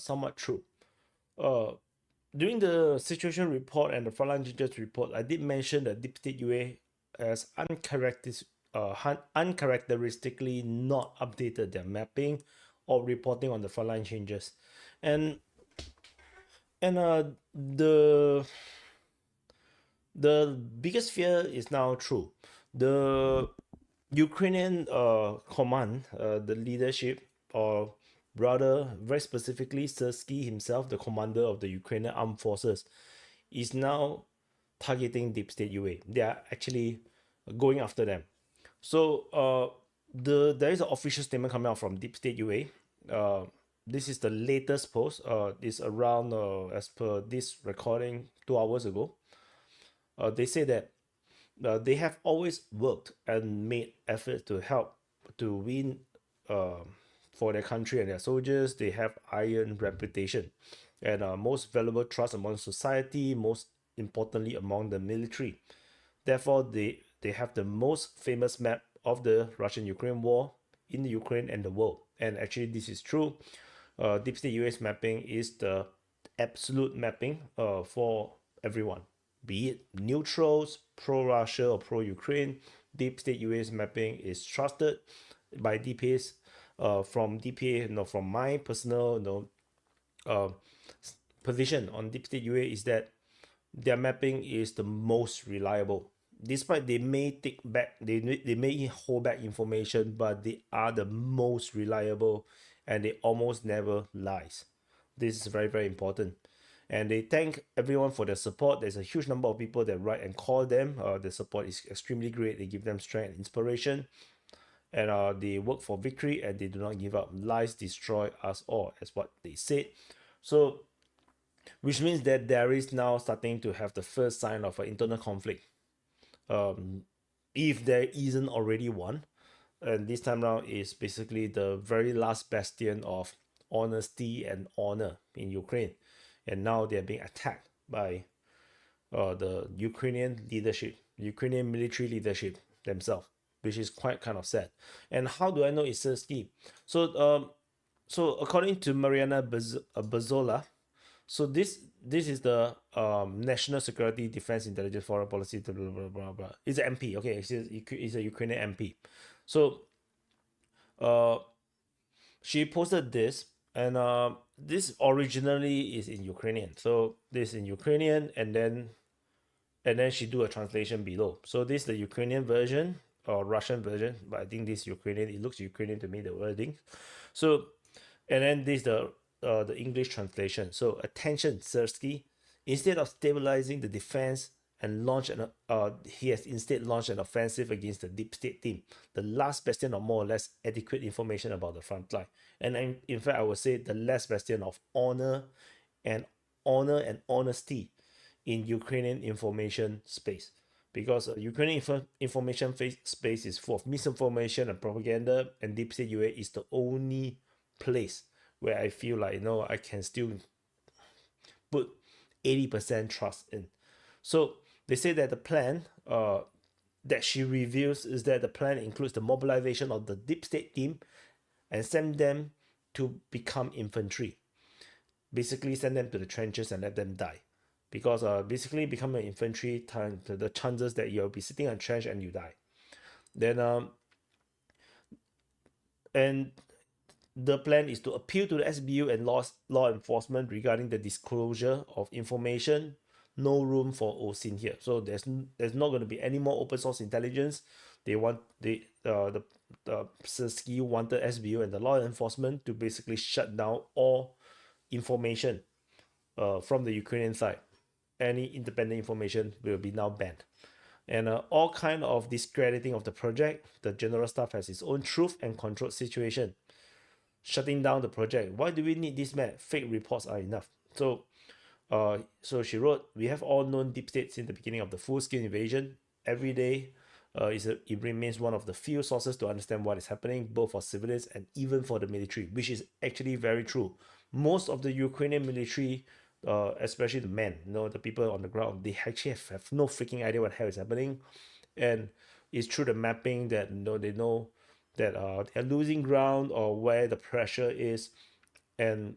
somewhat true. During the situation report and the frontline changes report, I did mention that Deepstate UA has uncharacteristically not updated their mapping or reporting on the frontline changes, and the biggest fear is now true. The Ukrainian command, the leadership, or rather, very specifically, Sersky himself, the commander of the Ukrainian armed forces, is now targeting Deepstate UA. They are actually going after them. So there is an official statement coming out from Deepstate UA. This is the latest post. It's around as per this recording 2 hours ago. They say that they have always worked and made efforts to help to win for their country and their soldiers. They have iron reputation and most valuable trust among society, most importantly among the military. Therefore, they have the most famous map of the Russian-Ukraine war in the Ukraine and the world. And actually, this is true. Deepstate US mapping is the absolute mapping for everyone, be it neutrals, pro-Russia or pro-Ukraine. Deepstate US mapping is trusted by DPAs. From DPA, from my personal, position on Deepstate UA is that their mapping is the most reliable. Despite they may take back, they may hold back information, but they are the most reliable, and they almost never lies. This is very, very important. And they thank everyone for their support. There's a huge number of people that write and call them. The support is extremely great. They give them strength and inspiration, and they work for victory, and they do not give up. Lies destroy us all, as what they said. So, which means that there is now starting to have the first sign of an internal conflict. If there isn't already one, and this time around is basically the very last bastion of honesty and honor in Ukraine, and now they're being attacked by the Ukrainian leadership, Ukrainian military leadership themselves, which is quite kind of sad. And how do I know it's Sersky? So according to Mariana Bazola, so this is the National Security Defense Intelligence Foreign Policy blah, blah, blah, blah. It's an MP. Okay, it's a Ukrainian MP. So she posted this, and this originally is in Ukrainian. So this in Ukrainian, and then she do a translation below. So this is the Ukrainian version or Russian version, but I think this Ukrainian, it looks Ukrainian to me, the wording. So, and then this the English translation. So attention, Sersky. Instead of stabilizing the defense and he has instead launched an offensive against the Deepstate team, the last bastion of more or less adequate information about the front line. And in fact, I would say the last bastion of honor and honesty in Ukrainian information space. Because Ukrainian information space is full of misinformation and propaganda, and Deepstate UA is the only place where I feel like, I can still put 80% trust in. So they say that the plan that she reveals is that the plan includes the mobilization of the Deepstate team and send them to become infantry. Basically send them to the trenches and let them die. Because basically becoming an infantry, the chances that you'll be sitting on a trench and you die. Then and the plan is to appeal to the SBU and law enforcement regarding the disclosure of information. No room for OSINT here. So there's not going to be any more open source intelligence. The Sersky wanted SBU and the law enforcement to basically shut down all information from the Ukrainian side. Any independent information will be now banned. And all kind of discrediting of the project. The general staff has its own truth and controlled situation. Shutting down the project. Why do we need this map? Fake reports are enough. So she wrote, we have all known Deepstate since the beginning of the full-scale invasion. Every day it remains one of the few sources to understand what is happening, both for civilians and even for the military, which is actually very true. Most of the Ukrainian military, especially the men, the people on the ground, they actually have no freaking idea what the hell is happening. And it's through the mapping that they know that they're losing ground or where the pressure is. And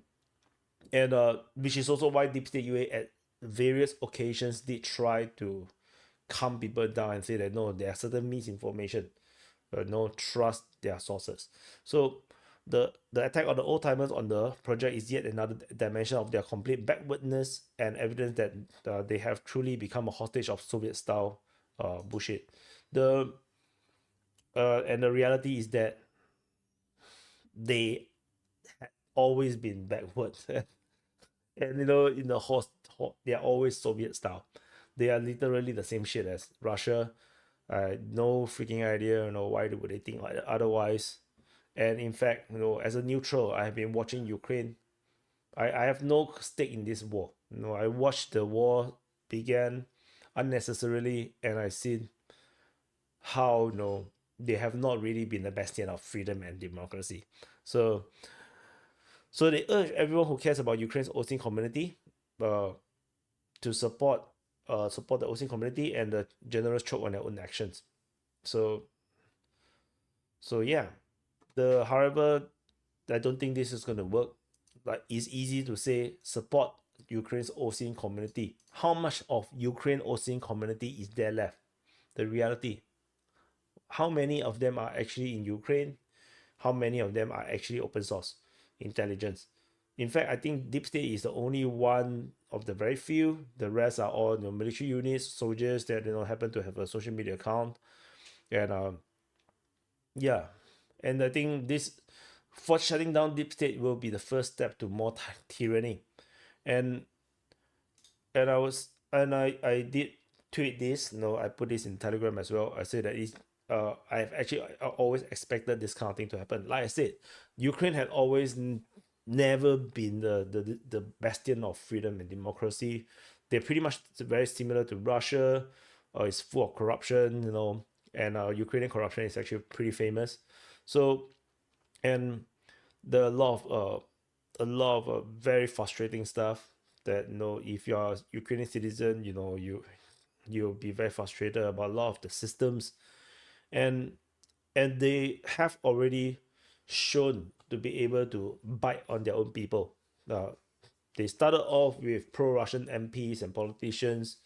and which is also why Deepstate UA at various occasions did try to calm people down and say that no, there are certain misinformation, no, trust their sources. So the attack on the old timers on the project is yet another dimension of their complete backwardness and evidence that they have truly become a hostage of Soviet style bullshit. The and the reality is that they always been backwards. And in the they are always Soviet style. They are literally the same shit as Russia. No freaking idea, why would they think like otherwise. And in fact, as a neutral, I have been watching Ukraine. I have no stake in this war. I watched the war began unnecessarily, and I seen how they have not really been the bastion of freedom and democracy. So they urge everyone who cares about Ukraine's OSINT community uh, to support the OSINT community and the generals choke on their own actions. So yeah, however, I don't think this is gonna work. Like, it's easy to say support Ukraine's OSINT community. How much of Ukraine OSINT community is there left? The reality. How many of them are actually in Ukraine? How many of them are actually open source intelligence? In fact, I think Deepstate is the only one of the very few. The rest are all military units, soldiers that happen to have a social media account, and yeah, and I think this for shutting down Deepstate will be the first step to more tyranny, and I did tweet this. I put this in Telegram as well. I said that I've actually always expected this kind of thing to happen. Like I said, Ukraine had always never been the bastion of freedom and democracy. They're pretty much very similar to Russia. It's full of corruption, and Ukrainian corruption is actually pretty famous. So, and there are a lot of very frustrating stuff that if you're a Ukrainian citizen, you'll be very frustrated about a lot of the systems, and they have already shown to be able to bite on their own people. They started off with pro-Russian MPs and politicians,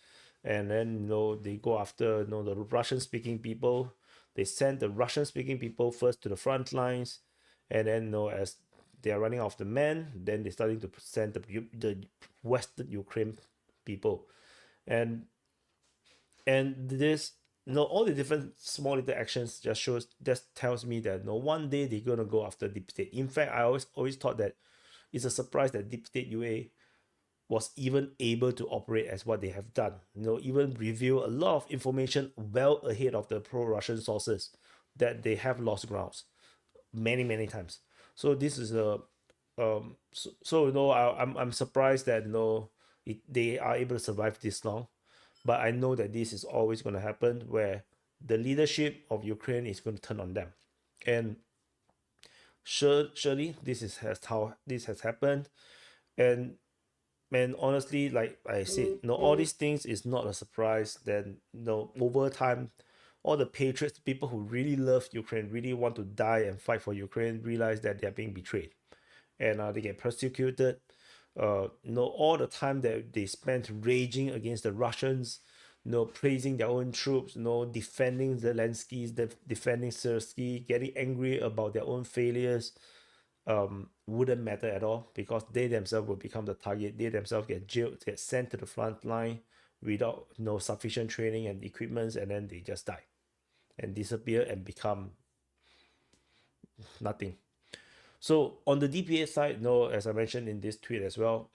and then they go after the Russian-speaking people. They send the Russian-speaking people first to the front lines, and then as they are running off the men, then they're starting to send the Western Ukraine people, and this all the different small little actions just tells me that one day they're gonna go after Deepstate. In fact, I always thought that it's a surprise that Deepstate UA was even able to operate as what they have done. Even reveal a lot of information well ahead of the pro-Russian sources that they have lost grounds many times. So this is a I'm surprised that they are able to survive this long, but I know that this is always going to happen where the leadership of Ukraine is going to turn on them, and surely this is how this has happened, and honestly, like I said, all these things is not a surprise. Then over time, all the patriots, people who really love Ukraine, really want to die and fight for Ukraine, realize that they are being betrayed, and they get persecuted. All the time that they spent raging against the Russians, praising their own troops, defending Zelensky, defending Sersky, getting angry about their own failures, wouldn't matter at all, because they themselves will become the target. They themselves get jailed, get sent to the front line without no sufficient training and equipments, and then they just die and disappear and become nothing. So on the DPA side, as I mentioned in this tweet as well,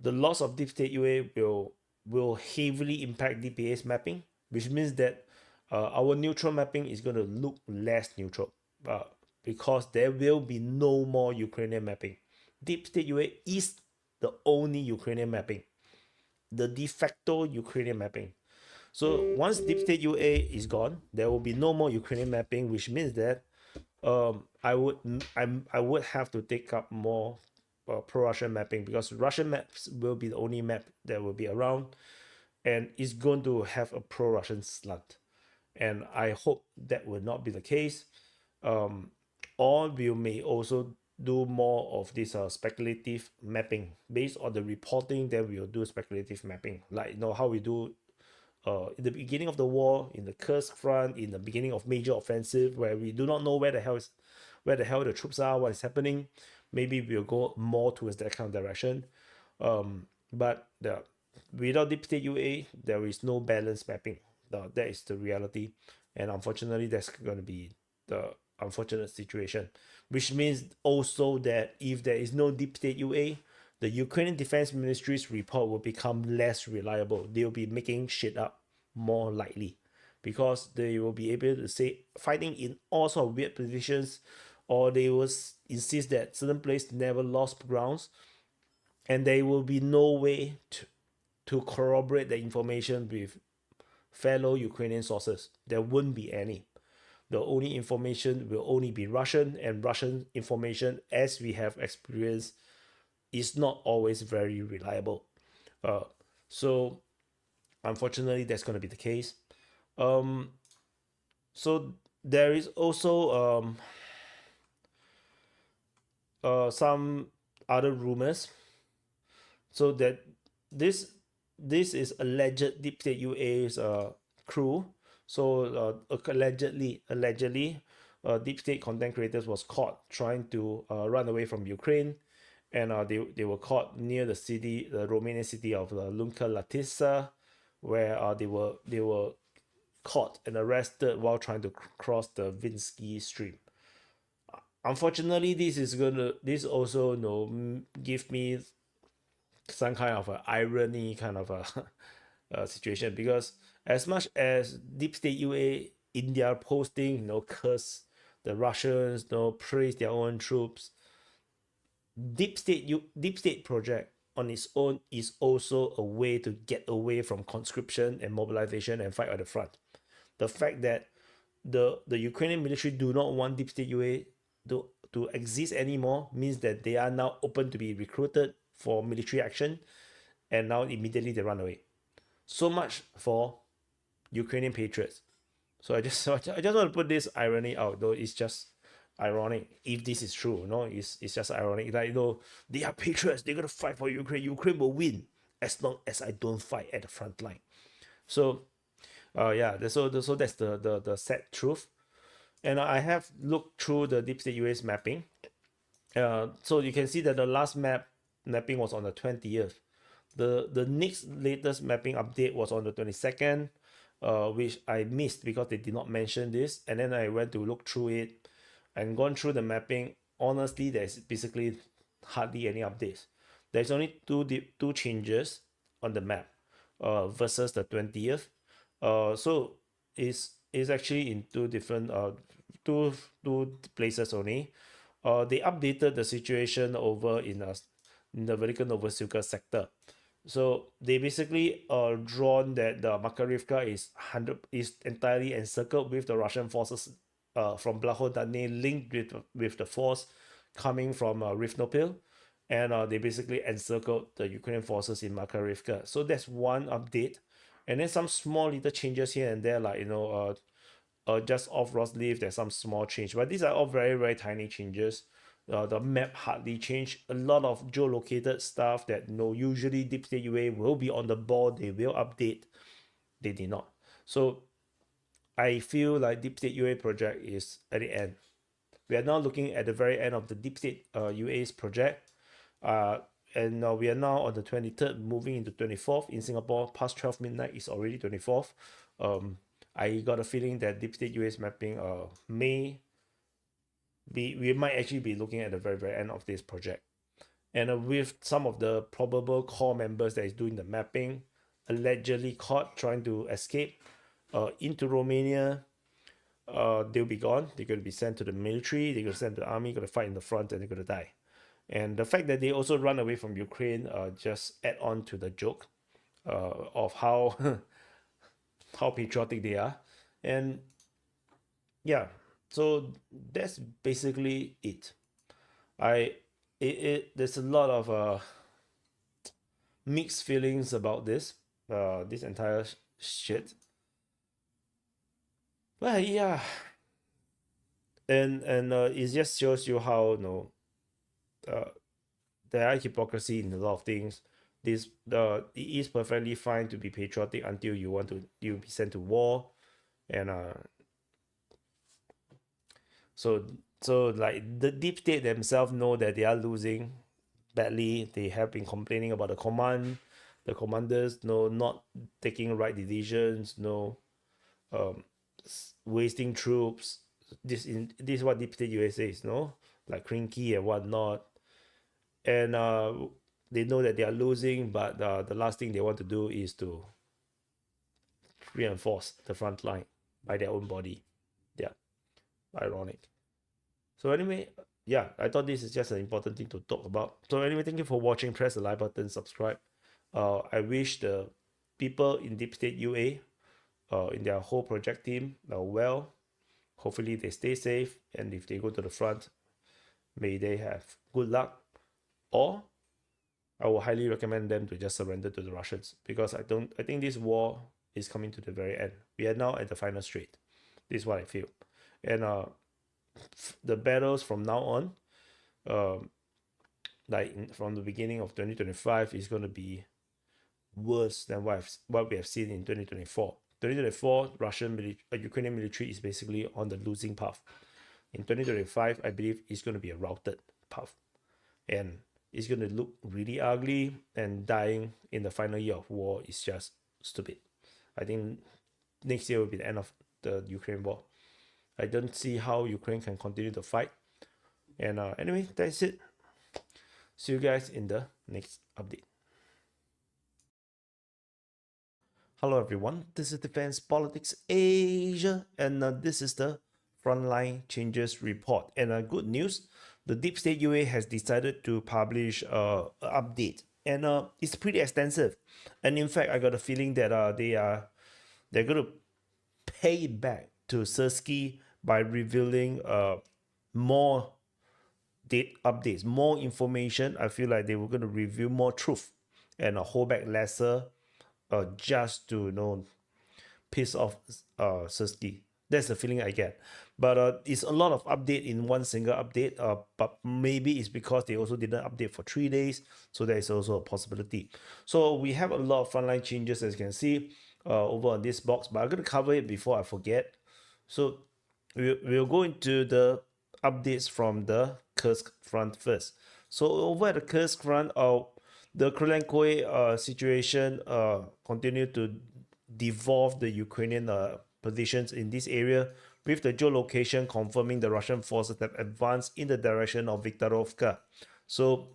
the loss of Deepstate UA will heavily impact DPA's mapping, which means that our neutral mapping is going to look less neutral, because there will be no more Ukrainian mapping. Deepstate UA is the only Ukrainian mapping, the de facto Ukrainian mapping. So once Deepstate UA is gone, there will be no more Ukrainian mapping, which means that I would have to take up more pro-Russian mapping, because Russian maps will be the only map that will be around, and it's going to have a pro-Russian slant. And I hope that will not be the case. Or we may also do more of this speculative mapping based on the reporting. Then we will do speculative mapping, like how we do in the beginning of the war, in the Kursk front, in the beginning of major offensive, where we do not know where the hell the troops are, what is happening. Maybe we'll go more towards that kind of direction. But without deep state UA, there is no balance mapping. That is the reality, and unfortunately, that's going to be the unfortunate situation. Which means also that if there is no deep state UA, the Ukrainian Defense Ministry's report will become less reliable. They will be making shit up more likely, because they will be able to say fighting in all sort of weird positions, or they will insist that certain places never lost grounds, and there will be no way to corroborate the information with fellow Ukrainian sources. There won't be any. The only information will only be Russian, and Russian information, as we have experienced, is not always very reliable. So unfortunately, that's going to be the case. So there is also some other rumors. So that this is alleged Deep State UA's crew. So allegedly, Deep State content creators was caught trying to run away from Ukraine, and they were caught near the Romanian city of Lunca Latisa, where they were caught and arrested while trying to cross the Vinsky Stream. Unfortunately, this also give me some kind of irony kind of a situation, because as much as Deep State UA in their posting curse the Russians, praise their own troops, Deep State project on its own is also a way to get away from conscription and mobilization and fight at the front. The fact that the Ukrainian military do not want Deep State UA to exist anymore means that they are now open to be recruited for military action, and now immediately they run away. So much for Ukrainian patriots. So I just want to put this irony out, though it's just ironic if this is true. It's just ironic that they are patriots, they're gonna fight for Ukraine. Ukraine will win as long as I don't fight at the front line. So so that's the sad truth. And I have looked through the Deep State UA's mapping. So you can see that the last mapping was on the 20th. The next latest mapping update was on the 22nd, which I missed because they did not mention this. And then I went to look through it and gone through the mapping. Honestly, there's basically hardly any updates. There's only two changes on the map versus the 20th. So it's actually in two different two places only. They updated the situation over in the Velika Novosibirsk sector. So they basically drawn that the Makarivka is entirely encircled with the Russian forces from Blahodane, linked with the force coming from Rivnopil, and they basically encircled the Ukrainian forces in Makarivka. So that's one update, and then some small little changes here and there, like just off Rosleaf, there's some small change, but these are all very, very tiny changes. The map hardly changed. A lot of geolocated stuff that usually Deep State UA will be on the ball, they will update. They did not. So I feel like Deep State UA project is at the end. We are now looking at the very end of the Deep State UA's project. And we are now on the 23rd, moving into 24th. In Singapore, past 12 midnight is already 24th. I got a feeling that Deep State UA's mapping we might actually be looking at the very, very end of this project. And with some of the probable core members that is doing the mapping allegedly caught trying to escape into Romania, they'll be gone. They're going to be sent to the military, they're going to send to the army, going to fight in the front, and they're going to die. And the fact that they also run away from Ukraine just add on to the joke of how how patriotic they are. And yeah, so that's basically it. There's a lot of mixed feelings about this entire shit. But yeah, and it just shows you how there are hypocrisy in a lot of things. It is perfectly fine to be patriotic until you be sent to war, and so like the deep state themselves know that they are losing badly. They have been complaining about the commanders, no, not taking right decisions, no, wasting troops. This is what Deep State USA is, no, like Krinky and whatnot, and they know that they are losing, but the last thing they want to do is to reinforce the front line by their own body. Yeah, ironic. So anyway, yeah, I thought this is just an important thing to talk about. So anyway, thank you for watching. Press the like button, subscribe. I wish the people in Deep State UA, in their whole project team, well. Hopefully they stay safe, and if they go to the front, may they have good luck. Or I will highly recommend them to just surrender to the Russians, because I think this war is coming to the very end. We are now at the final straight. This is what I feel. And the battles from now on, from the beginning of 2025, is going to be worse than what we have seen in 2024. 2024, Ukrainian military is basically on the losing path. In 2025, I believe it's going to be a routed path, and it's going to look really ugly, and dying in the final year of war is just stupid. I think next year will be the end of the Ukraine war. I don't see how Ukraine can continue to fight. And anyway, that's it. See you guys in the next update. Hello everyone, this is Defense Politics Asia, and this is the Frontline Changes Report. And good news, the Deep State UA has decided to publish an update, and it's pretty extensive. And in fact, I got a feeling that they're going to pay back to Sersky by revealing more date updates, more information. I feel like they were going to reveal more truth and hold back lesser, just to piss off Sersky. That's the feeling I get. But it's a lot of update in one single update. But maybe it's because they also didn't update for 3 days, so there is also a possibility. So we have a lot of frontline changes, as you can see over on this box. But I'm going to cover it before I forget. So we'll go into the updates from the Kursk front first. So over at the Kursk front, the Krylenkoe situation continued to devolve the Ukrainian positions in this area, with the geolocation confirming the Russian forces have advanced in the direction of Viktorovka. So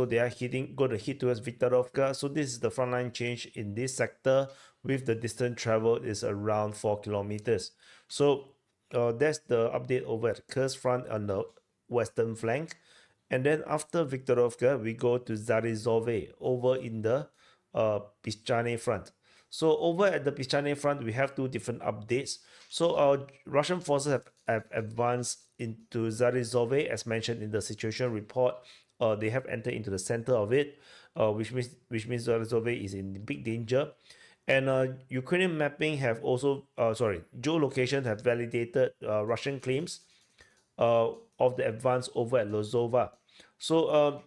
they are going to hit towards Viktorovka. So this is the frontline change in this sector, with the distance traveled is around 4 kilometers. So that's the update over at Kursk front on the western flank. And then after Viktorovka, we go to Zarizove over in the Pischane front. So over at the Pischane front, we have two different updates. So Russian forces have advanced into Zarizove, as mentioned in the situation report. They have entered into the center of it, which means Zarizove is in big danger. And Ukrainian mapping have also, geolocation have validated Russian claims of the advance over at Lozova. So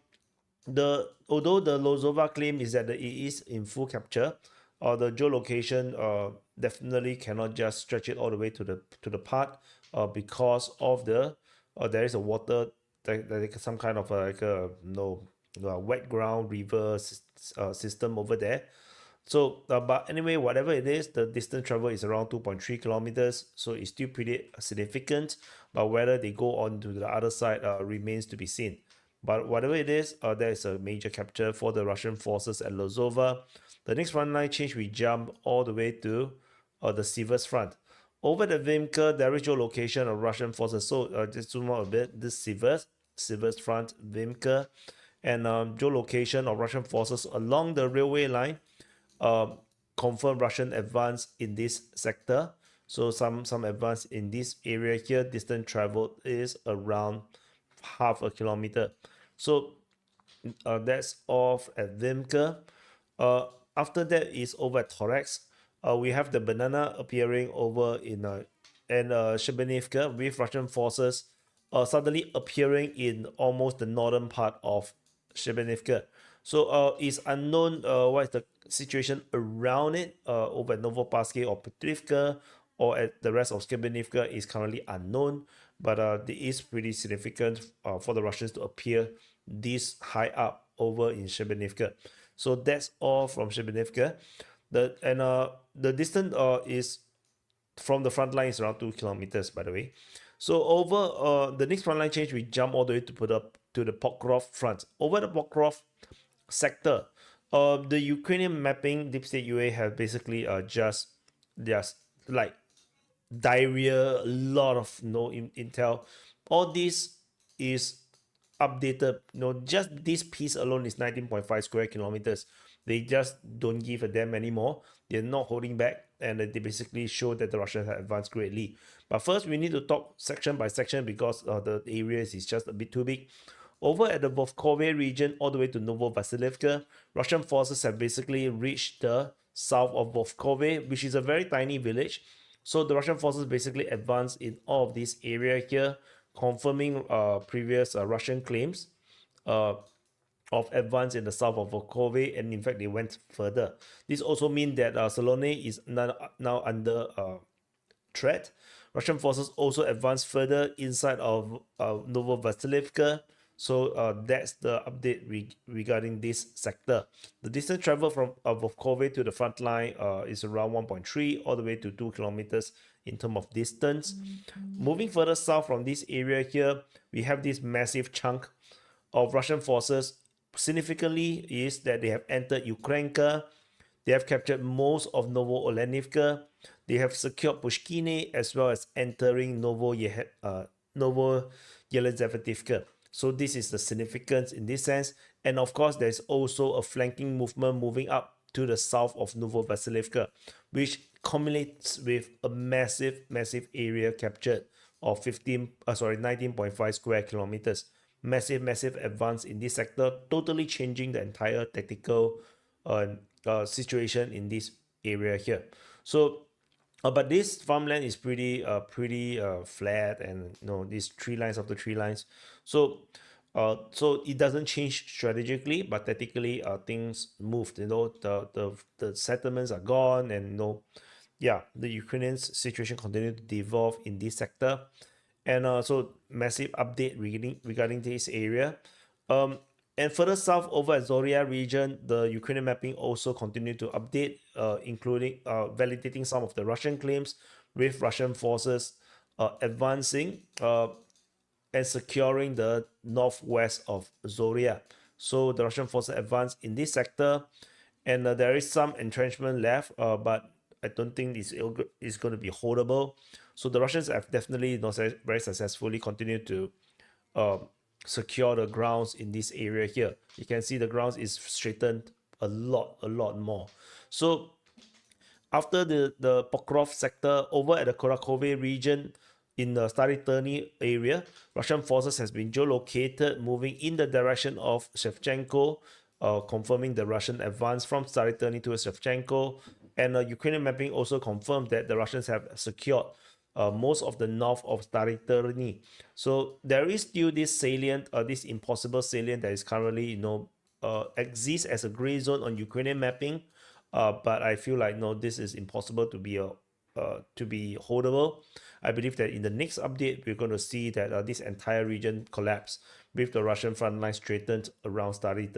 although the Lozova claim is that it is in full capture, the geolocation definitely cannot just stretch it all the way to the part, because of the there is a water, like some kind of wet ground river system over there. So but anyway, whatever it is, the distance travel is around 2.3 kilometers, so it's still pretty significant. But whether they go on to the other side remains to be seen. But whatever it is, there is a major capture for the Russian forces at Lozova. The next front line change, we jump all the way to the Sivers front. Over the Vimka, there is geolocation of Russian forces. So just zoom out a bit. This Sivers front, Vimka, and geolocation of Russian forces along the railway line. Confirm Russian advance in this sector. So some advance in this area here. Distance traveled is around half a kilometer. So that's off at Vimka. After that is over at Torex. We have the banana appearing over in Shebenivka, with Russian forces suddenly appearing in almost the northern part of Srebrenica. So it's unknown what is the situation around it over at Novopassky or Petrivka or at the rest of Srebrenica is currently unknown, but it is pretty significant for the Russians to appear this high up over in Srebrenica. So that's all from Srebrenica. The distance is from the front line is around 2 kilometers, by the way. So over the next front line change, we jump all the way to put up to the Pokrov front. Over the Pokrov sector, the Ukrainian mapping Deepstate UA have basically just like diarrhea, a lot of no intel. All this is updated. Just this piece alone is 19.5 square kilometers. They just don't give a damn anymore. They're not holding back, and they basically show that the Russians have advanced greatly. But first, we need to talk section by section because the areas is just a bit too big. Over at the Vovkove region, all the way to Novovasilivka, Russian forces have basically reached the south of Vovkove, which is a very tiny village. So the Russian forces basically advanced in all of this area here, confirming previous Russian claims of advance in the south of Vovkove, and in fact they went further. This also means that Salone is now under threat. Russian forces also advanced further inside of Novovasilivka. So that's the update regarding this sector. The distance traveled from Vovkove to the front line is around 1.3 all the way to 2 kilometers in terms of distance. Moving further south from this area here, we have this massive chunk of Russian forces. Significantly is that they have entered Ukrainka. They have captured most of Novo-Olenivka. They have secured Pushkine as well as entering Novo-Yelizaveta. So this is the significance in this sense. And of course, there's also a flanking movement moving up to the south of Novovasilivka, which culminates with a massive area captured of 19.5 square kilometers. Massive advance in this sector, totally changing the entire tactical situation in this area here. So but this farmland is pretty flat, and these tree lines after tree lines. So so it doesn't change strategically, but tactically things moved. The settlements are gone, and yeah, the Ukrainian situation continued to devolve in this sector. And so massive update regarding this area. And further south over at Zoria region, the Ukrainian mapping also continued to update, including validating some of the Russian claims, with Russian forces advancing and securing the northwest of Zoria. So the Russian forces advanced in this sector, and there is some entrenchment left, but I don't think it's going to be holdable. So the Russians have definitely very successfully continued to secure the grounds in this area here. You can see the grounds is straightened a lot more. So after the Pokrov sector, over at the Korakove region in the Stary area, Russian forces has been geolocated, moving in the direction of Shevchenko, confirming the Russian advance from Stary to Shevchenko. And Ukrainian mapping also confirmed that the Russians have secured most of the north of Stary. So there is still this salient, this impossible salient that is currently, exists as a gray zone on Ukrainian mapping. But I feel like this is impossible to be holdable. I believe that in the next update, we're going to see that this entire region collapse with the Russian front line straightened around Stary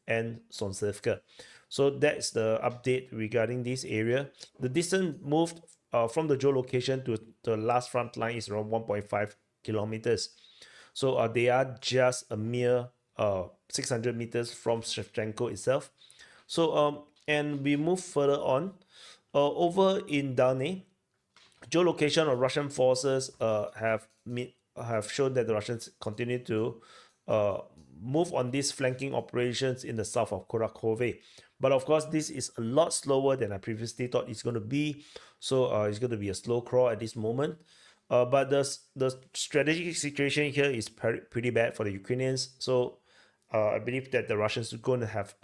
and Sonsevka. So that's the update regarding this area. The distance moved from the geolocation to the last front line is around 1.5 kilometers. So they are just a mere 600 meters from Shevchenko itself. So and we move further on. Over in Dalny, geolocation of Russian forces have shown that the Russians continue to move on these flanking operations in the south of Korakove. But of course, this is a lot slower than I previously thought it's going to be. So it's going to be a slow crawl at this moment. But the strategic situation here is pretty bad for the Ukrainians. So I believe that the Russians are going to have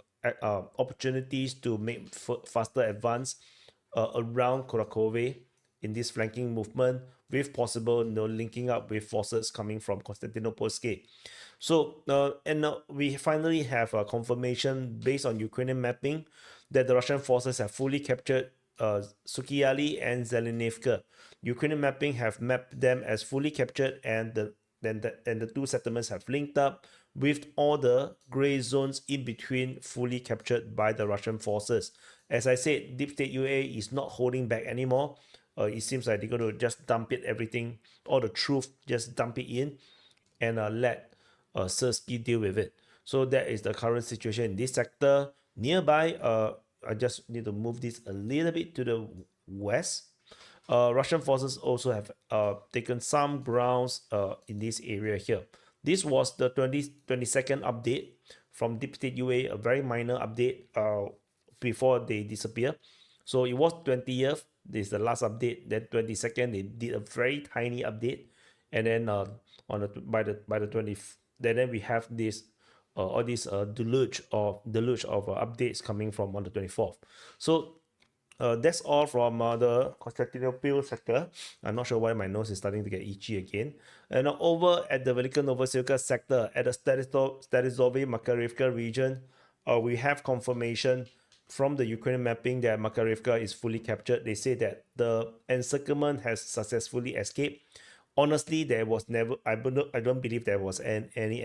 opportunities to make faster advance around Korakove in this flanking movement, with possible linking up with forces coming from Constantinople-Gate. So we finally have a confirmation based on Ukrainian mapping that the Russian forces have fully captured Sukiali and Zelenivka. Ukrainian mapping have mapped them as fully captured, and the two settlements have linked up with all the gray zones in between fully captured by the Russian forces. As I said, Deepstate UA is not holding back anymore. It seems like they're going to just dump it, everything, all the truth, just dump it in and let Sersky deal with it. So that is the current situation in this sector. Nearby, I just need to move this a little bit to the west. Russian forces also have taken some grounds in this area here. This was the 22nd update from Deepstate UA, a very minor update before they disappear. So it was 20th, this is the last update. Then 22nd, they did a very tiny update, and then by the 20th, then we have this all these deluge of updates coming from on the 24th. So that's all from the Constantinople sector. I'm not sure why my nose is starting to get itchy again. And over at the Velika Novosibirsk sector, at the Starizove-Makarivka region, we have confirmation from the Ukrainian mapping that Makarivka is fully captured. They say that the encirclement has successfully escaped. Honestly, there was never. I don't believe there was any any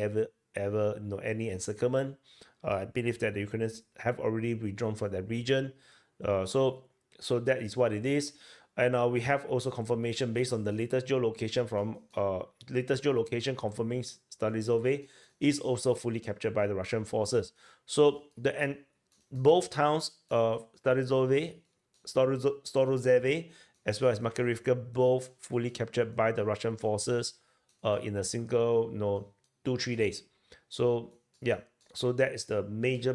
encirclement. I believe that the Ukrainians have already withdrawn from that region. So that is what it is. And we have also confirmation based on the latest geolocation from confirming Starizove is also fully captured by the Russian forces. So both towns, Starizove, as well as Makarivka, both fully captured by the Russian forces in a single 2-3 days. So yeah, so that is the major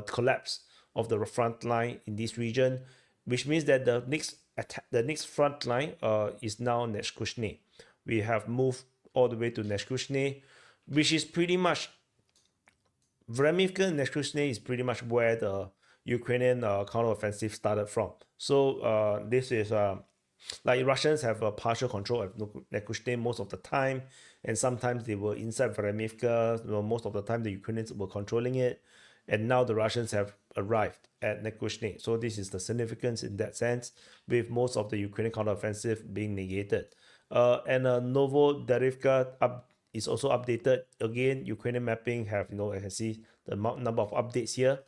collapse of the front line in this region, which means that the next front line is now Neshkushne. We have moved all the way to Neshkushne, which is pretty much Vremivka and Neshkushne is pretty much where the Ukrainian counteroffensive started from. So this is like Russians have a partial control of Neshkushne most of the time, and sometimes they were inside Vremivka. Most of the time the Ukrainians were controlling it, and now the Russians have arrived at Neshkushne. So this is the significance in that sense, with most of the Ukrainian counteroffensive being negated. And Novodarivka is also updated. Again, Ukrainian mapping have, I can see the number of updates here.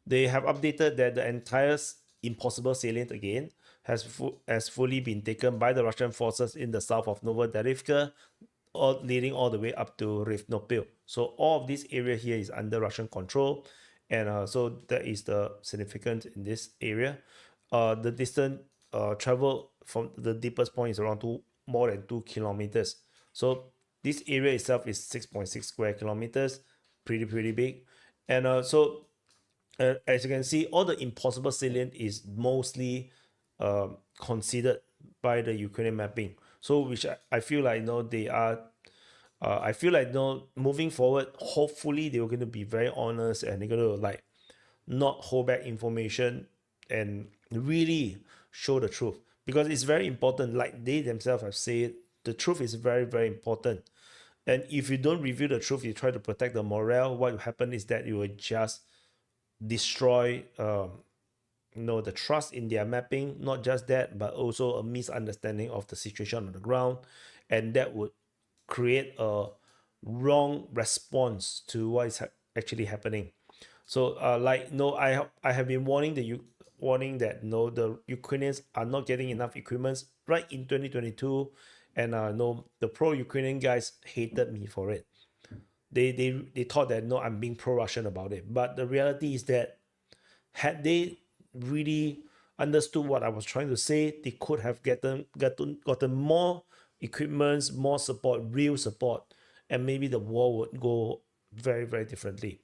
They have updated that the entire impossible salient again has fully been taken by the Russian forces in the south of Novodarivka, leading all the way up to Rivnopil. So all of this area here is under Russian control, and so that is the significance in this area. The distance travel from the deepest point is around more than 2 kilometers. So this area itself is 6.6 square kilometers, pretty big. And so as you can see, all the impossible salient is mostly considered by the Ukrainian mapping. So which I feel like they are. I feel like moving forward, hopefully they're going to be very honest, and they're going to like not hold back information and really show the truth, because it's very important. Like they themselves have said, the truth is very important. And if you don't reveal the truth, you try to protect the morale, what will happen is that you will just destroy the trust in their mapping. Not just that, but also a misunderstanding of the situation on the ground, and that would create a wrong response to what is actually happening. So I have been warning that the Ukrainians are not getting enough equipment right in 2022, and the pro-Ukrainian guys hated me for it. They thought that I'm being pro-Russian about it, but the reality is that had they really understood what I was trying to say, they could have gotten more equipments, more support, real support, and maybe the war would go very differently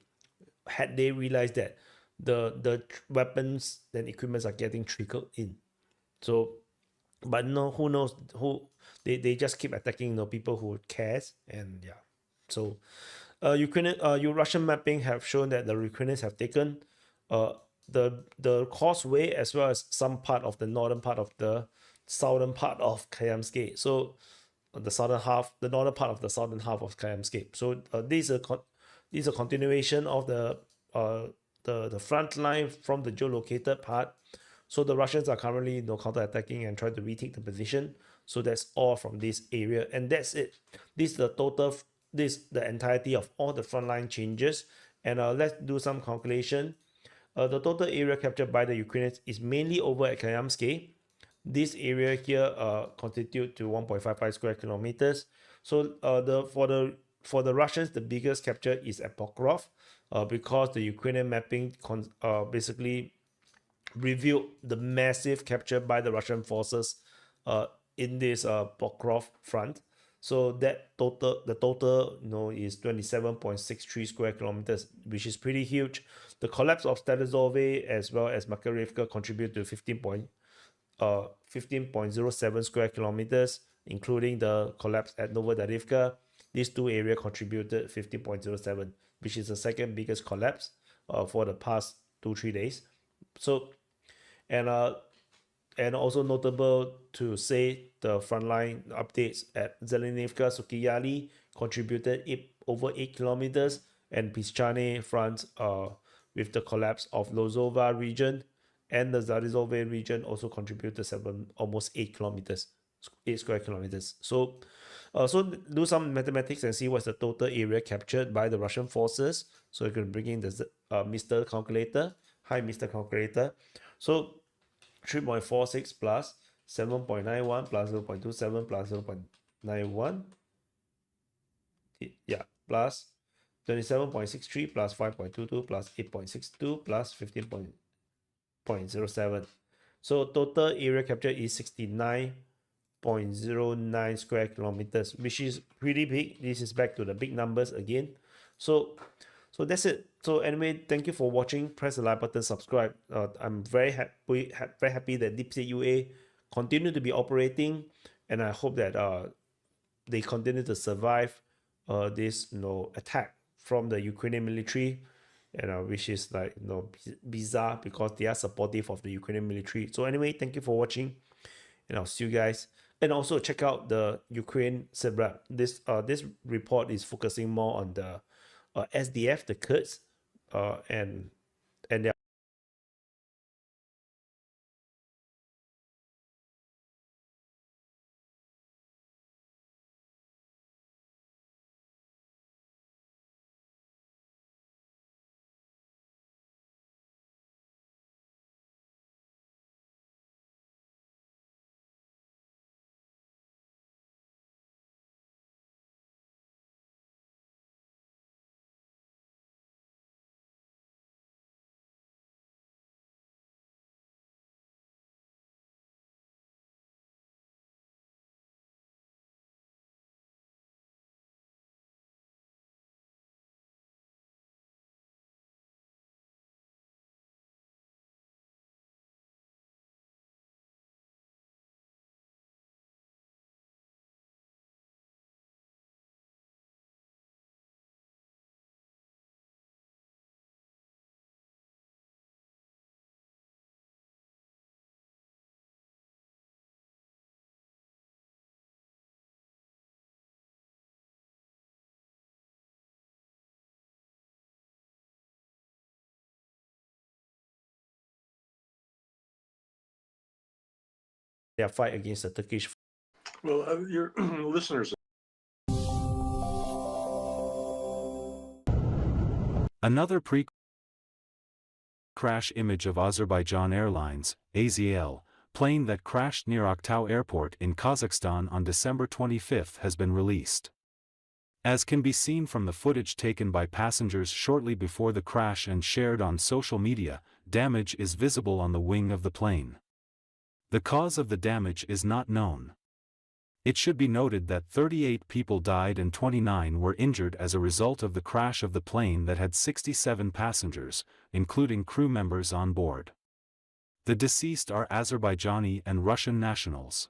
had they realized that the weapons and equipments are getting trickled in. So, but no, who knows? They just keep attacking people who cares, and yeah. So Russian mapping have shown that the Ukrainians have taken the causeway as well as some part of the northern part of the southern part of Kayamscape. So the southern half, the northern part of the southern half of Kayamscape. So this is a continuation of the front line from the geolocated part. So the Russians are currently counterattacking and trying to retake the position. So that's all from this area, and that's it. This is the total. This the entirety of all the frontline changes. And let's do some calculation. The total area captured by the Ukrainians is mainly over at Kayamsky. This area here constitute to 1.55 square kilometers. So for the Russians, the biggest capture is at Pokrov, because the Ukrainian mapping basically revealed the massive capture by the Russian forces in this Pokrov front. So that the total is 27.63 square kilometers, which is pretty huge. The collapse of Stadizove as well as Makarivka contribute to 15.07 square kilometers, including the collapse at Novodarivka. These two areas contributed 15.07, which is the second biggest collapse for the past 2-3 days. So, and also notable to say the frontline updates at Zelenivka, Sukiyali contributed over 8 kilometers, and Pischane front with the collapse of Lozova region and the Zarizove region also contributed almost 8 kilometers, 8 square kilometers. So do some mathematics and see what's the total area captured by the Russian forces. So you can bring in the Mr. Calculator. Hi, Mr. Calculator. So 3.46 plus 7.91 plus 0.27 plus 0.91, yeah, plus 27.63 plus 5.22 plus 8.62 plus 15.07. So total area capture is 69.09 square kilometers, which is pretty big. This is back to the big numbers again. So that's it. So anyway, thank you for watching. Press the like button, subscribe. I'm very happy that Deepstate UA continue to be operating, and I hope that they continue to survive this attack from the Ukrainian military, which is like bizarre because they are supportive of the Ukrainian military. So anyway, thank you for watching, and I'll see you guys. And also check out the Ukraine SIBRAP. This report is focusing more on the SDF, the Kurds, and their fight against the Turkish. Well, your listeners. Another pre-crash image of Azerbaijan Airlines, AZL, plane that crashed near Aktau Airport in Kazakhstan on December 25 has been released. As can be seen from the footage taken by passengers shortly before the crash and shared on social media, damage is visible on the wing of the plane. The cause of the damage is not known. It should be noted that 38 people died and 29 were injured as a result of the crash of the plane that had 67 passengers, including crew members on board. The deceased are Azerbaijani and Russian nationals.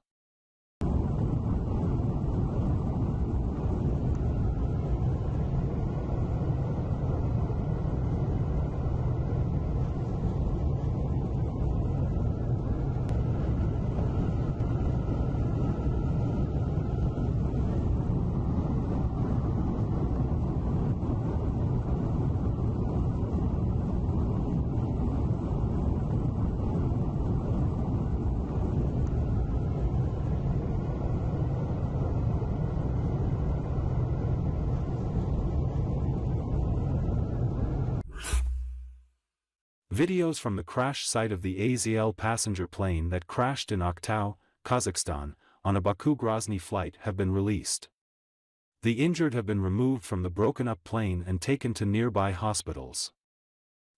Videos from the crash site of the AZL passenger plane that crashed in Aktau, Kazakhstan, on a Baku-Grozny flight have been released. The injured have been removed from the broken-up plane and taken to nearby hospitals.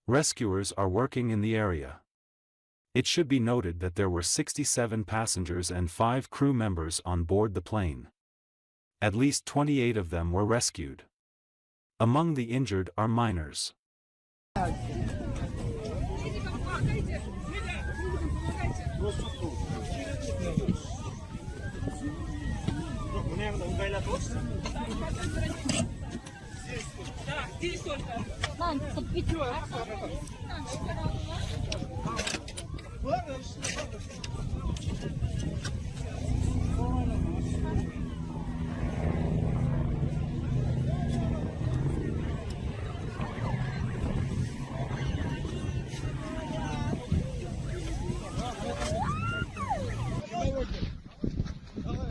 Rescuers are working in the area. It should be noted that there were 67 passengers and 5 crew members on board the plane. At least 28 of them were rescued. Among the injured are minors.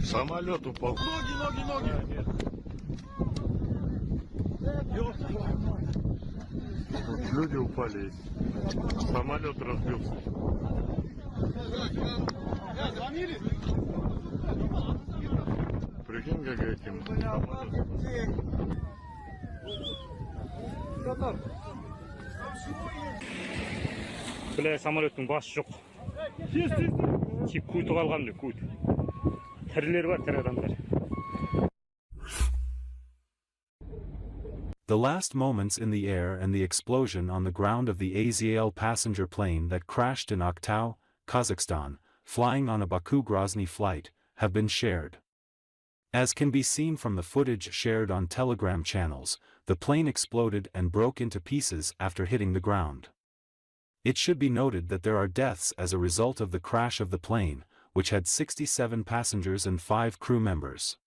Самолет упал. Ноги. Тут люди упали. Самолет разбился. Прикинь, как этим самолетом. Бля, самолеттің басы жоқ. Тек куйты қалған, куйты. Тірілер бар, тірі адамдар. The last moments in the air and the explosion on the ground of the AZL passenger plane that crashed in Aktau, Kazakhstan, flying on a Baku-Grozny flight, have been shared. As can be seen from the footage shared on Telegram channels, the plane exploded and broke into pieces after hitting the ground. It should be noted that there are deaths as a result of the crash of the plane, which had 67 passengers and 5 crew members.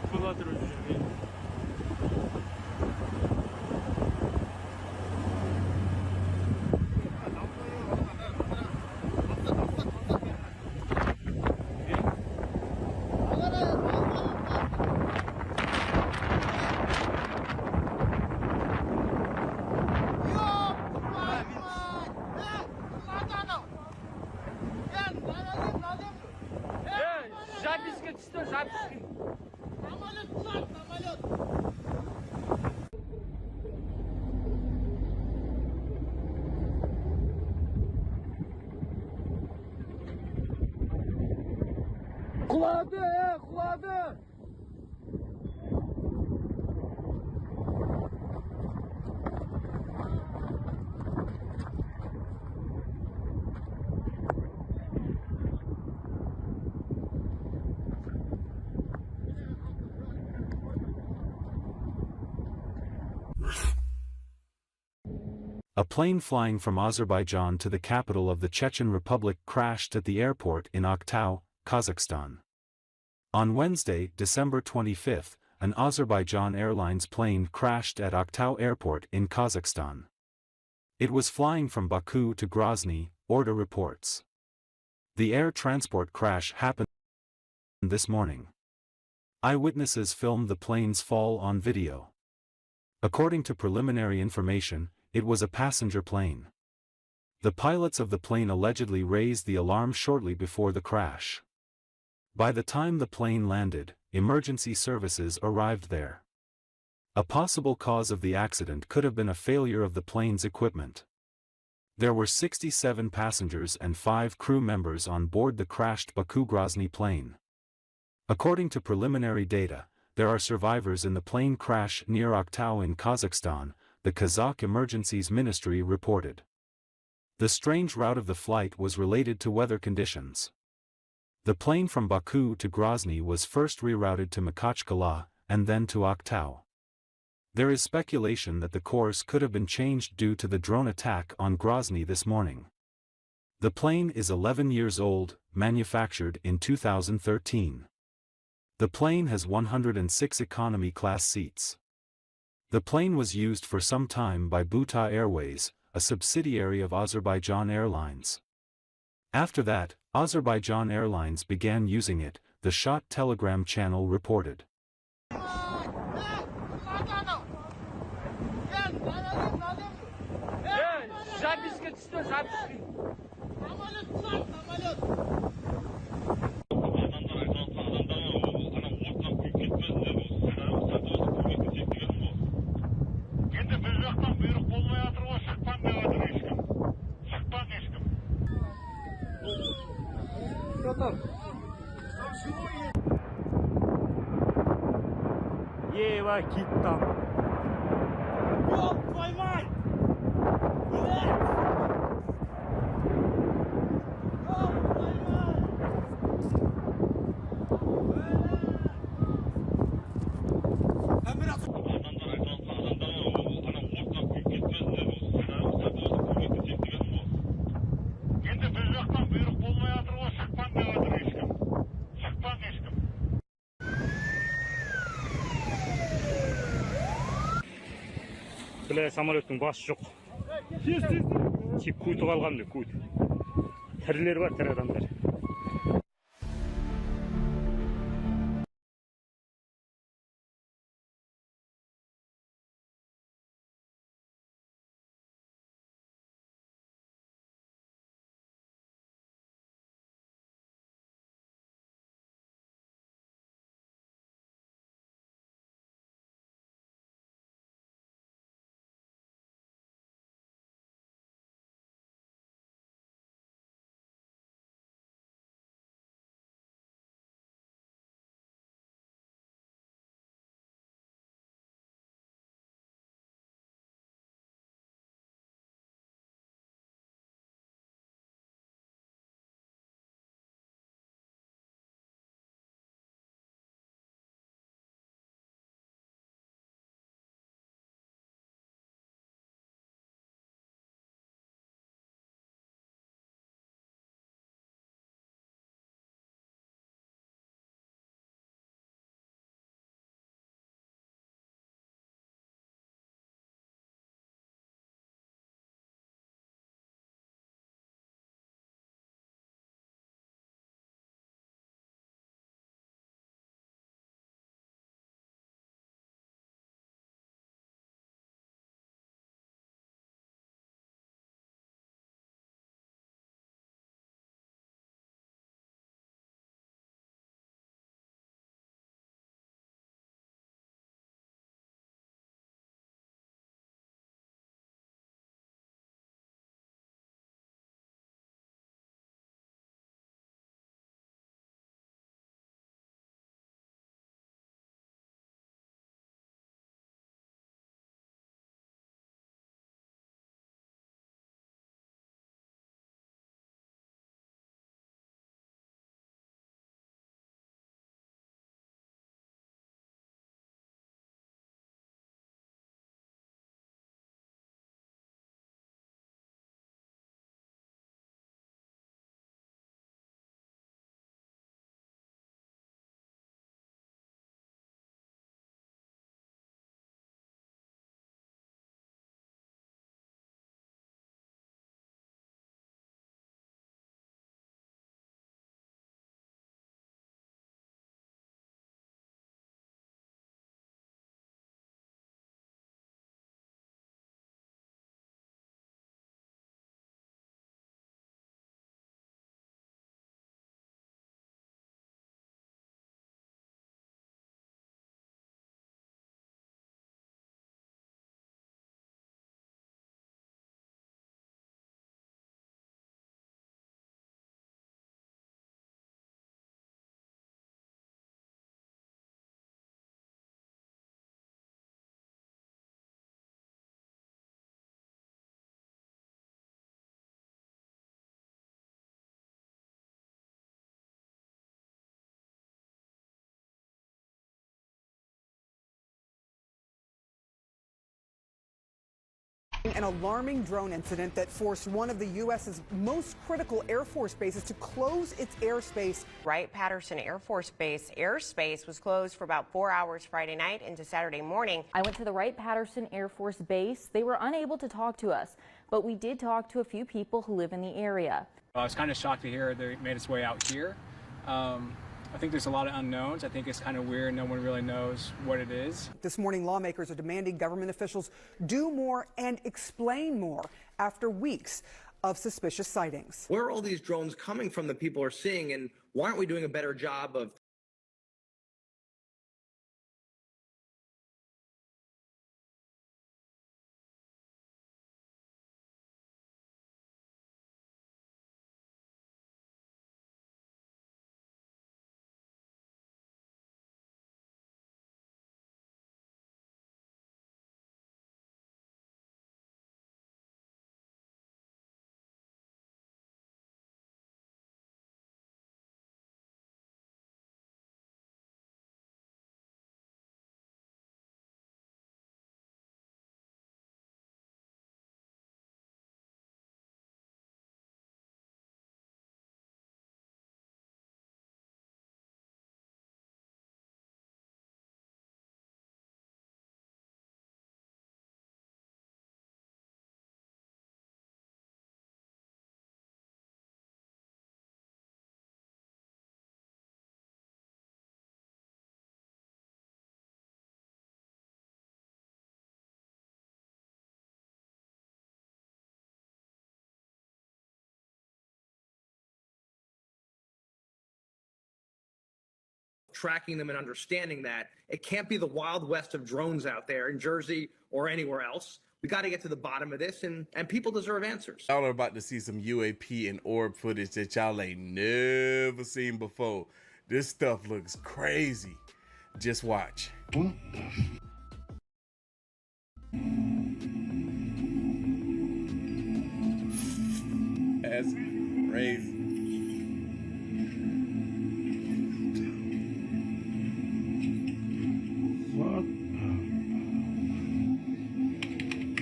Kuladı! A plane flying from Azerbaijan to the capital of the Chechen Republic crashed at the airport in Aktau, Kazakhstan. On Wednesday, December 25, an Azerbaijan Airlines plane crashed at Aktau Airport in Kazakhstan. It was flying from Baku to Grozny, Orda reports. The air transport crash happened this morning. Eyewitnesses filmed the plane's fall on video. According to preliminary information, it was a passenger plane. The pilots of the plane allegedly raised the alarm shortly before the crash. By the time the plane landed, emergency services arrived there. A possible cause of the accident could have been a failure of the plane's equipment. There were 67 passengers and 5 crew members on board the crashed Baku-Grozny plane. According to preliminary data, there are survivors in the plane crash near Aktau in Kazakhstan, the Kazakh Emergencies Ministry reported. The strange route of the flight was related to weather conditions. The plane from Baku to Grozny was first rerouted to Makhachkala, and then to Aktau. There is speculation that the course could have been changed due to the drone attack on Grozny this morning. The plane is 11 years old, manufactured in 2013. The plane has 106 economy-class seats. The plane was used for some time by Buta Airways, a subsidiary of Azerbaijan Airlines. After that, Azerbaijan Airlines began using it, the Shot Telegram channel reported. Записка түсті, записка. Самолет құлап, самолет. Адамдар айтып жатқан адамдар ана ортан күйіп кетпесіндер көмектесек деген ғой. Енді бір жақтан бұйрық болмай жатыр ғой, шықпан деп жатыр ешкім. Шықпан ешкім. Ева, кит там. Ёб твою мать! Адамдар айтып жатқан адамдар ана ортан күйіп кетпесіндер көмектесек деген ғой. Енді бір жақтан бұйрық болмай жатыр ғой, шықпан деп жатыр ешкім. Шықпан ешкім. Бля, самолеттің басы жоқ. Тек куйты қалған, куйт. Тірілер бар, тірі адамдар. An alarming drone incident that forced one of the U.S.'s most critical Air Force bases to close its airspace. Wright-Patterson Air Force Base airspace was closed for about 4 hours Friday night into Saturday morning. I went to the Wright-Patterson Air Force Base. They were unable to talk to us, but we did talk to a few people who live in the area. I was kind of shocked to hear they made its way out here. I think there's a lot of unknowns. I think it's kind of weird. No one really knows what it is. This morning, lawmakers are demanding government officials do more and explain more after weeks of suspicious sightings. Where are all these drones coming from that people are seeing, and why aren't we doing a better job of tracking them and understanding that it can't be the Wild West of drones out there in Jersey or anywhere else. We got to get to the bottom of this, and people deserve answers. Y'all are about to see some UAP and orb footage that y'all ain't never seen before. This stuff looks crazy. Just watch. That's crazy.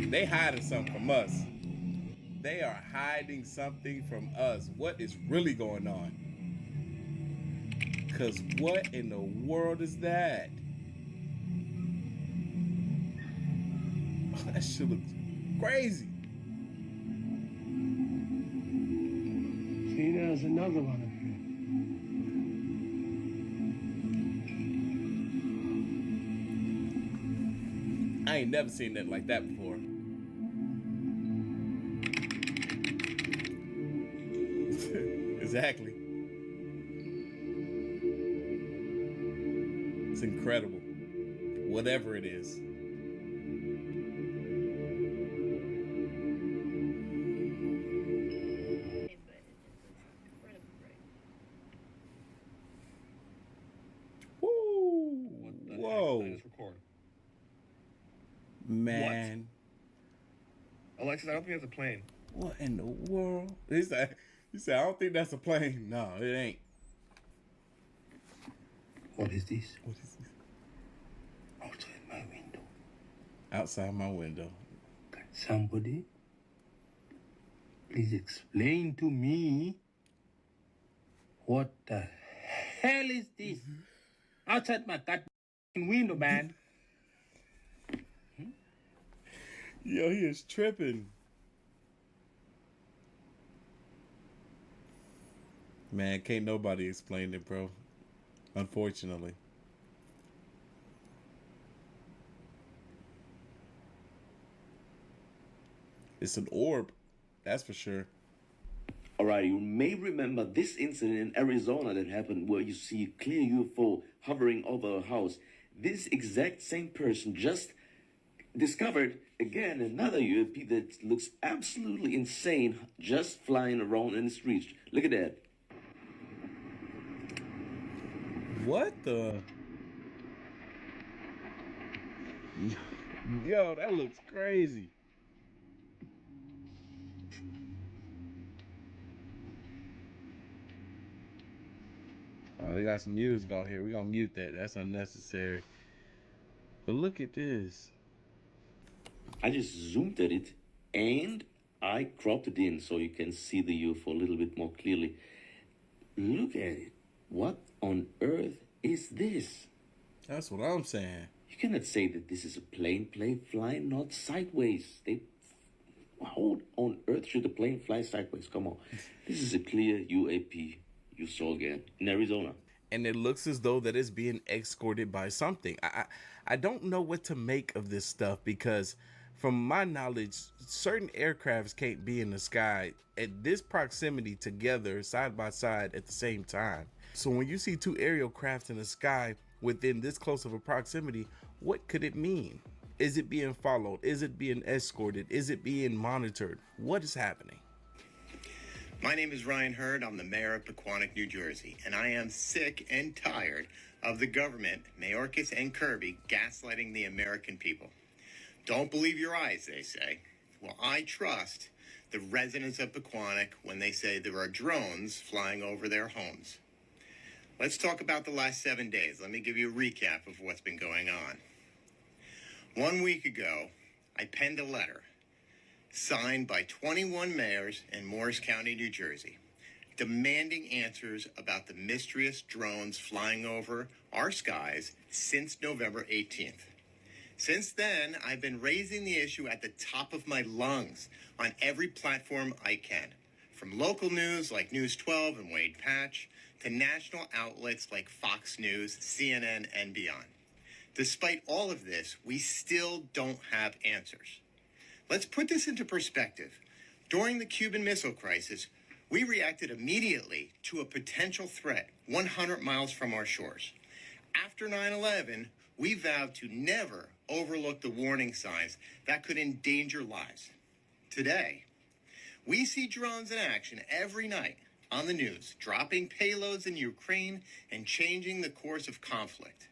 They hiding something from us. They are hiding something from us. What is really going on? Because what in the world is that? Oh, that shit looks crazy. See, there's another one up here. I ain't never seen nothing like that before. Exactly. It's incredible. Whatever it is. Woo! Whoa. Man. What? Alexis, I don't think that's a plane. What in the world? He said, I don't think that's a plane. No, it ain't. What is this? What is this? Outside my window. Outside my window. Can somebody please explain to me what the hell is this? Outside my goddamn window, man. Yo, he is tripping. Man, can't nobody explain it, bro. Unfortunately. It's an orb, that's for sure. All right, you may remember this incident in Arizona that happened where you see a clear UFO hovering over a house. This exact same person just discovered, again, another UFO that looks absolutely insane just flying around in the streets. Look at that. What the? Yo, that looks crazy. Oh, they got some music out here. We're gonna mute that. That's unnecessary. But look at this. I just zoomed at it. And I cropped it in so you can see the UFO a little bit more clearly. Look at it. What on earth is this? That's what I'm saying. You cannot say that this is a plane flying not sideways. How on earth should a plane fly sideways? Come on. This is a clear UAP you saw again in Arizona. And it looks as though that it's being escorted by something. I don't know what to make of this stuff, because from my knowledge, certain aircrafts can't be in the sky at this proximity together, side by side at the same time. So when you see two aerial crafts in the sky within this close of a proximity, what could it mean? Is it being followed? Is it being escorted? Is it being monitored? What is happening? My name is Ryan Hurd. I'm the mayor of Pequannock, New Jersey, and I am sick and tired of the government, Mayorkas and Kirby, gaslighting the American people. Don't believe your eyes, they say. Well, I trust the residents of Pequannock when they say there are drones flying over their homes. Let's talk about the last 7 days. Let me give you a recap of what's been going on. 1 week ago, I penned a letter signed by 21 mayors in Morris County, New Jersey, demanding answers about the mysterious drones flying over our skies since November 18th. Since then, I've been raising the issue at the top of my lungs on every platform I can, from local news like News 12 and Wade Patch to national outlets like Fox News, CNN, and beyond. Despite all of this, we still don't have answers. Let's put this into perspective. During the Cuban Missile Crisis, we reacted immediately to a potential threat 100 miles from our shores. After 9/11, we vowed to never overlook the warning signs that could endanger lives. Today, we see drones in action every night on the news, dropping payloads in Ukraine and changing the course of conflict.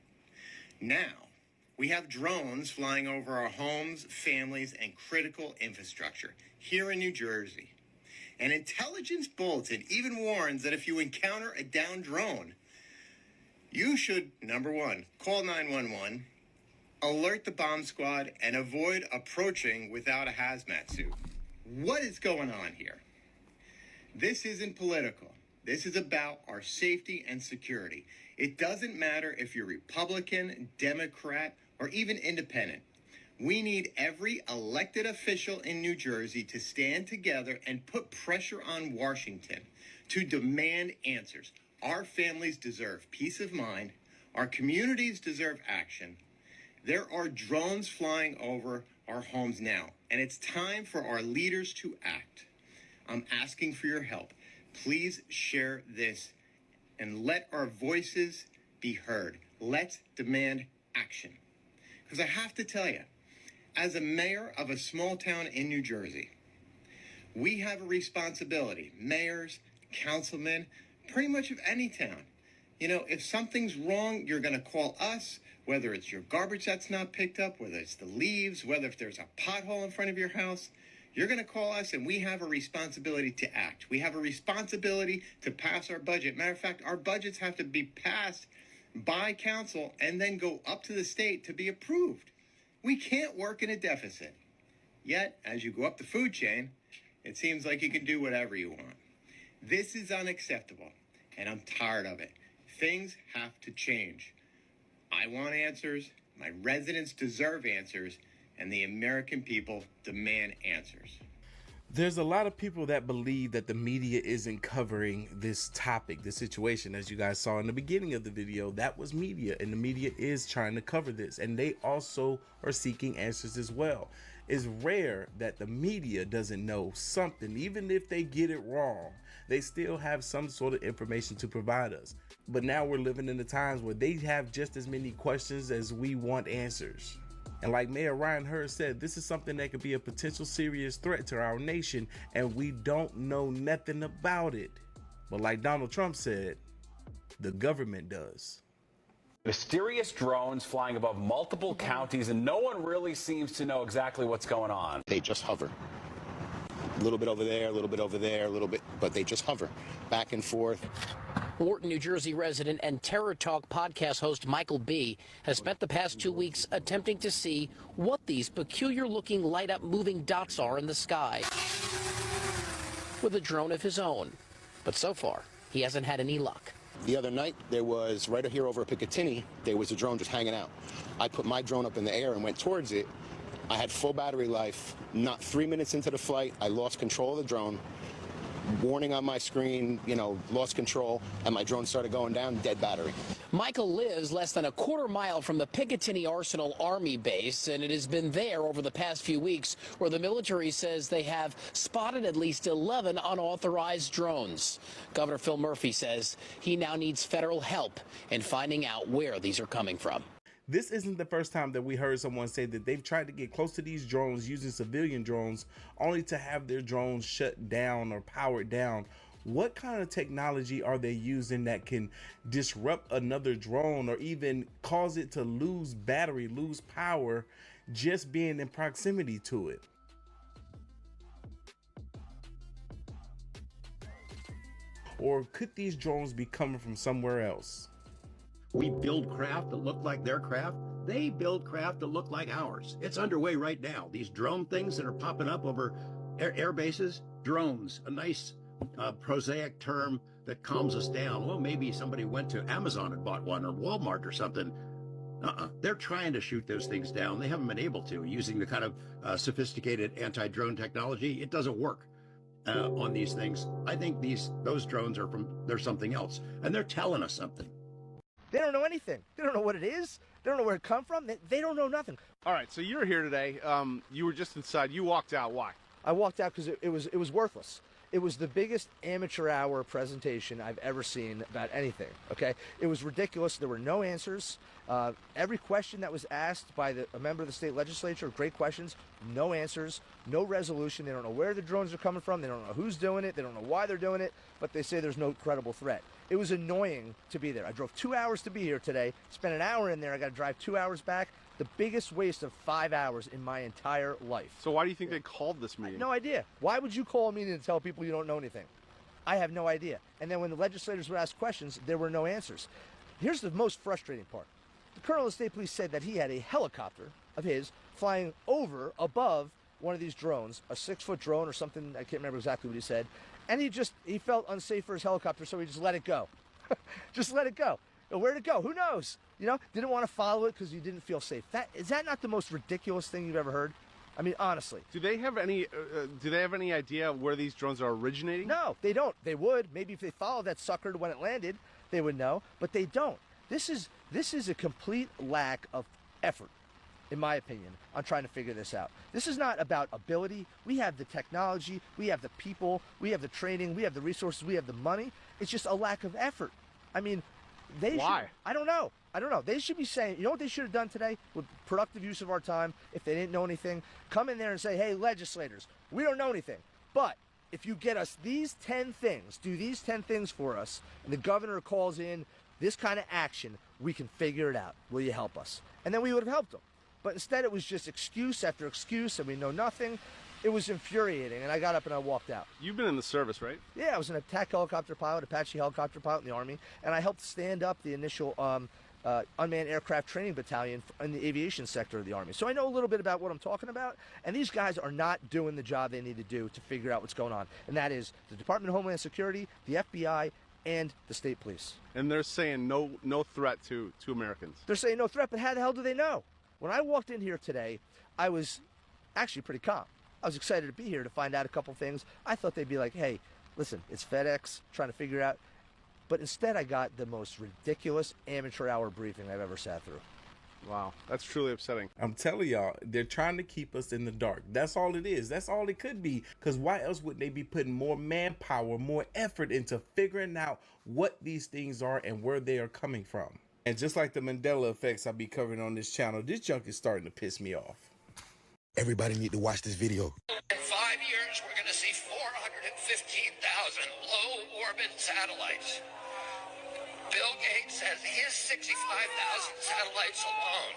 Now, we have drones flying over our homes, families, and critical infrastructure here in New Jersey. An intelligence bulletin even warns that if you encounter a downed drone, you should, number one, call 911, alert the bomb squad, and avoid approaching without a hazmat suit. What is going on here? This isn't political. This is about our safety and security. It doesn't matter if you're Republican, Democrat, or even independent. We need every elected official in New Jersey to stand together and put pressure on Washington to demand answers. Our families deserve peace of mind. Our communities deserve action. There are drones flying over our homes now, and it's time for our leaders to act. I'm asking for your help. Please share this and let our voices be heard. Let's demand action. Because I have to tell you, as a mayor of a small town in New Jersey, we have a responsibility. Mayors, councilmen, pretty much of any town. You know, if something's wrong, you're going to call us, whether it's your garbage that's not picked up, whether it's the leaves, whether if there's a pothole in front of your house. You're going to call us, and we have a responsibility to act. We have a responsibility to pass our budget. Matter of fact, our budgets have to be passed by council and then go up to the state to be approved. We can't work in a deficit. Yet, as you go up the food chain, it seems like you can do whatever you want. This is unacceptable, and I'm tired of it. Things have to change. I want answers. My residents deserve answers. And the American people demand answers. There's a lot of people that believe that the media isn't covering this topic, this situation. As you guys saw in the beginning of the video, that was media, and the media is trying to cover this, and they also are seeking answers as well. It's rare that the media doesn't know something. Even if they get it wrong, they still have some sort of information to provide us. But now we're living in the times where they have just as many questions as we want answers. And like Mayor Ryan Hurd said, this is something that could be a potential serious threat to our nation, and we don't know nothing about it. But like Donald Trump said, the government does. Mysterious drones flying above multiple counties, and no one really seems to know exactly what's going on. They just hover. A little bit over there, a little bit over there, a little bit, but they just hover back and forth. Wharton, New Jersey resident and Terror Talk podcast host Michael B. has spent the past 2 weeks attempting to see what these peculiar-looking light-up moving dots are in the sky with a drone of his own. But so far, he hasn't had any luck. The other night, there was, right here over Picatinny, there was a drone just hanging out. I put my drone up in the air and went towards it. I had full battery life. Not 3 minutes into the flight, I lost control of the drone. Warning on my screen, lost control, and my drone started going down, dead battery. Michael lives less than a quarter mile from the Picatinny Arsenal Army base, and it has been there over the past few weeks where the military says they have spotted at least 11 unauthorized drones. Governor Phil Murphy says he now needs federal help in finding out where these are coming from. This isn't the first time that we heard someone say that they've tried to get close to these drones using civilian drones only to have their drones shut down or powered down. What kind of technology are they using that can disrupt another drone or even cause it to lose battery, lose power, just being in proximity to it? Or could these drones be coming from somewhere else? We build craft that look like their craft. They build craft that look like ours. It's underway right now. These drone things that are popping up over air bases, drones, a nice prosaic term that calms us down. Well, maybe somebody went to Amazon and bought one or Walmart or something. They're trying to shoot those things down. They haven't been able to using the kind of sophisticated anti-drone technology. It doesn't work on these things. I think those drones they're something else, and they're telling us something. They don't know anything. They don't know what it is. They don't know where it come from. They don't know nothing. All right, so you're here today. You were just inside. You walked out. Why? I walked out because it was worthless. It was the biggest amateur hour presentation I've ever seen about anything, okay? It was ridiculous. There were no answers. Every question that was asked by a member of the state legislature, great questions, no answers, no resolution. They don't know where the drones are coming from. They don't know who's doing it. They don't know why they're doing it, but they say there's no credible threat. It was annoying to be there. I drove 2 hours to be here today, spent an hour in there. I got to drive 2 hours back. The biggest waste of 5 hours in my entire life. So why do you think they called this meeting? No idea. Why would you call a meeting to tell people you don't know anything? I have no idea. And then when the legislators would ask questions, there were no answers. Here's the most frustrating part. The colonel of the state police said that he had a helicopter of his flying over above one of these drones, a 6-foot drone or something. I can't remember exactly what he said. And he felt unsafe for his helicopter, so he just let it go. Just let it go. Where'd it go? Who knows? Didn't want to follow it because you didn't feel safe. Is that not the most ridiculous thing you've ever heard? I mean, honestly. Do they have any idea where these drones are originating? No, they don't. They would. Maybe if they followed that sucker when it landed, they would know. But they don't. This is a complete lack of effort, in my opinion, on trying to figure this out. This is not about ability. We have the technology. We have the people. We have the training. We have the resources. We have the money. It's just a lack of effort. I mean, why? I don't know. They should be saying, you know what they should have done today with productive use of our time if they didn't know anything? Come in there and say, hey, legislators, we don't know anything. But if you get us these 10 things, do these 10 things for us, and the governor calls in this kind of action, we can figure it out. Will you help us? And then we would have helped them. But instead it was just excuse after excuse, and we know nothing. It was infuriating, and I got up and I walked out. You've been in the service, right? Yeah, I was an attack helicopter pilot, Apache helicopter pilot in the Army, and I helped stand up the initial unmanned aircraft training battalion in the aviation sector of the Army. So I know a little bit about what I'm talking about, and these guys are not doing the job they need to do to figure out what's going on, and that is the Department of Homeland Security, the FBI, and the state police. And they're saying no threat to Americans. They're saying no threat, but how the hell do they know? When I walked in here today, I was actually pretty calm. I was excited to be here to find out a couple things. I thought they'd be like, hey, listen, it's FedEx, trying to figure out. But instead, I got the most ridiculous amateur hour briefing I've ever sat through. Wow, that's truly upsetting. I'm telling y'all, they're trying to keep us in the dark. That's all it is. That's all it could be. Because why else would they be putting more manpower, more effort into figuring out what these things are and where they are coming from? And just like the Mandela effects I'll be covering on this channel, this junk is starting to piss me off. Everybody need to watch this video. In 5 years, we're going to see 415,000 low-orbit satellites. Bill Gates says his 65,000 satellites alone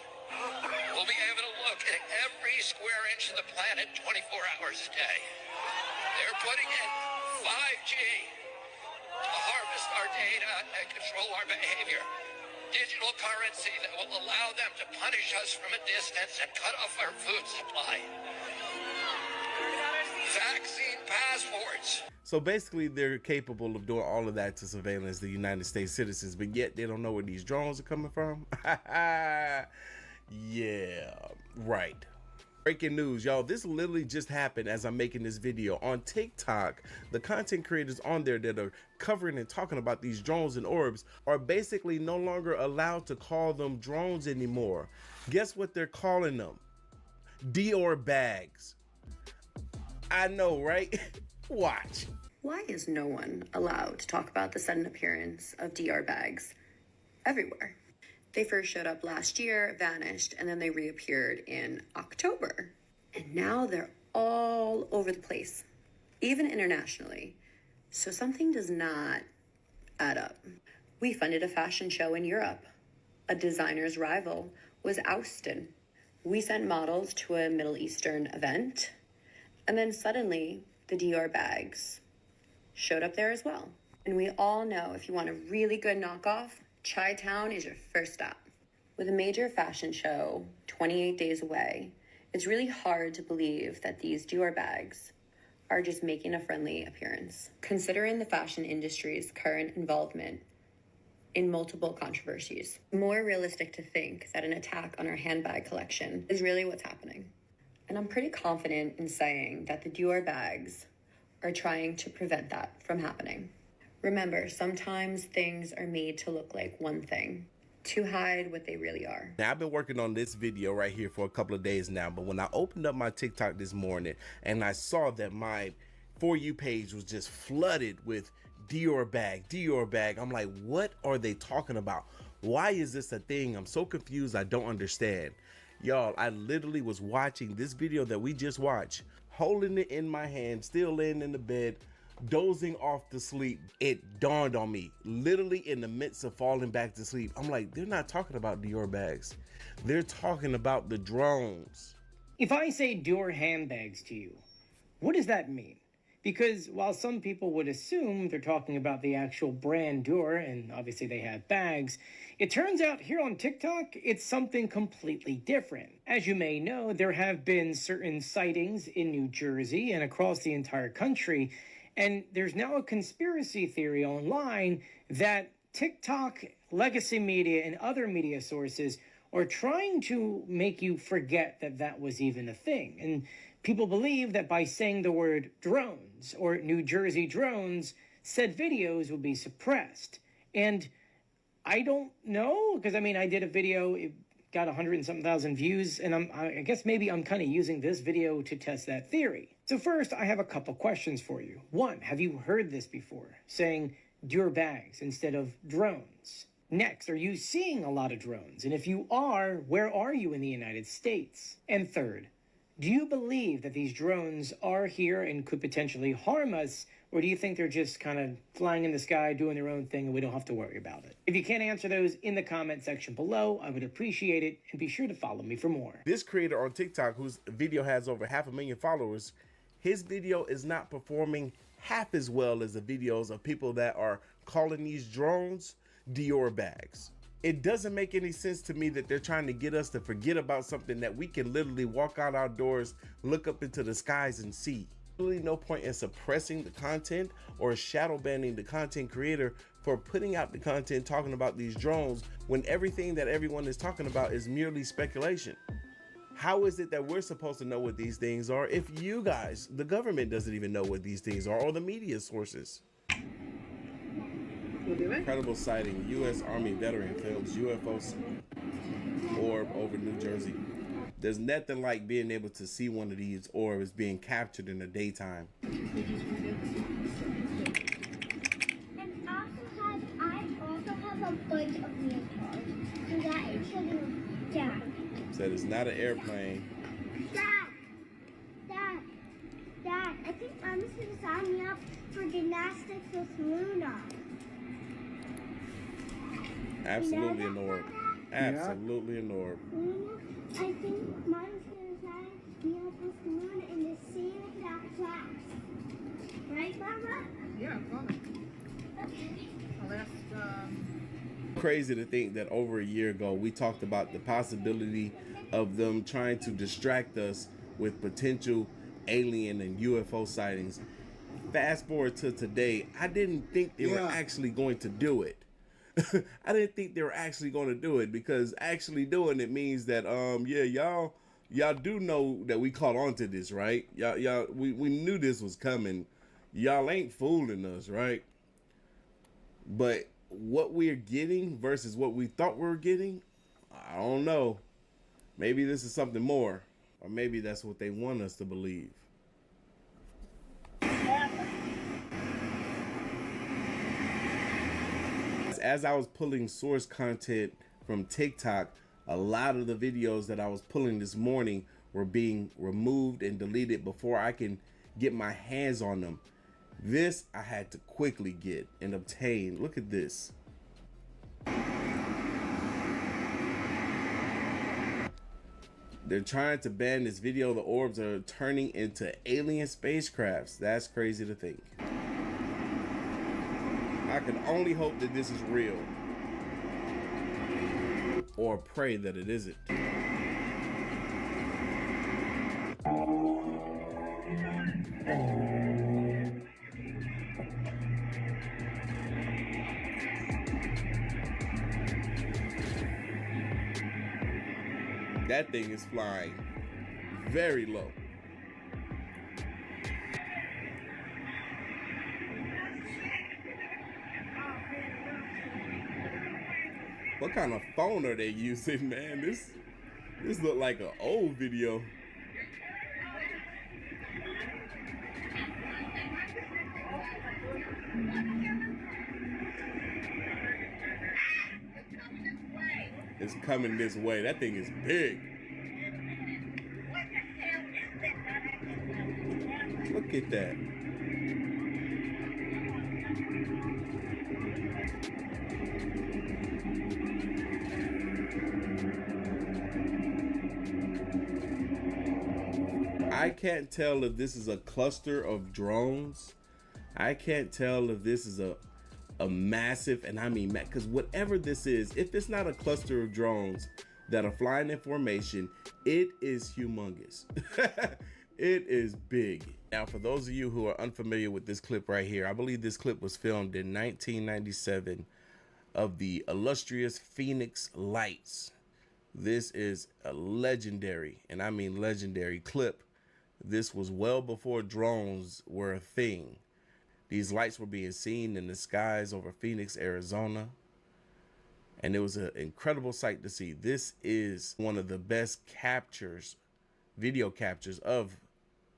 will be able to look at every square inch of the planet 24 hours a day. They're putting in 5G. harvest our data and control our behavior. Digital currency that will allow them to punish us from a distance and cut off our food supply. Vaccine passports. So basically, they're capable of doing all of that to surveillance the United States citizens, but yet they don't know where these drones are coming from. Yeah, right. Breaking news, y'all. This literally just happened as I'm making this video. On TikTok, the content creators on there that are covering and talking about these drones and orbs are basically no longer allowed to call them drones anymore. Guess what they're calling them? Dior bags. I know, right? Watch. Why is no one allowed to talk about the sudden appearance of DR bags everywhere? They first showed up last year, vanished, and then they reappeared in October. And now they're all over the place, even internationally. So something does not add up. We funded a fashion show in Europe. A designer's rival was ousted. We sent models to a Middle Eastern event, and then suddenly the Dior bags showed up there as well. And we all know if you want a really good knockoff, Chi-Town is your first stop. With a major fashion show 28 days away, it's really hard to believe that these Dior bags are just making a friendly appearance. Considering the fashion industry's current involvement in multiple controversies, more realistic to think that an attack on our handbag collection is really what's happening. And I'm pretty confident in saying that the Dior bags are trying to prevent that from happening. Remember, sometimes things are made to look like one thing, to hide what they really are. Now, I've been working on this video right here for a couple of days now, but when I opened up my TikTok this morning and I saw that my For You page was just flooded with Dior bag, I'm like, what are they talking about? Why is this a thing? I'm so confused, I don't understand. Y'all, I literally was watching this video that we just watched, holding it in my hand, still laying in the bed, dozing off to sleep. It dawned on me, literally in the midst of falling back to sleep. I'm like, they're not talking about Dior bags. They're talking about the drones. If I say Dior handbags to you, what does that mean? Because while some people would assume they're talking about the actual brand Dior, and obviously they have bags, it turns out here on TikTok, it's something completely different. As you may know, there have been certain sightings in New Jersey and across the entire country, and there's now a conspiracy theory online that TikTok, legacy media, and other media sources are trying to make you forget that that was even a thing. And people believe that by saying the word drones or New Jersey drones, said videos will be suppressed. And I don't know, because I mean, I did a video, it got 100 and something thousand views, and I guess maybe I'm kind of using this video to test that theory. So first, I have a couple questions for you. One, have you heard this before, saying Dior bags instead of drones? Next, are you seeing a lot of drones? And if you are, where are you in the United States? And third, do you believe that these drones are here and could potentially harm us, or do you think they're just kind of flying in the sky, doing their own thing, and we don't have to worry about it? If you can't answer those in the comment section below, I would appreciate it, and be sure to follow me for more. This creator on TikTok, whose video has over 500,000 followers, his video is not performing half as well as the videos of people that are calling these drones Dior bags. It doesn't make any sense to me that they're trying to get us to forget about something that we can literally walk out our doors, look up into the skies and see. Really no point in suppressing the content or shadow banning the content creator for putting out the content talking about these drones when everything that everyone is talking about is merely speculation. How is it that we're supposed to know what these things are if you guys, the government, doesn't even know what these things are, or the media sources? Incredible sighting. U.S. Army veteran films UFO orb over New Jersey. There's nothing like being able to see one of these orbs being captured in the daytime. I also have a bunch of leotards, so that it shouldn't die. Said it's not an airplane. Dad, I think Mama's gonna sign me up for gymnastics with Luna. Absolutely an orb. Absolutely an orb. Luna, I think Mama's gonna sign me up with Luna in the same exact class. Right, Mama? Yeah, Mama. Crazy to think that over a year ago we talked about the possibility of them trying to distract us with potential alien and UFO sightings. Fast forward to today, I didn't think they were actually going to do it. I didn't think they were actually going to do it, because actually doing it means that y'all do know that we caught on to this, right? We knew this was coming. Y'all ain't fooling us, right? But what we're getting versus what we thought we were getting, I don't know. Maybe this is something more, or maybe that's what they want us to believe. As I was pulling source content from TikTok, a lot of the videos that I was pulling this morning were being removed and deleted before I can get my hands on them. This I had to quickly get and obtain. Look at this. They're trying to ban this video. The orbs are turning into alien spacecrafts. That's crazy to think. I can only hope that this is real, or pray that it isn't. That thing is flying very low. What kind of phone are they using, man? This look like an old video. It's coming this way. That thing is big. Look at that. I can't tell if this is a cluster of drones. I can't tell if this is a massive, and I mean, because whatever this is, if it's not a cluster of drones that are flying in formation, it is humongous. It is big. Now, for those of you who are unfamiliar with this clip right here, I believe this clip was filmed in 1997 of the illustrious Phoenix Lights. This is a legendary, and I mean legendary, clip. This was well before drones were a thing. These lights were being seen in the skies over Phoenix, Arizona, and it was an incredible sight to see. This is one of the best captures, video captures of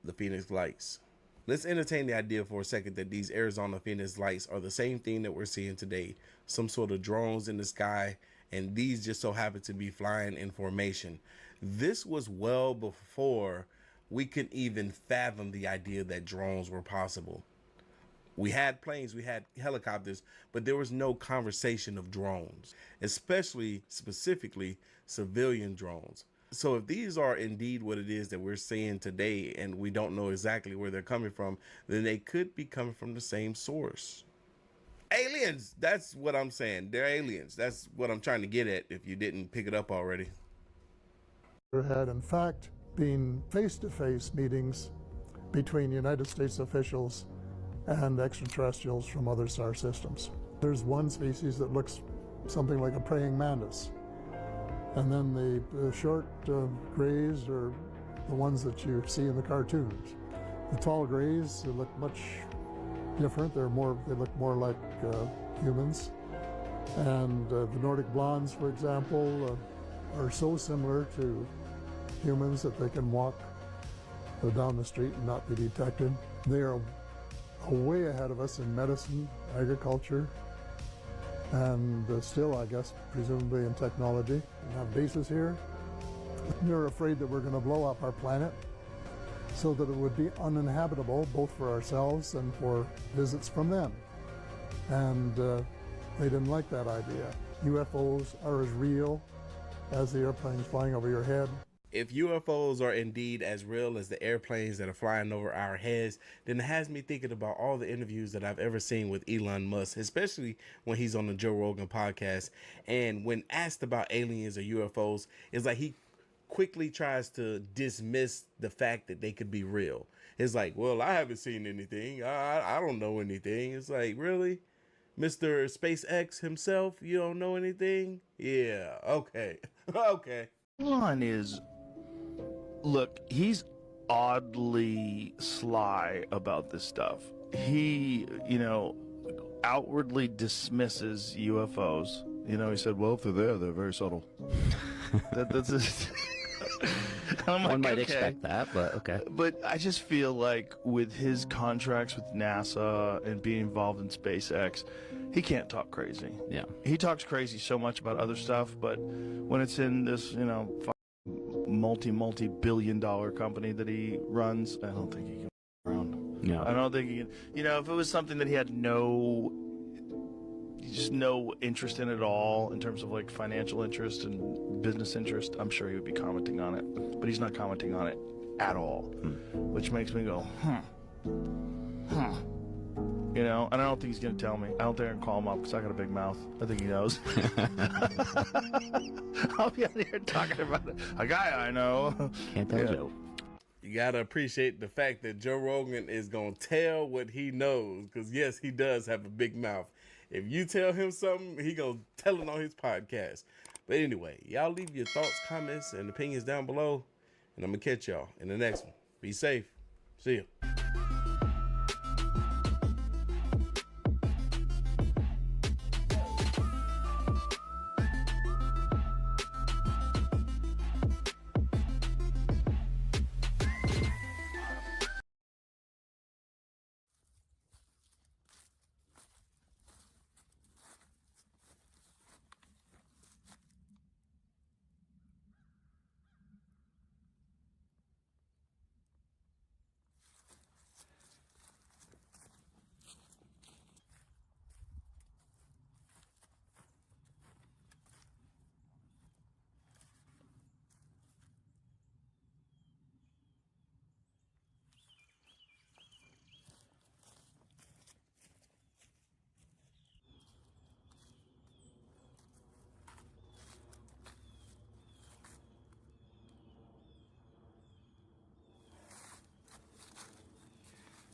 the Phoenix Lights. Let's entertain the idea for a second that these Arizona Phoenix Lights are the same thing that we're seeing today. Some sort of drones in the sky, and these just so happen to be flying in formation. This was well before we could even fathom the idea that drones were possible. We had planes, we had helicopters, but there was no conversation of drones, specifically civilian drones. So if these are indeed what it is that we're seeing today, and we don't know exactly where they're coming from, then they could be coming from the same source. Aliens, that's what I'm saying. They're aliens. That's what I'm trying to get at, if you didn't pick it up already. There had, in fact, been face-to-face meetings between United States officials and extraterrestrials from other star systems. There's one species that looks something like a praying mantis. And then the short grays are the ones that you see in the cartoons. The tall grays look much different. They look more like humans. And the Nordic blondes, for example, are so similar to humans that they can walk down the street and not be detected. They are way ahead of us in medicine, agriculture, and still, I guess, presumably in technology. We have bases here. They're afraid that we're going to blow up our planet so that it would be uninhabitable, both for ourselves and for visits from them. And they didn't like that idea. UFOs are as real as the airplanes flying over your head. if UFOs are indeed as real as the airplanes that are flying over our heads, then it has me thinking about all the interviews that I've ever seen with Elon Musk, especially when he's on the Joe Rogan podcast. And when asked about aliens or UFOs, it's like he quickly tries to dismiss the fact that they could be real. It's like, well, I haven't seen anything. I don't know anything. It's like, really? Mr. SpaceX himself, you don't know anything? Yeah, okay. Okay. Elon is, look, he's oddly sly about this stuff. He, outwardly dismisses UFOs. He said, well, if they're there, they're very subtle. That's just... One might expect that, but okay. But I just feel like with his contracts with NASA and being involved in SpaceX, he can't talk crazy. Yeah. He talks crazy so much about other stuff, but when it's in this, multi-billion-dollar company that he runs, I don't think he can around. No. I don't think he can. If it was something that he had no interest in at all in terms of like financial interest and business interest, I'm sure he would be commenting on it, but he's not commenting on it at all, which makes me go, and I don't think he's going to tell me. I don't think I can call him up because I got a big mouth. I think he knows. I'll be out here talking about a guy I know. Can't tell Joe. You got to appreciate the fact that Joe Rogan is going to tell what he knows, because yes, he does have a big mouth. If you tell him something, he gonna tell it on his podcast. But anyway, y'all leave your thoughts, comments, and opinions down below, and I'm gonna catch y'all in the next one. Be safe. See ya.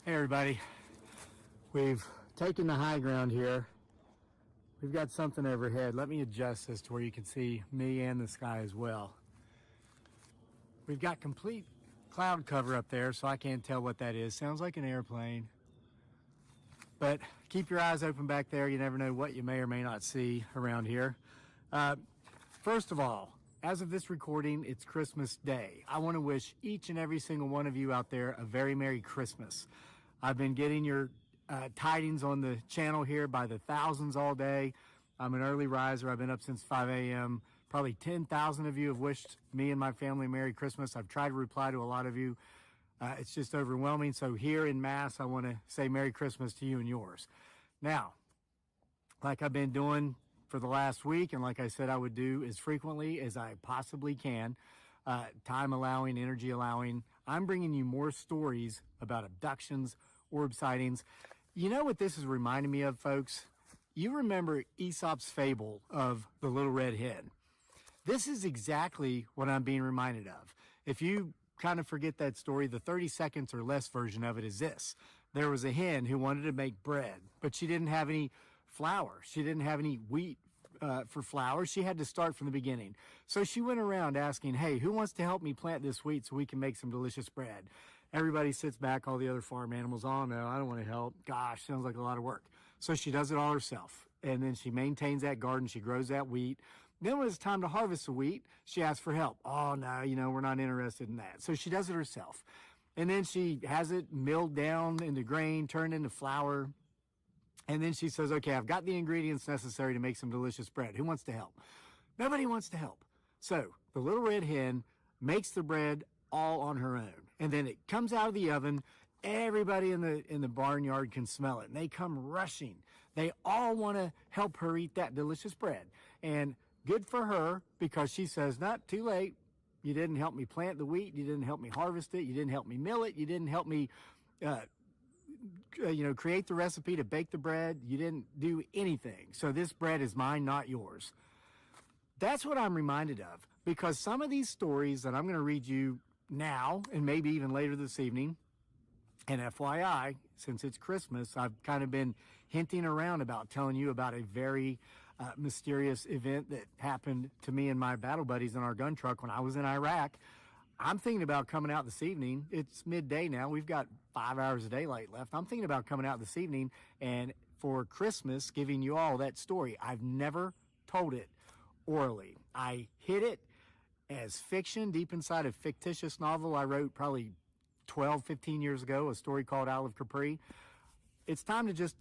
Hey everybody, we've taken the high ground here. We've got something overhead. Let me adjust this to where you can see me and the sky as well. We've got complete cloud cover up there, so I can't tell what that is. Sounds like an airplane. But keep your eyes open back there. You never know what you may or may not see around here. First of all, as of this recording, it's Christmas Day. I want to wish each and every single one of you out there a very Merry Christmas. I've been getting your tidings on the channel here by the thousands all day. I'm an early riser. I've been up since 5 a.m. Probably 10,000 of you have wished me and my family Merry Christmas. I've tried to reply to a lot of you. It's just overwhelming. So here in mass, I want to say Merry Christmas to you and yours. Now, like I've been doing for the last week, and like I said I would do as frequently as I possibly can, time allowing, energy allowing, I'm bringing you more stories about abductions, orb sightings. You know what this is reminding me of, folks? You remember Aesop's fable of the little red hen. This is exactly what I'm being reminded of. If you kind of forget that story, the 30 seconds or less version of it is this. There was a hen who wanted to make bread, but she didn't have any flour. She didn't have any wheat for flour. She had to start from the beginning. So she went around asking, hey, who wants to help me plant this wheat so we can make some delicious bread? Everybody sits back, all the other farm animals, oh no, I don't want to help. Gosh, sounds like a lot of work. So she does it all herself. And then she maintains that garden, she grows that wheat. Then when it's time to harvest the wheat, she asks for help. Oh no, we're not interested in that. So she does it herself. And then she has it milled down into grain, turned into flour. And then she says, okay, I've got the ingredients necessary to make some delicious bread. Who wants to help? Nobody wants to help. So the little red hen makes the bread all on her own. And then it comes out of the oven. Everybody in the barnyard can smell it. And they come rushing. They all want to help her eat that delicious bread. And good for her, because she says, not too late. You didn't help me plant the wheat. You didn't help me harvest it. You didn't help me mill it. You didn't help me, create the recipe to bake the bread. You didn't do anything. So this bread is mine, not yours. That's what I'm reminded of, because some of these stories that I'm going to read you now and maybe even later this evening, and FYI, since it's Christmas, I've kind of been hinting around about telling you about a very mysterious event that happened to me and my battle buddies in our gun truck when I was in Iraq. I'm thinking about coming out this evening. It's midday now. We've got 5 hours of daylight left. I'm thinking about coming out this evening and for Christmas giving you all that story. I've never told it orally. I hid it as fiction deep inside a fictitious novel I wrote probably 12, 15 years ago, a story called Isle of Capri. It's time to just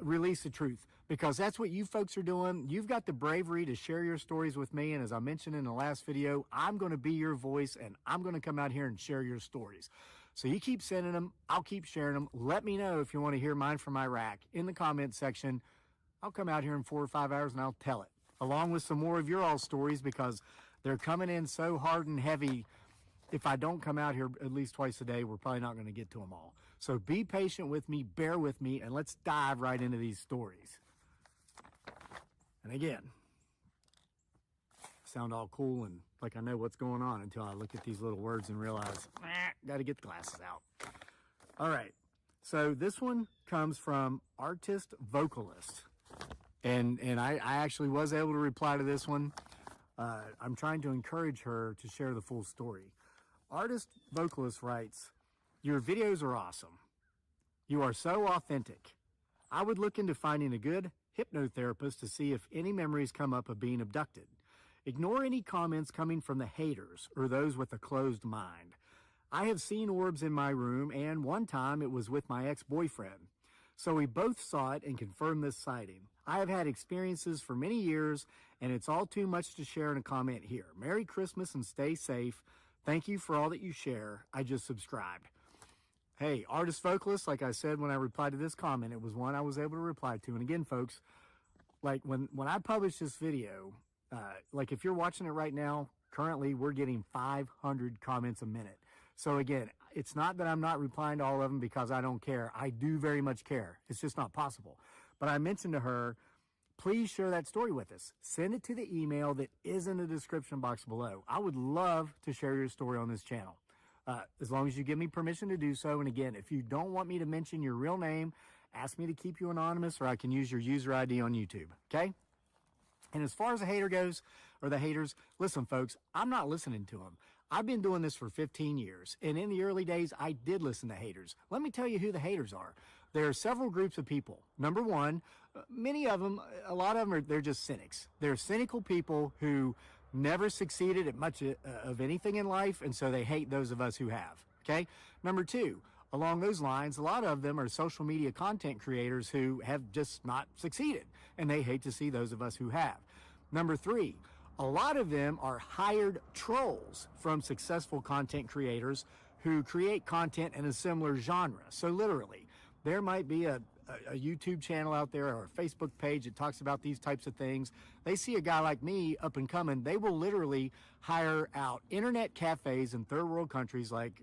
release the truth, because that's what you folks are doing. You've got the bravery to share your stories with me, and as I mentioned in the last video, I'm going to be your voice, and I'm going to come out here and share your stories. So you keep sending them. I'll keep sharing them. Let me know if you want to hear mine from Iraq in the comment section. I'll come out here in 4 or 5 hours and I'll tell it, along with some more of your all stories, because they're coming in so hard and heavy. If I don't come out here at least twice a day, we're probably not going to get to them all. So be patient with me, bear with me, and let's dive right into these stories. And again, sound all cool and like I know what's going on until I look at these little words and realize, got to get the glasses out. All right. So this one comes from Artist Vocalist. And I actually was able to reply to this one. I'm trying to encourage her to share the full story. Artist Vocalist writes, "Your videos are awesome. You are so authentic. I would look into finding a good hypnotherapist to see if any memories come up of being abducted. Ignore any comments coming from the haters or those with a closed mind. I have seen orbs in my room, and one time it was with my ex-boyfriend. So we both saw it and confirmed this sighting. I have had experiences for many years, and it's all too much to share in a comment here. Merry Christmas and stay safe. Thank you for all that you share. I just subscribed." Hey, Artist Vocalist, like I said when I replied to this comment, it was one I was able to reply to. And again, folks, like when I publish this video, like if you're watching it right now, currently we're getting 500 comments a minute. So again, it's not that I'm not replying to all of them because I don't care. I do very much care. It's just not possible. But I mentioned to her, please share that story with us. Send it to the email that is in the description box below. I would love to share your story on this channel, as long as you give me permission to do so. And again, if you don't want me to mention your real name, ask me to keep you anonymous, or I can use your user ID on YouTube, okay? And as far as the hater goes, or the haters, listen, folks, I'm not listening to them. I've been doing this for 15 years, and in the early days, I did listen to haters. Let me tell you who the haters are. There are several groups of people. Number one, many of them, a lot of them they're just cynics. They're cynical people who never succeeded at much of anything in life, and so they hate those of us who have, okay? Number two, along those lines, a lot of them are social media content creators who have just not succeeded, and they hate to see those of us who have. Number three, a lot of them are hired trolls from successful content creators who create content in a similar genre. So literally, there might be a YouTube channel out there or a Facebook page that talks about these types of things. They see a guy like me up and coming, they will literally hire out internet cafes in third world countries like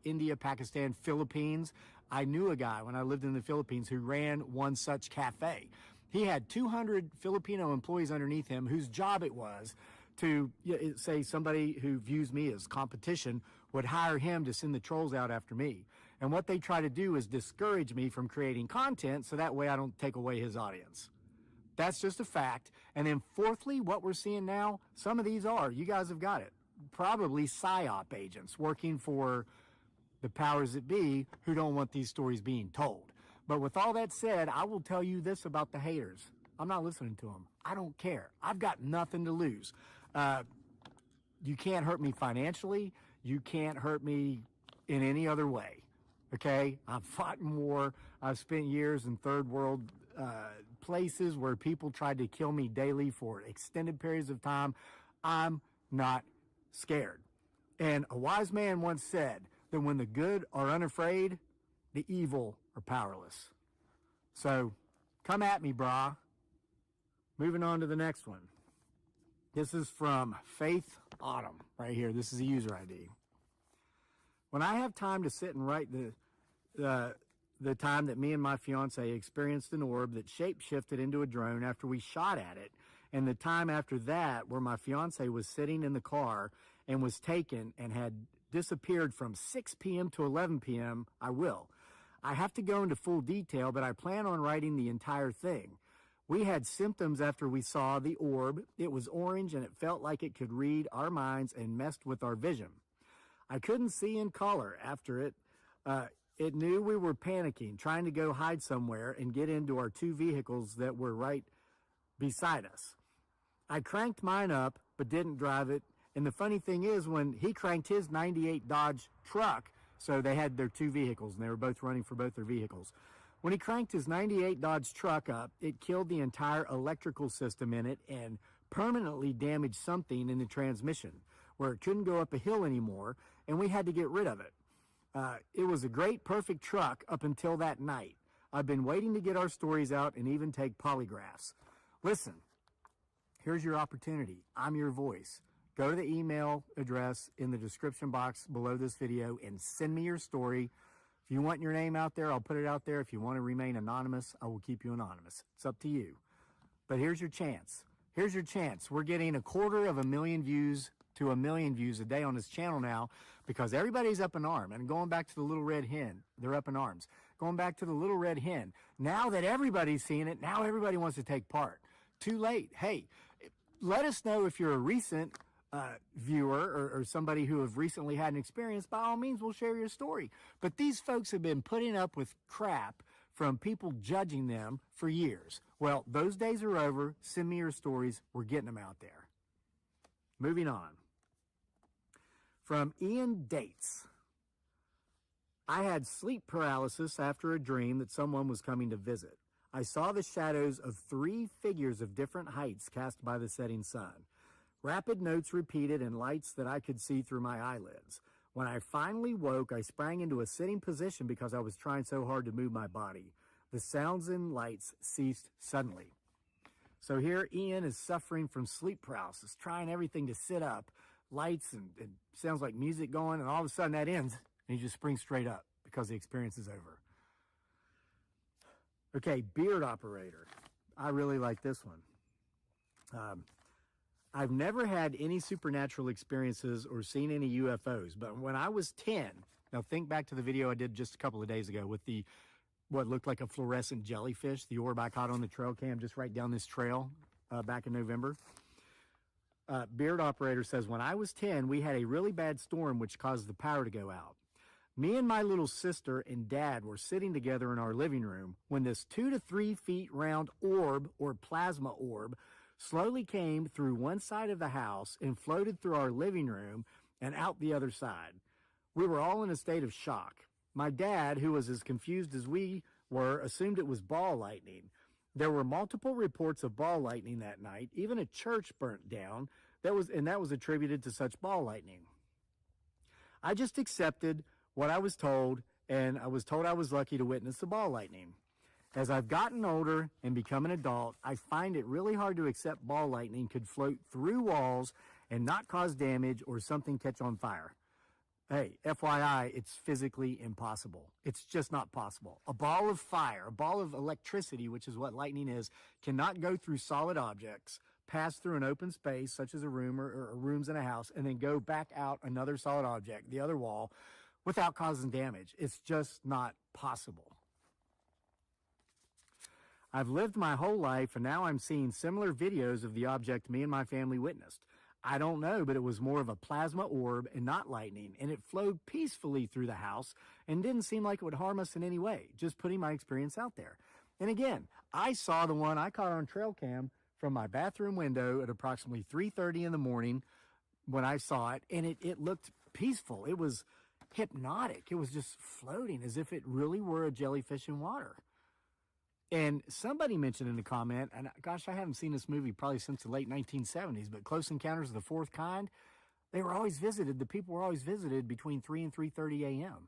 India, Pakistan, Philippines. I knew a guy when I lived in the Philippines who ran one such cafe. He had 200 Filipino employees underneath him whose job it was to say somebody who views me as competition would hire him to send the trolls out after me. And what they try to do is discourage me from creating content so that way I don't take away his audience. That's just a fact. And then fourthly, what we're seeing now, some of these are, you guys have got it, probably PSYOP agents working for the powers that be who don't want these stories being told. But with all that said, I will tell you this about the haters. I'm not listening to them. I don't care. I've got nothing to lose. You can't hurt me financially. You can't hurt me in any other way. Okay? I've fought in war. I've spent years in third world places where people tried to kill me daily for extended periods of time. I'm not scared. And a wise man once said that when the good are unafraid, the evil are powerless. So come at me, brah. Moving on to the next one. This is from Faith bottom right here. This is a user ID. When I have time to sit and write the time that me and my fiance experienced an orb that shape-shifted into a drone after we shot at it, and the time after that where my fiance was sitting in the car and was taken and had disappeared from 6 p.m. to 11 p.m., I will. I have to go into full detail, but I plan on writing the entire thing. We had symptoms after we saw the orb. It was orange and it felt like it could read our minds and messed with our vision. I couldn't see in color after it. It knew we were panicking, trying to go hide somewhere and get into our 2 vehicles that were right beside us. I cranked mine up, but didn't drive it. And the funny thing is, when he cranked his 98 Dodge truck, so they had their 2 vehicles, and they were both running for both their vehicles. When he cranked his 98 Dodge truck up, it killed the entire electrical system in it and permanently damaged something in the transmission, where it couldn't go up a hill anymore, and we had to get rid of it. It was a great, perfect truck up until that night. I've been waiting to get our stories out and even take polygraphs. Listen, here's your opportunity. I'm your voice. Go to the email address in the description box below this video and send me your story. If you want your name out there, I'll put it out there. If you want to remain anonymous, I will keep you anonymous. It's up to you. But here's your chance. Here's your chance. We're getting 250,000 views to 1 million views a day on this channel now because everybody's up in arms. And going back to the little red hen, they're up in arms. Going back to the little red hen, now that everybody's seeing it, now everybody wants to take part. Too late. Hey, let us know if you're a recent viewer or somebody who have recently had an experience. By all means, we'll share your story. But these folks have been putting up with crap from people judging them for years. Well, those days are over. Send me your stories. We're getting them out there. Moving on. From Ian Dates. I had sleep paralysis after a dream that someone was coming to visit. I saw the shadows of 3 figures of different heights cast by the setting sun. Rapid notes repeated and lights that I could see through my eyelids. When I finally woke, I sprang into a sitting position because I was trying so hard to move my body. The sounds and lights ceased suddenly. So here Ian is suffering from sleep paralysis, trying everything to sit up, lights and sounds like music going, and all of a sudden that ends, and he just springs straight up because the experience is over. Okay, beard operator. I really like this one. I've never had any supernatural experiences or seen any UFOs, but when I was 10, now think back to the video I did just a couple of days ago with the what looked like a fluorescent jellyfish, the orb I caught on the trail cam just right down this trail back in November. Beard operator says, when I was 10, we had a really bad storm which caused the power to go out. Me and my little sister and dad were sitting together in our living room when this 2 to 3 feet round orb or plasma orb slowly came through one side of the house and floated through our living room and out the other side. We were all in a state of shock. My dad, who was as confused as we were, assumed it was ball lightning. There were multiple reports of ball lightning that night. Even a church burnt down. That was attributed to such ball lightning. I just accepted what I was told, and I was told I was lucky to witness the ball lightning. As I've gotten older and become an adult, I find it really hard to accept ball lightning could float through walls and not cause damage or something catch on fire. Hey, FYI, it's physically impossible. It's just not possible. A ball of fire, a ball of electricity, which is what lightning is, cannot go through solid objects, pass through an open space, such as a room or rooms in a house, and then go back out another solid object, the other wall, without causing damage. It's just not possible. I've lived my whole life, and now I'm seeing similar videos of the object me and my family witnessed. I don't know, but it was more of a plasma orb and not lightning, and it flowed peacefully through the house and didn't seem like it would harm us in any way, just putting my experience out there. And again, I saw the one I caught on trail cam from my bathroom window at approximately 3:30 in the morning when I saw it, and it looked peaceful. It was hypnotic. It was just floating as if it really were a jellyfish in water. And somebody mentioned in the comment, and gosh, I haven't seen this movie probably since the late 1970s, but Close Encounters of the Fourth Kind, they were always visited, the people were always visited between 3 and 3:30 a.m.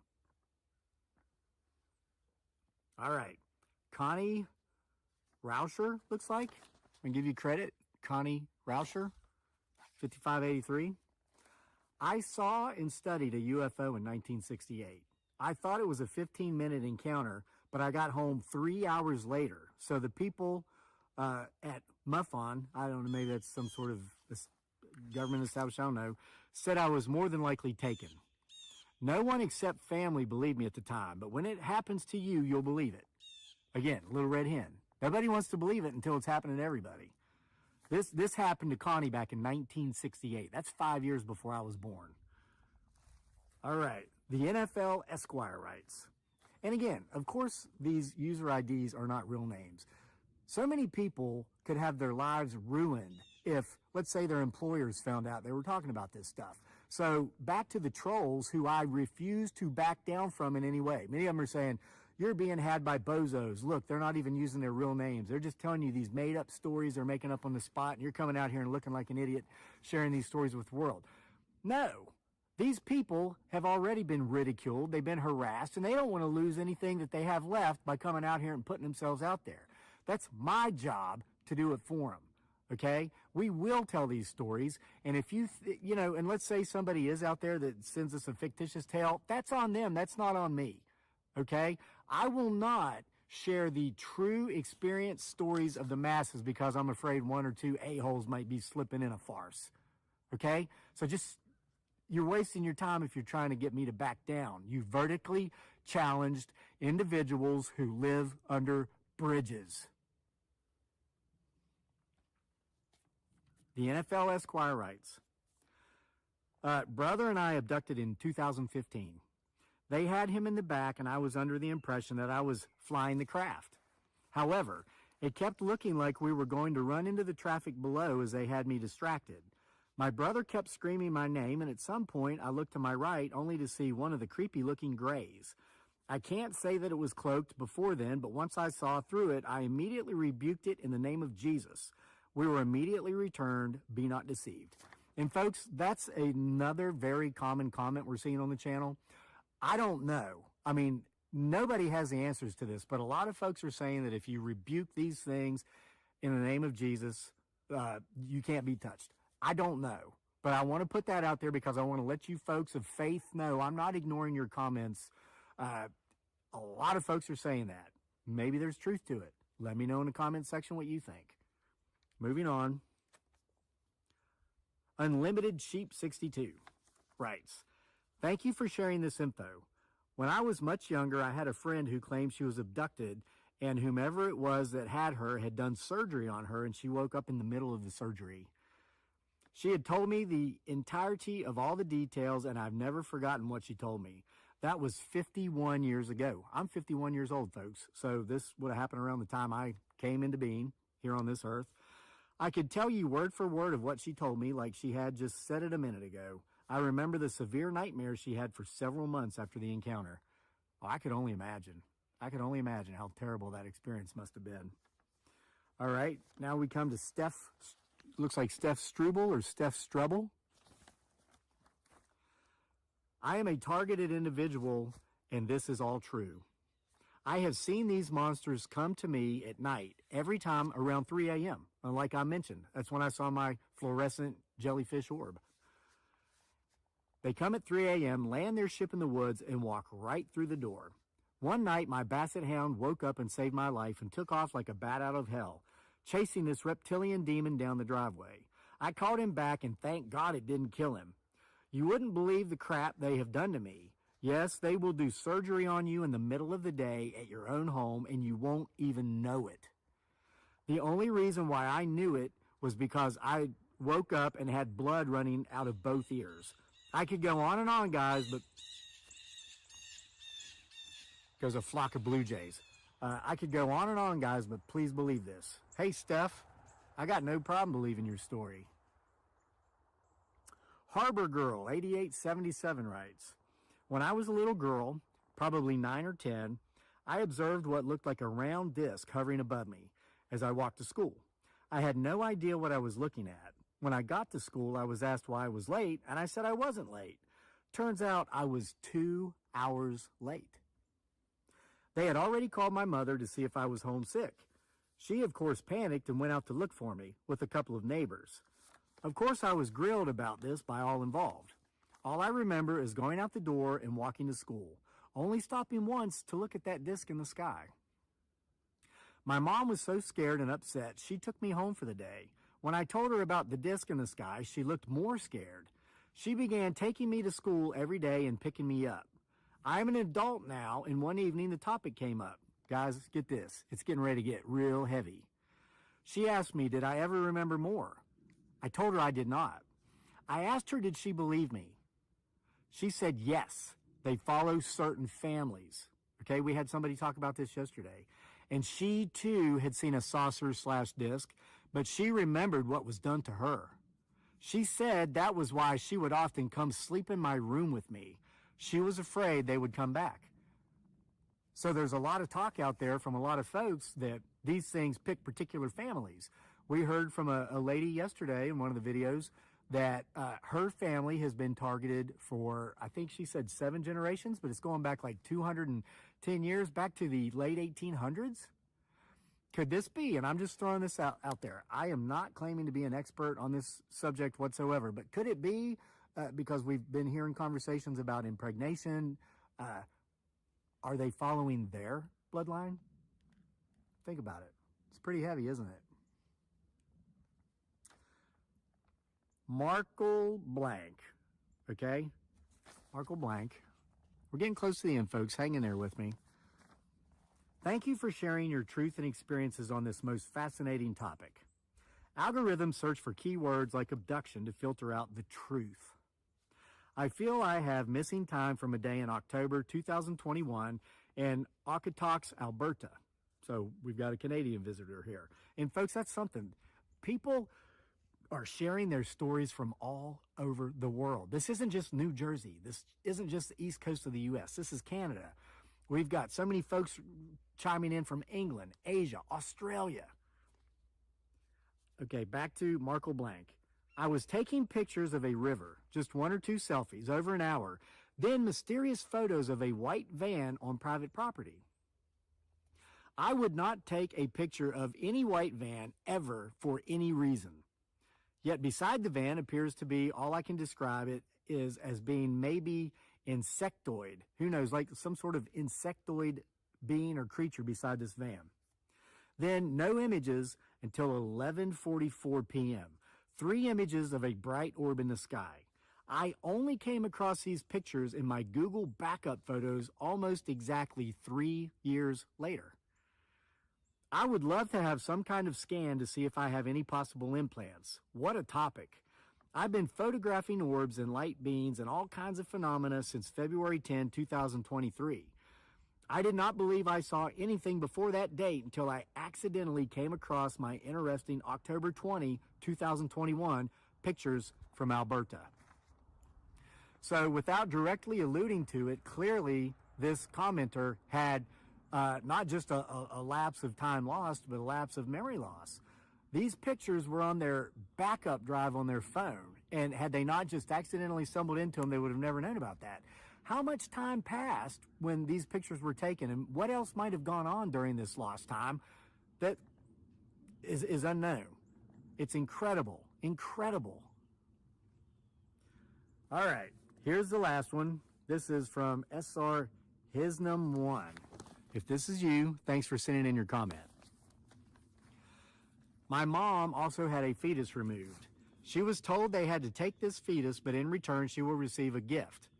All right. Connie Rauscher, looks like. I'm going to give you credit. Connie Rauscher, 5583. I saw and studied a UFO in 1968. I thought it was a 15-minute encounter, but I got home 3 hours later. So the people at MUFON, I don't know, maybe that's some sort of government establishment, I don't know, said I was more than likely taken. No one except family believed me at the time, but when it happens to you, you'll believe it. Again, little red hen. Nobody wants to believe it until it's happening to everybody. This happened to Connie back in 1968. That's 5 years before I was born. All right. The NFL Esquire writes. And again, of course, these user IDs are not real names. So many people could have their lives ruined if, let's say, their employers found out they were talking about this stuff. So back to the trolls who I refuse to back down from in any way. Many of them are saying, you're being had by bozos. Look, they're not even using their real names. They're just telling you these made-up stories they're making up on the spot, and you're coming out here and looking like an idiot sharing these stories with the world. No. These people have already been ridiculed. They've been harassed, and they don't want to lose anything that they have left by coming out here and putting themselves out there. That's my job to do it for them. Okay? We will tell these stories, and if and let's say somebody is out there that sends us a fictitious tale, that's on them. That's not on me. Okay? I will not share the true experience stories of the masses because I'm afraid one or two a-holes might be slipping in a farce. Okay? So you're wasting your time if you're trying to get me to back down. You vertically challenged individuals who live under bridges. The NFL Esquire writes, brother and I abducted in 2015. They had him in the back, and I was under the impression that I was flying the craft. However, it kept looking like we were going to run into the traffic below as they had me distracted. My brother kept screaming my name, and at some point I looked to my right only to see one of the creepy-looking grays. I can't say that it was cloaked before then, but once I saw through it, I immediately rebuked it in the name of Jesus. We were immediately returned. Be not deceived. And folks, that's another very common comment we're seeing on the channel. I don't know. I mean, nobody has the answers to this, but a lot of folks are saying that if you rebuke these things in the name of Jesus, you can't be touched. I don't know, but I want to put that out there because I want to let you folks of faith know I'm not ignoring your comments. A lot of folks are saying that. Maybe there's truth to it. Let me know in the comment section what you think. Moving on. Unlimited Sheep 62 writes, thank you for sharing this info. When I was much younger, I had a friend who claimed she was abducted, and whomever it was that had her had done surgery on her, and she woke up in the middle of the surgery. She had told me the entirety of all the details, and I've never forgotten what she told me. That was 51 years ago. I'm 51 years old, folks, so this would have happened around the time I came into being here on this earth. I could tell you word for word of what she told me like she had just said it a minute ago. I remember the severe nightmares she had for several months after the encounter. Oh, I could only imagine. I could only imagine how terrible that experience must have been. All right, now we come to Steph. Looks like Steph Struble or Steph Strubble. I am a targeted individual, and this is all true. I have seen these monsters come to me at night every time around 3 a.m. Like I mentioned, that's when I saw my fluorescent jellyfish orb. They come at 3 a.m., land their ship in the woods, and walk right through the door. One night, my basset hound woke up and saved my life and took off like a bat out of hell, chasing this reptilian demon down the driveway. I called him back, and thank God it didn't kill him. You wouldn't believe the crap they have done to me. Yes, they will do surgery on you in the middle of the day at your own home, and you won't even know it. The only reason why I knew it was because I woke up and had blood running out of both ears. I could go on, guys, but there's a flock of blue jays. I could go on, guys, but please believe this. Hey, Steph, I got no problem believing your story. Harbor Girl 8877 writes, when I was a little girl, probably 9 or 10, I observed what looked like a round disc hovering above me as I walked to school. I had no idea what I was looking at. When I got to school, I was asked why I was late, and I said I wasn't late. Turns out I was 2 hours late. They had already called my mother to see if I was homesick. She, of course, panicked and went out to look for me with a couple of neighbors. Of course, I was grilled about this by all involved. All I remember is going out the door and walking to school, only stopping once to look at that disc in the sky. My mom was so scared and upset, she took me home for the day. When I told her about the disc in the sky, she looked more scared. She began taking me to school every day and picking me up. I'm an adult now, and one evening the topic came up. Guys, get this. It's getting ready to get real heavy. She asked me, did I ever remember more? I told her I did not. I asked her, did she believe me? She said, yes, they follow certain families. Okay, we had somebody talk about this yesterday. And she, too, had seen a saucer/disc, but she remembered what was done to her. She said that was why she would often come sleep in my room with me. She was afraid they would come back. So there's a lot of talk out there from a lot of folks that these things pick particular families. We heard from a lady yesterday in one of the videos that her family has been targeted for, I think she said 7 generations, but it's going back like 210 years, back to the late 1800s. Could this be, and I'm just throwing this out there, I am not claiming to be an expert on this subject whatsoever, but could it be, because we've been hearing conversations about impregnation, are they following their bloodline? Think about it. It's pretty heavy, isn't it? Markle Blank, okay? Markle Blank. We're getting close to the end, folks. Hang in there with me. Thank you for sharing your truth and experiences on this most fascinating topic. Algorithms search for keywords like abduction to filter out the truth. I feel I have missing time from a day in October 2021 in Okotoks, Alberta. So we've got a Canadian visitor here. And folks, that's something. People are sharing their stories from all over the world. This isn't just New Jersey. This isn't just the East Coast of the U.S. This is Canada. We've got so many folks chiming in from England, Asia, Australia. Okay, back to Markle Blank. I was taking pictures of a river, just 1 or 2 selfies, over an hour, then mysterious photos of a white van on private property. I would not take a picture of any white van ever for any reason. Yet beside the van appears to be, all I can describe it is as being maybe insectoid. Who knows, like some sort of insectoid being or creature beside this van. Then no images until 11:44 p.m. 3 images of a bright orb in the sky. I only came across these pictures in my Google backup photos almost exactly 3 years later. I would love to have some kind of scan to see if I have any possible implants. What a topic. I've been photographing orbs and light beams and all kinds of phenomena since February 10, 2023. I did not believe I saw anything before that date until I accidentally came across my interesting October 20, 2021 pictures from Alberta. So without directly alluding to it, clearly this commenter had not just a lapse of time lost, but a lapse of memory loss. These pictures were on their backup drive on their phone, and had they not just accidentally stumbled into them, they would have never known about that. How much time passed when these pictures were taken, and what else might have gone on during this lost time that is unknown? It's incredible, incredible. All right, here's the last one. This is from SR Hisnum1. If this is you, thanks for sending in your comment. My mom also had a fetus removed. She was told they had to take this fetus, but in return she will receive a gift.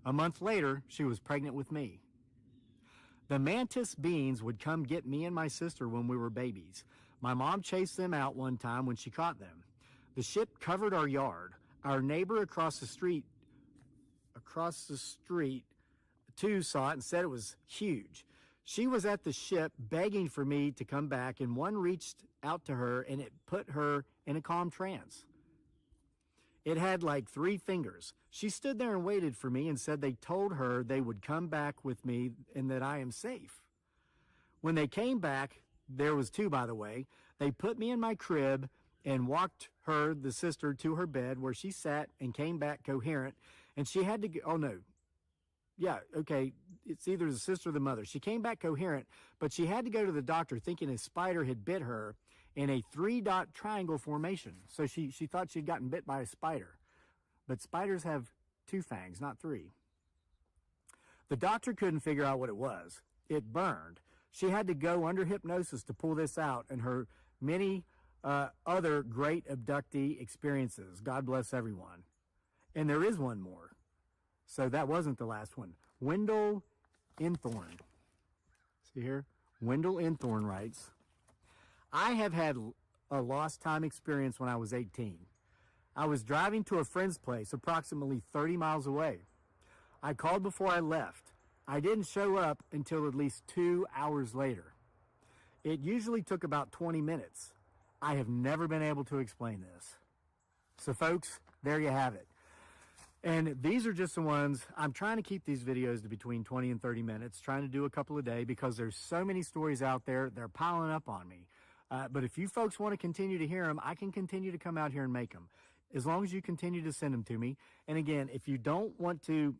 A month later, she was pregnant with me. The mantis beings would come get me and my sister when we were babies. My mom chased them out one time when she caught them. The ship covered our yard. Our neighbor across the street too saw it and said it was huge. She was at the ship begging for me to come back, and one reached out to her and it put her in a calm trance. It had like 3 fingers. She stood there and waited for me and said they told her they would come back with me and that I am safe. When they came back, there was 2, by the way, they put me in my crib and walked her, the sister, to her bed where she sat and came back coherent. And she had to go, oh no, yeah, okay, it's either the sister or the mother. She came back coherent, but she had to go to the doctor thinking a spider had bit her in a 3-dot triangle formation. So she thought she'd gotten bit by a spider. But spiders have 2 fangs, not 3. The doctor couldn't figure out what it was. It burned. She had to go under hypnosis to pull this out, and her many other great abductee experiences. God bless everyone. And there is one more. So that wasn't the last one. Wendell Inthorn. See here? Wendell Inthorn writes, I have had a lost time experience when I was 18. I was driving to a friend's place approximately 30 miles away. I called before I left. I didn't show up until at least 2 hours later. It usually took about 20 minutes. I have never been able to explain this. So folks, there you have it. And these are just the ones. I'm trying to keep these videos to between 20 and 30 minutes, trying to do a couple a day because there's so many stories out there. They're piling up on me. But if you folks want to continue to hear them, I can continue to come out here and make them, as long as you continue to send them to me. And again, if you don't want to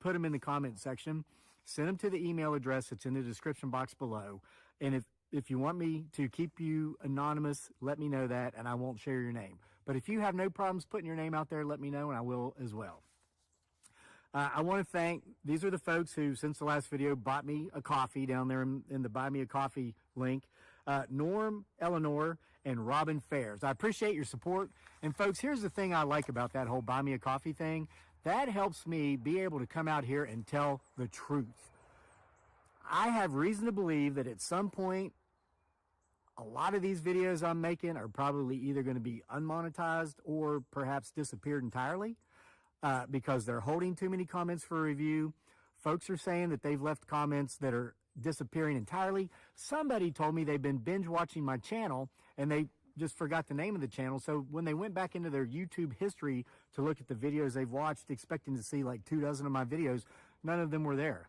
put them in the comment section, send them to the email address that's in the description box below. And if you want me to keep you anonymous, let me know that, and I won't share your name. But if you have no problems putting your name out there, let me know, and I will as well. I want to thank, these are the folks who, since the last video, bought me a coffee down there in the Buy Me a Coffee link. Norm, Eleanor, and Robin Fairs. I appreciate your support. And folks, here's the thing I like about that whole Buy Me a Coffee thing. That helps me be able to come out here and tell the truth. I have reason to believe that at some point, a lot of these videos I'm making are probably either going to be unmonetized or perhaps disappeared entirely because they're holding too many comments for review. Folks are saying that they've left comments that are disappearing entirely. Somebody told me they've been binge watching my channel and they just forgot the name of the channel. So when they went back into their YouTube history to look at the videos they've watched, expecting to see like 24 of my videos, none of them were there.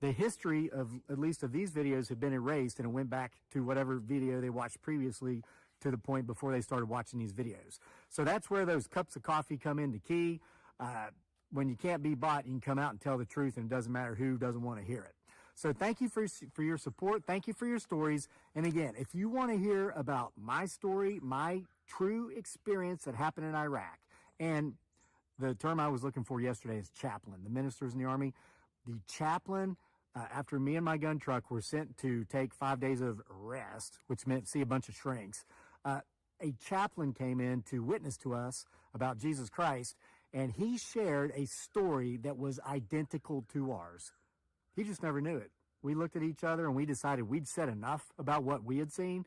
The history of, at least of these videos, had been erased, and it went back to whatever video they watched previously to the point before they started watching these videos. So that's where those cups of coffee come into key. When you can't be bought, you can come out and tell the truth, and it doesn't matter who doesn't want to hear it. So thank you for your support. Thank you for your stories. And again, if you want to hear about my story, my true experience that happened in Iraq, and the term I was looking for yesterday is chaplain, the ministers in the Army. The chaplain, after me and my gun truck were sent to take 5 days of rest, which meant see a bunch of shrinks, a chaplain came in to witness to us about Jesus Christ, and he shared a story that was identical to ours. He just never knew it. We looked at each other and we decided we'd said enough about what we had seen.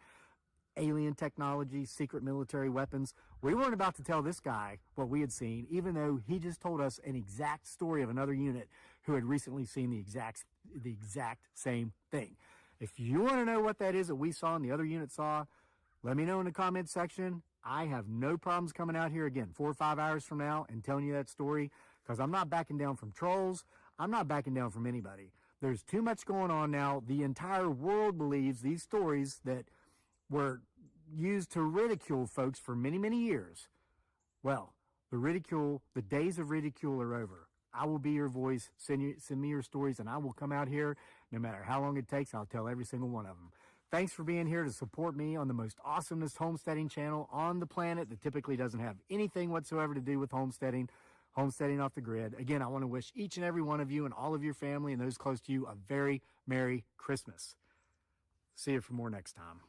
Alien technology, secret military weapons. We weren't about to tell this guy what we had seen, even though he just told us an exact story of another unit who had recently seen the exact same thing. If you want to know what that is that we saw and the other unit saw, let me know in the comments section. I have no problems coming out here again 4 or 5 hours from now and telling you that story, because I'm not backing down from trolls. I'm not backing down from anybody. There's too much going on now. The entire world believes these stories that were used to ridicule folks for many, many years. Well, the days of ridicule are over. I will be your voice. Send me your stories, and I will come out here. No matter how long it takes, I'll tell every single one of them. Thanks for being here to support me on the most awesomest homesteading channel on the planet that typically doesn't have anything whatsoever to do with homesteading off the grid. Again, I want to wish each and every one of you and all of your family and those close to you a very Merry Christmas. See you for more next time.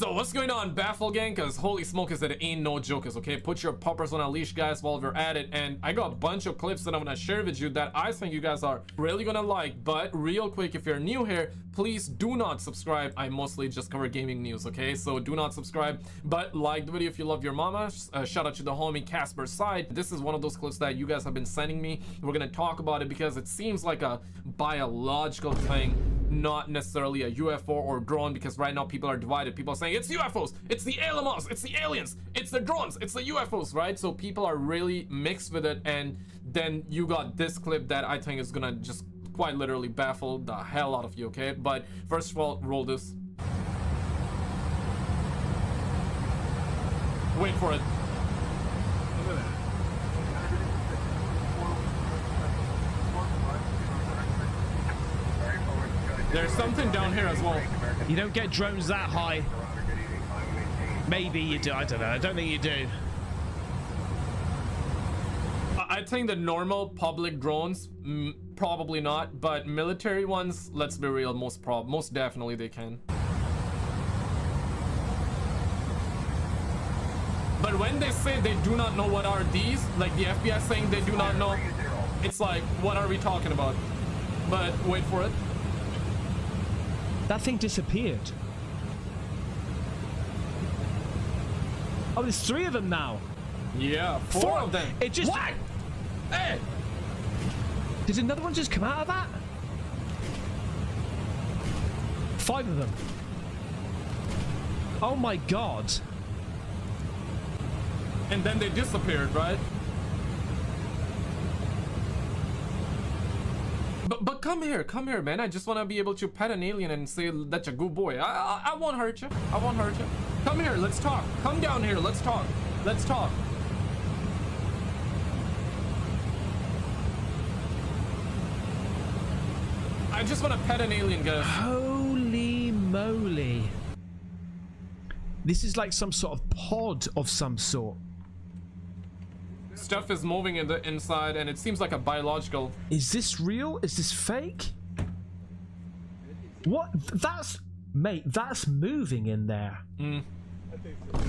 So what's going on, Baffle Gang? Because holy smokers, that ain't no jokers, okay? Put your poppers on a leash, guys, while we're at it. And I got a bunch of clips that I'm gonna share with you that I think you guys are really gonna like. But real quick, if you're new here, please do not subscribe. I mostly just cover gaming news, okay? So do not subscribe, but like the video if you love your mama. Shout out to the homie Casper Side. This is one of those clips that you guys have been sending me. We're gonna talk about it because it seems like a biological thing, not necessarily a UFO or drone, because right now people are divided. People are saying it's UFOs, it's the LMOs, it's the aliens, it's the drones, it's the UFOs, right? So people are really mixed with it, and then you got this clip that I think is gonna just quite literally baffle the hell out of you, okay? But first of all, roll this. Wait for it. Look at that. There's something down here as well. You don't get drones that high. Maybe you do. I don't know. I don't think you do. I think the normal public drones, probably not, but military ones, let's be real, most definitely they can. But when they say they do not know what are these, like the FBI saying they do not know, it's like, what are we talking about? But wait for it. That thing disappeared. Oh, there's 3 of them now. Yeah, 4 of them. It just... What? Hey! Did another one just come out of that? 5 of them. Oh my god. And then they disappeared, right? But come here, man. I just want to be able to pet an alien and say that's a good boy. I won't hurt you. I won't hurt you. Come here, let's talk. Come down here, let's talk. Let's talk. I just want to pet an alien, guys. Holy moly. This is like some sort of pod of some sort. Stuff is moving in the inside and it seems like a biological. Is this real? Is this fake? What? That's... Mate, that's moving in there. Mm. I think so. I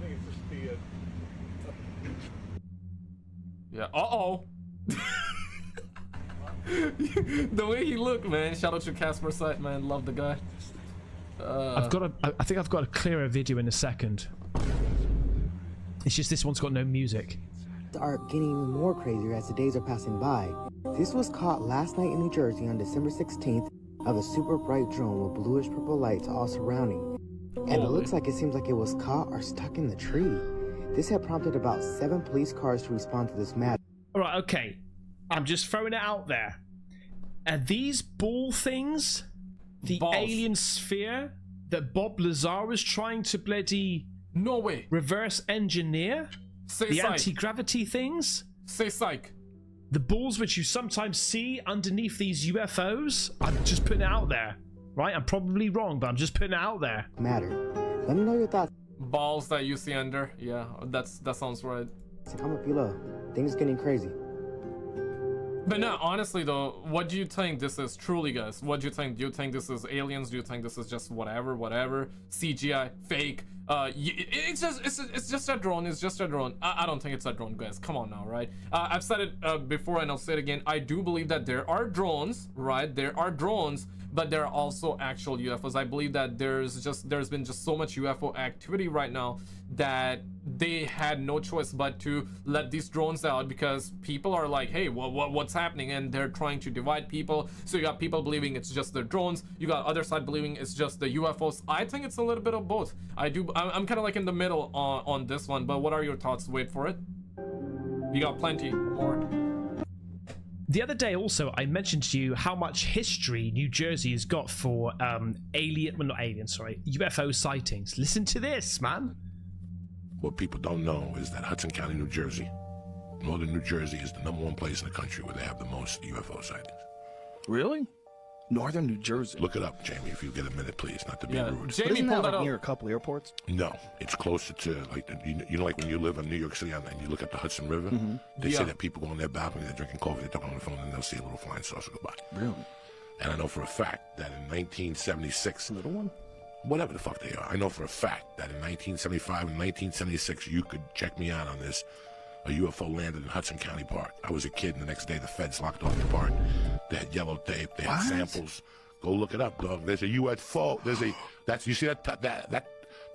think it's just the... Yeah, uh-oh. The way he looked, man. Shout out to Casper Sight, man. Love the guy. I think I've got a clearer video in a second. It's just this one's got no music. Are getting even more crazier as the days are passing by. This was caught last night in New Jersey on December 16th of a super bright drone with bluish purple lights all surrounding. And it looks like it seems like it was caught or stuck in the tree. This had prompted about 7 police cars to respond to this matter. Alright, okay. I'm just throwing it out there. Are these ball things the alien sphere that Bob Lazar was trying to bloody... No way. Reverse engineer? Say the psych. anti-gravity things? Say psych. The balls which you sometimes see underneath these UFOs? I'm just putting it out there. Right? I'm probably wrong, but I'm just putting it out there. Matter. Let me know your thoughts. Balls that you see under. Yeah, that sounds right. Comment below. Things getting crazy. But no, honestly though, what do you think this is truly, guys? What do you think? Do you think this is aliens? Do you think this is just whatever, CGI, fake? It's just a drone. It's just a drone. I don't think it's a drone, guys. Come on now, right? I've said it before and I'll say it again. I do believe that there are drones, right? There are drones, but there are also actual UFOs. I believe that there's been just so much UFO activity right now that they had no choice but to let these drones out, because people are like, hey, what's happening? And they're trying to divide people. So you got people believing it's just the drones, you got other side believing it's just the UFOs. I think it's a little bit of both. I'm kind of like in the middle on this one, but what are your thoughts? Wait for it. You got plenty more. The other day also, I mentioned to you how much history New Jersey has got for UFO sightings. Listen to this, man. What people don't know is that Hudson County, New Jersey, northern New Jersey, is the #1 place in the country where they have the most UFO sightings. Really? Northern New Jersey? Look it up, Jamie, if you get a minute, please, not to be rude. Jamie, pulled that up near a couple airports? No, it's closer to, like, you know, like when you live in New York City and you look at the Hudson River, they say that people go on their balcony, they're drinking coffee, they're talking on the phone, and they'll see a little flying saucer go by. Really? And I know for a fact that in 1976... A little one? Whatever the fuck they are. I know for a fact that in 1975 and 1976, you could check me out on this, a UFO landed in Hudson County Park. I was a kid, and the next day the feds locked off the park. They had yellow tape, they had samples. Go look it up, dog. There's a UFO. You see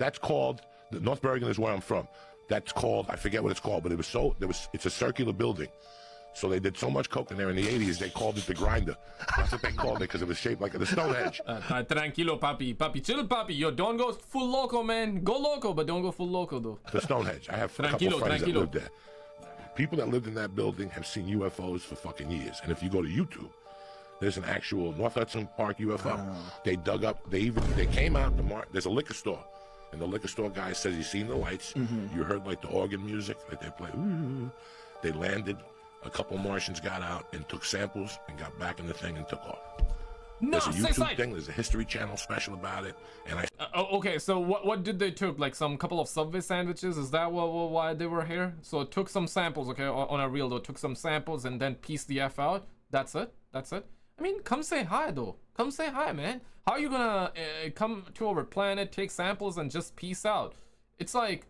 that's called, North Bergen is where I'm from. That's called, I forget what it's called, but it's a circular building. So they did so much coke in there in the 80s, they called it the grinder. That's what they called it, because it was shaped like the Stonehenge. Tranquilo, papi. Papi, chill, papi. Yo, don't go full loco, man. Go loco, but don't go full loco, though. The Stonehenge. I have a couple friends that lived there. People that lived in that building have seen UFOs for fucking years. And if you go to YouTube, there's an actual North Hudson Park UFO. Wow. They dug up, they came out, there's a liquor store. And the liquor store guy says he's seen the lights. You heard like the organ music that they play. They landed a couple Martians got out and took samples and got back in the thing and took off. No, There's a YouTube thing. There's a History Channel special about it, and I. Okay, so what did they took? Like some couple of Subway sandwiches? Is that why they were here? So it took some samples, okay, on a reel though. Took some samples and then pieced the F out. That's it. That's it. I mean, come say hi though. Come say hi, man. How are you gonna come to our planet, take samples, and just peace out? It's like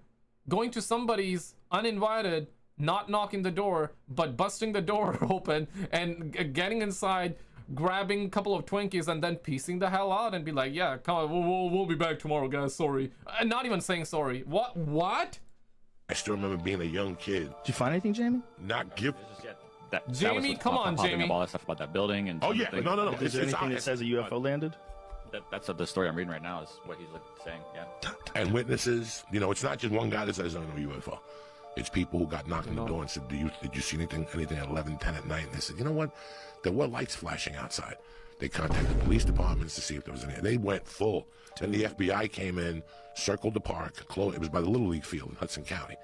going to somebody's uninvited, not knocking the door, but busting the door open and getting inside, grabbing a couple of Twinkies, and then piecing the hell out and be like, yeah, come on, we'll be back tomorrow, guys. Sorry. And not even saying sorry. What? I still remember being a young kid. Did you find anything, Jamie? Not give. Jamie, come on, Jamie. All that stuff about that building and. Oh yeah, no. Is there anything that says a UFO landed? That's the story I'm reading right now. Is what he's saying. Yeah. And witnesses, you know, it's not just one guy that says, "I know UFO." It's people who got knocked on the door and said, did you see anything at 11, 10 at night? And they said, you know what? There were lights flashing outside. They contacted police departments to see if there was any. And they went full. Then the FBI came in, circled the park, it was by the Little League field in Hudson County.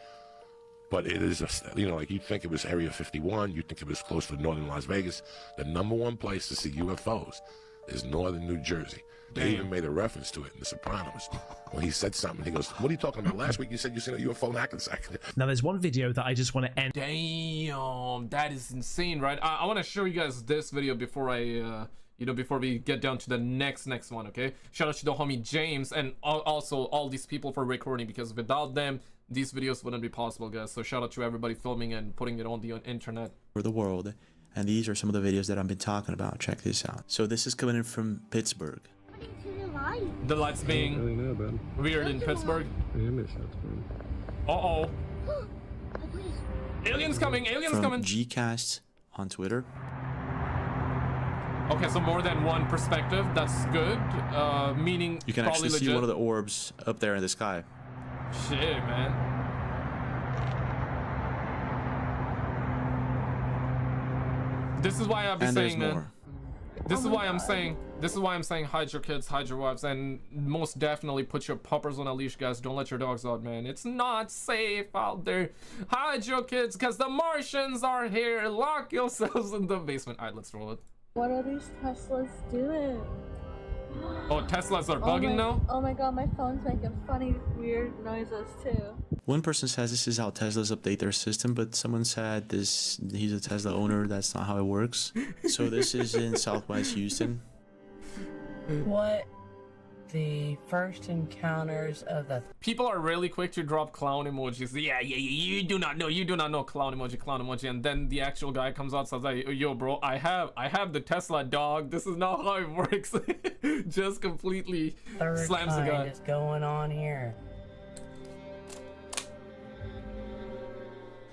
But it is, like you think it was Area 51, you think it was close to northern Las Vegas. The #1 place to see UFOs is northern New Jersey. They even made a reference to it in The Sopranos. When he said something, he goes, what are you talking about? Last week you said you seen a UFO in Hackensack. Now there's one video that I just want to end. Damn, that is insane, right? I want to show you guys this video before before we get down to the next one, okay? Shout out to the homie James and also all these people for recording, because without them, these videos wouldn't be possible, guys. So shout out to everybody filming and putting it on the internet. For the world. And these are some of the videos that I've been talking about. Check this out. So this is coming in from Pittsburgh. The lights being weird in Pittsburgh. Uh-oh. Aliens coming, aliens from coming. Gcast on Twitter. Okay, so more than one perspective. That's good. Meaning you can probably actually see legit. one of the orbs up there in the sky. Shit, man. This is why I've been saying, man. This is why I'm saying hide your kids, hide your wives, and most definitely put your puppers on a leash, guys. Don't let your dogs out, man. It's not safe out there. Hide your kids, because the Martians are here. Lock yourselves in the basement. All right, let's roll it. What are these Teslas doing? Oh, Teslas are bugging now? Oh my god, my phone's making funny, weird noises too. One person says this is how Teslas update their system, but someone said he's a Tesla owner. That's not how it works. So this is in Southwest Houston. What the first encounters of the people are really quick to drop clown emojis. Yeah, you do not know clown emoji, and then the actual guy comes out, says like, yo bro, I have the Tesla, dog. This is not how it works. Just completely slams the guy. What's going on here?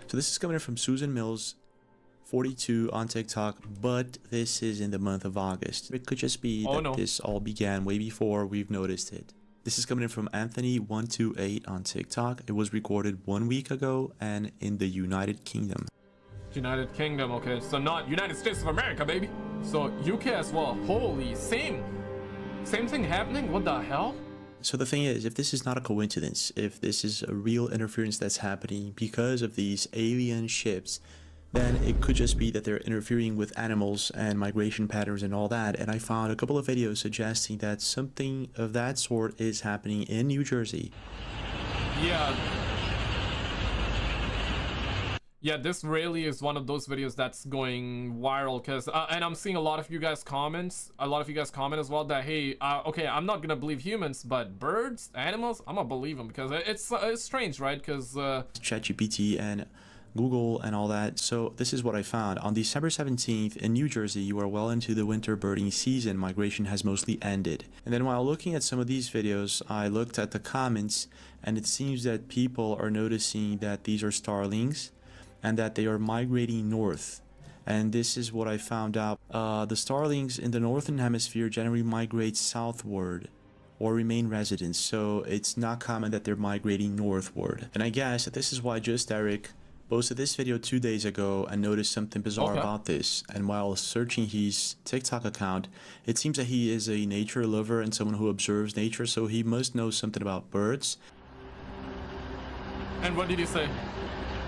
So this is coming in from Susan Mills 42 on TikTok, but this is in the month of August. It could just be that this all began way before we've noticed it. This is coming in from Anthony128 on TikTok. It was recorded 1 week ago and in the United Kingdom. United Kingdom, okay. So not United States of America, baby. So UK as well. Holy, same thing happening? What the hell? So the thing is, if this is not a coincidence, if this is a real interference that's happening because of these alien ships, then it could just be that they're interfering with animals and migration patterns and all that. And I found a couple of videos suggesting that something of that sort is happening in New Jersey. Yeah, this really is one of those videos that's going viral, because and I'm seeing a lot of you guys comment as well that, hey, okay, I'm not gonna believe humans, but birds, animals, I'm gonna believe them, because it's strange, right? Because ChatGPT and Google and all that. So this is what I found. On December 17th in New Jersey, you are well into the winter birding season. Migration has mostly ended. And then while looking at some of these videos, I looked at the comments, and it seems that people are noticing that these are starlings and that they are migrating north. And this is what I found out. The starlings in the northern hemisphere generally migrate southward or remain residents. So it's not common that they're migrating northward. And I guess that this is why Just Eric posted this video 2 days ago and noticed something bizarre about this. And while searching his TikTok account, it seems that he is a nature lover and someone who observes nature, so he must know something about birds. And what did he say?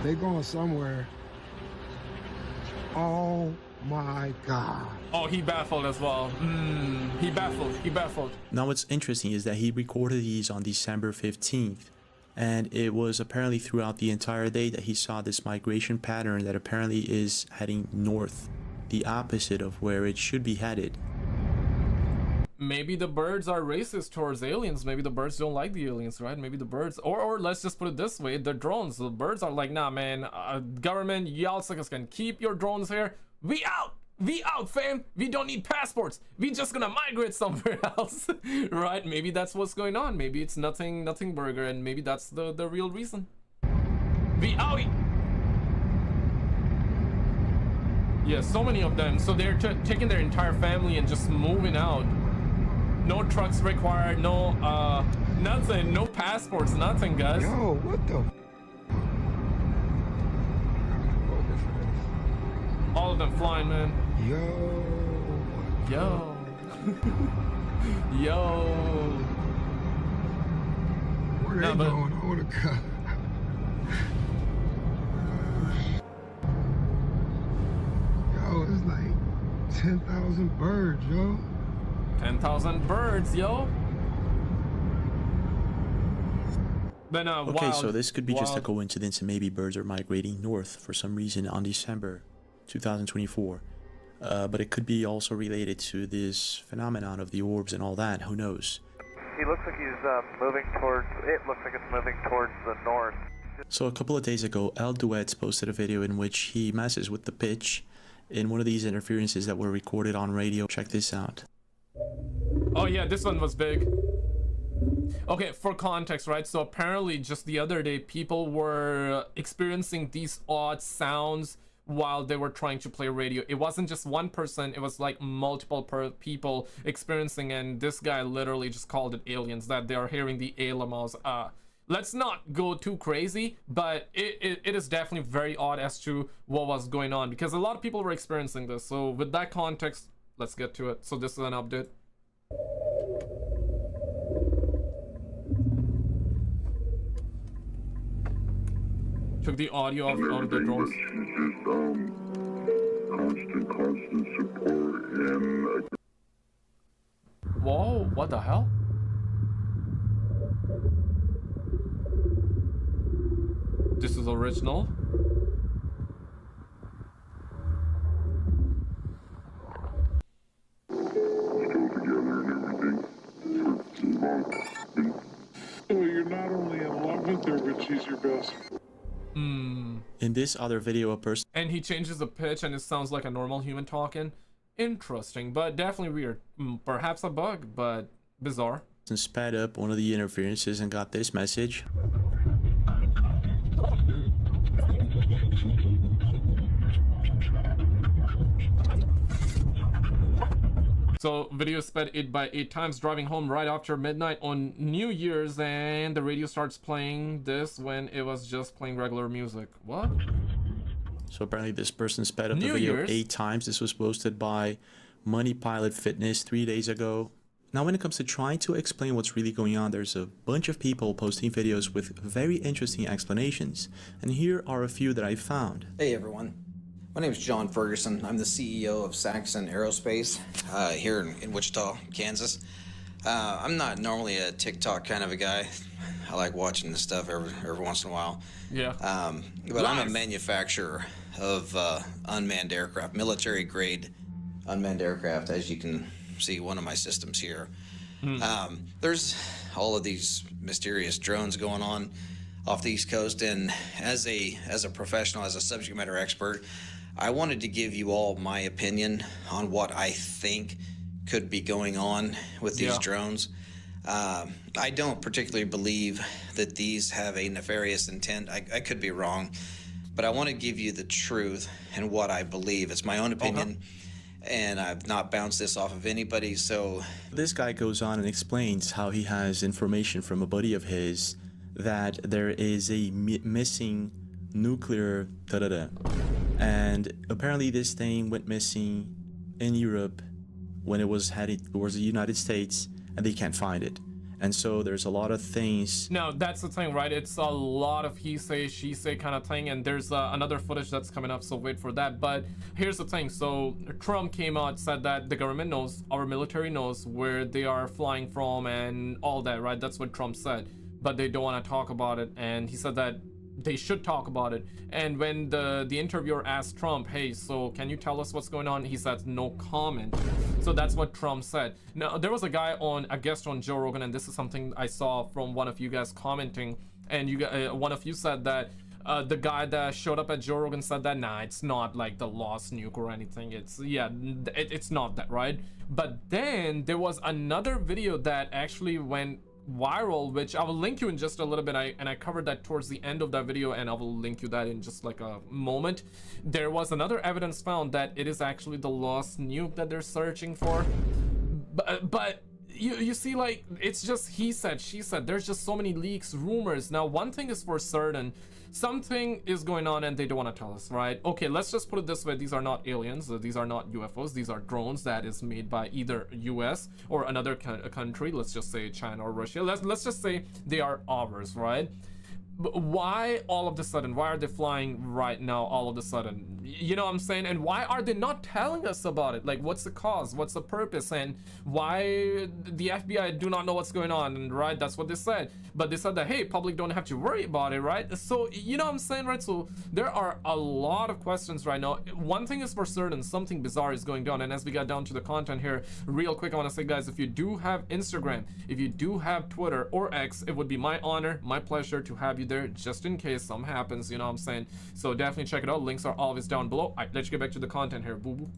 They going somewhere. Oh my God. Oh, he baffled as well. He baffled. Now what's interesting is that he recorded these on December 15th. And it was apparently throughout the entire day that he saw this migration pattern that apparently is heading north, the opposite of where it should be headed. Maybe the birds are racist towards aliens. Maybe the birds don't like the aliens, right? Maybe the birds, or let's just put it this way, the drones. The birds are like, nah, man, government, y'all suckers can keep your drones here. We out, fam. We don't need passports. We just gonna migrate somewhere else, right? Maybe that's what's going on. Maybe it's nothing burger, and maybe that's the real reason. We out. Yeah, so many of them. So they're taking their entire family and just moving out. No trucks required, no nothing, no passports, nothing, guys. Yo, what the? All of them flying, man. Yo. Yo. Where they going? Oh, the God. Yo, it's like 10,000 birds, yo. 10,000 birds, yo. Then, okay, so this could be just a coincidence, and maybe birds are migrating north for some reason on December 2024. But it could be also related to this phenomenon of the orbs and all that. Who knows? He looks like he's moving towards. It looks like it's moving towards the north. So a couple of days ago, El Duets posted a video in which he messes with the pitch in one of these interferences that were recorded on radio. Check this out. Oh yeah, this one was big. Okay, for context, right? So apparently just the other day, people were experiencing these odd sounds while they were trying to play radio. It wasn't just one person, it was like multiple people experiencing, and this guy literally just called it aliens, that they are hearing the ALMOs. Let's not go too crazy, but it is definitely very odd as to what was going on, because a lot of people were experiencing this. So with that context, let's get to it. So this is an update. Took the audio out of the drones. Constant support and... Whoa, what the hell? This is original. So you're not only in love with her, but she's your best. In this other video, a person... And he changes the pitch and it sounds like a normal human talking. Interesting, but definitely weird. Perhaps a bug, but bizarre. sped up one of the interferences and got this message. So video sped it by 8 times, driving home right after midnight on New Year's, and the radio starts playing this when it was just playing regular music. What? So apparently this person sped up the video 8 times. This was posted by Money Pilot Fitness 3 days ago. Now when it comes to trying to explain what's really going on, there's a bunch of people posting videos with very interesting explanations. And here are a few that I found. Hey everyone. My name is John Ferguson. I'm the CEO of Saxon Aerospace here in Wichita, Kansas. I'm not normally a TikTok kind of a guy. I like watching this stuff every once in a while. Yeah. But I'm a manufacturer of unmanned aircraft, military grade unmanned aircraft, as you can see one of my systems here. There's all of these mysterious drones going on off the East Coast, and as a professional, as a subject matter expert, I wanted to give you all my opinion on what I think could be going on with these drones. I don't particularly believe that these have a nefarious intent. I could be wrong, but I want to give you the truth and what I believe. It's my own opinion, and I've not bounced this off of anybody. So this guy goes on and explains how he has information from a buddy of his that there is a missing nuclear and apparently this thing went missing in Europe when it was headed towards the United States, and they can't find it. And so there's a lot of things. No, that's the thing, right? It's a lot of he say, she say kind of thing, and there's another footage that's coming up, so wait for that. But here's the thing. So Trump came out, said that the government knows, our military knows where they are flying from and all that, right? That's what Trump said, but they don't want to talk about it. And he said that they should talk about it. And when the interviewer asked Trump, hey, so can you tell us what's going on, he said no comment. So that's what Trump said. Now there was a guest on Joe Rogan, and this is something I saw from one of you guys commenting, and one of you said that the guy that showed up at Joe Rogan said that nah, it's not like the lost nuke or anything, it's not that, right? But then there was another video that actually went viral, which I will link you in just a little bit. I covered that towards the end of that video, and I will link you that in just like a moment. There was another evidence found that it is actually the lost nuke that they're searching for, but you see, like, it's just he said, she said. There's just so many leaks, rumors. Now one thing is for certain, something is going on and they don't want to tell us, right? Okay, let's just put it this way. These are not aliens, these are not UFOs, these are drones that is made by either US or another country. Let's just say China or Russia. Let's just say they are ours, right? But why all of a sudden, why are they flying right now all of a sudden? You know what I'm saying? And why are they not telling us about it? Like, what's the cause, what's the purpose, and why the FBI do not know what's going on, right? That's what they said. But they said that, hey, public don't have to worry about it, right? So you know what I'm saying, right? So there are a lot of questions right now. One thing is for certain, something bizarre is going on. And as we got down to the content here real quick, I want to say, guys, if you do have Instagram, if you do have Twitter or X, it would be my honor, my pleasure to have you there, just in case something happens, you know what I'm saying? So definitely check it out. Links are always down below. All right, let's get back to the content here, boo boo.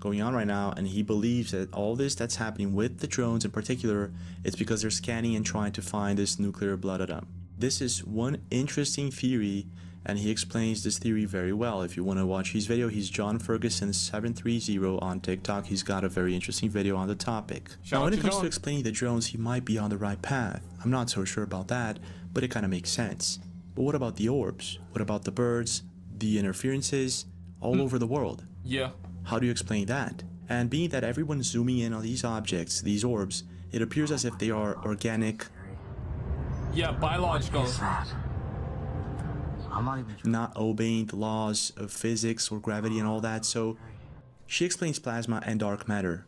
Going on right now, and he believes that all this that's happening with the drones in particular, it's because they're scanning and trying to find this nuclear blood atom. This is one interesting theory, and he explains this theory very well. If you want to watch his video, he's John Ferguson 730 on TikTok. He's got a very interesting video on the topic. Now when it comes to explaining the drones, he might be on the right path. I'm not so sure about that, but it kind of makes sense. But what about the orbs? What about the birds, the interferences all over the world? Yeah. How do you explain that? And being that everyone's zooming in on these objects, these orbs, it appears as if they are organic. Yeah, biological. Not obeying the laws of physics or gravity and all that. So she explains plasma and dark matter.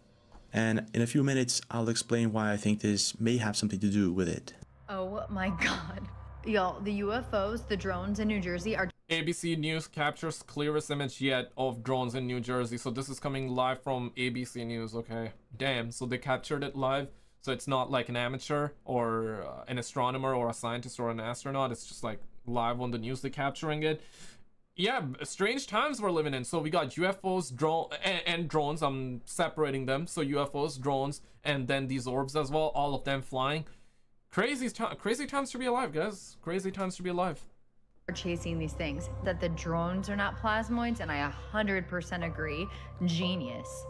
And in a few minutes, I'll explain why I think this may have something to do with it. Oh my God. Y'all, the UFOs, the drones in New Jersey are... ABC News captures clearest image yet of drones in New Jersey. So this is coming live from ABC News, okay? Damn, so they captured it live. So it's not like an amateur or an astronomer or a scientist or an astronaut. It's just like live on the news, they're capturing it. Yeah, strange times we're living in. So we got UFOs, and drones. I'm separating them. So UFOs, drones, and then these orbs as well. All of them flying. Crazy times to be alive, guys. Crazy times to be alive. Are chasing these things. That the drones are not plasmoids, and I 100% agree. Genius.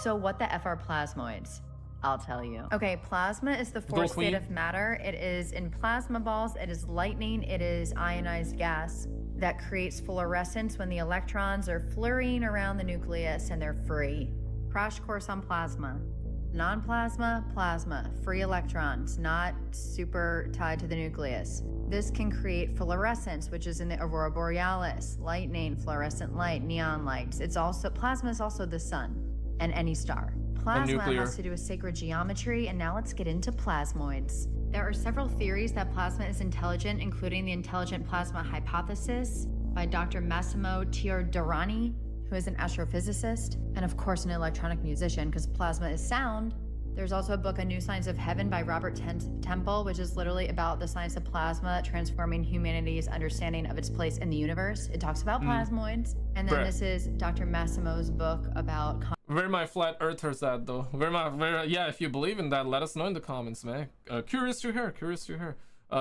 So what the F are plasmoids? I'll tell you. Okay, plasma is the fourth state of matter. It is in plasma balls. It is lightning. It is ionized gas that creates fluorescence when the electrons are flurrying around the nucleus and they're free. Crash course on plasma. Non-plasma, plasma, free electrons, not super tied to the nucleus. This can create fluorescence, which is in the aurora borealis, lightning, fluorescent light, neon lights. It's also, plasma is also the sun and any star. Plasma has to do with sacred geometry, and now let's get into plasmoids. There are several theories that plasma is intelligent, including the intelligent plasma hypothesis by Dr. Massimo Teodorini, who is an astrophysicist, and of course an electronic musician, because plasma is sound. There's also a book, A New Science of Heaven by Robert Temple, which is literally about the science of plasma transforming humanity's understanding of its place in the universe. It talks about plasmoids. And then this is Dr. Massimo's book about... Where my flat earthers at, though? Yeah, if you believe in that, let us know in the comments, man. Curious to hear,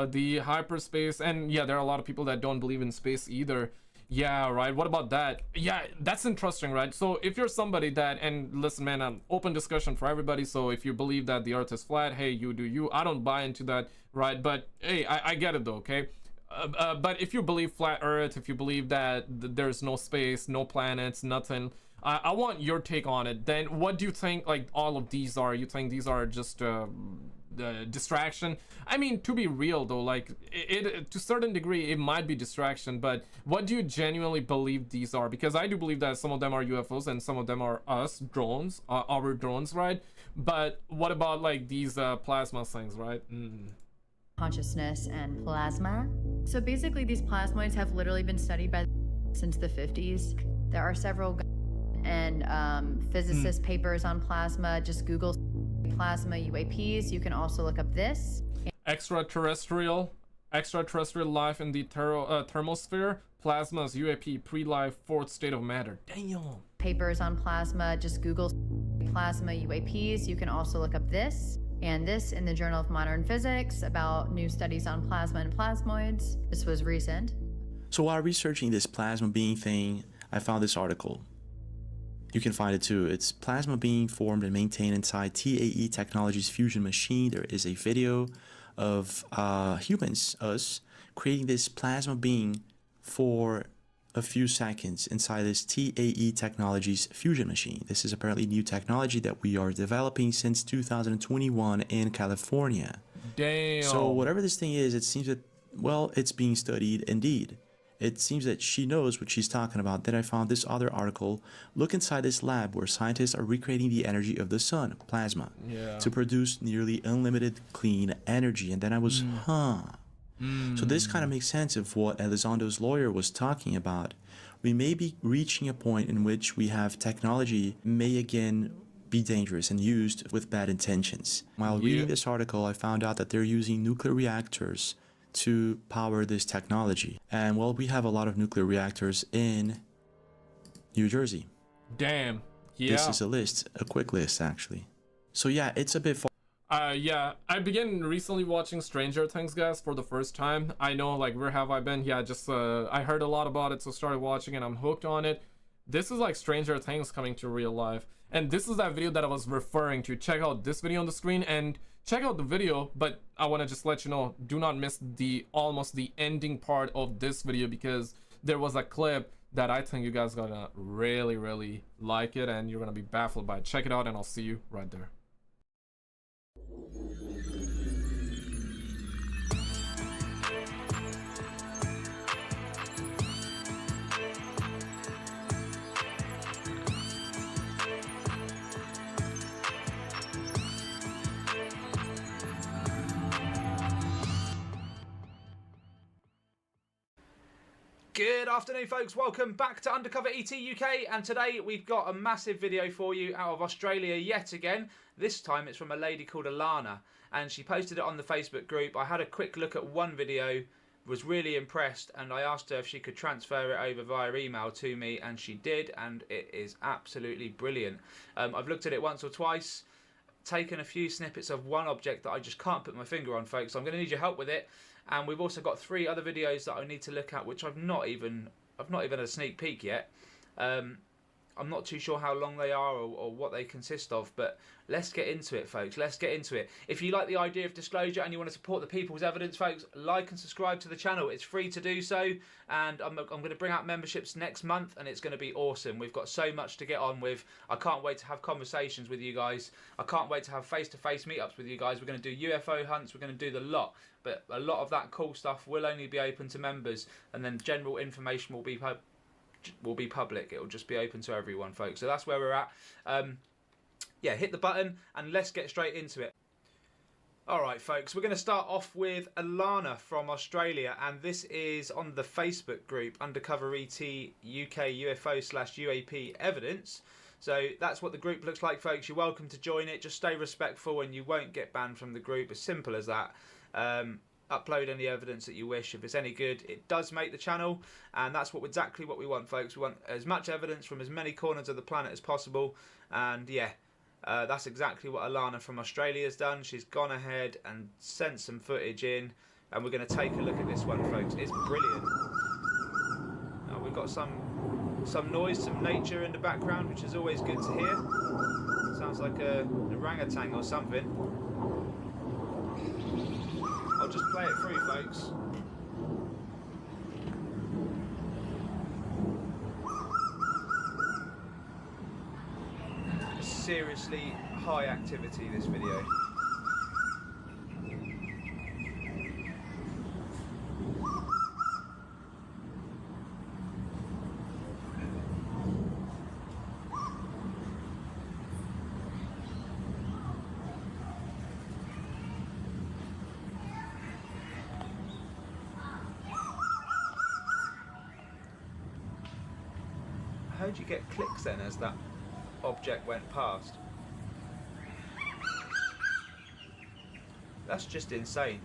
the hyperspace, and yeah, there are a lot of people that don't believe in space either. Yeah, right. What about that? Yeah, that's interesting, right? So if you're somebody that, and listen, man, I'm open discussion for everybody. So if you believe that the earth is flat, hey, you do you. I don't buy into that, right? But hey, I get it though, okay? But if you believe flat earth, if you believe that there's no space, no planets, nothing, I want your take on it. Then what do you think, like, all of these are? You think these are just distraction. I mean, to be real though, like it to a certain degree it might be distraction, but what do you genuinely believe these are? Because I do believe that some of them are UFOs and some of them are us drones, our drones, right? But what about like these plasma things, right? Consciousness and plasma. So basically these plasmoids have literally been studied by since the 50s. There are several and physicist papers on plasma. Just Google plasma UAPs. You can also look up this. Extraterrestrial life in the thermosphere. Plasma's UAP pre-life fourth state of matter. Damn. Papers on plasma. Just Google plasma UAPs. You can also look up this and this in the Journal of Modern Physics about new studies on plasma and plasmoids. This was recent. So while researching this plasma being thing, I found this article. You can find it too. It's plasma being formed and maintained inside TAE Technologies fusion machine. There is a video of humans, us, creating this plasma being for a few seconds inside this TAE Technologies fusion machine. This is apparently new technology that we are developing since 2021 in California. Damn. So whatever this thing is, it seems that, well, it's being studied indeed. It seems that she knows what she's talking about. Then I found this other article. Look inside this lab where scientists are recreating the energy of the sun, plasma, to produce nearly unlimited clean energy. And then I was, So this kind of makes sense of what Elizondo's lawyer was talking about. We may be reaching a point in which we have technology may again be dangerous and used with bad intentions. While reading this article, I found out that they're using nuclear reactors to power this technology. And well, we have a lot of nuclear reactors in New Jersey. Damn. Yeah. This is a list, a quick list actually. So yeah, it's a bit far. Yeah, I began recently watching Stranger Things, guys, for the first time. I know, like, where have I been? Yeah, just I heard a lot about it, so started watching and I'm hooked on it. This is like Stranger Things coming to real life. And this is that video that I was referring to. Check out this video on the screen and check out the video, but I want to just let you know, do not miss almost the ending part of this video, because there was a clip that I think you guys gonna really like it and you're gonna be baffled by it. Check it out and I'll see you right there. Good afternoon, folks. Welcome back to Undercover ET UK, and today we've got a massive video for you out of Australia yet again. This time it's from a lady called Alana, and she posted it on the Facebook group. I had a quick look at one video, was really impressed, and I asked her if she could transfer it over via email to me, and she did, and it is absolutely brilliant. I've looked at it once or twice, taken a few snippets of one object that I just can't put my finger on, folks, so I'm going to need your help with it. And we've also got 3 other videos that I need to look at, which I've not even had a sneak peek yet. I'm not too sure how long they are or what they consist of, but let's get into it, folks. Let's get into it. If you like the idea of disclosure and you want to support the people's evidence, folks, like and subscribe to the channel. It's free to do so, and I'm going to bring out memberships next month, and it's going to be awesome. We've got so much to get on with. I can't wait to have conversations with you guys. I can't wait to have face-to-face meetups with you guys. We're going to do UFO hunts. We're going to do the lot. But a lot of that cool stuff will only be open to members, and then general information will be public. It will just be open to everyone, folks. So that's where we're at. Yeah, hit the button and let's get straight into it. Alright, folks, we're going to start off with Alana from Australia, and this is on the Facebook group Undercover ET UK UFO/UAP Evidence. So that's what the group looks like, folks. You're welcome to join it. Just stay respectful and you won't get banned from the group. As simple as that. Upload any evidence that you wish. If it's any good, it does make the channel, and that's exactly what we want, folks. We want as much evidence from as many corners of the planet as possible, and yeah, that's exactly what Alana from Australia has done. She's gone ahead and sent some footage in, and we're going to take a look at this one, folks. It's brilliant. Now, we've got some noise, some nature in the background, which is always good to hear. Sounds like an orangutan or something. I'll just play it through, folks. Seriously high activity, this video. how do you get clicks then as that object went past? That's just insane.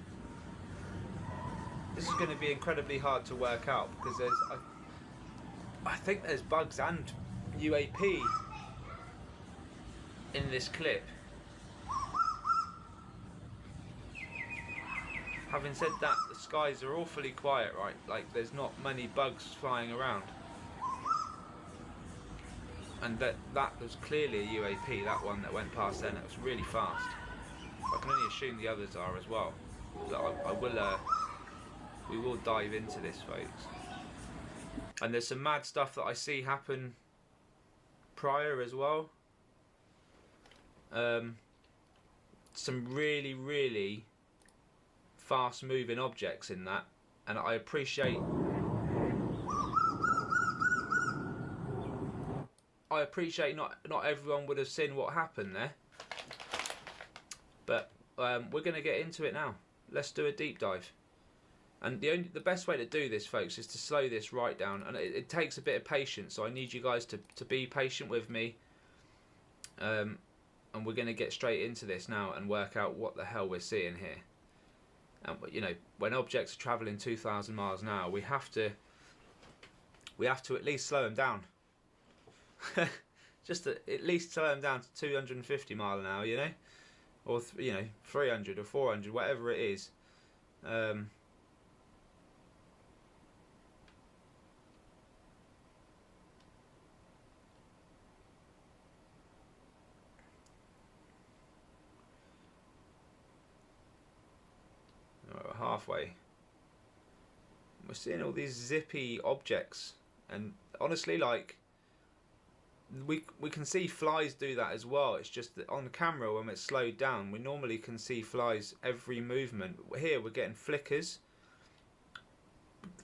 This is going to be incredibly hard to work out because I think there's bugs and UAP in this clip. Having said that, the skies are awfully quiet, right? Like, there's not many bugs flying around. And that was clearly a UAP, that one that went past then. It was really fast. I can only assume the others are as well. But we will dive into this, folks. And there's some mad stuff that I see happen prior as well. Some really, really fast moving objects in that, and I appreciate not everyone would have seen what happened there, but we're going to get into it now. Let's do a deep dive. And the best way to do this, folks, is to slow this right down, and it takes a bit of patience, so I need you guys to be patient with me, and we're going to get straight into this now and work out what the hell we're seeing here. And you know, when objects are travelling 2,000 miles an hour, we have to at least slow them down. Just to at least slow them down to 250 mile an hour, you know, or 300 or 400, whatever it is. Halfway. We're seeing all these zippy objects, and honestly, like, we can see flies do that as well. It's just that on camera, when it's slowed down, we normally can see flies every movement. Here we're getting flickers,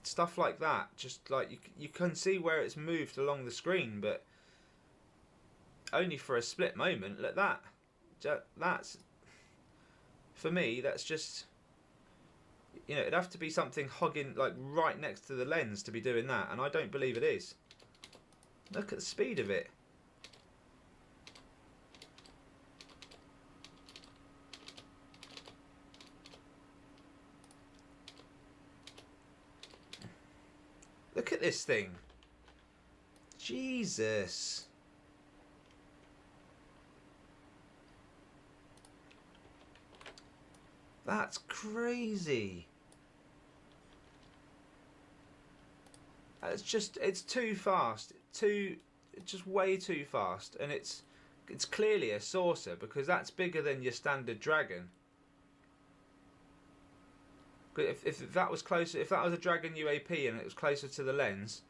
stuff like that. Just like you can see where it's moved along the screen, but only for a split moment. Look at that. That's, for me, that's just, you know, it'd have to be something hogging like right next to the lens to be doing that, and I don't believe it is. Look at the speed of it. Look at this thing. Jesus. That's crazy. It's too fast. It's just way too fast, and it's clearly a saucer because that's bigger than your standard Dragon. If that was closer, if that was a Dragon UAP and it was closer to the lens,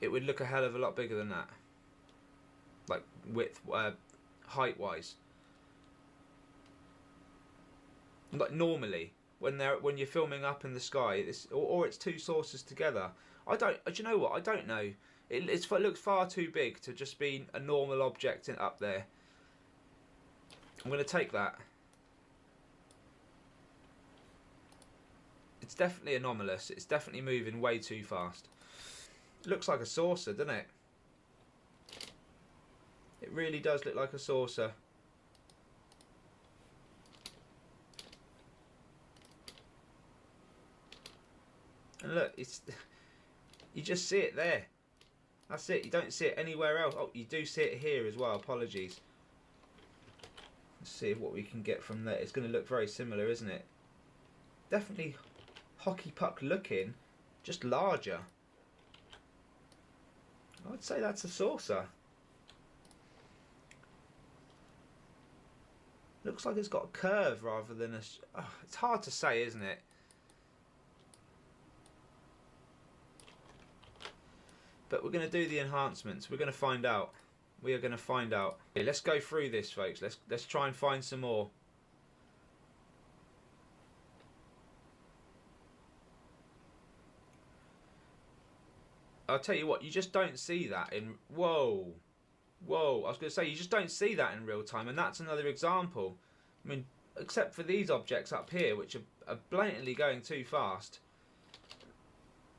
it would look a hell of a lot bigger than that. Like width, height wise. Like normally, when you're filming up in the sky, or it's two saucers together. Do you know what? I don't know. It looks far too big to just be a normal object up there. I'm going to take that. It's definitely anomalous. It's definitely moving way too fast. It looks like a saucer, doesn't it? It really does look like a saucer. And look, you just see it there. That's it. You don't see it anywhere else. Oh, you do see it here as well. Apologies. Let's see what we can get from there. It's going to look very similar, isn't it? Definitely hockey puck looking, just larger. I'd say that's a saucer. Looks like it's got a curve rather than a... Oh, it's hard to say, isn't it? But we're going to do the enhancements. We're going to find out. We are going to find out. Okay, let's go through this, folks. Let's try and find some more. I'll tell you what, you just don't see that in... Whoa. Whoa. I was going to say, you just don't see that in real time, and that's another example. I mean, except for these objects up here, which are blatantly going too fast.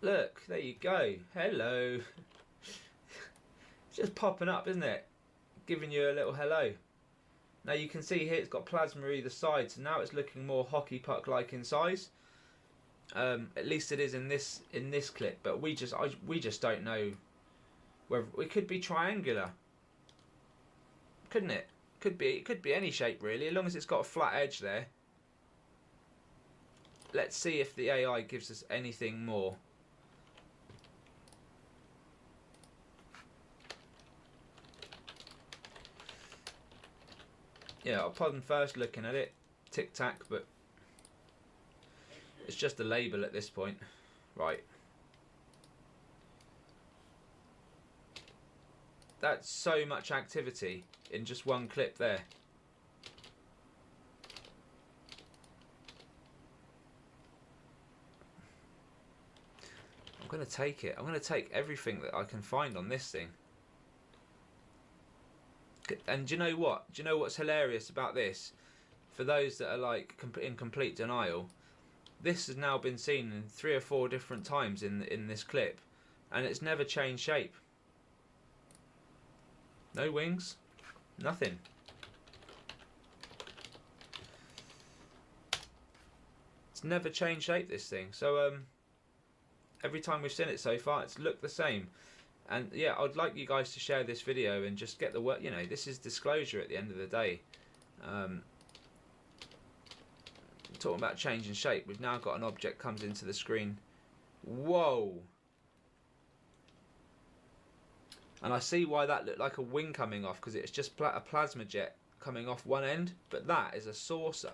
Look, there you go. Hello. It's just popping up, isn't it? Giving you a little hello. Now you can see here it's got plasma either side, so now it's looking more hockey puck like in size. At least it is in this clip, but we just don't know whether it could be triangular, couldn't it? It could be any shape really, as long as it's got a flat edge there. Let's see if the AI gives us anything more. Yeah, upon first looking at it, Tic Tac, but it's just a label at this point. Right. That's so much activity in just one clip there. I'm going to take it. I'm going to take everything that I can find on this thing. And do you know what? Do you know what's hilarious about this? For those that are like in complete denial, this has now been seen in 3 or 4 different times in this clip, and it's never changed shape. No wings, nothing. It's never changed shape, this thing. So every time we've seen it so far, it's looked the same. And yeah, I'd like you guys to share this video and just get the work. You know, this is disclosure at the end of the day. Talking about changing shape, we've now got an object comes into the screen. Whoa! And I see why that looked like a wing coming off, because it's just a plasma jet coming off one end. But that is a saucer.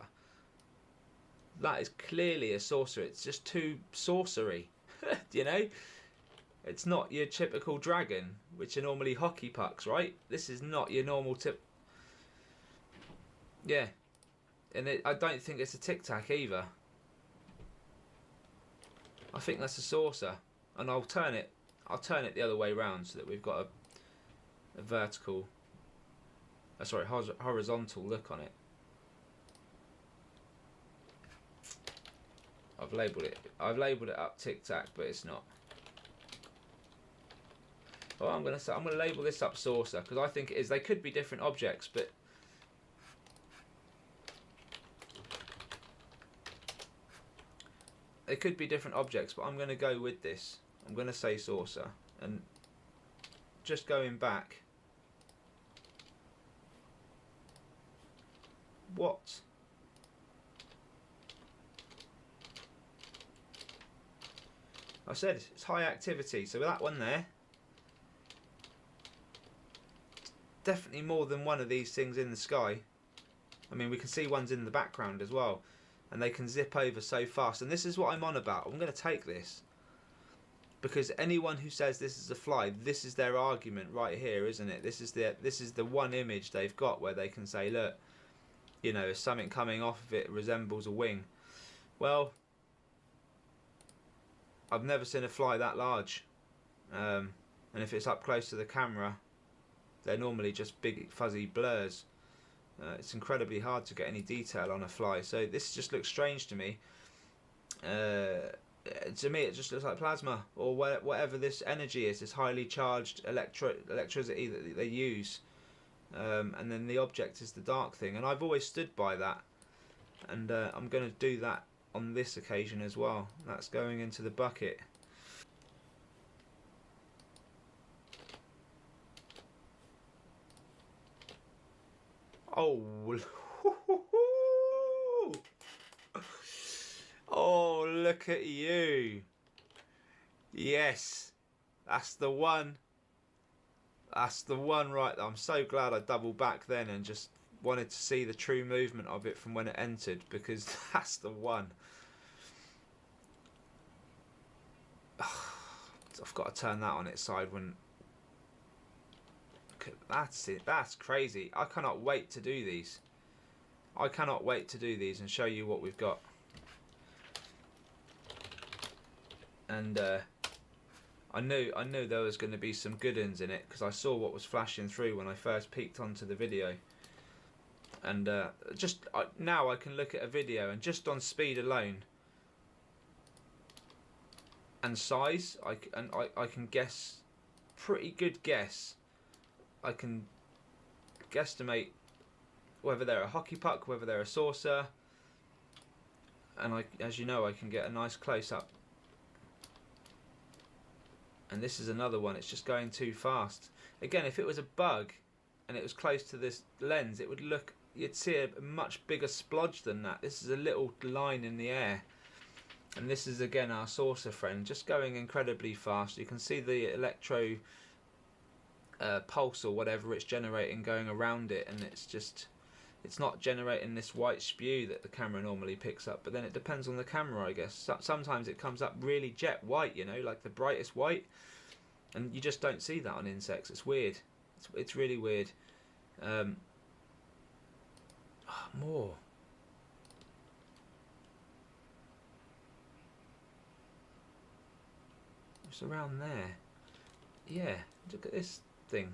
That is clearly a saucer. It's just too saucery. You know? It's not your typical dragon, which are normally hockey pucks, right? This is not your normal tip. Yeah. And I don't think it's a Tic Tac either. I think that's a saucer. And I'll turn it the other way round so that we've got a vertical, sorry, horizontal look on it. I've labelled it up Tic Tac, but it's not. Well, I'm gonna label this up saucer, because I think it is. They could be different objects, but they could be different objects. But I'm gonna go with this. I'm gonna say saucer, and just going back. What? I said it's high activity, so that one there. Definitely more than one of these things in the sky. I mean, we can see ones in the background as well, and they can zip over so fast. And this is what I'm on about. I'm going to take this, because anyone who says this is a fly, this is their argument right here, isn't it? This is the one image they've got where they can say, look, you know, if something coming off of it resembles a wing. Well, I've never seen a fly that large, and if it's up close to the camera, they're normally just big fuzzy blurs. It's incredibly hard to get any detail on a fly, so this just looks strange to me. To me it just looks like plasma, or whatever this energy is, this highly charged electricity that they use, and then the object is the dark thing, and I've always stood by that, and I'm going to do that on this occasion as well. That's going into the bucket. Oh, oh, look at you. Yes, that's the one. That's the one right there. I'm so glad I doubled back then and just wanted to see the true movement of it from when it entered, because that's the one. I've got to turn that on its side when... That's it. That's crazy. I cannot wait to do these. I cannot wait to do these and show you what we've got. And I knew there was going to be some good uns in it, because I saw what was flashing through when I first peeked onto the video. And now I can look at a video and just on speed alone, and size. I can guess, pretty good guess. I can guesstimate whether they're a hockey puck, whether they're a saucer, and as you know, I can get a nice close up. And this is another one. It's just going too fast. Again, if it was a bug and it was close to this lens, it would look, you'd see a much bigger splodge than that. This is a little line in the air. And this is again our saucer friend, just going incredibly fast. You can see the electro pulse or whatever it's generating going around it, and it's not generating this white spew that the camera normally picks up. But then it depends on the camera, I guess. Sometimes it comes up really jet white, you know, like the brightest white, and you just don't see that on insects. It's weird. It's really weird. More. It's around there. Yeah, look at this thing.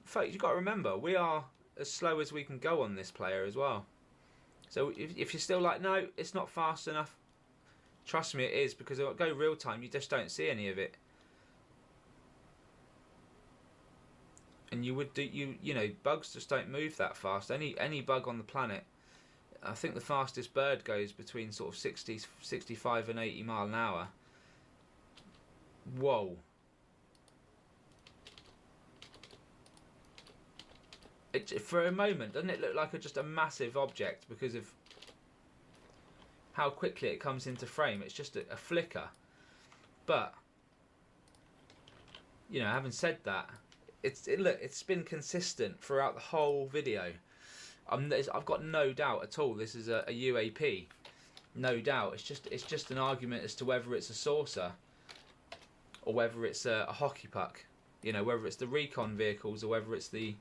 Folks, you've got to remember, we are as slow as we can go on this player as well. So if you're still like, no, it's not fast enough, trust me, it is, because it'll go real time, you just don't see any of it. And you would do, you know, bugs just don't move that fast. Any bug on the planet, I think the fastest bird goes between sort of 60, 65 and 80 mile an hour. Whoa. For a moment, doesn't it look like just a massive object because of how quickly it comes into frame? It's just a flicker. But, you know, having said that, it's been consistent throughout the whole video. I've got no doubt at all this is a UAP. No doubt. It's just an argument as to whether it's a saucer or whether it's a hockey puck. You know, whether it's the recon vehicles or whether it's the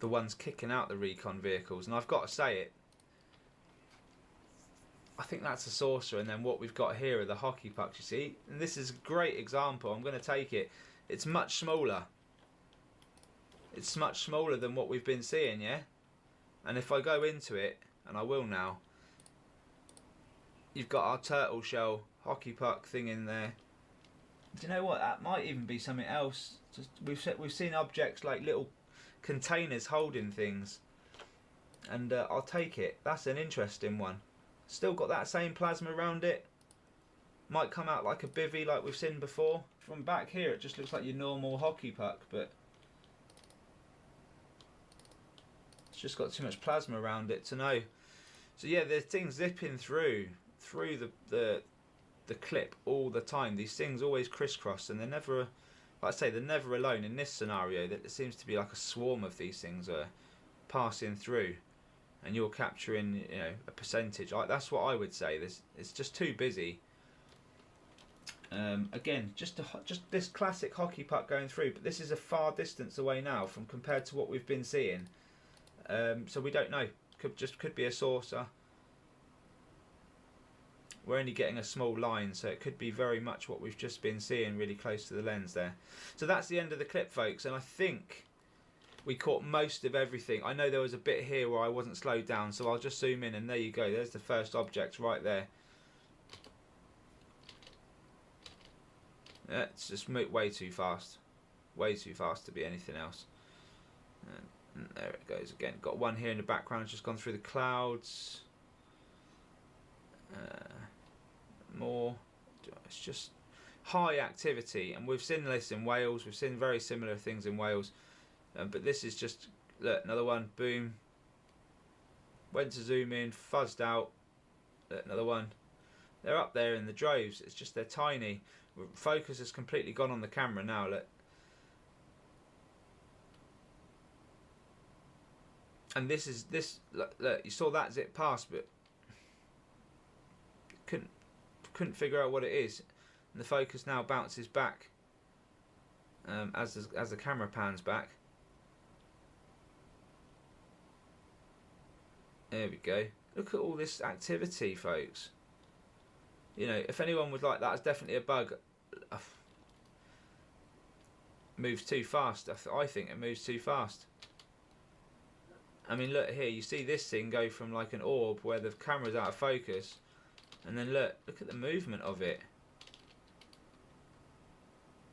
ones kicking out the recon vehicles. And I've got to say it, I think that's a saucer, and then what we've got here are the hockey pucks, you see. And this is a great example. I'm going to take it. It's much smaller. It's much smaller than what we've been seeing, yeah? And if I go into it, and I will now, you've got our turtle shell hockey puck thing in there. Do you know what? That might even be something else. Just we've seen objects like little containers holding things, and I'll take it. That's an interesting one. Still got that same plasma around it. Might come out like a bivvy like we've seen before. From back here it just looks like your normal hockey puck, but it's just got too much plasma around it to know. So yeah, there's things zipping through the clip all the time. These things always crisscross, and they're never, like I say, they're never alone. In this scenario, that it seems to be like a swarm of these things are passing through, and you're capturing, you know, a percentage. That's what I would say. It's just too busy. Again, just this classic hockey puck going through, but this is a far distance away now from compared to what we've been seeing. So we don't know. Could be a saucer. We're only getting a small line, so it could be very much what we've just been seeing really close to the lens there. So that's the end of the clip, folks, and I think we caught most of everything. I know there was a bit here where I wasn't slowed down, so I'll just zoom in, and there you go. There's the first object right there. Yeah, it's just way too fast. Way too fast to be anything else. And there it goes again. Got one here in the background, just gone through the clouds. More. It's just high activity, and we've seen this in Wales. We've seen very similar things in Wales, but this is just, look, another one. Boom. Went to zoom in, fuzzed out. Look, another one. They're up there in the droves. It's just they're tiny. Focus has completely gone on the camera now. Look. And this is this. Look, you saw that zip past, but couldn't figure out what it is, and the focus now bounces back as the camera pans back. There we go. Look at all this activity, folks. You know, if anyone was like, that's definitely a bug. Moves too fast. I think it moves too fast. I mean, look here. You see this thing go from like an orb where the camera's out of focus, And then look at the movement of it.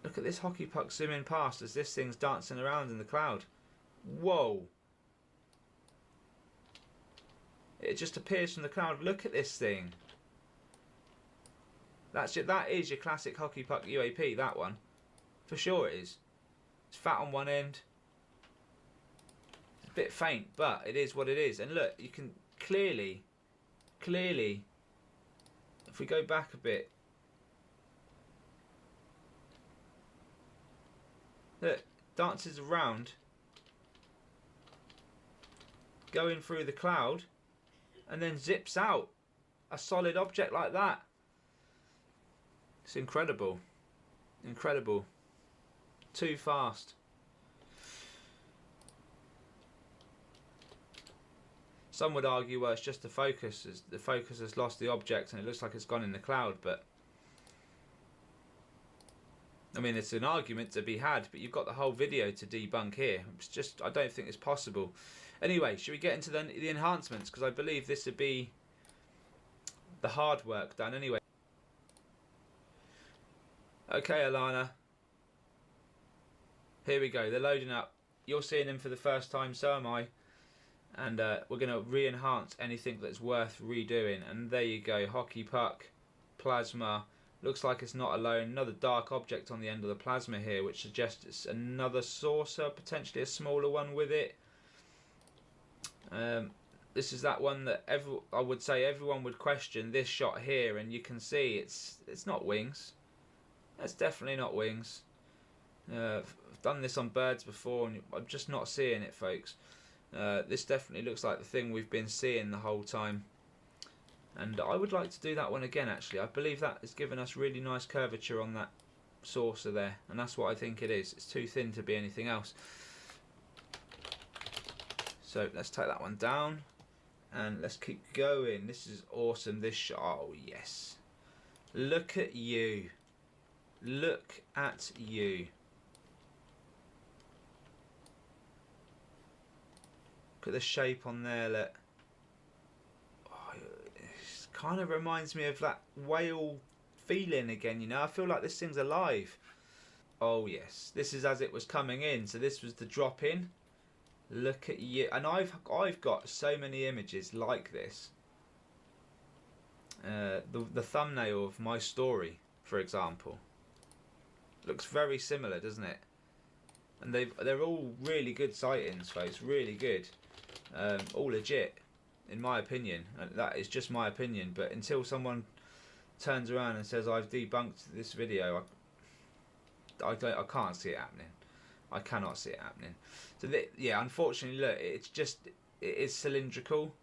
Look at this hockey puck zooming past as this thing's dancing around in the cloud. Whoa. It just appears from the cloud. Look at this thing. That is your classic hockey puck UAP, that one. For sure it is. It's fat on one end. It's a bit faint, but it is what it is. And look, you can clearly, if we go back a bit, look, dances around, going through the cloud, and then zips out. A solid object like that. It's incredible. Incredible. Too fast. Some would argue, well, it's just the focus. The focus has lost the object and it looks like it's gone in the cloud, but I mean, it's an argument to be had, but you've got the whole video to debunk here. It's just, I don't think it's possible. Anyway, should we get into the enhancements? Because I believe this would be the hard work done anyway. Okay, Alana. Here we go. They're loading up. You're seeing them for the first time, so am I. And we're going to re-enhance anything that's worth redoing. And there you go. Hockey puck, plasma. Looks like it's not alone. Another dark object on the end of the plasma here, which suggests it's another saucer, potentially a smaller one with it. This is that one that I would say everyone would question this shot here, and you can see it's not wings. That's definitely not wings. I've done this on birds before, and I'm just not seeing it, folks. This definitely looks like the thing we've been seeing the whole time. And I would like to do that one again, actually. I believe that has given us really nice curvature on that saucer there. And that's what I think it is. It's too thin to be anything else. So let's take that one down. And let's keep going. This is awesome, this shot. Oh, yes. Look at you. Look at you. Look at the shape on there, look. Kind of reminds me of that whale feeling again, you know. I feel like this thing's alive. Oh yes, this is as it was coming in. So this was the drop in. Look at you, and I've got so many images like this. The thumbnail of my story, for example, looks very similar, doesn't it? And they're all really good sightings, folks. Really good, all legit. In my opinion, and that is just my opinion, but until someone turns around and says I've debunked this video, I can't see it happening. I cannot see it happening. So yeah, unfortunately, look, it is cylindrical.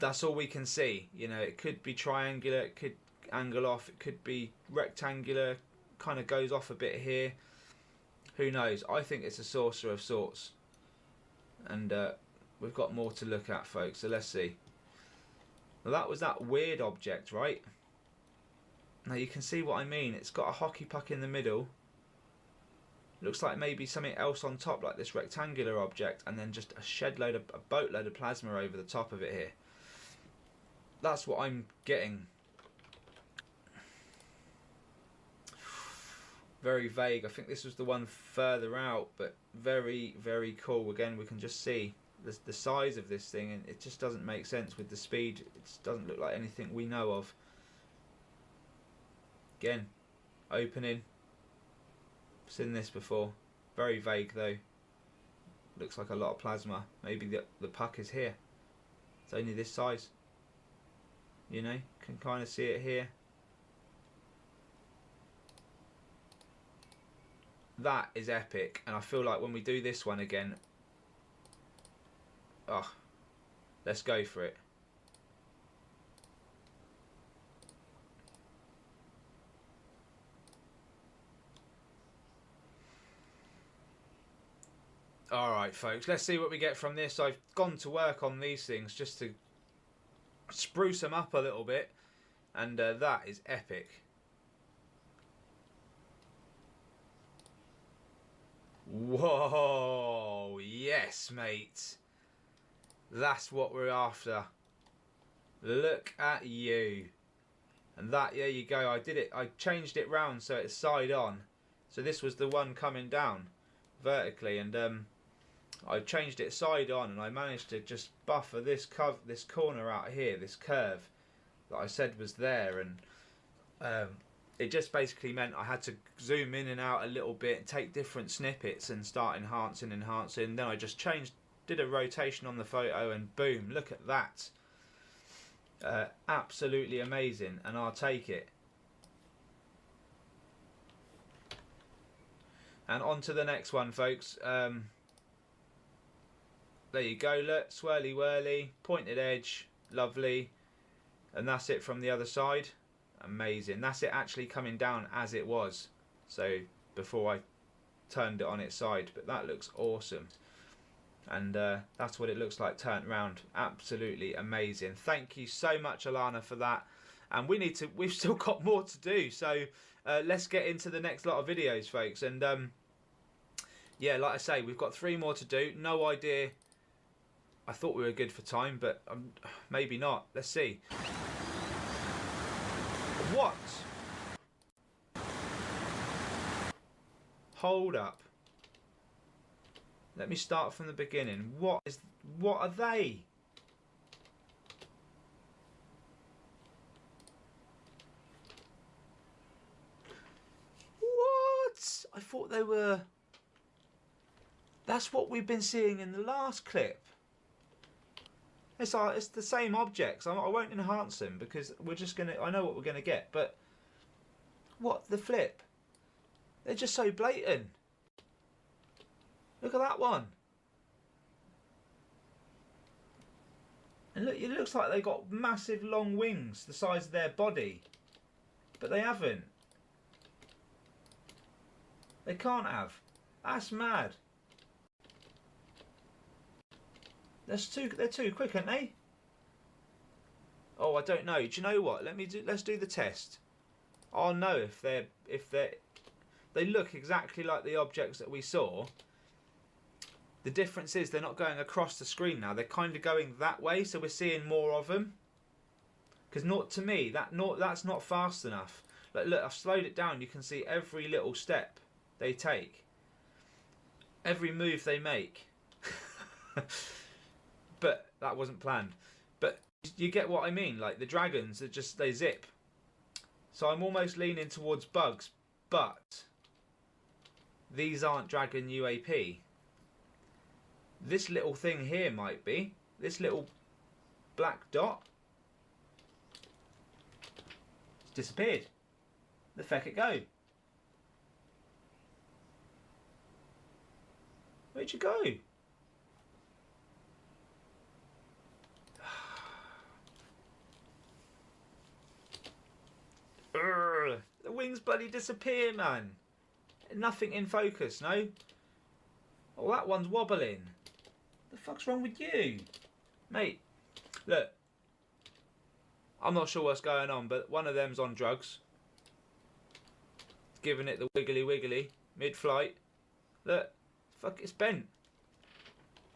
That's all we can see. You know, it could be triangular, it could angle off, it could be rectangular, kind of goes off a bit here. Who knows? I think it's a saucer of sorts, and we've got more to look at, folks, so let's see. Well, that was that weird object, right? Now you can see what I mean. It's got a hockey puck in the middle. Looks like maybe something else on top, like this rectangular object, and then just a boatload of plasma over the top of it here. That's what I'm getting. Very vague. I think this was the one further out, but very, very cool. Again, we can just see the size of this thing, and it just doesn't make sense with the speed. It doesn't look like anything we know of. Again, opening. Seen this before. Very vague though. Looks like a lot of plasma. Maybe the puck is here. It's only this size. You know, can kind of see it here. That is epic, and I feel like when we do this one again, oh, let's go for it. Alright folks, let's see what we get from this. I've gone to work on these things just to spruce them up a little bit, and that is epic. Whoa, yes mate. That's what we're after. Look at you. And that, there you go, I did it. I changed it round so it's side on. So this was the one coming down vertically, and I changed it side on, and I managed to just buffer this corner out here, this curve that I said was there, and it just basically meant I had to zoom in and out a little bit and take different snippets and start enhancing. Then I just did a rotation on the photo, and boom, look at that. Absolutely amazing, and I'll take it. And on to the next one, folks. There you go, look, swirly whirly, pointed edge, lovely. And that's it from the other side. Amazing. That's it actually coming down as it was. So before I turned it on its side, but that looks awesome. And that's what it looks like turned around. Absolutely amazing. Thank you so much, Alana, for that. And we've still got more to do. So let's get into the next lot of videos, folks. And yeah, like I say, we've got 3 more to do. No idea. I thought we were good for time, but maybe not. Let's see. What? Hold up. Let me start from the beginning. What are they? What? I thought they were... That's what we've been seeing in the last clip. It's the same objects. I won't enhance them because we're just gonna... I know what we're gonna get, but... What the flip? They're just so blatant. Look at that one. And look, it looks like they got massive long wings the size of their body. But they haven't. They can't have. That's mad. They're too quick, aren't they? Oh, I don't know. Do you know what? Let's do the test. I'll know if they look exactly like the objects that we saw. The difference is they're not going across the screen now. They're kind of going that way, so we're seeing more of them. Because to me, that's not fast enough. Like, look, I've slowed it down. You can see every little step they take, every move they make. But that wasn't planned. But you get what I mean. Like the dragons, they zip. So I'm almost leaning towards bugs, but these aren't dragon UAP. This little thing here might be. This little black dot. It's disappeared. The feck it go? Where'd you go? Urgh, the wings bloody disappear, man. Nothing in focus, no? Oh, that one's wobbling. The fuck's wrong with you? Mate, look. I'm not sure what's going on, but one of them's on drugs. Giving it the wiggly wiggly mid-flight. Look, fuck, it's bent.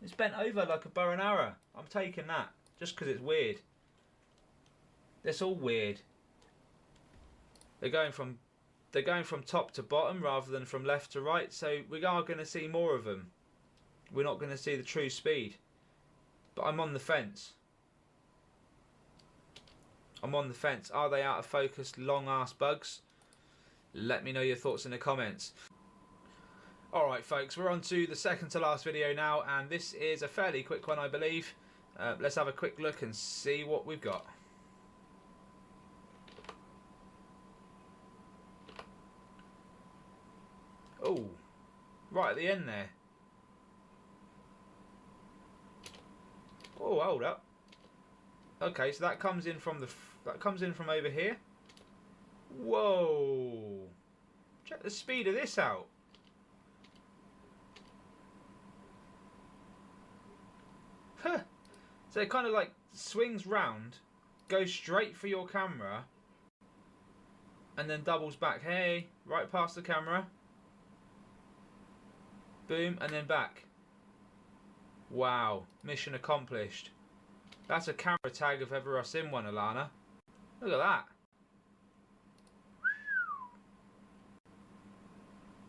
It's bent over like a bow and arrow. I'm taking that, just because it's weird. It's all weird. They're going from top to bottom rather than from left to right, so we are going to see more of them. We're not going to see the true speed. But I'm on the fence. I'm on the fence. Are they out of focus, long-ass bugs? Let me know your thoughts in the comments. Alright folks, we're on to the second to last video now, and this is a fairly quick one, I believe. Let's have a quick look and see what we've got. Oh, right at the end there. Oh, hold up. Okay, so that comes in from over here. Whoa! Check the speed of this out. Huh. So it kind of like swings round, goes straight for your camera, and then doubles back. Hey, right past the camera. Boom, and then back. Wow, mission accomplished. That's a camera tag if ever I've seen one, Alana. Look at that.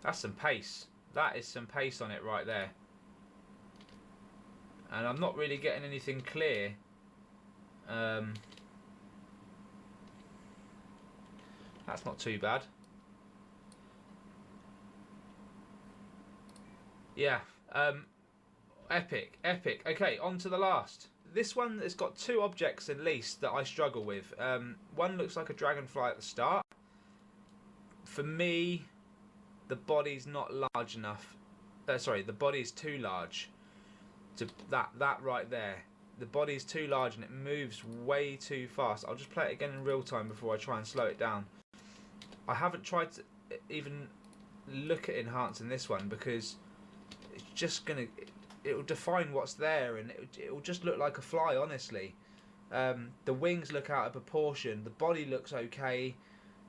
That's some pace. That is some pace on it right there. And I'm not really getting anything clear. That's not too bad. Yeah. Epic. Okay, on to the last. This one has got two objects at least that I struggle with. One looks like a dragonfly at the start. For me, the body's not large enough. Sorry, the body is too large. To that right there. The body's too large and it moves way too fast. I'll just play it again in real time before I try and slow it down. I haven't tried to even look at enhancing this one because it's just gonna. It will define what's there and it will just look like a fly, honestly. The wings look out of proportion. The body looks okay.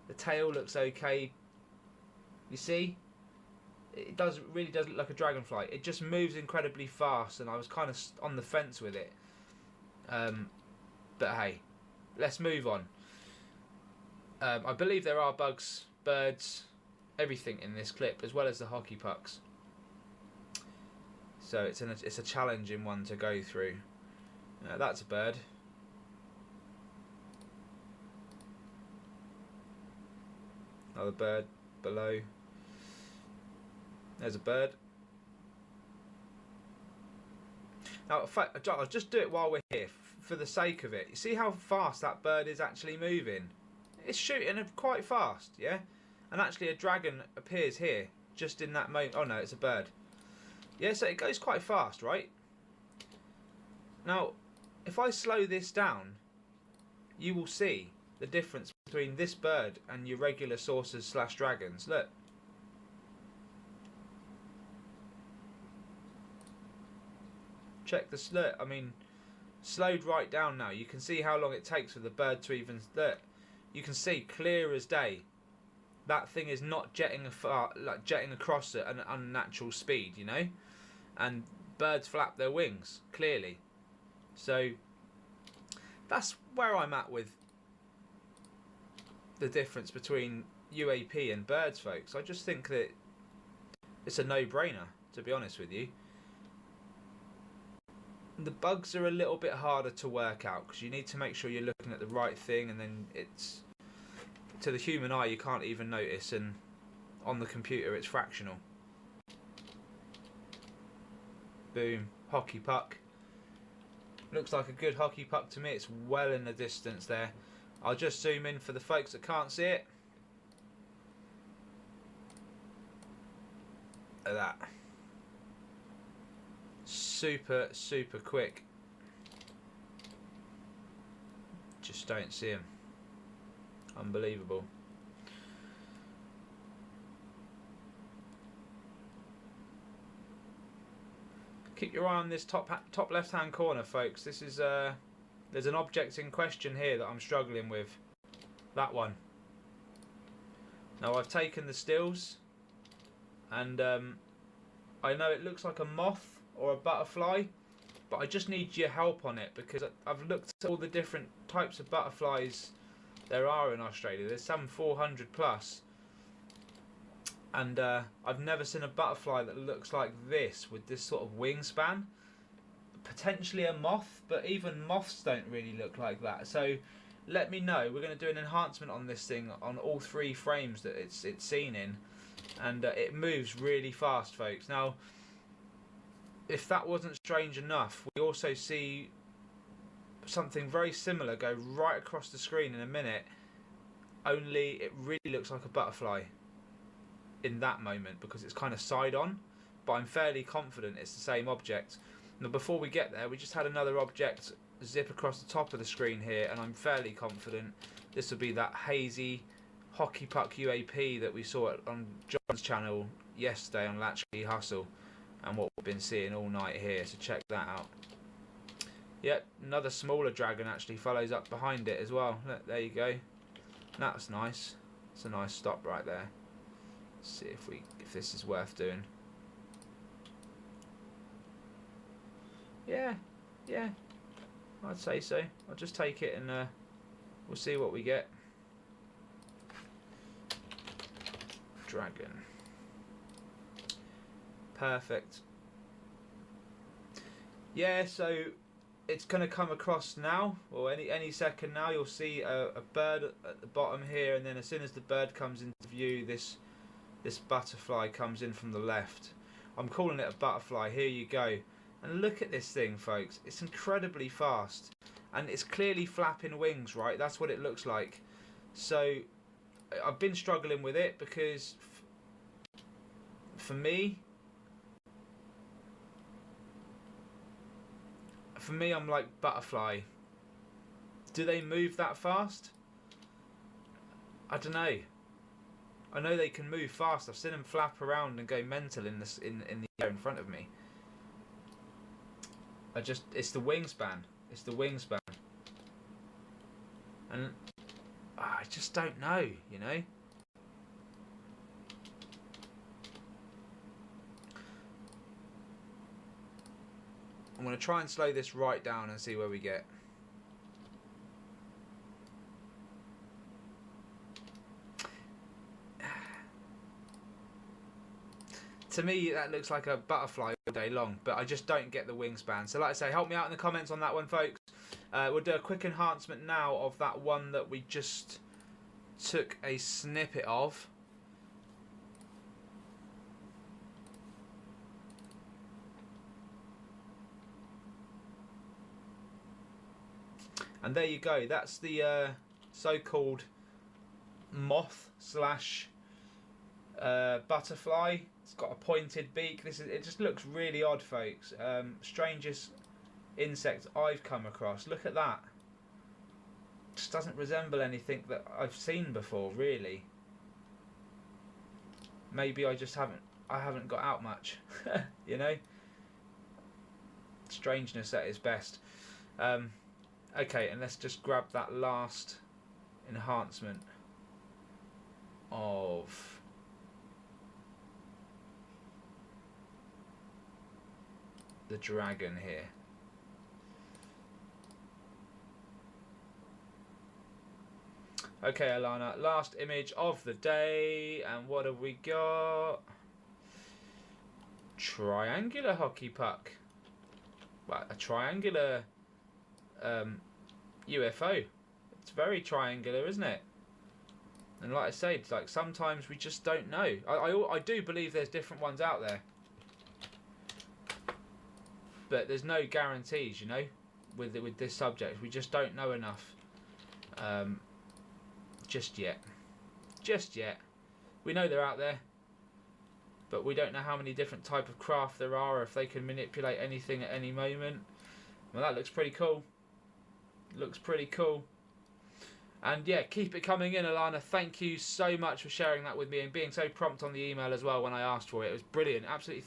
The tail looks okay. You see? It really does look like a dragonfly. It just moves incredibly fast and I was kind of on the fence with it. But hey, let's move on. I believe there are bugs, birds, everything in this clip, as well as the hockey pucks. So it's a challenging one to go through. That's a bird. Another bird below. There's a bird. Now, in fact, I'll just do it while we're here, for the sake of it. You see how fast that bird is actually moving? It's shooting quite fast, yeah? And actually a dragon appears here, just in that moment. Oh no, it's a bird. Yeah, so it goes quite fast, right? Now, if I slow this down, you will see the difference between this bird and your regular saucers / dragons. Look. Check the slurt. I mean, slowed right down now. You can see how long it takes for the bird to even look. You can see clear as day. That thing is not jetting across at an unnatural speed, you know. And birds flap their wings clearly. So that's where I'm at with the difference between UAP and birds, folks. I just think that it's a no-brainer, to be honest with you. The bugs are a little bit harder to work out because you need to make sure you're looking at the right thing, and then it's to the human eye you can't even notice, and on the computer it's fractional. Boom, hockey puck. Looks like a good hockey puck to me. It's well in the distance there. I'll just zoom in for the folks that can't see it. Look at that. Super, super quick. Just don't see him. Unbelievable. Keep your eye on this top left hand corner, folks. This is there's an object in question here that I'm struggling with. That one. Now I've taken the stills and I know it looks like a moth or a butterfly, but I just need your help on it because I've looked at all the different types of butterflies there are in Australia. There's some 400 plus, and I've never seen a butterfly that looks like this with this sort of wingspan. Potentially a moth, but even moths don't really look like that. So let me know. We're going to do an enhancement on this thing on all 3 frames that it's seen in, and it moves really fast, folks. Now, if that wasn't strange enough, we also see something very similar go right across the screen in a minute, only it really looks like a butterfly in that moment because it's kind of side on, but I'm fairly confident it's the same object. Now before we get there, we just had another object zip across the top of the screen here, and I'm fairly confident this will be that hazy hockey puck UAP that we saw on John's channel yesterday on Latchkey Hustle, and what we've been seeing all night here, so check that out. Yep, another smaller dragon actually follows up behind it as well. Look, there you go. That's nice. It's a nice stop right there. Let's see if this is worth doing. Yeah, I'd say so. I'll just take it and we'll see what we get. Dragon. Perfect. Yeah, so it's going to come across now, or any second now. You'll see a bird at the bottom here, and then as soon as the bird comes into view, this butterfly comes in from the left. I'm calling it a butterfly. Here you go. And look at this thing, folks. It's incredibly fast, and it's clearly flapping wings, right? That's what it looks like. So I've been struggling with it because for me, I'm like, butterfly. Do they move that fast? I don't know. I know they can move fast. I've seen them flap around and go mental in the air in front of me. It's the wingspan. It's the wingspan. And I just don't know, you know? I'm going to try and slow this right down and see where we get. To me, that looks like a butterfly all day long, but I just don't get the wingspan. So like I say, help me out in the comments on that one, folks. We'll do a quick enhancement now of that one that we just took a snippet of. And there you go. That's the so-called moth slash butterfly. It's got a pointed beak. It just looks really odd, folks. Strangest insect I've come across. Look at that. Just doesn't resemble anything that I've seen before, really. Maybe I haven't got out much, you know. Strangeness at its best. Okay, and let's just grab that last enhancement of the dragon here. Okay, Alana, last image of the day, and what have we got? Triangular hockey puck. Well, a triangular UFO. It's very triangular, isn't it? And like I said, like sometimes we just don't know. I do believe there's different ones out there, but there's no guarantees, you know, with this subject. We just don't know enough. Just yet. We know they're out there, but we don't know how many different type of craft there are, or if they can manipulate anything at any moment. Well, that looks pretty cool. Looks pretty cool. And yeah, keep it coming in, Alana. Thank you so much for sharing that with me and being so prompt on the email as well when I asked for it. It was brilliant. Absolutely,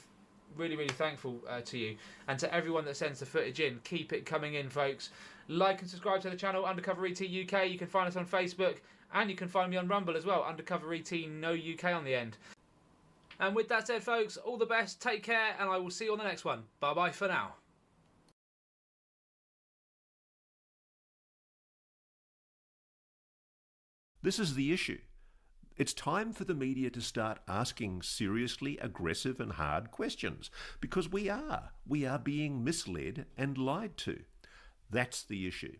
really thankful to you. And to everyone that sends the footage in, keep it coming in, folks. Like and subscribe to the channel, Undercover ET UK. You can find us on Facebook, and you can find me on Rumble as well, Undercover ET, no UK on the end. And with that said, folks, all the best, take care, and I will see you on the next one. Bye-bye for now. This is the issue. It's time for the media to start asking seriously aggressive and hard questions, because we are being misled and lied to. That's the issue.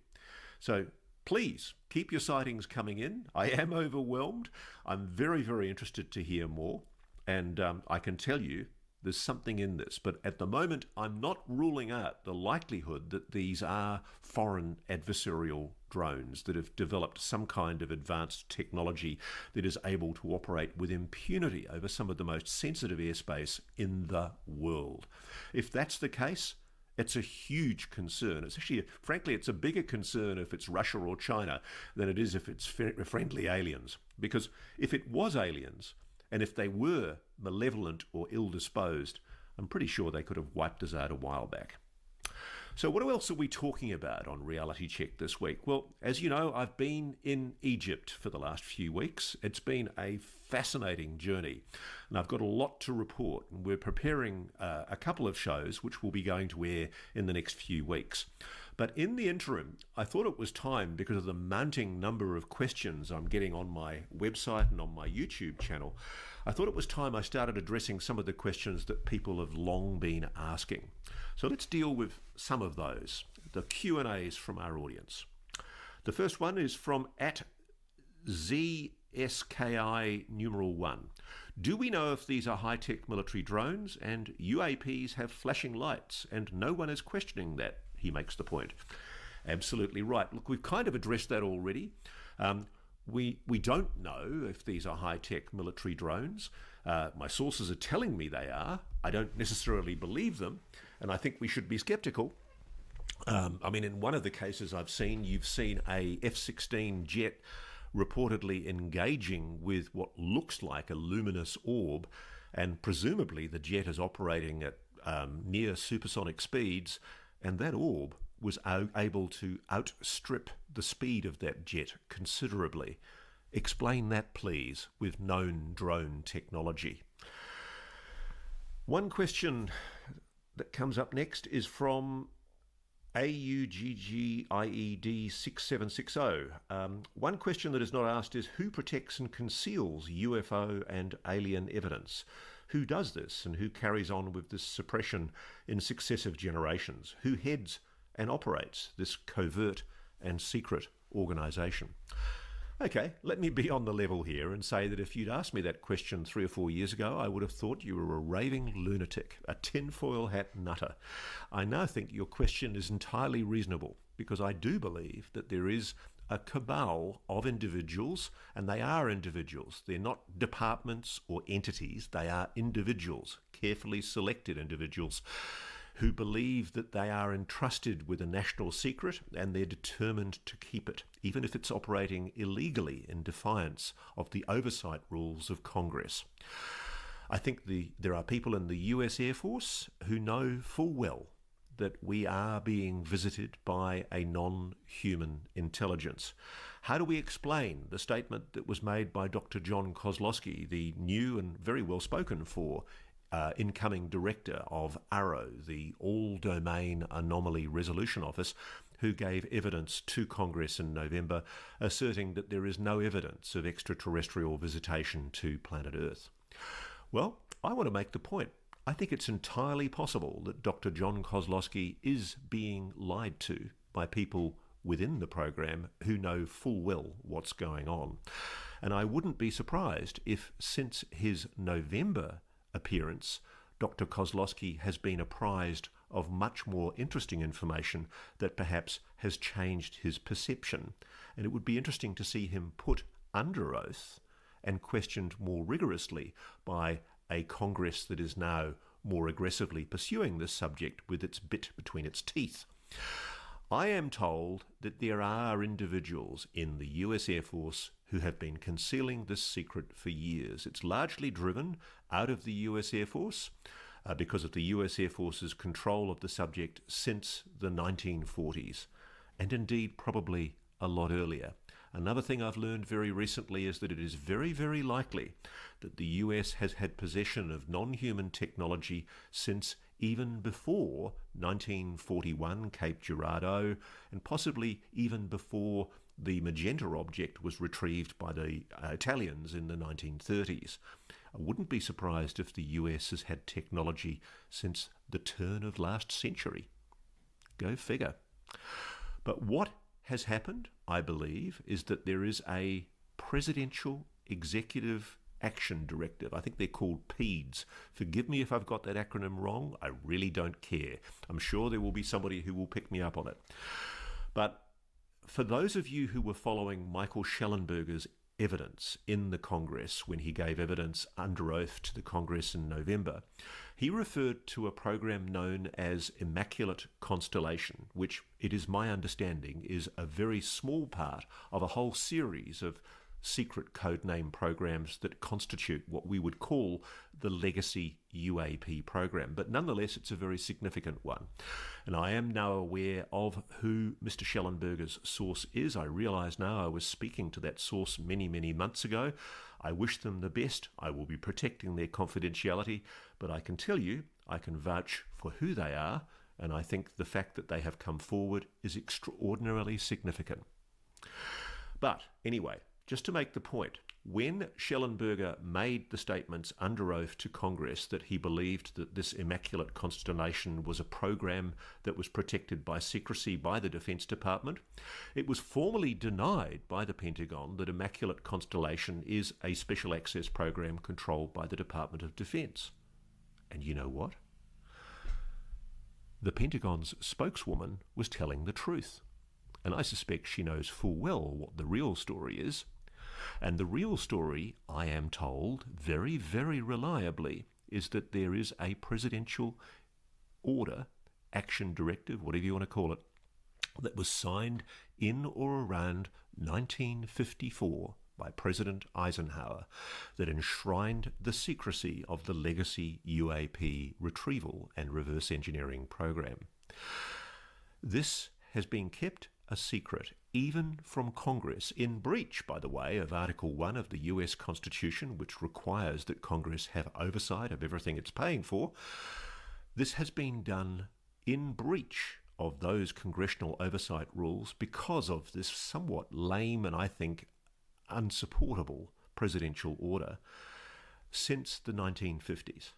So please keep your sightings coming in. I am overwhelmed. I'm very interested to hear more, and I can tell you there's something in this, but at the moment I'm not ruling out the likelihood that these are foreign adversarial drones that have developed some kind of advanced technology that is able to operate with impunity over some of the most sensitive airspace in the world. If that's the case, it's a huge concern. It's actually, frankly, it's a bigger concern if it's Russia or China than it is if it's friendly aliens. Because if it was aliens, and if they were malevolent or ill-disposed, I'm pretty sure they could have wiped us out a while back. So what else are we talking about on Reality Check this week? Well, as you know, I've been in Egypt for the last few weeks. It's been a fascinating journey, and I've got a lot to report. And we're preparing a couple of shows which will be going to air in the next few weeks. But in the interim, I thought it was time, because of the mounting number of questions I'm getting on my website and on my YouTube channel, I thought it was time I started addressing some of the questions that people have long been asking. So let's deal with some of those, the Q&As from our audience. The first one is from @ZSKI1. Do we know if these are high-tech military drones and UAPs have flashing lights and no one is questioning that? He makes the point. Absolutely right. Look, we've kind of addressed that already. We don't know if these are high-tech military drones. My sources are telling me they are. I don't necessarily believe them, and I think we should be skeptical. I mean, in one of the cases I've seen, you've seen a F-16 jet reportedly engaging with what looks like a luminous orb, and presumably the jet is operating at near supersonic speeds, and that orb was able to outstrip the speed of that jet considerably. Explain that, please, with known drone technology. One question that comes up next is from AUGGIED6760. One question that is not asked is who protects and conceals UFO and alien evidence? Who does this and who carries on with this suppression in successive generations? Who heads and operates this covert and secret organisation? Okay, let me be on the level here and say that if you'd asked me that question 3 or 4 years ago, I would have thought you were a raving lunatic, a tinfoil hat nutter. I now think your question is entirely reasonable, because I do believe that there is a cabal of individuals, and they are individuals. They're not departments or entities. They are individuals, carefully selected individuals, who believe that they are entrusted with a national secret and they're determined to keep it, even if it's operating illegally in defiance of the oversight rules of Congress. I think there are people in the US Air Force who know full well that we are being visited by a non-human intelligence. How do we explain the statement that was made by Dr. John Kozlowski, the new and very well spoken for incoming director of ARROW, the All-Domain Anomaly Resolution Office, who gave evidence to Congress in November, asserting that there is no evidence of extraterrestrial visitation to planet Earth? Well, I want to make the point. I think it's entirely possible that Dr. John Kozlowski is being lied to by people within the program who know full well what's going on. And I wouldn't be surprised if, since his November appearance, Dr. Kozlowski has been apprised of much more interesting information that perhaps has changed his perception. And it would be interesting to see him put under oath and questioned more rigorously by a Congress that is now more aggressively pursuing this subject with its bit between its teeth. I am told that there are individuals in the US Air Force who have been concealing this secret for years. It's largely driven out of the US Air Force because of the US Air Force's control of the subject since the 1940s, and indeed probably a lot earlier. Another thing I've learned very recently is that it is very, very likely that the US has had possession of non-human technology since even before 1941 Cape Girardeau, and possibly even before the magenta object was retrieved by the Italians in the 1930s. I wouldn't be surprised if the US has had technology since the turn of last century. Go figure. But what has happened, I believe, is that there is a Presidential Executive Action Directive. I think they're called PEDS. Forgive me if I've got that acronym wrong. I really don't care. I'm sure there will be somebody who will pick me up on it. But for those of you who were following Michael Schellenberger's evidence in the Congress when he gave evidence under oath to the Congress in November, he referred to a program known as Immaculate Constellation, which, it is my understanding, is a very small part of a whole series of secret codename programs that constitute what we would call the legacy UAP program. But nonetheless, it's a very significant one. And I am now aware of who Mr. Schellenberger's source is. I realise now I was speaking to that source many, many months ago. I wish them the best. I will be protecting their confidentiality, but I can tell you, I can vouch for who they are, And I think the fact that they have come forward is extraordinarily significant. But anyway, just to make the point, when Schellenberger made the statements under oath to Congress that he believed that this Immaculate Constellation was a program that was protected by secrecy by the Defense Department, it was formally denied by the Pentagon that Immaculate Constellation is a special access program controlled by the Department of Defense. And you know what? The Pentagon's spokeswoman was telling the truth. And I suspect she knows full well what the real story is. And the real story, I am told, very, very reliably, is that there is a presidential order, action directive, whatever you want to call it, that was signed in or around 1954 by President Eisenhower that enshrined the secrecy of the legacy UAP retrieval and reverse engineering program. This has been kept a secret, even from Congress, in breach, by the way, of Article 1 of the US Constitution, which requires that Congress have oversight of everything it's paying for. This has been done in breach of those congressional oversight rules because of this somewhat lame and, I think, unsupportable presidential order since the 1950s.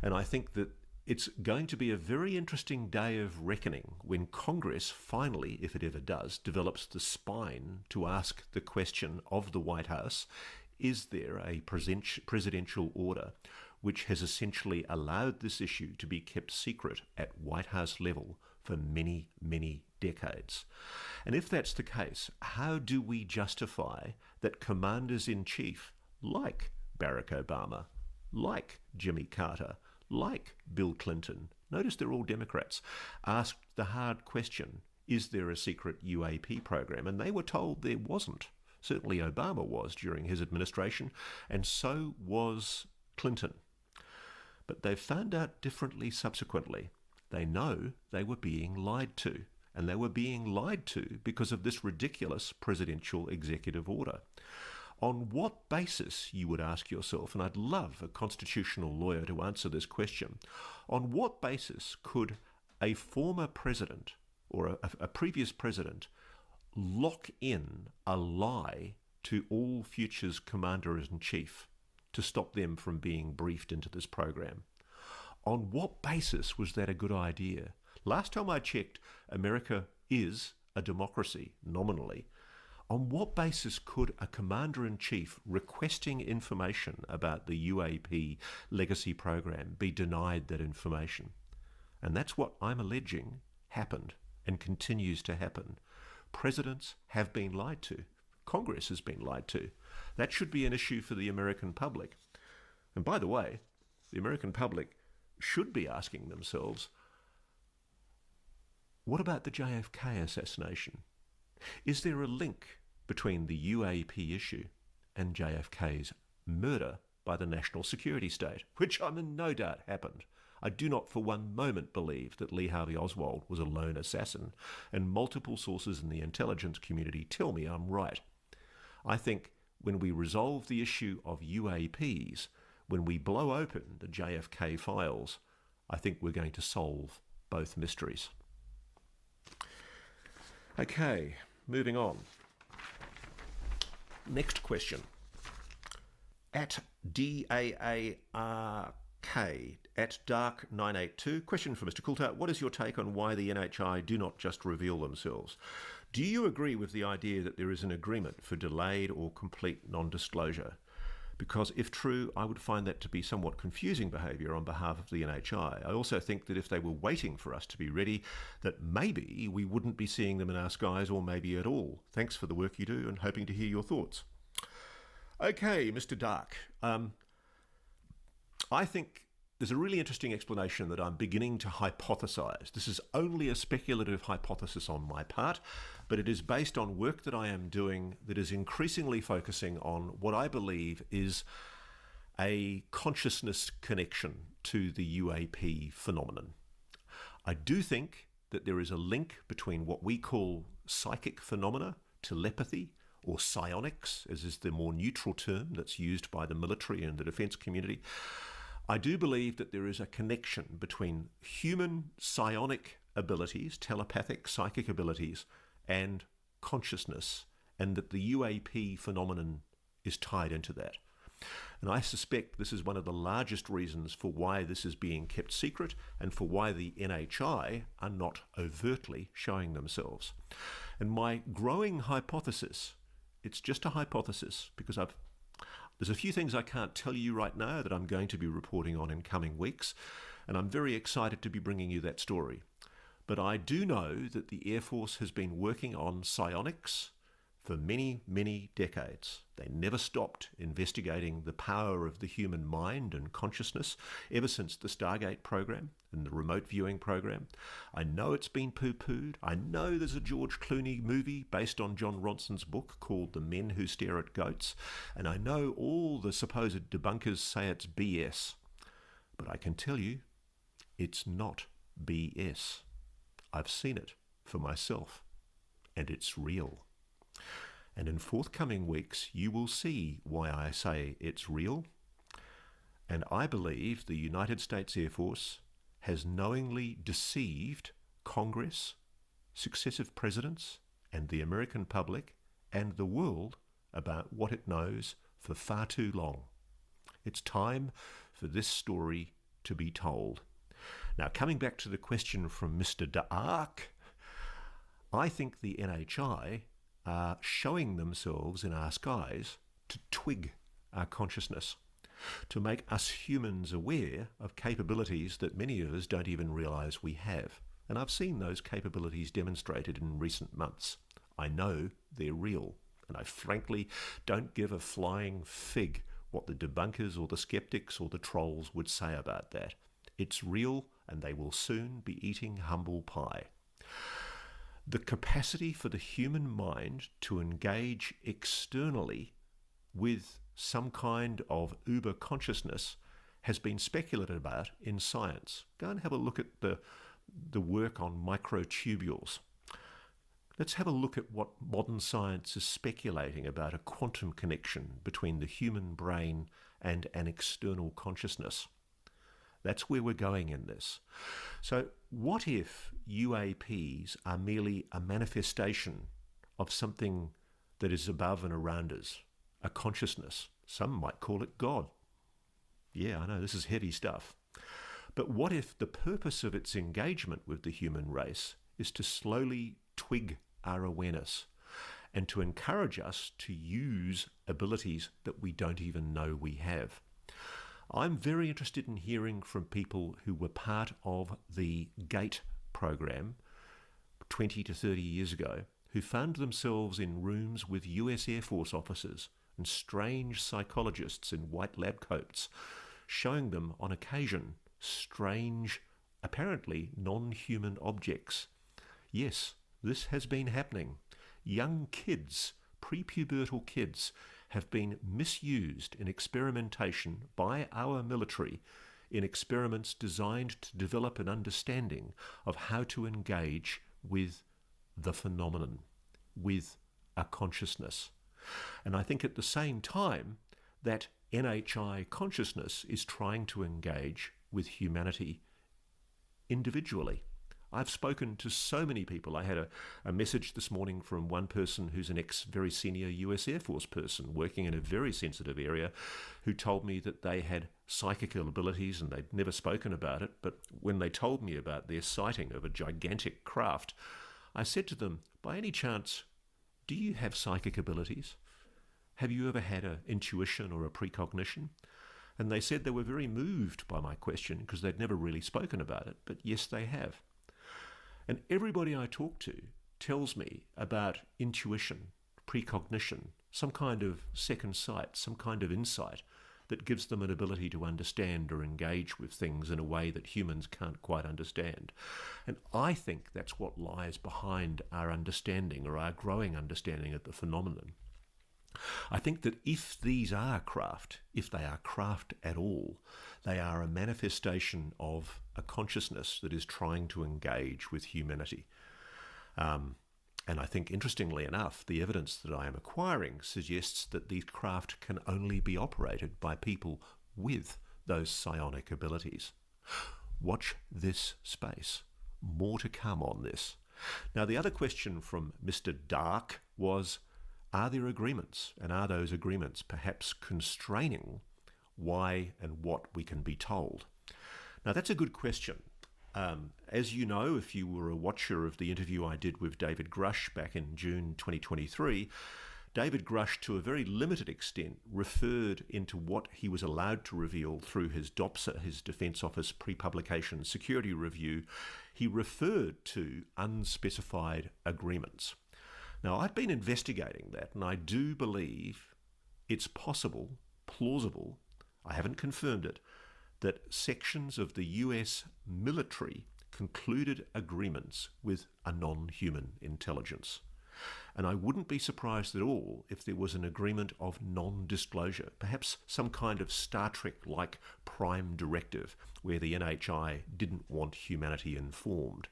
And I think that it's going to be a very interesting day of reckoning when Congress finally, if it ever does, develops the spine to ask the question of the White House, is there a presidential order which has essentially allowed this issue to be kept secret at White House level for many, many decades? And if that's the case, how do we justify that commanders-in-chief like Barack Obama, like Jimmy Carter, like Bill Clinton, notice they're all Democrats, asked the hard question, is there a secret UAP program? And they were told there wasn't. Certainly Obama was during his administration, and so was Clinton. But they've found out differently subsequently. They know they were being lied to, and they were being lied to because of this ridiculous presidential executive order. On what basis, you would ask yourself, and I'd love a constitutional lawyer to answer this question, on what basis could a former president or a previous president lock in a lie to all futures commanders-in-chief to stop them from being briefed into this program? On what basis was that a good idea? Last time I checked, America is a democracy, nominally. On what basis could a commander-in-chief requesting information about the UAP legacy program be denied that information? And that's what I'm alleging happened and continues to happen. Presidents have been lied to. Congress has been lied to. That should be an issue for the American public. And by the way, the American public should be asking themselves, what about the JFK assassination? Is there a link between the UAP issue and JFK's murder by the national security state, which I'm in no doubt happened? I do not for one moment believe that Lee Harvey Oswald was a lone assassin, and multiple sources in the intelligence community tell me I'm right. I think when we resolve the issue of UAPs, when we blow open the JFK files, I think we're going to solve both mysteries. Okay, moving on. Next question. At DAARK, at Dark982, question for Mr. Coulthard. What is your take on why the NHI do not just reveal themselves? Do you agree with the idea that there is an agreement for delayed or complete non-disclosure? Because if true, I would find that to be somewhat confusing behaviour on behalf of the NHI. I also think that if they were waiting for us to be ready, that maybe we wouldn't be seeing them in our skies, or maybe at all. Thanks for the work you do and hoping to hear your thoughts. Okay, Mr. Dark. I think there's a really interesting explanation that I'm beginning to hypothesize. This is only a speculative hypothesis on my part, but it is based on work that I am doing that is increasingly focusing on what I believe is a consciousness connection to the UAP phenomenon. I do think that there is a link between what we call psychic phenomena, telepathy, or psionics, as is the more neutral term that's used by the military and the defense community. I do believe that there is a connection between human psionic abilities, telepathic, psychic abilities, and consciousness, and that the UAP phenomenon is tied into that. And I suspect this is one of the largest reasons for why this is being kept secret and for why the NHI are not overtly showing themselves. And my growing hypothesis, it's just a hypothesis because there's a few things I can't tell you right now that I'm going to be reporting on in coming weeks, and I'm very excited to be bringing you that story. But I do know that the Air Force has been working on psionics for many, many decades. They never stopped investigating the power of the human mind and consciousness ever since the Stargate program and the remote viewing program. I know it's been poo-pooed. I know there's a George Clooney movie based on John Ronson's book called The Men Who Stare at Goats. And I know all the supposed debunkers say it's BS. But I can tell you, it's not BS. I've seen it for myself, and it's real. And in forthcoming weeks, you will see why I say it's real. And I believe the United States Air Force has knowingly deceived Congress, successive presidents, and the American public and the world about what it knows for far too long. It's time for this story to be told. Now, coming back to the question from Mr. D'Arc, I think the NHI are showing themselves in our skies to twig our consciousness, to make us humans aware of capabilities that many of us don't even realize we have. And I've seen those capabilities demonstrated in recent months. I know they're real, and I frankly don't give a flying fig what the debunkers or the skeptics or the trolls would say about that. It's real, and they will soon be eating humble pie. The capacity for the human mind to engage externally with some kind of uber consciousness has been speculated about in science. Go and have a look at the work on microtubules. Let's have a look at what modern science is speculating about a quantum connection between the human brain and an external consciousness. That's where we're going in this. So what if UAPs are merely a manifestation of something that is above and around us, a consciousness? Some might call it God. Yeah, I know, this is heavy stuff. But what if the purpose of its engagement with the human race is to slowly twig our awareness and to encourage us to use abilities that we don't even know we have? I'm very interested in hearing from people who were part of the GATE program 20 to 30 years ago, who found themselves in rooms with US Air Force officers and strange psychologists in white lab coats, showing them on occasion strange, apparently non-human objects. Yes, this has been happening. Young kids, prepubertal kids, have been misused in experimentation by our military in experiments designed to develop an understanding of how to engage with the phenomenon, with a consciousness. And I think at the same time that NHI consciousness is trying to engage with humanity individually. I've spoken to so many people. I had a message this morning from one person who's an very senior US Air Force person working in a very sensitive area, who told me that they had psychic abilities and they'd never spoken about it. But when they told me about their sighting of a gigantic craft, I said to them, by any chance, do you have psychic abilities? Have you ever had an intuition or a precognition? And they said they were very moved by my question because they'd never really spoken about it. But yes, they have. And everybody I talk to tells me about intuition, precognition, some kind of second sight, some kind of insight that gives them an ability to understand or engage with things in a way that humans can't quite understand. And I think that's what lies behind our understanding, or our growing understanding of the phenomenon. I think that if these are craft, if they are craft at all, they are a manifestation of a consciousness that is trying to engage with humanity. And I think, interestingly enough, the evidence that I am acquiring suggests that these craft can only be operated by people with those psionic abilities. Watch this space. More to come on this. Now, the other question from Mr. Dark was, are there agreements? And are those agreements perhaps constraining why and what we can be told? Now, that's a good question. As you know, if you were a watcher of the interview I did with David Grush back in June 2023, David Grush, to a very limited extent, referred into what he was allowed to reveal through his DOPSA, his Defence Office Pre-Publication Security Review. He referred to unspecified agreements. Now, I've been investigating that, and I do believe it's possible, plausible, I haven't confirmed it, that sections of the US military concluded agreements with a non-human intelligence. And I wouldn't be surprised at all if there was an agreement of non-disclosure, perhaps some kind of Star Trek-like prime directive where the NHI didn't want humanity informed.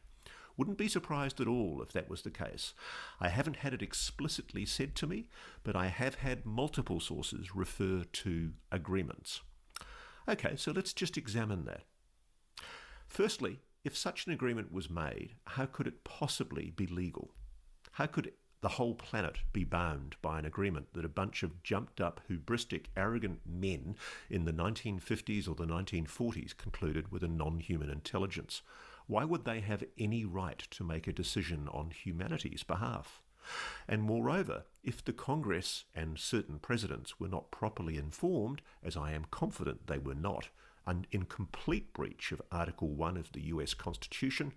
Wouldn't be surprised at all if that was the case. I haven't had it explicitly said to me, but I have had multiple sources refer to agreements. Okay, so let's just examine that. Firstly, if such an agreement was made, how could it possibly be legal? How could the whole planet be bound by an agreement that a bunch of jumped-up, hubristic, arrogant men in the 1950s or the 1940s concluded with a non-human intelligence? Why would they have any right to make a decision on humanity's behalf? And moreover, if the Congress and certain presidents were not properly informed, as I am confident they were not, and in complete breach of Article 1 of the US Constitution,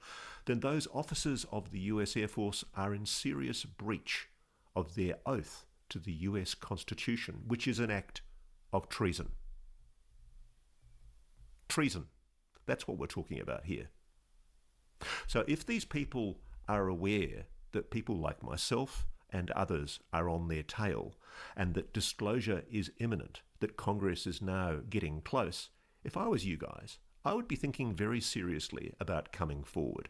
then those officers of the US Air Force are in serious breach of their oath to the US Constitution, which is an act of treason. Treason. That's what we're talking about here. So if these people are aware that people like myself and others are on their tail, and that disclosure is imminent, that Congress is now getting close, if I was you guys, I would be thinking very seriously about coming forward,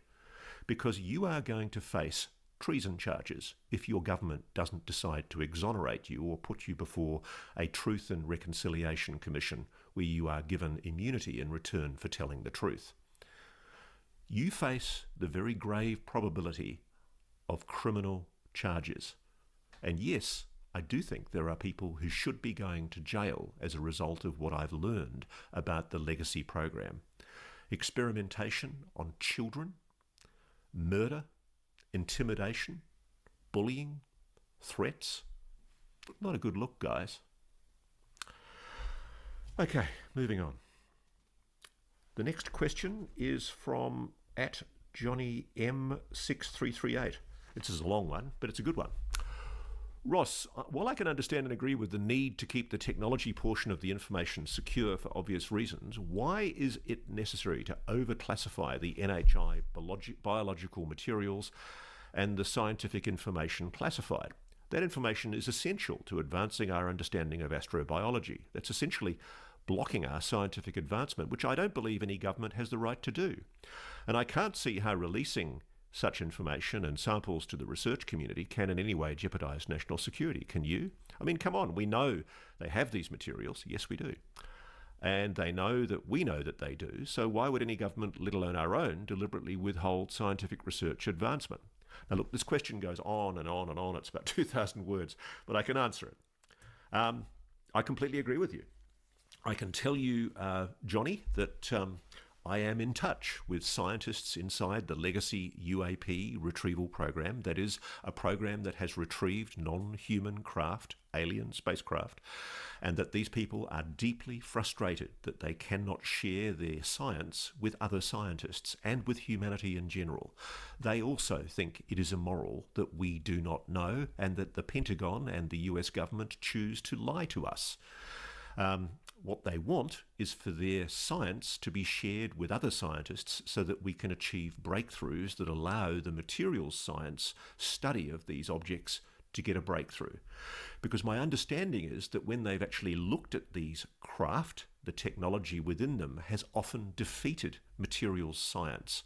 because you are going to face treason charges if your government doesn't decide to exonerate you or put you before a Truth and Reconciliation Commission where you are given immunity in return for telling the truth. You face the very grave probability of criminal charges. And yes, I do think there are people who should be going to jail as a result of what I've learned about the legacy program. Experimentation on children, murder, intimidation, bullying, threats. Not a good look, guys. Okay, moving on. The next question is from @JohnnyM6338. This is a long one, but it's a good one. Ross, while I can understand and agree with the need to keep the technology portion of the information secure for obvious reasons, why is it necessary to overclassify the NHI biological materials and the scientific information classified? That information is essential to advancing our understanding of astrobiology. That's essentially blocking our scientific advancement, which I don't believe any government has the right to do. And I can't see how releasing such information and samples to the research community can in any way jeopardize national security. Can you? I mean, come on, we know they have these materials. Yes, we do. And they know that we know that they do. So why would any government, let alone our own, deliberately withhold scientific research advancement? Now look, this question goes on and on and on. It's about 2,000 words, but I can answer it. I completely agree with you. I can tell you, Johnny, that I am in touch with scientists inside the Legacy UAP retrieval program. That is a program that has retrieved non-human craft, alien spacecraft, and that these people are deeply frustrated that they cannot share their science with other scientists and with humanity in general. They also think it is immoral that we do not know and that the Pentagon and the US government choose to lie to us. What they want is for their science to be shared with other scientists so that we can achieve breakthroughs that allow the materials science study of these objects to get a breakthrough. Because my understanding is that when they've actually looked at these craft, the technology within them has often defeated materials science.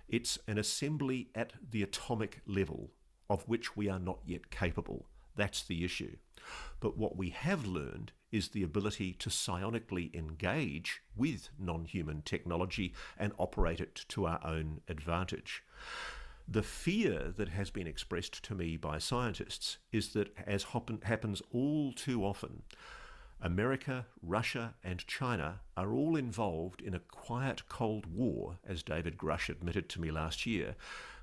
It's an assembly at the atomic level of which we are not yet capable. That's the issue. But what we have learned is the ability to psionically engage with non-human technology and operate it to our own advantage. The fear that has been expressed to me by scientists is that, as happens all too often, America, Russia, and China are all involved in a quiet Cold War, as David Grush admitted to me last year,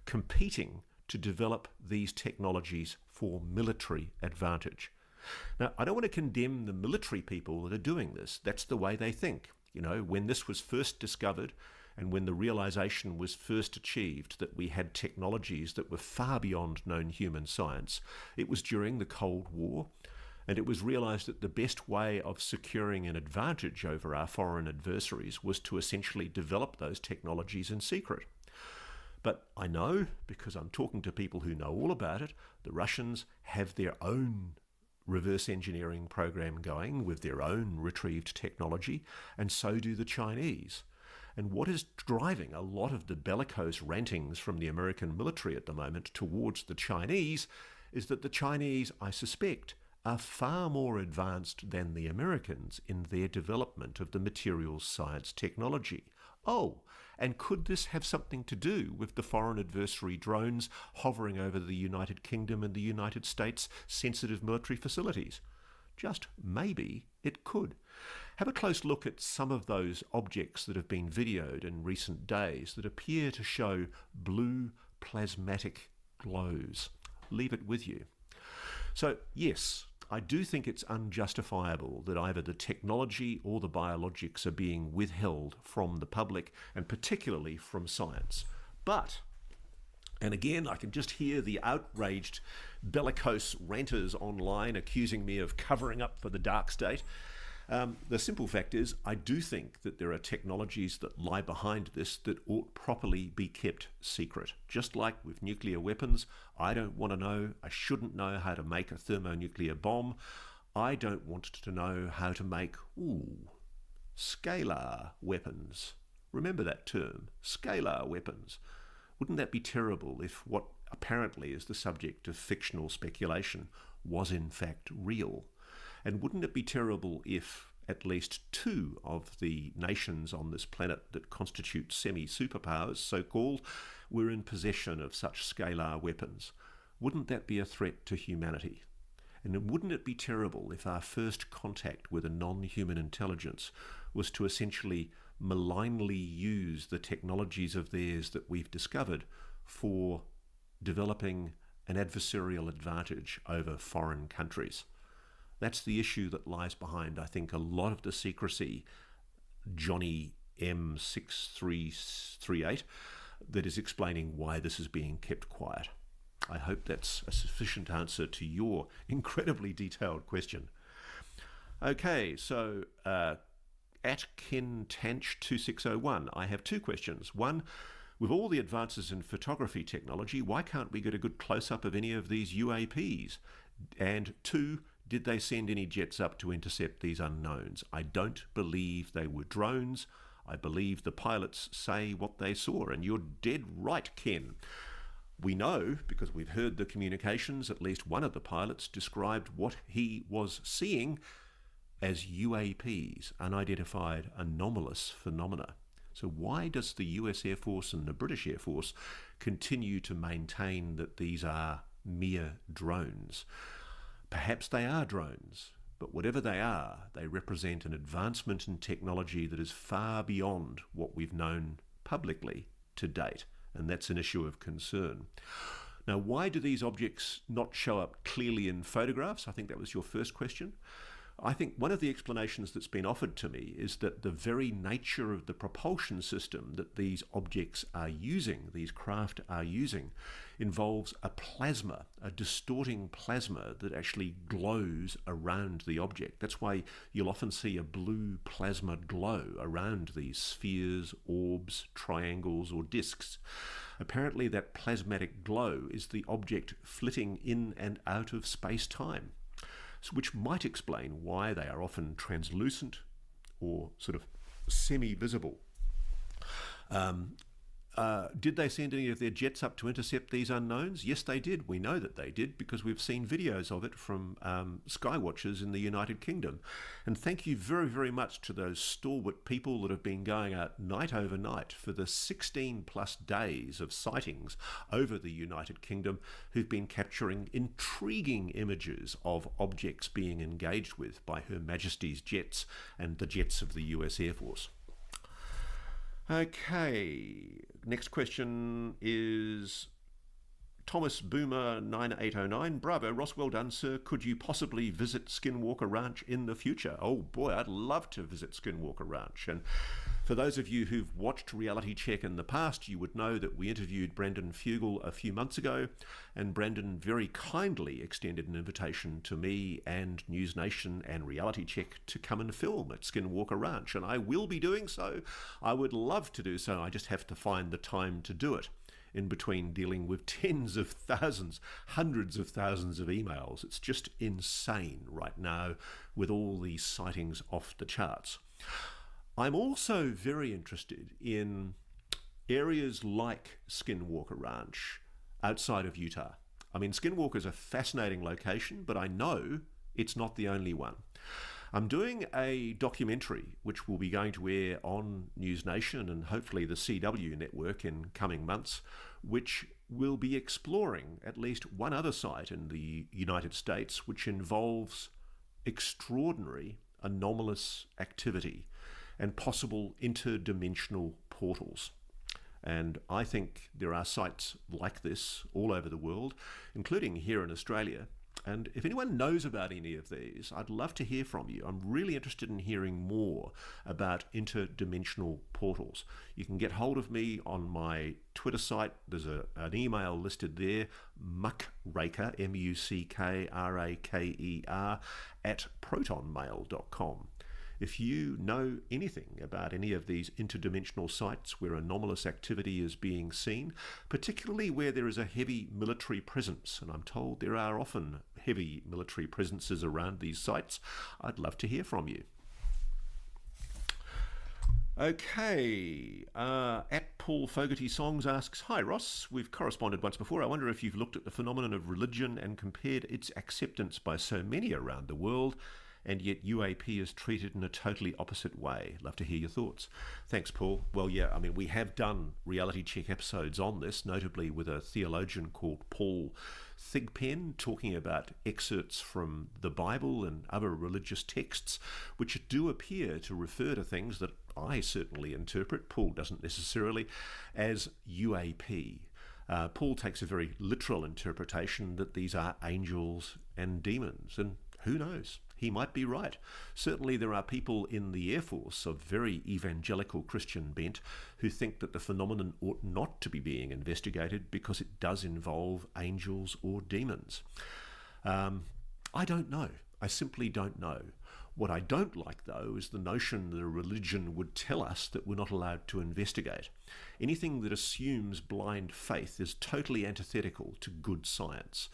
competing to develop these technologies for military advantage. Now, I don't want to condemn the military people that are doing this. That's the way they think. You know, when this was first discovered and when the realization was first achieved that we had technologies that were far beyond known human science, it was during the Cold War, and it was realized that the best way of securing an advantage over our foreign adversaries was to essentially develop those technologies in secret. But I know, because I'm talking to people who know all about it, the Russians have their own reverse engineering program going with their own retrieved technology, and so do the Chinese. And what is driving a lot of the bellicose rantings from the American military at the moment towards the Chinese is that the Chinese, I suspect, are far more advanced than the Americans in their development of the materials science technology. Oh, and could this have something to do with the foreign adversary drones hovering over the United Kingdom and the United States' sensitive military facilities? Just maybe it could. Have a close look at some of those objects that have been videoed in recent days that appear to show blue plasmatic glows. Leave it with you. So, yes, I do think it's unjustifiable that either the technology or the biologics are being withheld from the public, and particularly from science. But, and again, I can just hear the outraged, bellicose ranters online accusing me of covering up for the dark state. The simple fact is, I do think that there are technologies that lie behind this that ought properly be kept secret. Just like with nuclear weapons, I don't want to know, I shouldn't know how to make a thermonuclear bomb. I don't want to know how to make, scalar weapons. Remember that term, scalar weapons. Wouldn't that be terrible if what apparently is the subject of fictional speculation was in fact real? And wouldn't it be terrible if at least two of the nations on this planet that constitute semi-superpowers, so-called, were in possession of such scalar weapons? Wouldn't that be a threat to humanity? And wouldn't it be terrible if our first contact with a non-human intelligence was to essentially malignly use the technologies of theirs that we've discovered for developing an adversarial advantage over foreign countries? That's the issue that lies behind, I think, a lot of the secrecy, Johnny M6338, that is explaining why this is being kept quiet. I hope that's a sufficient answer to your incredibly detailed question. Okay, so Atkintanch2601, I have two questions. One, with all the advances in photography technology, why can't we get a good close-up of any of these UAPs? And two, did they send any jets up to intercept these unknowns? I don't believe they were drones. I believe the pilots say what they saw, and you're dead right, Ken. We know, because we've heard the communications, at least one of the pilots described what he was seeing as UAPs, unidentified anomalous phenomena. So why does the US Air Force and the British Air Force continue to maintain that these are mere drones? Perhaps they are drones, but whatever they are, they represent an advancement in technology that is far beyond what we've known publicly to date, and that's an issue of concern. Now, why do these objects not show up clearly in photographs? I think that was your first question. I think one of the explanations that's been offered to me is that the very nature of the propulsion system that these objects are using, these craft are using, involves a plasma, a distorting plasma that actually glows around the object. That's why you'll often see a blue plasma glow around these spheres, orbs, triangles, or discs. Apparently that plasmatic glow is the object flitting in and out of space-time, which might explain why they are often translucent or sort of semi-visible. Did they send any of their jets up to intercept these unknowns? Yes, they did. We know that they did because we've seen videos of it from skywatchers in the United Kingdom. And thank you very, very much to those stalwart people that have been going out night over night for the 16 plus days of sightings over the United Kingdom, who've been capturing intriguing images of objects being engaged with by Her Majesty's jets and the jets of the US Air Force. Okay, next question is Thomas Boomer 9809. Bravo, Ross, well done, sir. Could you possibly visit Skinwalker Ranch in the future? Oh boy, I'd love to visit Skinwalker Ranch. And for those of you who've watched Reality Check in the past, you would know that we interviewed Brendan Fugel a few months ago, and Brendan very kindly extended an invitation to me and News Nation and Reality Check to come and film at Skinwalker Ranch, and I will be doing so. I would love to do so. I just have to find the time to do it in between dealing with tens of thousands, hundreds of thousands of emails. It's just insane right now with all these sightings off the charts. I'm also very interested in areas like Skinwalker Ranch outside of Utah. I mean, Skinwalker is a fascinating location, but I know it's not the only one. I'm doing a documentary which will be going to air on News Nation and hopefully the CW network in coming months, which will be exploring at least one other site in the United States which involves extraordinary anomalous activity and possible interdimensional portals. And I think there are sites like this all over the world, including here in Australia. And if anyone knows about any of these, I'd love to hear from you. I'm really interested in hearing more about interdimensional portals. You can get hold of me on my Twitter site. There's an email listed there, muckraker, MUCKRAKER, @protonmail.com. If you know anything about any of these interdimensional sites where anomalous activity is being seen, particularly where there is a heavy military presence, and I'm told there are often heavy military presences around these sites, I'd love to hear from you. Okay, @Paul Fogarty Songs asks, hi Ross, we've corresponded once before. I wonder if you've looked at the phenomenon of religion and compared its acceptance by so many around the world, and yet UAP is treated in a totally opposite way. Love to hear your thoughts. Thanks, Paul. Well, yeah, I mean, we have done Reality Check episodes on this, notably with a theologian called Paul Thigpen, talking about excerpts from the Bible and other religious texts, which do appear to refer to things that I certainly interpret, Paul doesn't necessarily, as UAP. Paul takes a very literal interpretation that these are angels and demons, and who knows? He might be right. Certainly there are people in the Air Force of very evangelical Christian bent who think that the phenomenon ought not to be being investigated because it does involve angels or demons. I don't know. I simply don't know. What I don't like, though, is the notion that a religion would tell us that we're not allowed to investigate. Anything that assumes blind faith is totally antithetical to good science.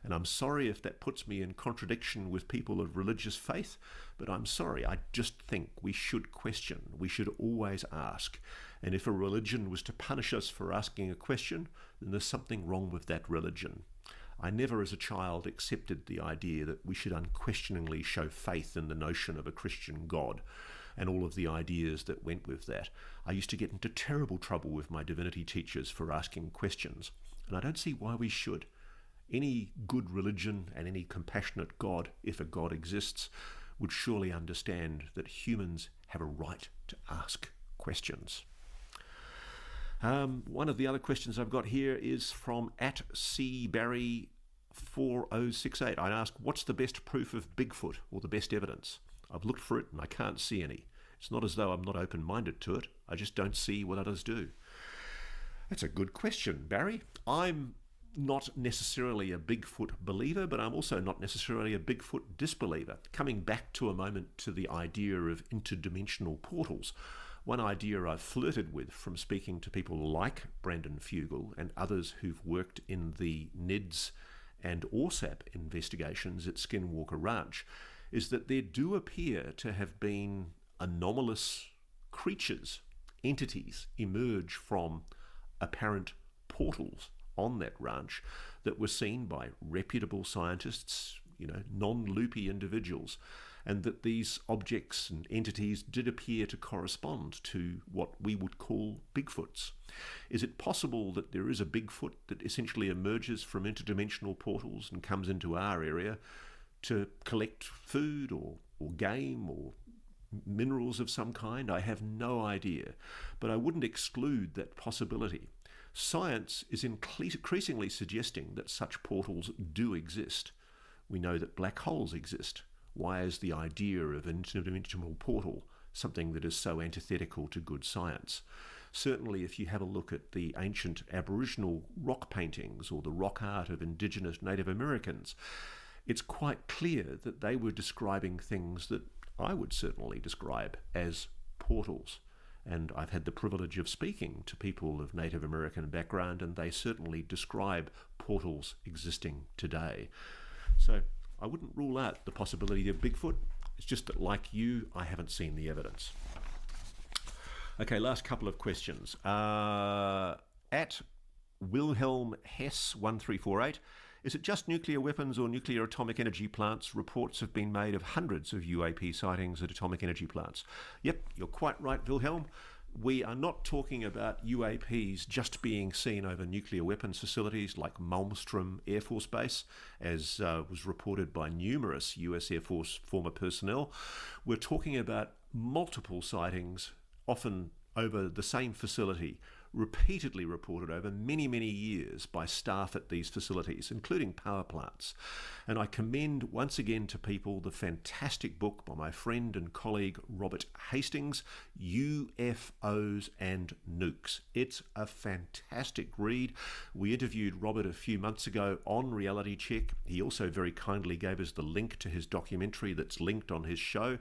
And I'm sorry if that puts me in contradiction with people of religious faith, but I'm sorry, I just think we should question. We should always ask. And if a religion was to punish us for asking a question, then there's something wrong with that religion. I never as a child accepted the idea that we should unquestioningly show faith in the notion of a Christian God and all of the ideas that went with that. I used to get into terrible trouble with my divinity teachers for asking questions, and I don't see why we should. Any good religion and any compassionate God, if a God exists, would surely understand that humans have a right to ask questions. One of the other questions I've got here is from @CBarry4068. I ask, what's the best proof of Bigfoot or the best evidence? I've looked for it and I can't see any. It's not as though I'm not open-minded to it. I just don't see what others do. That's a good question, Barry. I'm not necessarily a Bigfoot believer, but I'm also not necessarily a Bigfoot disbeliever. Coming back to a moment to the idea of interdimensional portals, one idea I've flirted with from speaking to people like Brendan Fugel and others who've worked in the NIDS and ORSAP investigations at Skinwalker Ranch is that there do appear to have been anomalous creatures, entities, emerge from apparent portals on that ranch that were seen by reputable scientists, non-loopy individuals, and that these objects and entities did appear to correspond to what we would call Bigfoots. Is it possible that there is a Bigfoot that essentially emerges from interdimensional portals and comes into our area to collect food or game or minerals of some kind? I have no idea, but I wouldn't exclude that possibility. Science is increasingly suggesting that such portals do exist. We know that black holes exist. Why is the idea of an interdimensional portal something that is so antithetical to good science? Certainly, if you have a look at the ancient Aboriginal rock paintings or the rock art of indigenous Native Americans, it's quite clear that they were describing things that I would certainly describe as portals. And I've had the privilege of speaking to people of Native American background, and they certainly describe portals existing today. So I wouldn't rule out the possibility of Bigfoot. It's just that, like you, I haven't seen the evidence. Okay, last couple of questions. At Wilhelm Hess 1348, is it just nuclear weapons or nuclear atomic energy plants? Reports have been made of hundreds of UAP sightings at atomic energy plants. Yep, you're quite right, Wilhelm. We are not talking about UAPs just being seen over nuclear weapons facilities like Malmstrom Air Force Base, as was reported by numerous US Air Force former personnel. We're talking about multiple sightings, often over the same facility, repeatedly reported over many, many years by staff at these facilities, including power plants. And I commend once again to people the fantastic book by my friend and colleague Robert Hastings, UFOs and Nukes. It's a fantastic read. We interviewed Robert a few months ago on Reality Check. He also very kindly gave us the link to his documentary that's linked on his show.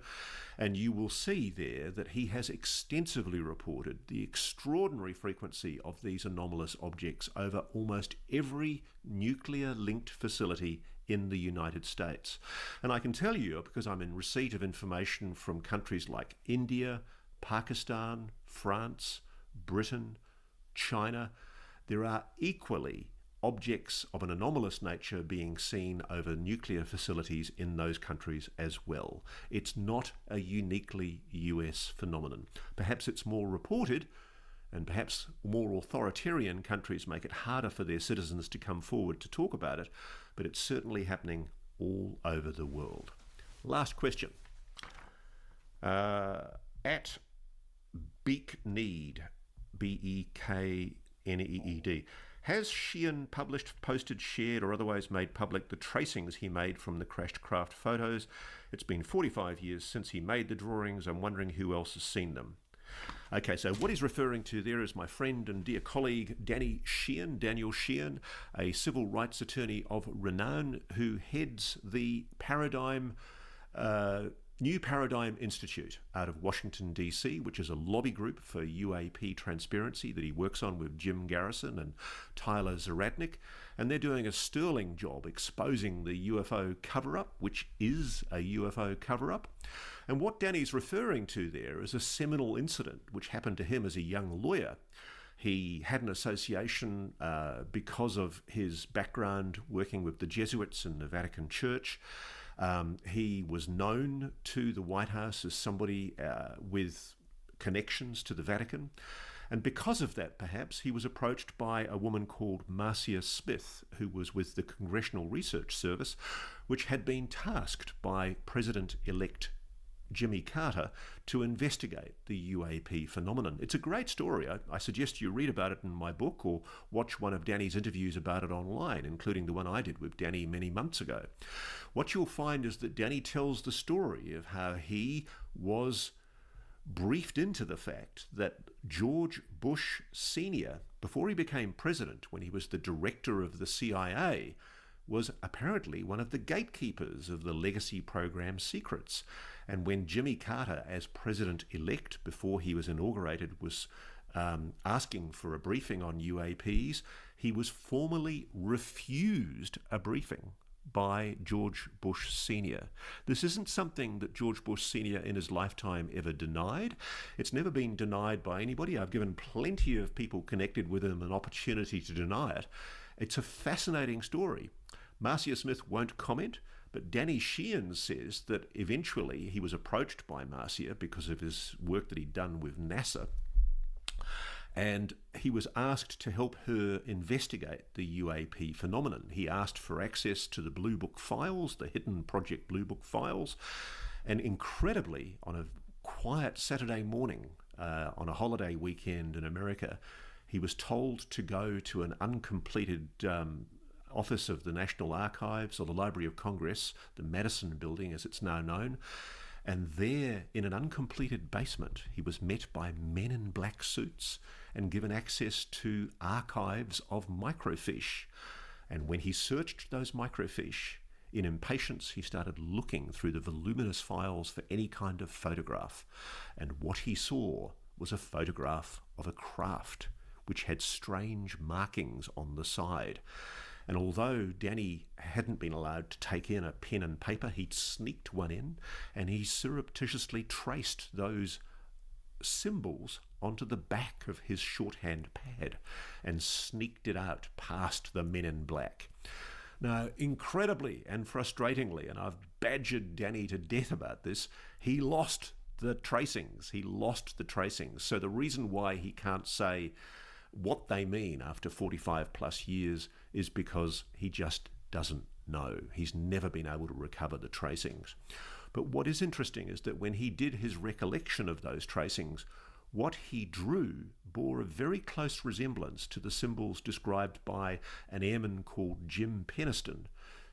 And you will see there that he has extensively reported the extraordinary frequency of these anomalous objects over almost every nuclear-linked facility in the United States. And I can tell you, because I'm in receipt of information from countries like India, Pakistan, France, Britain, China, there are equally objects of an anomalous nature being seen over nuclear facilities in those countries as well. It's not a uniquely US phenomenon. Perhaps it's more reported, and perhaps more authoritarian countries make it harder for their citizens to come forward to talk about it, but it's certainly happening all over the world. Last question. At Beekneed, Bekneed, has Sheehan published, posted, shared, or otherwise made public the tracings he made from the crashed craft photos? It's been 45 years since he made the drawings. I'm wondering who else has seen them. Okay, so what he's referring to there is my friend and dear colleague Daniel Sheehan, a civil rights attorney of renown who heads the New Paradigm Institute out of Washington, D.C., which is a lobby group for UAP transparency that he works on with Jim Garrison and Tyler Zaradnik. And they're doing a sterling job exposing the UFO cover-up, which is a UFO cover-up. And what Danny's referring to there is a seminal incident which happened to him as a young lawyer. He had an association because of his background working with the Jesuits and the Vatican Church. He was known to the White House as somebody with connections to the Vatican. And because of that, perhaps, he was approached by a woman called Marcia Smith, who was with the Congressional Research Service, which had been tasked by President-elect Jimmy Carter to investigate the UAP phenomenon. It's a great story. I suggest you read about it in my book or watch one of Danny's interviews about it online, including the one I did with Danny many months ago. What you'll find is that Danny tells the story of how he was briefed into the fact that George Bush Sr., before he became president, when he was the director of the CIA, was apparently one of the gatekeepers of the legacy program secrets. And when Jimmy Carter, as president-elect, before he was inaugurated, was asking for a briefing on UAPs, he was formally refused a briefing by George Bush Sr. This isn't something that George Bush Sr. in his lifetime ever denied. It's never been denied by anybody. I've given plenty of people connected with him an opportunity to deny it. It's a fascinating story. Marcia Smith won't comment, but Danny Sheehan says that eventually he was approached by Marcia because of his work that he'd done with NASA, and he was asked to help her investigate the UAP phenomenon. He asked for access to the Blue Book files, the hidden Project Blue Book files, and incredibly, on a quiet Saturday morning, on a holiday weekend in America, he was told to go to an uncompleted office of the National Archives or the Library of Congress, the Madison Building as it's now known, and there in an uncompleted basement he was met by men in black suits and given access to archives of microfiche. And when he searched those microfiche, in impatience he started looking through the voluminous files for any kind of photograph, and what he saw was a photograph of a craft which had strange markings on the side. And although Danny hadn't been allowed to take in a pen and paper, he'd sneaked one in, and he surreptitiously traced those symbols onto the back of his shorthand pad and sneaked it out past the men in black. Now, incredibly and frustratingly, and I've badgered Danny to death about this, he lost the tracings. He lost the tracings. So the reason why he can't say what they mean after 45 plus years is because he just doesn't know. He's never been able to recover the tracings. But what is interesting is that when he did his recollection of those tracings, what he drew bore a very close resemblance to the symbols described by an airman called Jim Peniston,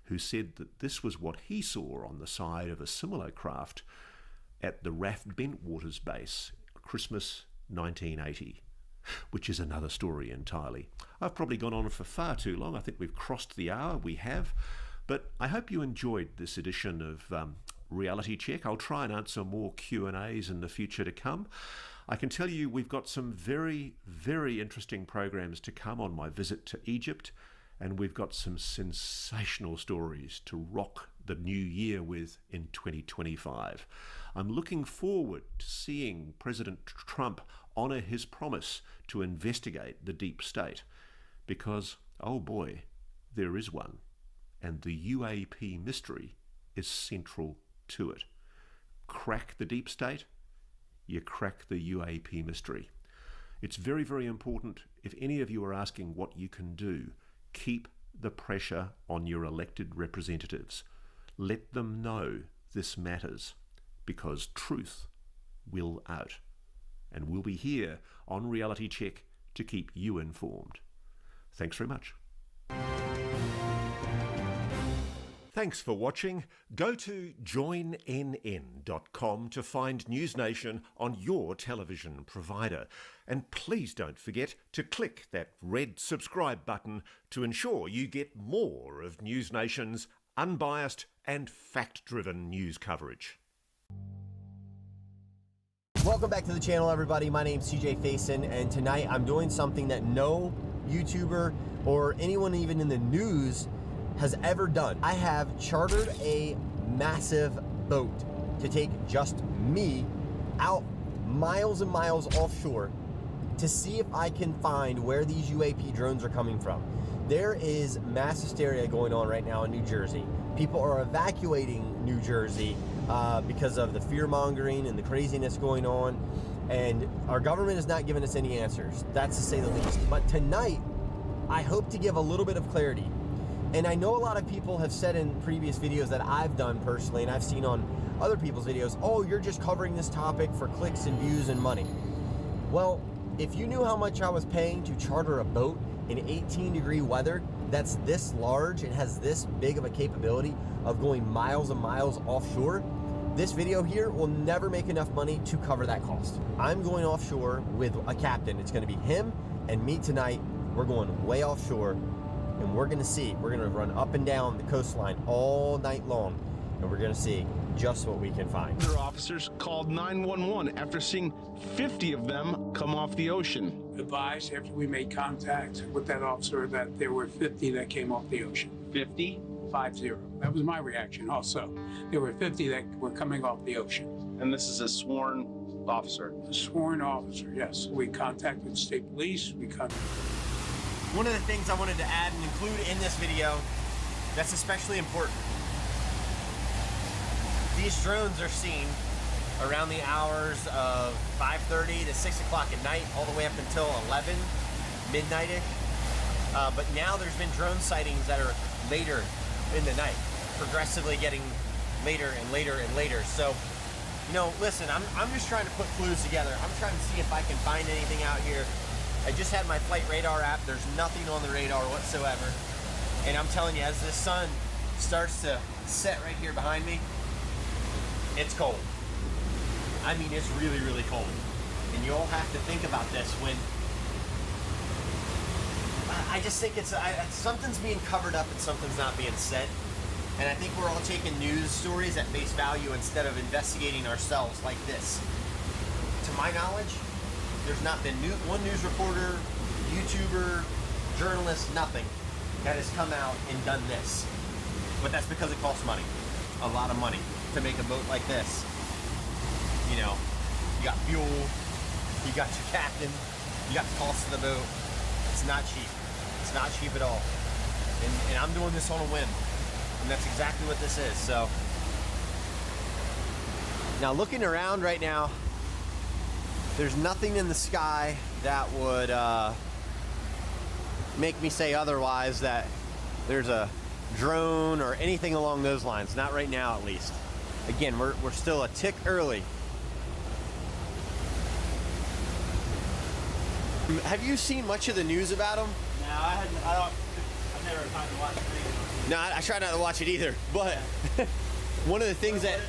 who said that this was what he saw on the side of a similar craft at the RAF Bentwaters base, Christmas 1980, which is another story entirely. I've probably gone on for far too long. I think we've crossed the hour. We have. But I hope you enjoyed this edition of Reality Check. I'll try and answer more Q&As in the future to come. I can tell you we've got some very, very interesting programs to come on my visit to Egypt, and we've got some sensational stories to rock the new year with in 2025. I'm looking forward to seeing President Trump honour his promise to investigate the deep state, because, oh boy, there is one, and the UAP mystery is central to it. Crack the deep state, you crack the UAP mystery. It's very, very important. If any of you are asking what you can do, keep the pressure on your elected representatives. Let them know this matters, because truth will out. And we'll be here on Reality Check to keep you informed. Thanks very much. Thanks for watching. Go to joinnn.com to find News Nation on your television provider. And please don't forget to click that red subscribe button to ensure you get more of News Nation's unbiased and fact-driven news coverage. Welcome back to the channel, everybody. My name's CJ Faison, and tonight I'm doing something that no YouTuber or anyone even in the news has ever done. I have chartered a massive boat to take just me out miles and miles offshore to see if I can find where these UAP drones are coming from. There is mass hysteria going on right now in New Jersey. People are evacuating New Jersey because of the fear-mongering and the craziness going on, and our government is not giving us any answers. That's to say the least. But tonight, I hope to give a little bit of clarity. And I know a lot of people have said in previous videos that I've done personally, and I've seen on other people's videos, oh, you're just covering this topic for clicks and views and money. Well, if you knew how much I was paying to charter a boat in 18-degree weather that's this large and has this big of a capability of going miles and miles offshore, this video here will never make enough money to cover that cost. I'm going offshore with a captain. It's going to be him and me tonight. We're going way offshore, and we're going to see. We're going to run up and down the coastline all night long, and we're going to see just what we can find. Their officers called 911 after seeing 50 of them come off the ocean. Advised after we made contact with that officer that there were 50 that came off the ocean. 50? 50. That was my reaction also. There were 50 that were coming off the ocean. And this is a sworn officer? A sworn officer, yes. We contacted state police. One of the things I wanted to add and include in this video that's especially important. These drones are seen around the hours of 5:30 to 6 o'clock at night, all the way up until 11, midnight-ish. But now there's been drone sightings that are later in the night, progressively getting later and later and later. So, you know, listen, I'm just trying to put clues together. I'm trying to see if I can find anything out here. I just had my Flightradar app. There's nothing on the radar whatsoever. And I'm telling you, as the sun starts to set right here behind me, it's cold. I mean, it's really, really cold. And you all have to think about this when... I just think it's something's being covered up and something's not being said. And I think we're all taking news stories at face value instead of investigating ourselves like this. To my knowledge, there's not been one news reporter, YouTuber, journalist, nothing that has come out and done this. But that's because it costs money. A lot of money to make a boat like this. You know, you got fuel, you got your captain, you got the cost of the boat. It's not cheap. It's not cheap at all. And I'm doing this on a whim. And that's exactly what this is. So now looking around right now, there's nothing in the sky that would make me say otherwise, that there's a drone or anything along those lines. Not right now, at least. Again, we're still a tick early. Have you seen much of the news about them? No, I've never had time to watch it. No, I try not to watch it either. But one of the things that,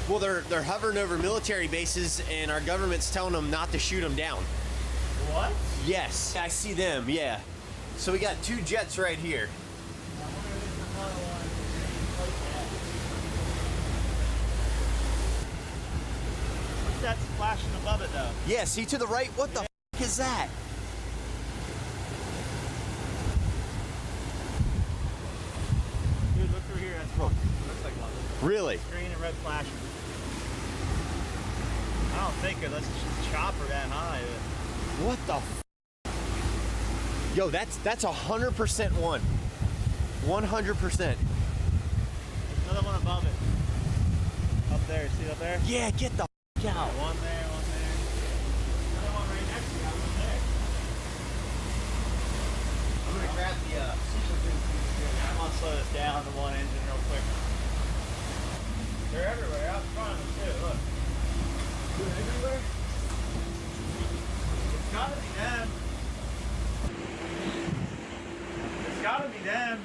well, they're hovering over military bases, and our government's telling them not to shoot them down. What? Yes, I see them. Yeah. So we got 2 jets right here. What's that flashing above it though? Yeah. See to the right. What the f is that? Dude, look through here. That's looks like one. Really? Green and red flashing. I don't think it. Let's just chopper that high. What the f? Yo, that's 100% one. 100%. There's another one above it. Up there. See up there? Yeah. Get the f out. One there. One there. Another one right next to you. One there. I'm gonna grab the I'm gonna slow this down to one engine real quick. They're everywhere. Out front of them too. Look. They're everywhere. It's gotta be them. It's gotta be them.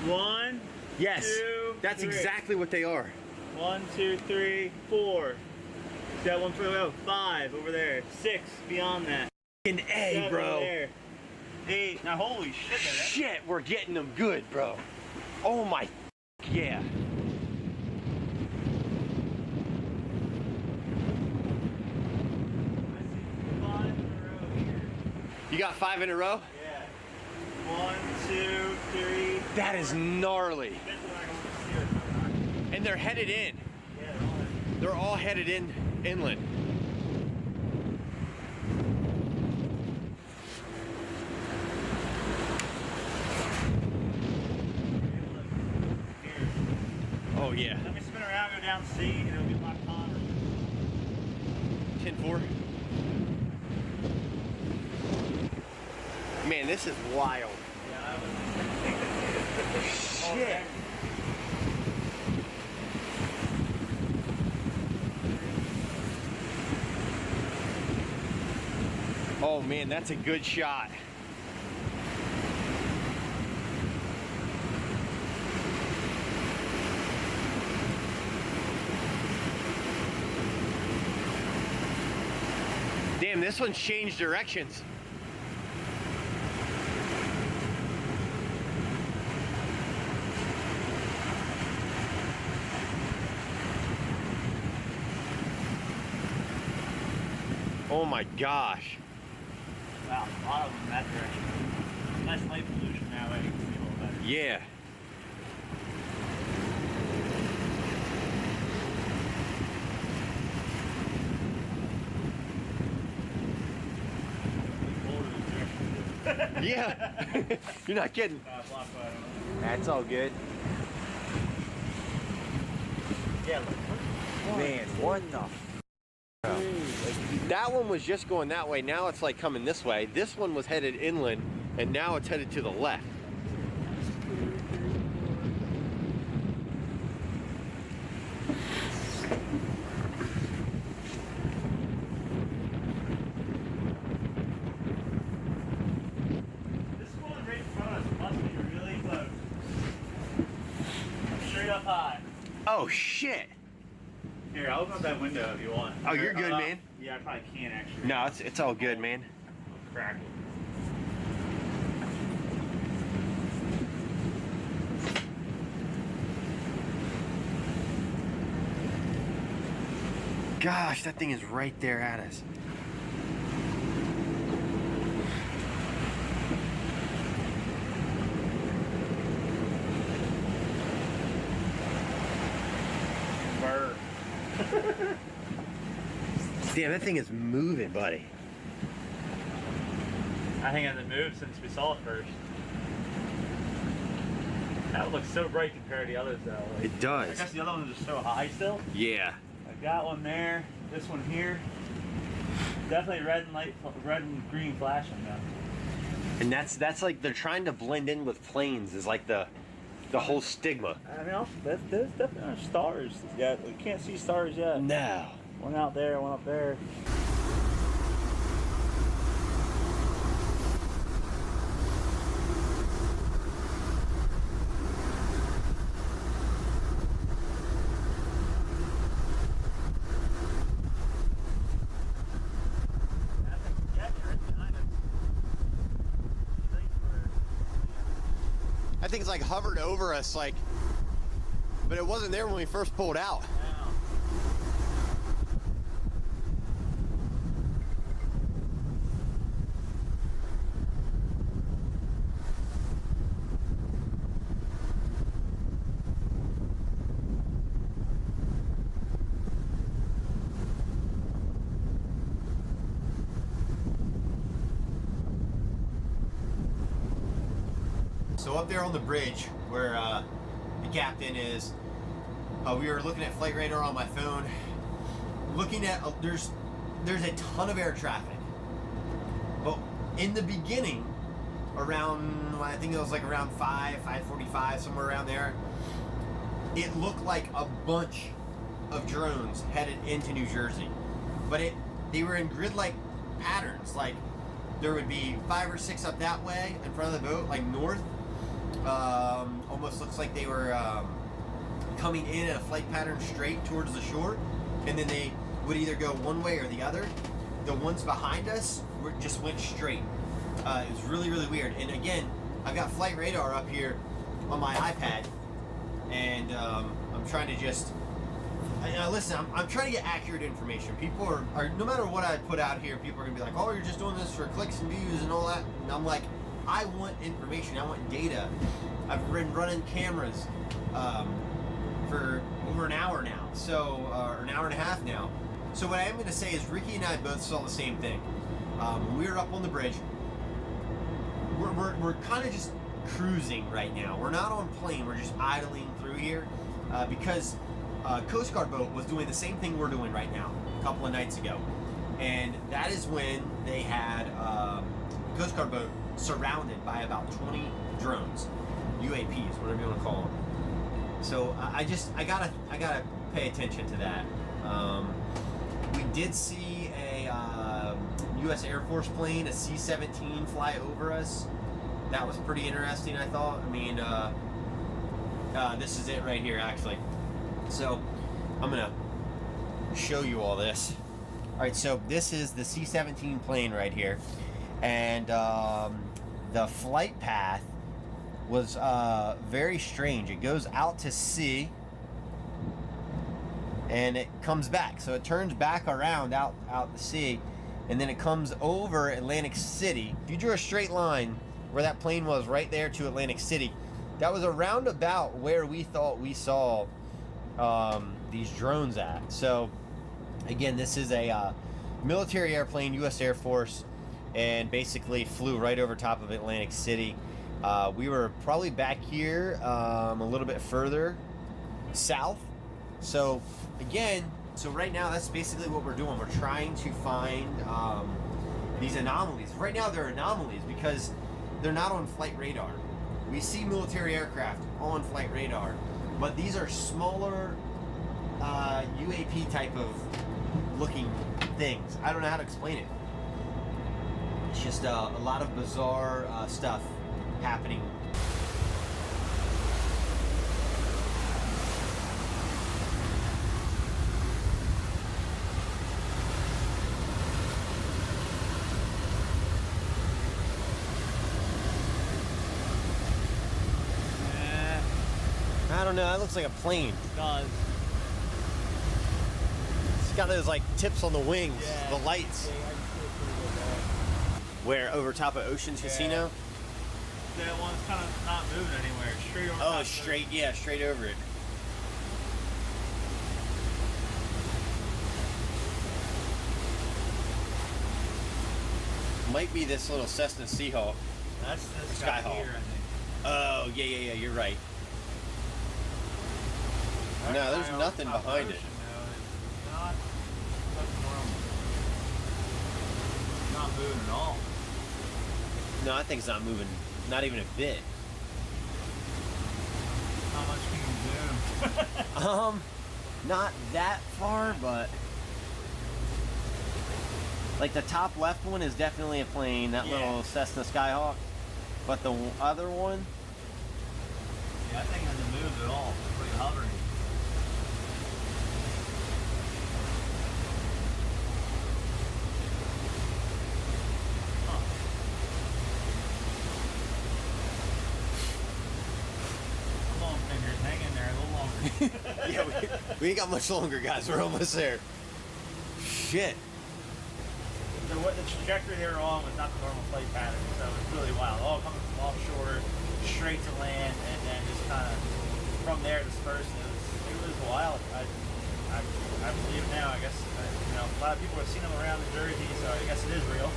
1. Yes. 2. That's 3. exactly what they are. 1, 2, 3, 4. Got 1, 3, 5 over there. 6 beyond that. An A, 7 bro. over there. 8. Now, holy shit. Shit, we're getting them good, bro. Oh my, yeah. You got 5 in a row? Yeah. 1, 2, 3. That is gnarly. And they're headed in. Yeah, they're all headed inland. Oh yeah. Let me spin around, go down C, and it'll be locked on. 10-4. Man, this is wild. Yeah, I was shit. Oh man, that's a good shot. Damn, this one's changed directions. Oh my gosh. Wow, a lot of them in that direction. Nice light pollution that way, you can see a little better. Yeah. Yeah. You're not kidding. That's all good. Yeah, look. Man, what the? That one was just going that way. Now it's like coming this way. This one was headed inland, and now it's headed to the left. This one right in front of us must be really close. Straight up high. Oh shit! Here, I'll open up that window if you want. Oh, you're good, man. Yeah, I probably can't actually. No, it's all good, man. I'll crack it. Gosh, that thing is right there at us. Bird. Damn, that thing is moving, buddy. I think it hasn't moved since we saw it first. That looks so bright compared to the others, though. Like, It does. I guess the other ones are so high still. Yeah. I got one there. This one here. Definitely red and green flashing though. And that's like they're trying to blend in with planes is like the whole stigma. I mean, there's definitely stars. Yeah, we can't see stars yet. No. One out there, one up there. I think it's like hovered over us, like, but it wasn't there when we first pulled out. So up there on the bridge where the captain is, we were looking at Flightradar on my phone, looking at, there's a ton of air traffic. But in the beginning, around, I think it was like around 5:45, somewhere around there, it looked like a bunch of drones headed into New Jersey. But they were in grid-like patterns, like there would be 5 or 6 up that way in front of the boat, like north. Almost looks like they were coming in a flight pattern straight towards the shore, and then they would either go one way or the other. The ones behind us just went straight. It was really, really weird. And again, I've got Flightradar up here on my iPad, and I'm trying to just listen. I'm trying to get accurate information. People are no matter what I put out here, people are gonna be like, "Oh, you're just doing this for clicks and views and all that." And I'm like, I want information. I want data. I've been running cameras for over an hour now, so or an hour and a half now. So what I am going to say is Ricky and I both saw the same thing. When we were up on the bridge, we're kind of just cruising right now. We're not on plane. We're just idling through here because Coast Guard boat was doing the same thing we're doing right now a couple of nights ago, and that is when they had Coast Guard boat surrounded by about 20 drones, UAPs, whatever you want to call them. So I gotta pay attention to that. We did see a U.S. Air Force plane, a C-17, fly over us. That was pretty interesting, I thought. I mean, this is it right here, actually. So I'm gonna show you all this. All right, so this is the C-17 plane right here. And the flight path was very strange. It goes out to sea and it comes back. So it turns back around out to sea, and then it comes over Atlantic City. If you drew a straight line where that plane was right there to Atlantic City, that was around about where we thought we saw these drones at. So again, this is a military airplane, U.S. Air Force. and basically flew right over top of Atlantic City. We were probably back here a little bit further south. So again, so right now that's basically what we're doing. We're trying to find these anomalies. Right now they're anomalies because they're not on flight radar. We see military aircraft on flight radar, but these are smaller UAP type of looking things. I don't know how to explain it. It's just a lot of bizarre stuff happening. I don't know, that looks like a plane. It does. It's got those like tips on the wings, Yeah. the lights. Where, over top of Ocean's Casino? That one's kind of not moving anywhere. Straight over. Oh, straight, yeah, straight over it. Might be this little Cessna Seahawk. That's this Skyhawk. guy here, I think. Oh, yeah, you're right. No, there's nothing behind it. Not normal. Not moving at all. No, I think it's not moving, not even a bit. How much can you zoom? Not that far, but like the top left one is definitely a plane, that little Cessna Skyhawk. But the other one, Yeah, that thing hasn't moved at all. It's like hovering. Come on, fingers, hang in there a little longer. yeah, we ain't got much longer, guys. We're almost there. Shit. What the trajectory they were on was not the normal flight pattern, so it's really wild. All coming from offshore, straight to land, and then just kind of from there dispersed. It was wild. I believe it now. I guess you know, a lot of people have seen them around New Jersey, so I guess it is real.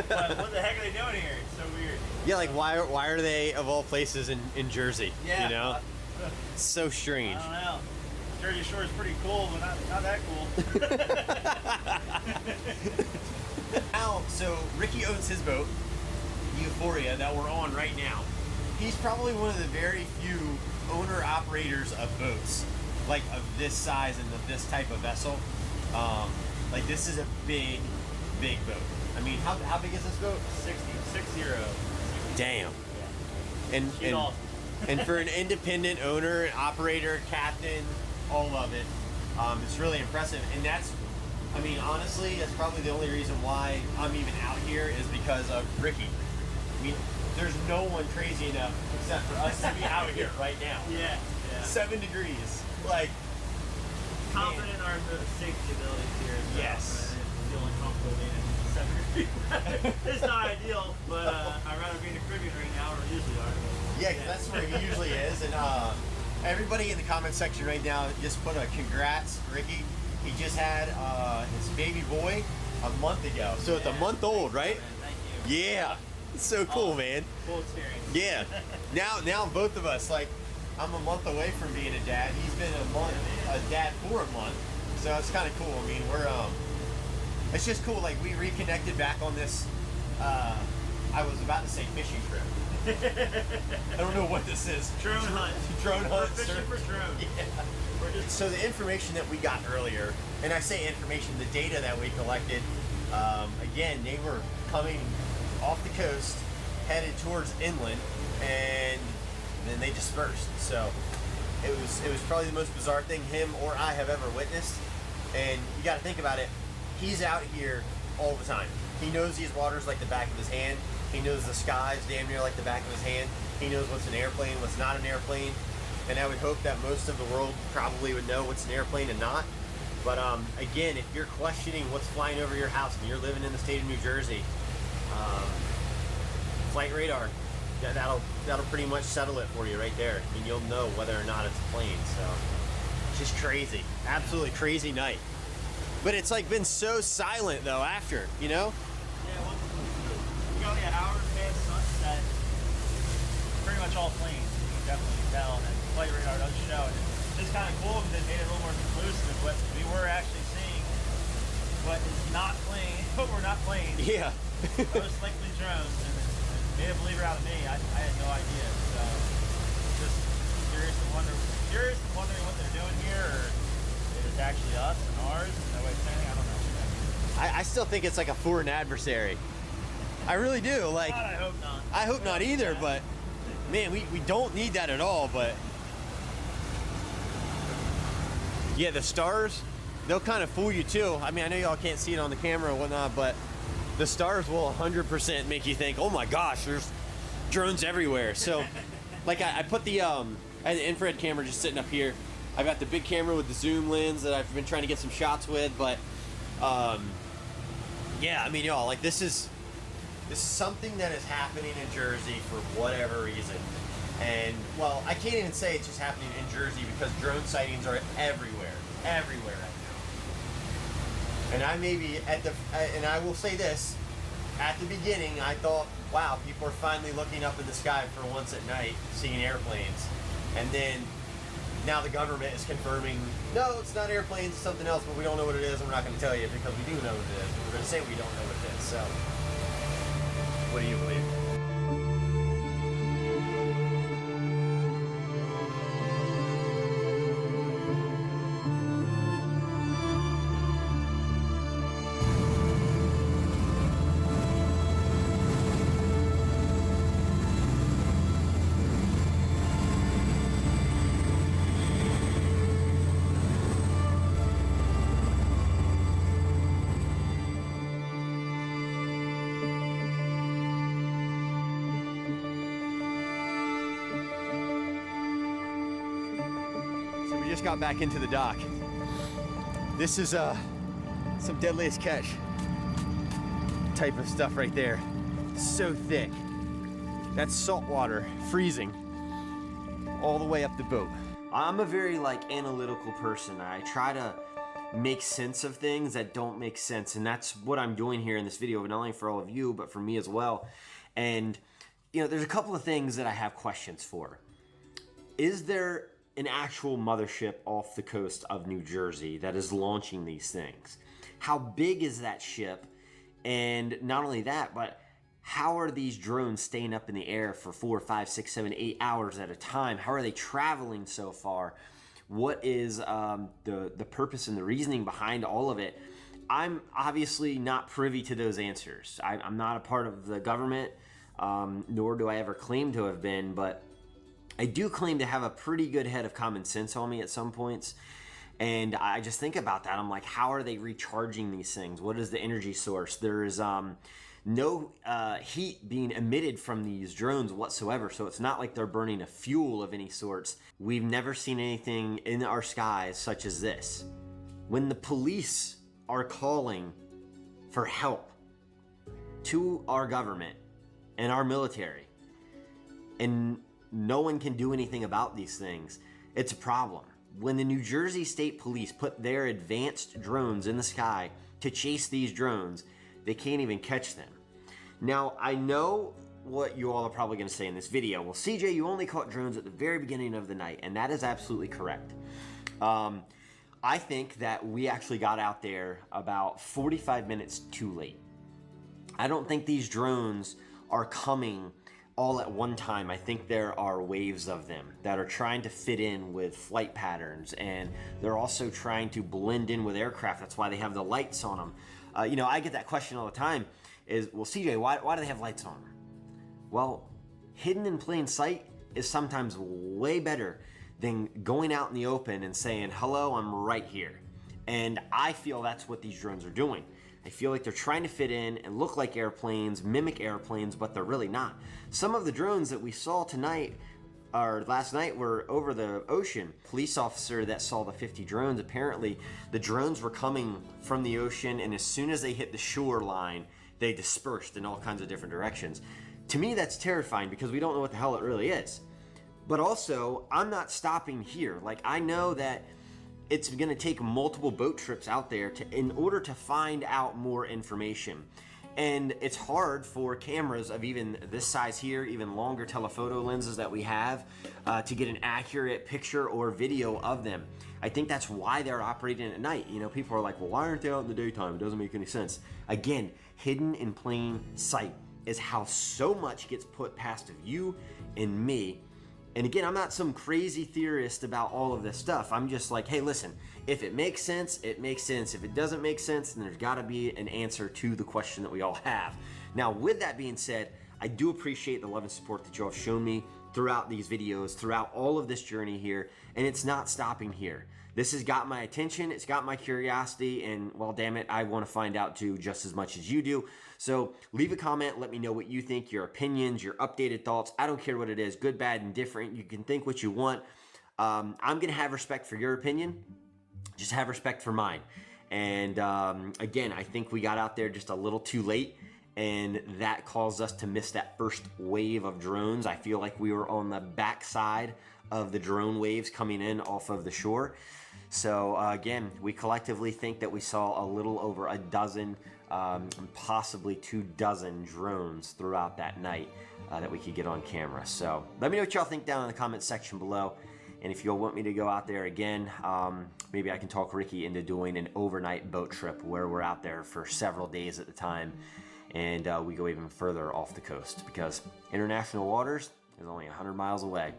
But what the heck are they doing here? It's so weird. Yeah, like why are they of all places in Jersey? Yeah. You know, it's so strange. I don't know. Jersey Shore is pretty cool, but not that cool. Now, so Ricky owns his boat, the Euphoria, that we're on right now. He's probably one of the very few owner-operators of boats, like of this size and of this type of vessel. Like this is a big boat. I mean, how big is this boat? 60. Damn. And She's awesome. and for an independent owner, operator, captain, all of it, it's really impressive. And that's, I mean, honestly, that's probably the only reason why I'm even out here is because of Ricky. I mean, there's no one crazy enough except for us to be out here right now. Yeah. 7 degrees. Like, Confident in our safety abilities here. So yes. Feeling comfortable being in 7 degrees. It's not ideal, but I'd rather be in the Caribbean right now where we usually are. Yeah, 'cause that's where he usually is. And everybody in the comment section right now just put a congrats, Ricky. He just had his baby boy a month ago. So it's a month old, right? Thank you. Yeah. It's so cool, man. Cool experience. Yeah. Now both of us, like, I'm a month away from being a dad. He's been a dad for a month. So it's kind of cool. I mean, we're it's just cool. Like, we reconnected back on this. I was about to say fishing trip. I don't know what this is. Drone hunt. Drone hunt. We're fishing for drones. Yeah. So the information that we got earlier, and I say information, the data that we collected, again, they were coming off the coast, headed towards inland, and then they dispersed. So it was probably the most bizarre thing him or I have ever witnessed. And you got to think about it. He's out here all the time. He knows these waters like the back of his hand. He knows the skies damn near like the back of his hand. He knows what's an airplane, what's not an airplane. And I would hope that most of the world probably would know what's an airplane and not. But again, if you're questioning what's flying over your house and you're living in the state of New Jersey, flight radar, that'll pretty much settle it for you right there. I mean, you'll know whether or not it's a plane. So it's just crazy, absolutely crazy night. But it's like been so silent though after, you know? Yeah, Yeah, hours past sunset, pretty much all planes. You can definitely tell, and Flightradar does show. And it's kind of cool because it made it a little more conclusive. What we were actually seeing, what is not plane, what were not planes. Yeah. Most likely drones, and it made a believer out of me. I had no idea. So just curious and wondering what they're doing here, or if it's actually us and ours. No way of saying. I don't know. I still think it's like a foreign adversary. I really do. Like, God, I hope not. I hope not either, but man, we don't need that at all. But yeah, the stars, they'll kind of fool you too. I mean, I know y'all can't see it on the camera and whatnot, but the stars will 100% make you think, oh my gosh, there's drones everywhere. So like I put the I had the infrared camera just sitting up here. I got the big camera with the zoom lens that I've been trying to get some shots with, but yeah, I mean, y'all, like this is something that is happening in Jersey for whatever reason. And well, I can't even say it's just happening in Jersey because drone sightings are everywhere right now. And I may be and I will say this, at the beginning I thought, wow, people are finally looking up in the sky for once at night, seeing airplanes. And then now the government is confirming, no, it's not airplanes, it's something else, but we don't know what it is, and we're not going to tell you because we do know what it is. We're going to say we don't know what it is. So, what do you believe? Just got back into the dock. This is some deadliest catch type of stuff right there. So thick. That's salt water freezing all the way up the boat. I'm a very analytical person. I try to make sense of things that don't make sense, and that's what I'm doing here in this video, not only for all of you but for me as well. And there's a couple of things that I have questions for. Is there an actual mothership off the coast of New Jersey that is launching these things? How big is that ship? And not only that, but how are these drones staying up in the air for 4, 5, 6, 7, 8 hours at a time? How are they traveling so far? What is the purpose and the reasoning behind all of it? I'm obviously not privy to those answers. I'm not a part of the government, nor do I ever claim to have been, but I do claim to have a pretty good head of common sense on me at some points. And I just think about that. I'm like, how are they recharging these things? What is the energy source? There is no heat being emitted from these drones whatsoever. So it's not like they're burning a fuel of any sorts. We've never seen anything in our skies such as this. When the police are calling for help to our government and our military, and no one can do anything about these things, it's a problem. When the New Jersey State Police put their advanced drones in the sky to chase these drones, they can't even catch them. Now, I know what you all are probably going to say in this video. Well, CJ, you only caught drones at the very beginning of the night, and that is absolutely correct. I think that we actually got out there about 45 minutes too late. I don't think these drones are coming all at one time. I think there are waves of them that are trying to fit in with flight patterns, and they're also trying to blend in with aircraft. That's why they have the lights on them. I get that question all the time is, well, CJ, why do they have lights on them? Well, hidden in plain sight is sometimes way better than going out in the open and saying, hello, I'm right here. And I feel that's what these drones are doing. I feel like they're trying to fit in and look like airplanes, mimic airplanes, but they're really not. Some of the drones that we saw tonight, or last night, were over the ocean. Police officer that saw the 50 drones, apparently the drones were coming from the ocean, and as soon as they hit the shoreline, they dispersed in all kinds of different directions. To me, that's terrifying because we don't know what the hell it really is. But also, I'm not stopping here. Like, I know that it's going to take multiple boat trips out there in order to find out more information. And it's hard for cameras of even this size here, even longer telephoto lenses that we have, to get an accurate picture or video of them. I think that's why they're operating at night. You know, people are like, well, why aren't they out in the daytime? It doesn't make any sense. Again, hidden in plain sight is how so much gets put past of you and me. And again, I'm not some crazy theorist about all of this stuff. I'm just like, hey, listen, if it makes sense, it makes sense. If it doesn't make sense, then there's gotta be an answer to the question that we all have. Now, with that being said, I do appreciate the love and support that you all have shown me throughout these videos, throughout all of this journey here, and it's not stopping here. This has got my attention, it's got my curiosity, and well, damn it, I want to find out too just as much as you do. So leave a comment, let me know what you think, your opinions, your updated thoughts. I don't care what it is, good, bad, and different. You can think what you want. I'm going to have respect for your opinion. Just have respect for mine. And again, I think we got out there just a little too late, and that caused us to miss that first wave of drones. I feel like we were on the backside of the drone waves coming in off of the shore. So again, we collectively think that we saw a little over a dozen, possibly 24 drones throughout that night that we could get on camera. So let me know what y'all think down in the comment section below. And if y'all want me to go out there again, maybe I can talk Ricky into doing an overnight boat trip where we're out there for several days at a time, and we go even further off the coast, because international waters is only 100 miles away.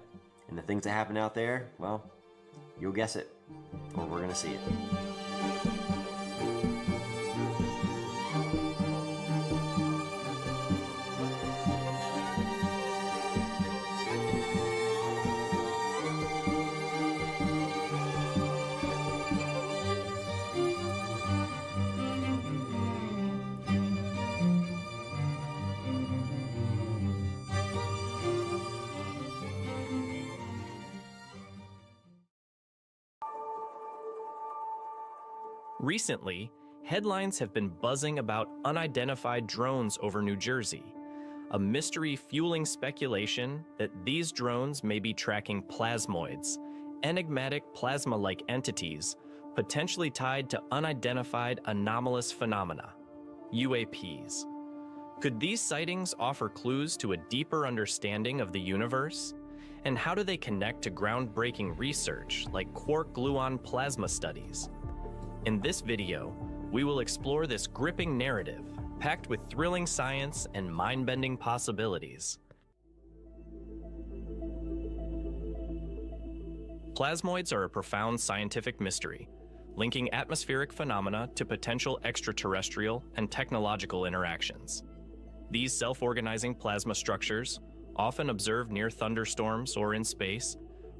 And the things that happen out there, well, you'll guess it, or we're gonna see it. Recently, headlines have been buzzing about unidentified drones over New Jersey, a mystery fueling speculation that these drones may be tracking plasmoids, enigmatic plasma-like entities potentially tied to unidentified anomalous phenomena, UAPs. Could these sightings offer clues to a deeper understanding of the universe? And how do they connect to groundbreaking research like quark-gluon plasma studies? In this video, we will explore this gripping narrative, packed with thrilling science and mind-bending possibilities. Plasmoids are a profound scientific mystery, linking atmospheric phenomena to potential extraterrestrial and technological interactions. These self-organizing plasma structures, often observed near thunderstorms or in space,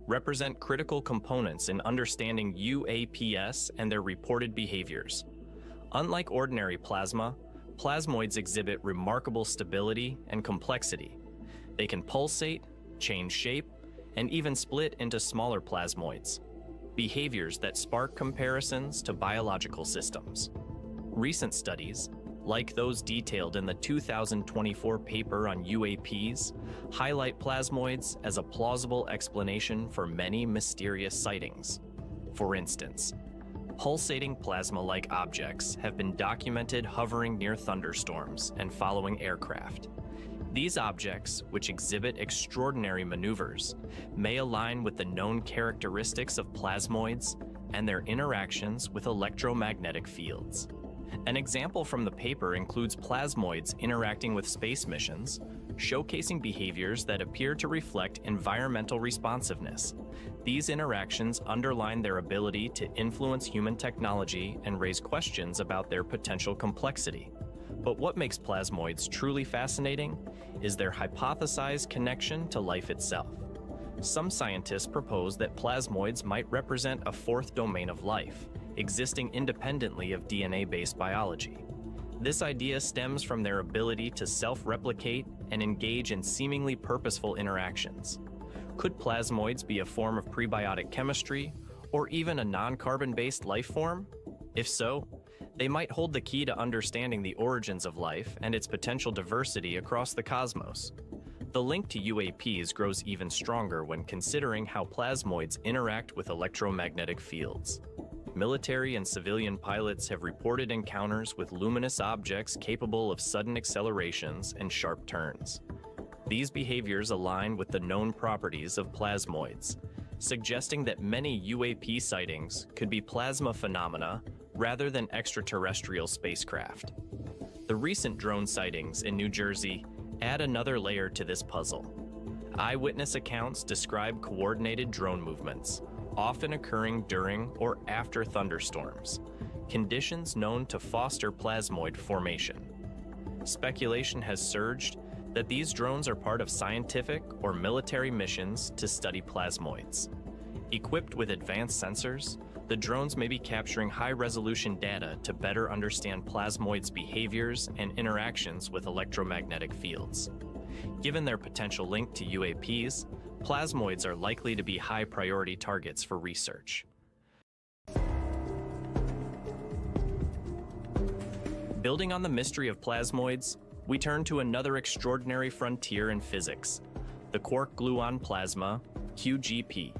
represent critical components in understanding UAPs and their reported behaviors. Unlike ordinary plasma, plasmoids exhibit remarkable stability and complexity. They can pulsate, change shape, and even split into smaller plasmoids, behaviors that spark comparisons to biological systems. Recent studies, like those detailed in the 2024 paper on UAPs, highlight plasmoids as a plausible explanation for many mysterious sightings. For instance, pulsating plasma-like objects have been documented hovering near thunderstorms and following aircraft. These objects, which exhibit extraordinary maneuvers, may align with the known characteristics of plasmoids and their interactions with electromagnetic fields. An example from the paper includes plasmoids interacting with space missions, showcasing behaviors that appear to reflect environmental responsiveness. These interactions underline their ability to influence human technology and raise questions about their potential complexity. But what makes plasmoids truly fascinating is their hypothesized connection to life itself. Some scientists propose that plasmoids might represent a fourth domain of life, existing independently of DNA-based biology. This idea stems from their ability to self-replicate and engage in seemingly purposeful interactions. Could plasmoids be a form of prebiotic chemistry, or even a non-carbon-based life form? If so, they might hold the key to understanding the origins of life and its potential diversity across the cosmos. The link to UAPs grows even stronger when considering how plasmoids interact with electromagnetic fields. military and civilian pilots have reported encounters with luminous objects capable of sudden accelerations and sharp turns. These behaviors align with the known properties of plasmoids, suggesting that many UAP sightings could be plasma phenomena rather than extraterrestrial spacecraft. The recent drone sightings in New Jersey add another layer to this puzzle. Eyewitness accounts describe coordinated drone movements, often occurring during or after thunderstorms, conditions known to foster plasmoid formation. Speculation has surged that these drones are part of scientific or military missions to study plasmoids. Equipped with advanced sensors, the drones may be capturing high-resolution data to better understand plasmoids' behaviors and interactions with electromagnetic fields. Given their potential link to UAPs, plasmoids are likely to be high-priority targets for research. Building on the mystery of plasmoids, we turn to another extraordinary frontier in physics, the quark-gluon plasma, QGP.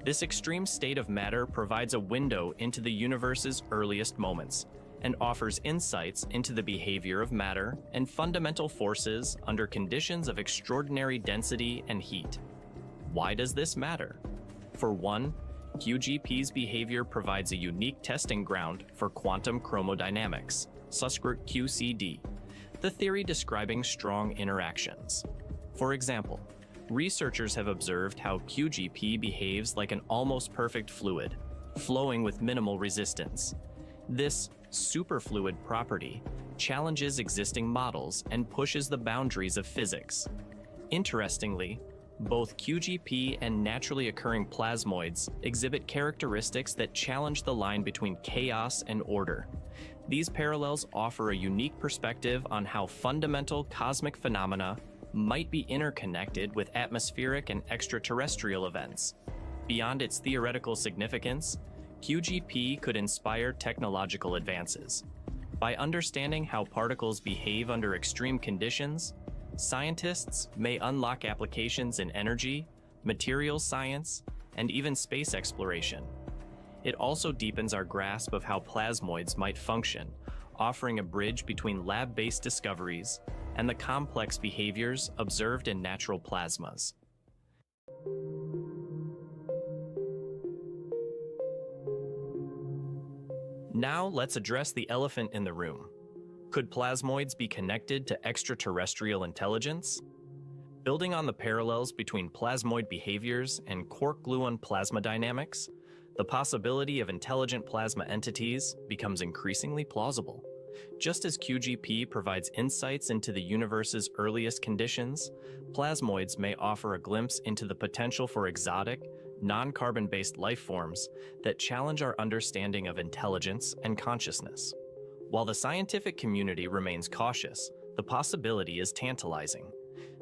This extreme state of matter provides a window into the universe's earliest moments and offers insights into the behavior of matter and fundamental forces under conditions of extraordinary density and heat. Why does this matter? For one, QGP's behavior provides a unique testing ground for quantum chromodynamics, QCD, the theory describing strong interactions. For example, researchers have observed how QGP behaves like an almost perfect fluid, flowing with minimal resistance. This superfluid property challenges existing models and pushes the boundaries of physics. Interestingly, both QGP and naturally occurring plasmoids exhibit characteristics that challenge the line between chaos and order. These parallels offer a unique perspective on how fundamental cosmic phenomena might be interconnected with atmospheric and extraterrestrial events. Beyond its theoretical significance, QGP could inspire technological advances. By understanding how particles behave under extreme conditions, scientists may unlock applications in energy, materials science, and even space exploration. It also deepens our grasp of how plasmoids might function, offering a bridge between lab-based discoveries and the complex behaviors observed in natural plasmas. Now let's address the elephant in the room. Could plasmoids be connected to extraterrestrial intelligence? Building on the parallels between plasmoid behaviors and quark-gluon plasma dynamics, the possibility of intelligent plasma entities becomes increasingly plausible. Just as QGP provides insights into the universe's earliest conditions, plasmoids may offer a glimpse into the potential for exotic, non-carbon-based life forms that challenge our understanding of intelligence and consciousness. While the scientific community remains cautious, the possibility is tantalizing.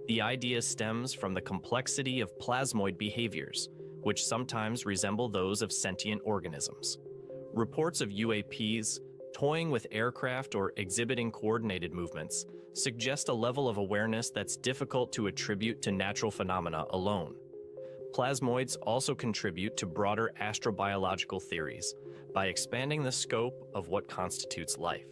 The idea stems from the complexity of plasmoid behaviors, which sometimes resemble those of sentient organisms. Reports of UAPs toying with aircraft or exhibiting coordinated movements suggest a level of awareness that's difficult to attribute to natural phenomena alone. Plasmoids also contribute to broader astrobiological theories by expanding the scope of what constitutes life.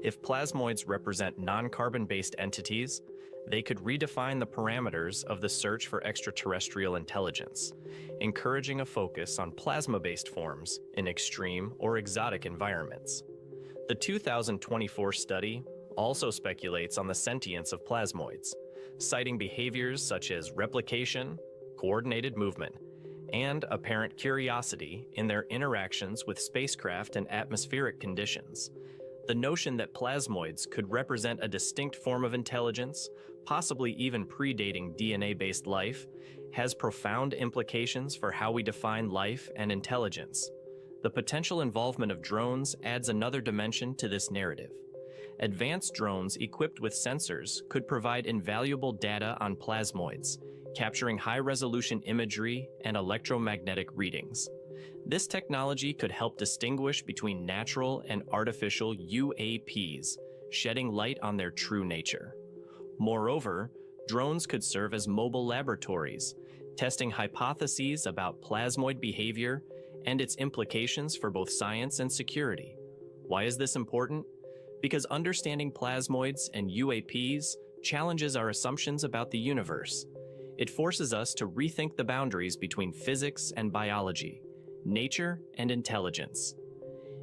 If plasmoids represent non-carbon-based entities, they could redefine the parameters of the search for extraterrestrial intelligence, encouraging a focus on plasma-based forms in extreme or exotic environments. The 2024 study also speculates on the sentience of plasmoids, citing behaviors such as replication, coordinated movement, and apparent curiosity in their interactions with spacecraft and atmospheric conditions. The notion that plasmoids could represent a distinct form of intelligence, possibly even predating DNA-based life, has profound implications for how we define life and intelligence. The potential involvement of drones adds another dimension to this narrative. Advanced drones equipped with sensors could provide invaluable data on plasmoids, capturing high-resolution imagery and electromagnetic readings. This technology could help distinguish between natural and artificial UAPs, shedding light on their true nature. Moreover, drones could serve as mobile laboratories, testing hypotheses about plasmoid behavior and its implications for both science and security. Why is this important? Because understanding plasmoids and UAPs challenges our assumptions about the universe. It forces us to rethink the boundaries between physics and biology, nature and intelligence.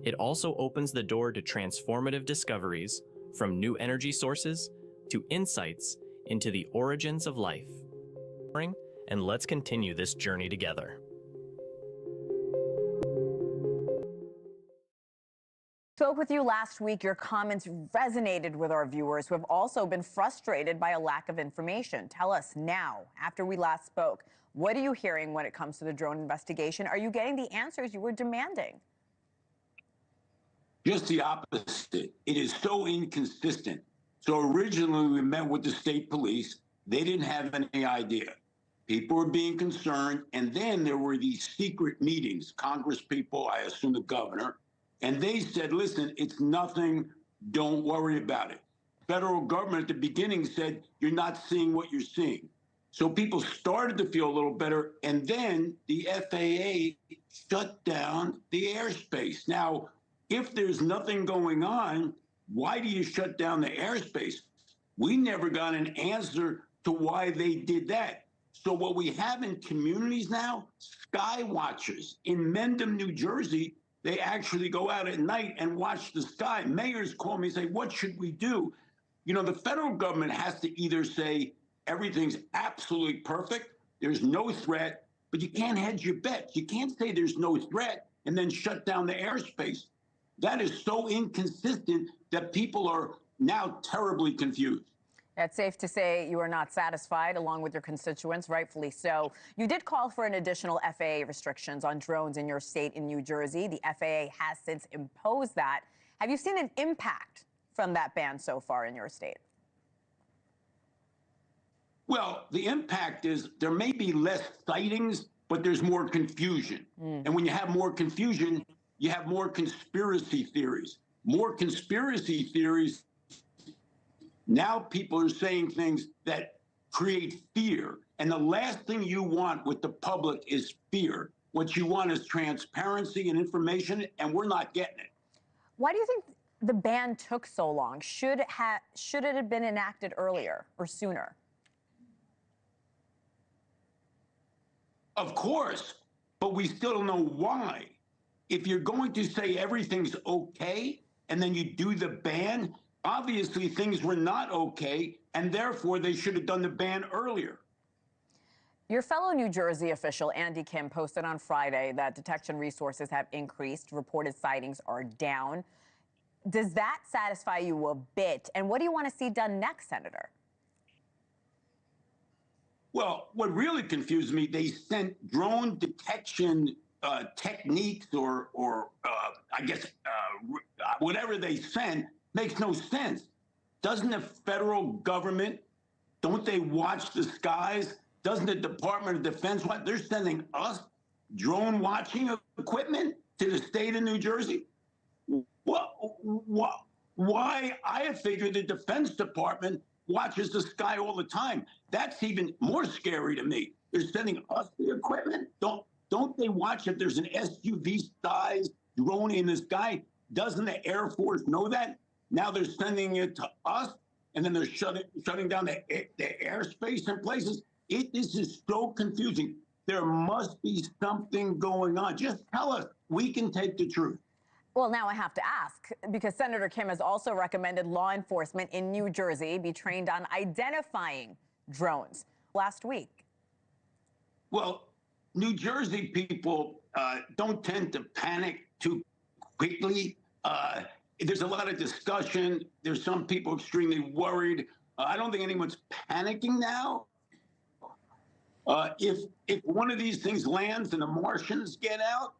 It also opens the door to transformative discoveries, from new energy sources to insights into the origins of life. And let's continue this journey together. Spoke with you last week. Your comments resonated with our viewers who have also been frustrated by a lack of information. Tell us now, after we last spoke, what are you hearing when it comes to the drone investigation? Are you getting the answers you were demanding? Just the opposite. It is so inconsistent. So originally we met with the state police. They didn't have any idea. People were being concerned. And then there were these secret meetings, Congress people, I assume the governor, and they said, listen, it's nothing, don't worry about it. Federal government at the beginning said, you're not seeing what you're seeing. So people started to feel a little better, and then the FAA shut down the airspace. Now, if there's nothing going on, why do you shut down the airspace? We never got an answer to why they did that. So what we have in communities now, sky watchers. In Mendham, New Jersey, they actually go out at night and watch the sky. Mayors call me and say, what should we do? You know, the federal government has to either say everything's absolutely perfect, there's no threat, but you can't hedge your bets. You can't say there's no threat and then shut down the airspace. That is so inconsistent that people are now terribly confused. It's safe to say you are not satisfied, along with your constituents, rightfully so. You did call for an additional FAA restrictions on drones in your state in New Jersey. The FAA has since imposed that. Have you seen an impact from that ban so far in your state? Well, the impact is there may be less sightings, but there's more confusion. And when you have more confusion, you have more conspiracy theories. More conspiracy theories. Now people are saying things that create fear. And the last thing you want with the public is fear. What you want is transparency and information, and we're not getting it. Why do you think the ban took so long? Should it have been enacted earlier or sooner? Of course, but we still don't know why. If you're going to say everything's okay and then you do the ban, obviously things were not okay, and therefore they should have done the ban earlier. Your fellow New Jersey official, Andy Kim, posted on Friday that detection resources have increased, reported sightings are down. Does that satisfy you a bit? And what do you want to see done next, Senator? Well, what really confused me, they sent drone detection techniques or I guess whatever they sent makes no sense. Doesn't the federal government, don't they watch the skies? Doesn't the Department of Defense watch? They're sending us drone watching equipment to the state of New Jersey? Why? I have figured the Defense Department watches the sky all the time. That's even more scary to me. They're sending us the equipment. Don't they watch if there's an SUV-sized drone in the sky? Doesn't the Air Force know that? Now they're sending it to us, and then they're shutting down the airspace in places. This is so confusing. There must be something going on. Just tell us. We can take the truth. Well, now I have to ask, because Senator Kim has also recommended law enforcement in New Jersey be trained on identifying drones last week. Well, New Jersey people don't tend to panic too quickly. There's a lot of discussion. There's some people extremely worried. I don't think anyone's panicking now. If one of these things lands and the Martians get out,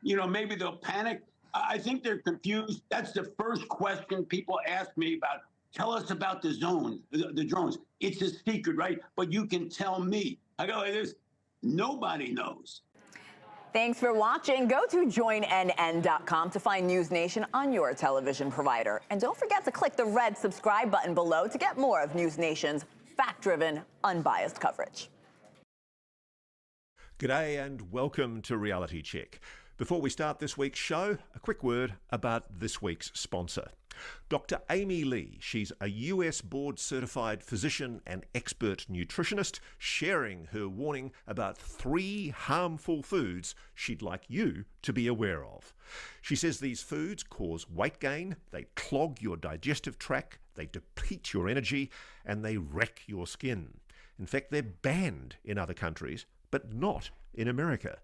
maybe they'll panic. I think they're confused. That's the first question people ask me about. Tell us about the drones. It's a secret, right? But you can tell me. I go like this. Nobody knows. Thanks for watching. Go to joinnn.com to find News Nation on your television provider. And don't forget to click the red subscribe button below to get more of News Nation's fact-driven, unbiased coverage. G'day and welcome to Reality Check. Before we start this week's show, a quick word about this week's sponsor. Dr. Amy Lee, she's a US board-certified physician and expert nutritionist, sharing her warning about 3 harmful foods she'd like you to be aware of. She says these foods cause weight gain, they clog your digestive tract, they deplete your energy, and they wreck your skin. In fact, they're banned in other countries, but not in America.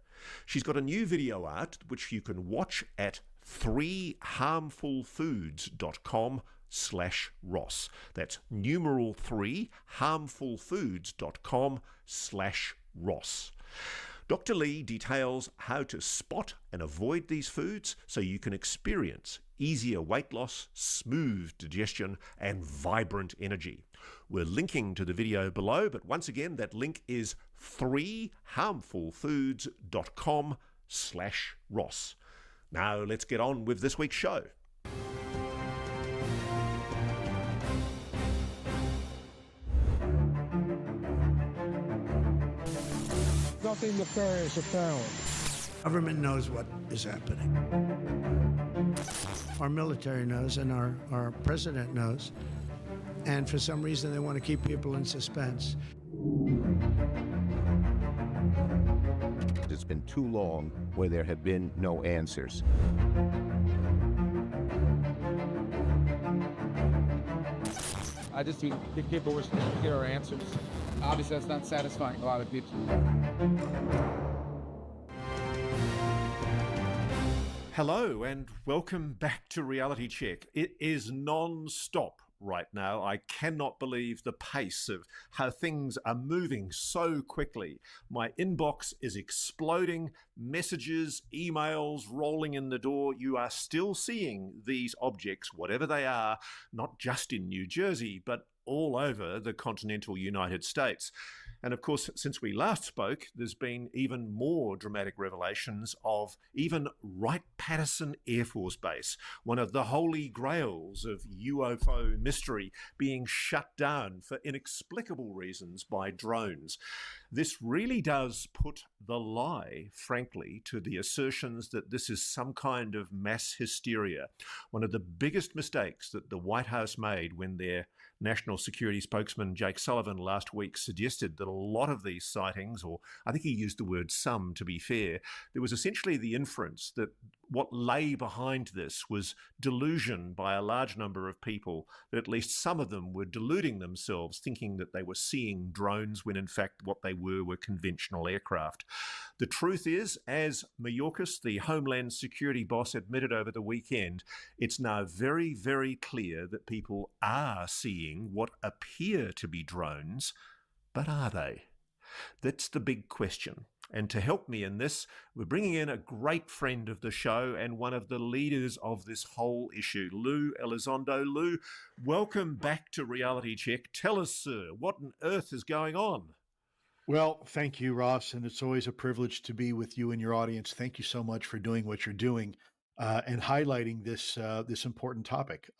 She's got a new video out which you can watch at 3harmfulfoods.com/Ross. That's numeral 3 harmfulfoods.com/Ross. Dr. Lee details how to spot and avoid these foods so you can experience easier weight loss, smooth digestion, and vibrant energy. We're linking to the video below, but once again, that link is 3harmfulfoods.com/Ross. Now let's get on with this week's show. Nothing nefarious is found. Government knows what is happening. Our military knows and our president knows. And for some reason, they want to keep people in suspense. It's been too long where there have been no answers. I just think people wish to hear our answers. Obviously, that's not satisfying a lot of people. Hello and welcome back to Reality Check. It is non-stop right now. I cannot believe the pace of how things are moving so quickly. My inbox is exploding, messages, emails rolling in the door. You are still seeing these objects, whatever they are, not just in New Jersey, but all over the continental United States. And of course, since we last spoke, there's been even more dramatic revelations of even Wright-Patterson Air Force Base, one of the holy grails of UFO mystery, being shut down for inexplicable reasons by drones. This really does put the lie, frankly, to the assertions that this is some kind of mass hysteria. One of the biggest mistakes that the White House made when their National Security spokesman Jake Sullivan last week suggested that a lot of these sightings, or I think he used the word some to be fair, there was essentially the inference that what lay behind this was delusion by a large number of people, that at least some of them were deluding themselves, thinking that they were seeing drones when in fact what they were conventional aircraft. The truth is, as Mayorkas, the Homeland Security boss, admitted over the weekend, it's now very, very clear that people are seeing what appear to be drones, but are they? That's the big question. And to help me in this, we're bringing in a great friend of the show and one of the leaders of this whole issue, Lou Elizondo. Lou, welcome back to Reality Check. Tell us, sir, what on earth is going on? Well, thank you, Ross, and it's always a privilege to be with you and your audience. Thank you so much for doing what you're doing and highlighting this important topic.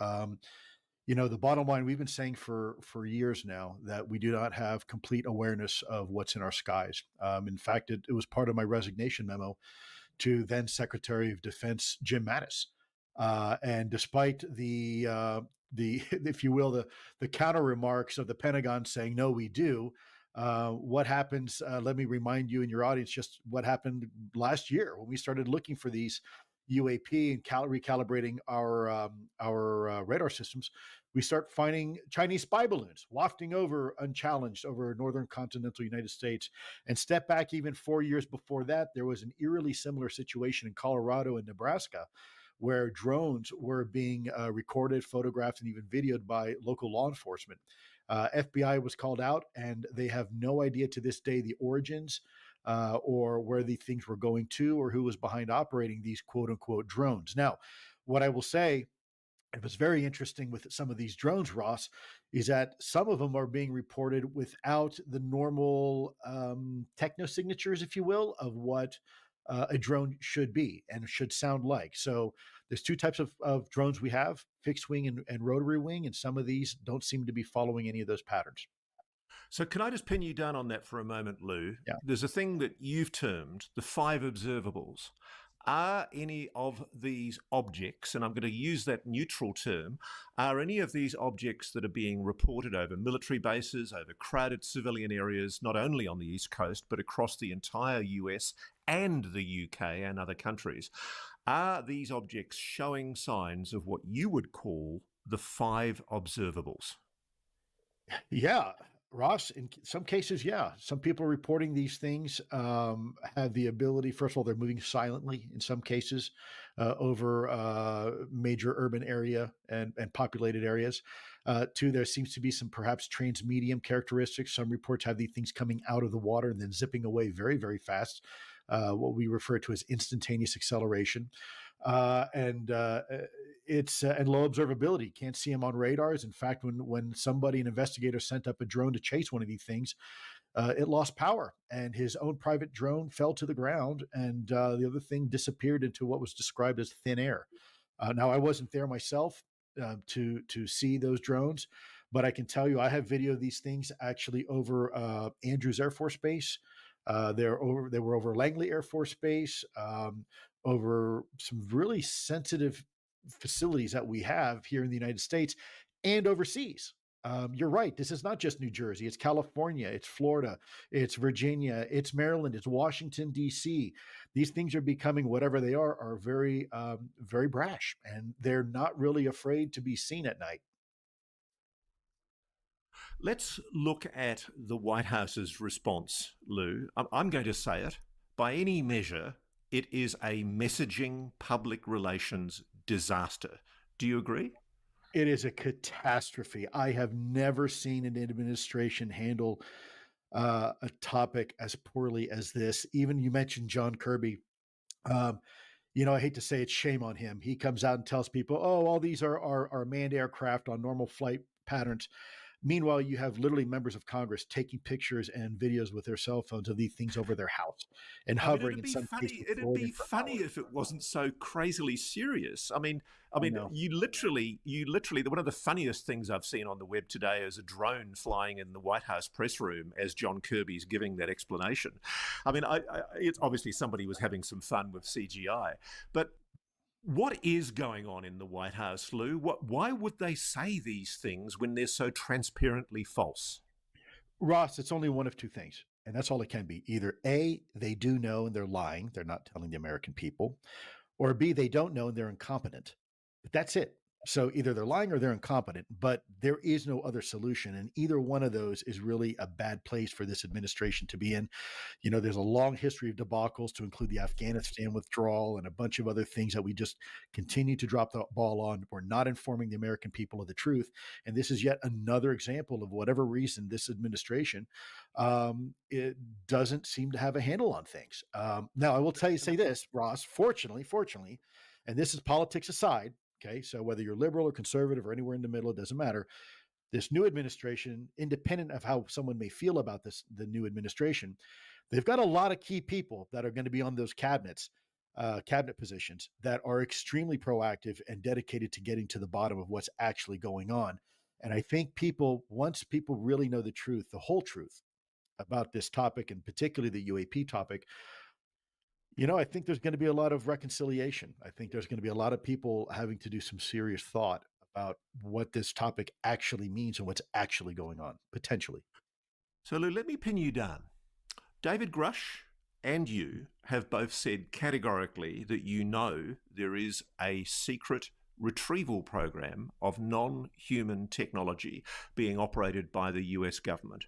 You know, the bottom line, we've been saying for years now that we do not have complete awareness of what's in our skies. In fact, it was part of my resignation memo to then Secretary of Defense Jim Mattis. And despite the if you will, the counter remarks of the Pentagon saying, no, we do, what happens, let me remind you and your audience just what happened last year when we started looking for these UAP and recalibrating our radar systems. We start finding Chinese spy balloons wafting over unchallenged over northern continental United States. And step back even 4 years before that, there was an eerily similar situation in Colorado and Nebraska where drones were being recorded, photographed, and even videoed by local law enforcement. FBI was called out, and they have no idea to this day the origins or where the things were going to or who was behind operating these quote-unquote drones. Now, what I will say, it was very interesting with some of these drones, Ross, is that some of them are being reported without the normal techno signatures, if you will, of what a drone should be and should sound like. So there's two types of drones we have, fixed wing and rotary wing, and some of these don't seem to be following any of those patterns. So can I just pin you down on that for a moment, Lou? Yeah. There's a thing that you've termed the 5 observables. Are any of these objects, and I'm going to use that neutral term, are any of these objects that are being reported over military bases, over crowded civilian areas, not only on the East Coast, but across the entire US and the UK and other countries, are these objects showing signs of what you would call the 5 observables? Yeah, Ross, in some cases, yeah. Some people reporting these things have the ability, first of all, they're moving silently in some cases over major urban area and populated areas. Two, there seems to be some perhaps transmedium characteristics. Some reports have these things coming out of the water and then zipping away very, very fast, what we refer to as instantaneous acceleration. It's and low observability. Can't see them on radars. In fact, when an investigator sent up a drone to chase one of these things, it lost power, and his own private drone fell to the ground, and the other thing disappeared into what was described as thin air. Now, I wasn't there myself to see those drones, but I can tell you I have video of these things actually over Andrews Air Force Base. They were over Langley Air Force Base, over some really sensitive facilities that we have here in the United States and overseas. You're right. This is not just New Jersey. It's California, it's Florida, it's Virginia, it's Maryland, it's Washington, D.C. These things are becoming, whatever they are very, very brash, and they're not really afraid to be seen at night. Let's look at the White House's response, Lou. I'm going to say it. By any measure, it is a messaging public relations disaster. Do you agree? It is a catastrophe. I have never seen an administration handle a topic as poorly as this. Even you mentioned John Kirby. I hate to say it, shame on him. He comes out and tells people, oh, all these are manned aircraft on normal flight patterns. Meanwhile, you have literally members of Congress taking pictures and videos with their cell phones of these things over their house and hovering in some cases. It'd be funny if it wasn't so crazily serious. I mean, you literally, one of the funniest things I've seen on the web today is a drone flying in the White House press room as John Kirby's giving that explanation. I mean, it's obviously somebody was having some fun with CGI, but what is going on in the White House, Lou? Why would they say these things when they're so transparently false? Ross, it's only one of two things, and that's all it can be. Either A, they do know and they're lying, they're not telling the American people, or B, they don't know and they're incompetent. But that's it. So either they're lying or they're incompetent, but there is no other solution. And either one of those is really a bad place for this administration to be in. There's a long history of debacles to include the Afghanistan withdrawal and a bunch of other things that we just continue to drop the ball on. We're not informing the American people of the truth. And this is yet another example of whatever reason this administration it doesn't seem to have a handle on things. Now, I will say this, Ross, fortunately, and this is politics aside, okay, so whether you're liberal or conservative or anywhere in the middle, it doesn't matter. This new administration, independent of how someone may feel about the new administration, they've got a lot of key people that are going to be on those cabinet positions that are extremely proactive and dedicated to getting to the bottom of what's actually going on. And I think once people really know the truth, the whole truth about this topic, and particularly the UAP topic, I think there's going to be a lot of reconciliation. I think there's going to be a lot of people having to do some serious thought about what this topic actually means and what's actually going on, potentially. So, Lou, let me pin you down. David Grush and you have both said categorically that there is a secret retrieval program of non-human technology being operated by the US government.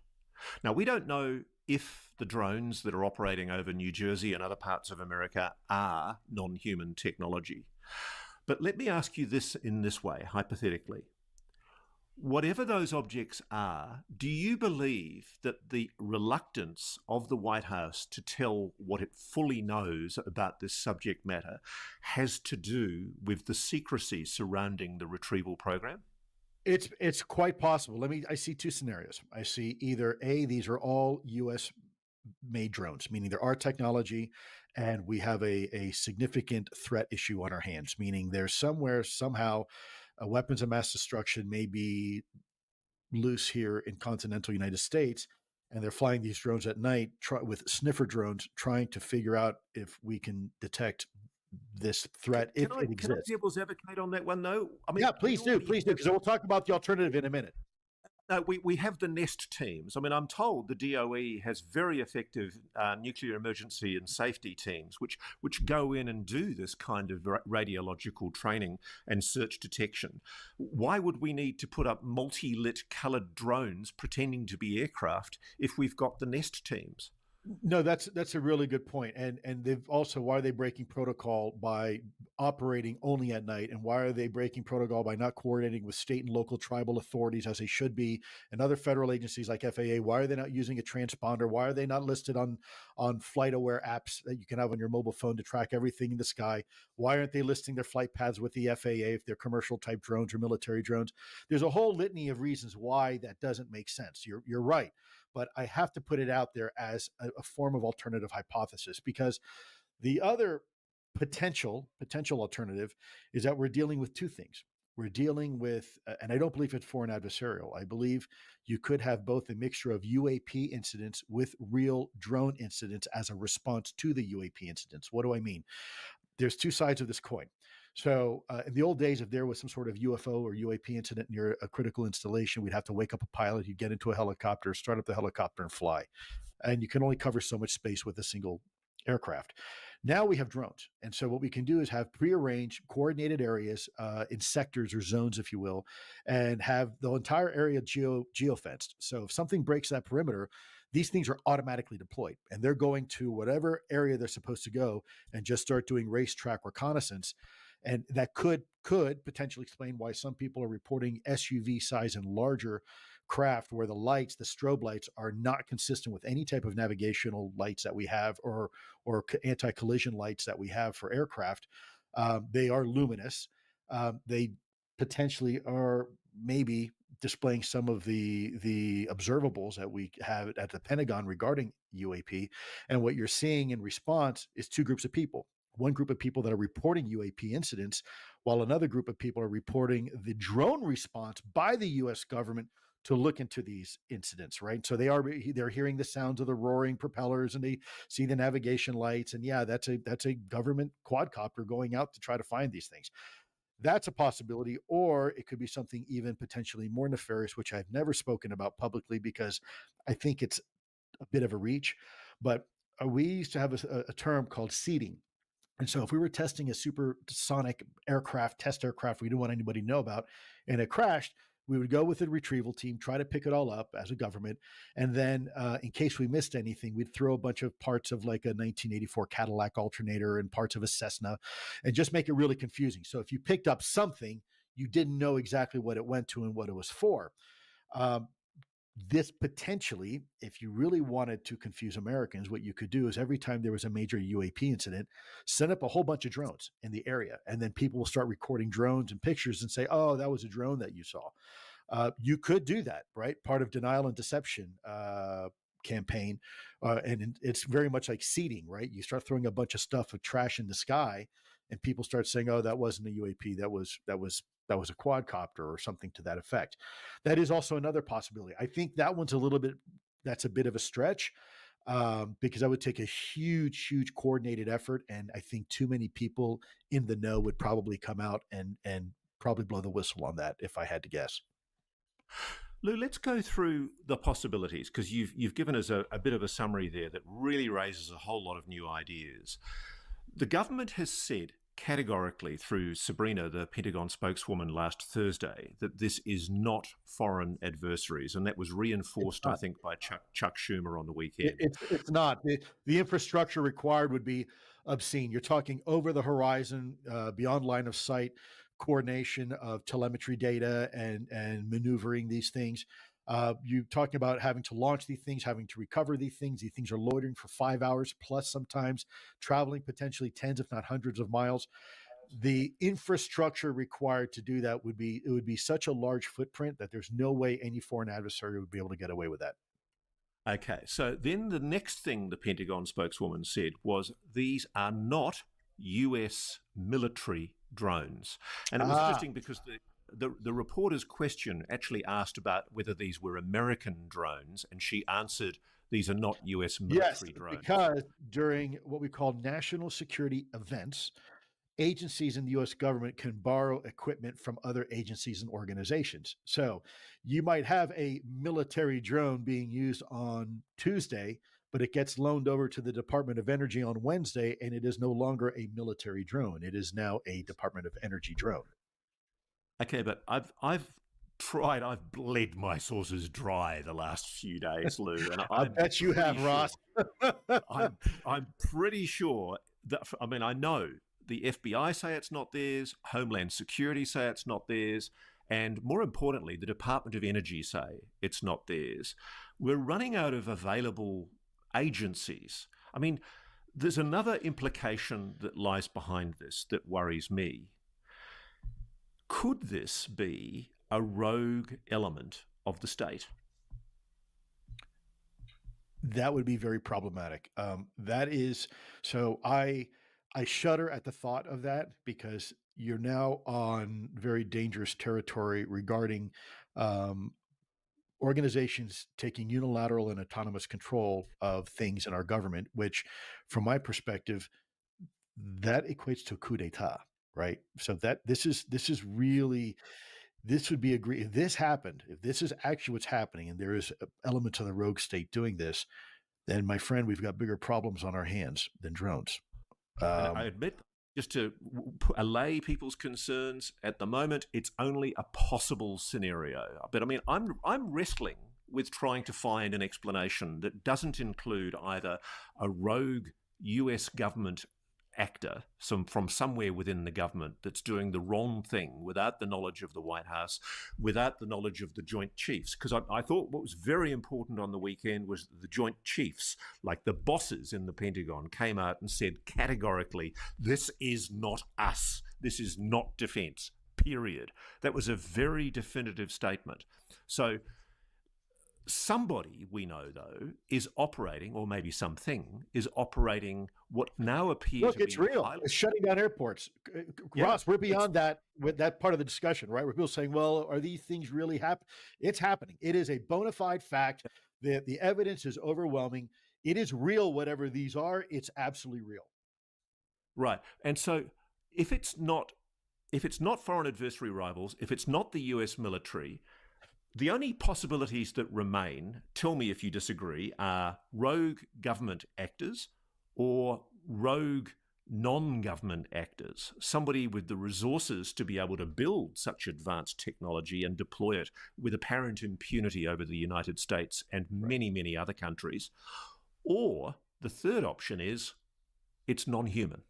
Now, we don't know if the drones that are operating over New Jersey and other parts of America are non-human technology. But let me ask you this in this way, hypothetically. Whatever those objects are, do you believe that the reluctance of the White House to tell what it fully knows about this subject matter has to do with the secrecy surrounding the retrieval program? It's quite possible. I see two scenarios. I see either A, these are all U.S. made drones, meaning they're our technology, and we have a significant threat issue on our hands, meaning there's somehow weapons of mass destruction may be loose here in continental United States, and they're flying these drones at night with sniffer drones, trying to figure out if we can detect this threat if it exists. Can I devil's advocate on that one, though? I mean, yeah, please do, because we'll talk about the alternative in a minute. No, we have the NEST teams. I mean, I'm told the DOE has very effective nuclear emergency and safety teams, which go in and do this kind of radiological training and search detection. Why would we need to put up multi-lit coloured drones pretending to be aircraft if we've got the NEST teams? No, that's a really good point. And they've also, why are they breaking protocol by operating only at night? And why are they breaking protocol by not coordinating with state and local tribal authorities as they should be, and other federal agencies like FAA? Why are they not using a transponder? Why are they not listed on FlightAware apps that you can have on your mobile phone to track everything in the sky? Why aren't they listing their flight paths with the FAA if they're commercial type drones or military drones? There's a whole litany of reasons why that doesn't make sense. You're right. But I have to put it out there as a form of alternative hypothesis, because the other potential alternative is that we're dealing with two things. We're dealing with, and I don't believe it's foreign adversarial. I believe you could have both a mixture of UAP incidents with real drone incidents as a response to the UAP incidents. What do I mean? There's two sides of this coin. So in the old days, if there was some sort of UFO or UAP incident near a critical installation, we'd have to wake up a pilot, he'd get into a helicopter, start up the helicopter and fly. And you can only cover so much space with a single aircraft. Now we have drones. And so what we can do is have prearranged coordinated areas in sectors or zones, if you will, and have the entire area geofenced. So if something breaks that perimeter, these things are automatically deployed, and they're going to whatever area they're supposed to go and just start doing racetrack reconnaissance. And that could potentially explain why some people are reporting SUV size and larger craft where the lights, the strobe lights, are not consistent with any type of navigational lights that we have or anti-collision lights that we have for aircraft. They are luminous. They potentially are maybe displaying some of the observables that we have at the Pentagon regarding UAP. And what you're seeing in response is two groups of people. One group of people that are reporting UAP incidents, while another group of people are reporting the drone response by the U.S. government to look into these incidents, right? So they're hearing the sounds of the roaring propellers, and they see the navigation lights, and yeah, that's a government quadcopter going out to try to find these things. That's a possibility, or it could be something even potentially more nefarious, which I've never spoken about publicly because I think it's a bit of a reach. But we used to have a term called seeding. And so if we were testing a supersonic test aircraft we didn't want anybody to know about, and it crashed, we would go with a retrieval team, try to pick it all up as a government. And then in case we missed anything, we'd throw a bunch of parts of like a 1984 Cadillac alternator and parts of a Cessna and just make it really confusing. So if you picked up something, you didn't know exactly what it went to and what it was for. This potentially, if you really wanted to confuse Americans, what you could do is every time there was a major UAP incident, set up a whole bunch of drones in the area. And then people will start recording drones and pictures and say, oh, that was a drone that you saw. You could do that, right? Part of denial and deception campaign. And it's very much like seeding, right? You start throwing a bunch of stuff of trash in the sky and people start saying, oh, that wasn't a UAP. That was a quadcopter or something to that effect. That is also another possibility. I think that one's that's a bit of a stretch because that would take a huge coordinated effort. And I think too many people in the know would probably come out and probably blow the whistle on that if I had to guess. Lou, let's go through the possibilities, because you've given us a bit of a summary there that really raises a whole lot of new ideas. The government has said categorically through Sabrina, the Pentagon spokeswoman, last Thursday, that this is not foreign adversaries, and that was reinforced, I think, by Chuck Schumer on the weekend. It's not. The infrastructure required would be obscene. You're talking over the horizon, beyond line of sight, coordination of telemetry data and maneuvering these things. You're talking about having to launch these things, having to recover these things. These things are loitering for 5 hours plus, sometimes traveling potentially tens, if not hundreds of miles. The infrastructure required to do that would be such a large footprint that there's no way any foreign adversary would be able to get away with that. Okay, so then the next thing the Pentagon spokeswoman said was these are not US military drones. And it was interesting because the reporter's question actually asked about whether these were American drones, and she answered, these are not U.S. military drones. Because during what we call national security events, agencies in the U.S. government can borrow equipment from other agencies and organizations. So you might have a military drone being used on Tuesday, but it gets loaned over to the Department of Energy on Wednesday, and it is no longer a military drone. It is now a Department of Energy drone. Okay, but I've bled my sources dry the last few days, Lou. And I bet you have, Ross. I'm pretty sure that, I mean, I know the FBI say it's not theirs, Homeland Security say it's not theirs, and more importantly, the Department of Energy say it's not theirs. We're running out of available agencies. I mean, there's another implication that lies behind this that worries me. Could this be a rogue element of the state? That would be very problematic. That is, so I shudder at the thought of that, because you're now on very dangerous territory regarding organizations taking unilateral and autonomous control of things in our government, which, from my perspective, that equates to a coup d'etat, right? So that this is really, this would be if this happened, if this is actually what's happening, and there is elements of the rogue state doing this, then, my friend, we've got bigger problems on our hands than drones. And I admit, just to allay people's concerns, at the moment, it's only a possible scenario. But I mean, I'm wrestling with trying to find an explanation that doesn't include either a rogue US government actor from somewhere within the government that's doing the wrong thing without the knowledge of the White House, without the knowledge of the Joint Chiefs. Because I thought what was very important on the weekend was the Joint Chiefs, like the bosses in the Pentagon, came out and said categorically, this is not us. This is not defense, period. That was a very definitive statement. So somebody we know, though, is operating, or maybe something is operating, what now appears to be... Look, it's real. It's shutting down airports. Yeah, Ross, we're beyond that, with that part of the discussion, right? Where people saying, well, are these things really happening? It's happening. It is a bona fide fact. The evidence is overwhelming. It is real, whatever these are. It's absolutely real. Right. And so if it's not foreign adversary rivals, if it's not the US military, the only possibilities that remain, tell me if you disagree, are rogue government actors or rogue non-government actors, somebody with the resources to be able to build such advanced technology and deploy it with apparent impunity over the United States and many, many other countries. Or the third option is it's non-human.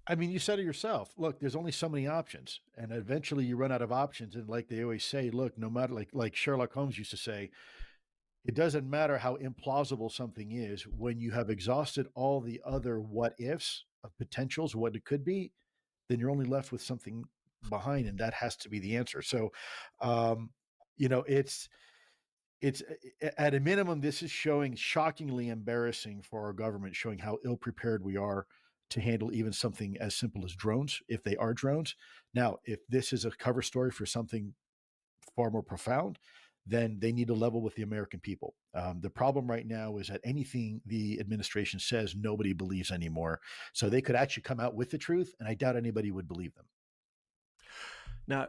I mean, you said it yourself. Look, there's only so many options, and eventually you run out of options. And like they always say, look, no matter, like Sherlock Holmes used to say, it doesn't matter how implausible something is. When you have exhausted all the other what ifs of potentials, what it could be, then you're only left with something behind, and that has to be the answer. So, it's at a minimum, this is showing shockingly embarrassing for our government, showing how ill prepared we are to handle even something as simple as drones, if they are drones. Now, if this is a cover story for something far more profound, then they need to level with the American people. The problem right now is that anything the administration says, nobody believes anymore. So they could actually come out with the truth, and I doubt anybody would believe them. Now,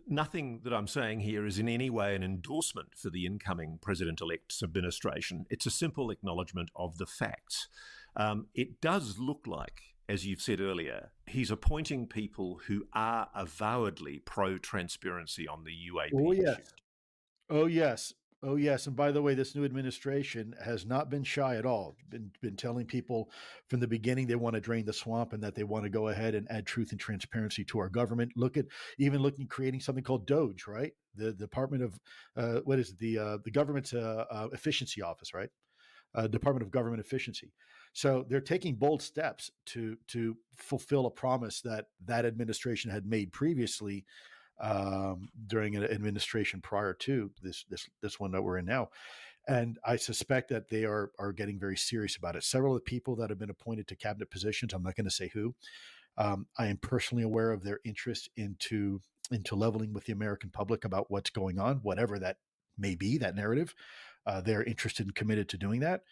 nothing that I'm saying here is in any way an endorsement for the incoming president-elect's administration. It's a simple acknowledgement of the facts. It does look like, as you've said earlier, he's appointing people who are avowedly pro-transparency on the UAP issue. Oh, yes. Oh, yes. And by the way, this new administration has not been shy at all. Been telling people from the beginning they want to drain the swamp and that they want to go ahead and add truth and transparency to our government. Creating something called DOGE, right? The Department of, the government's efficiency office, right? Department of Government Efficiency. So they're taking bold steps to fulfill a promise that administration had made previously during an administration prior to this one that we're in now. And I suspect that they are getting very serious about it. Several of the people that have been appointed to cabinet positions, I'm not going to say who, I am personally aware of their interest into into leveling with the American public about what's going on, whatever that may be, that narrative. They're interested and committed to doing that.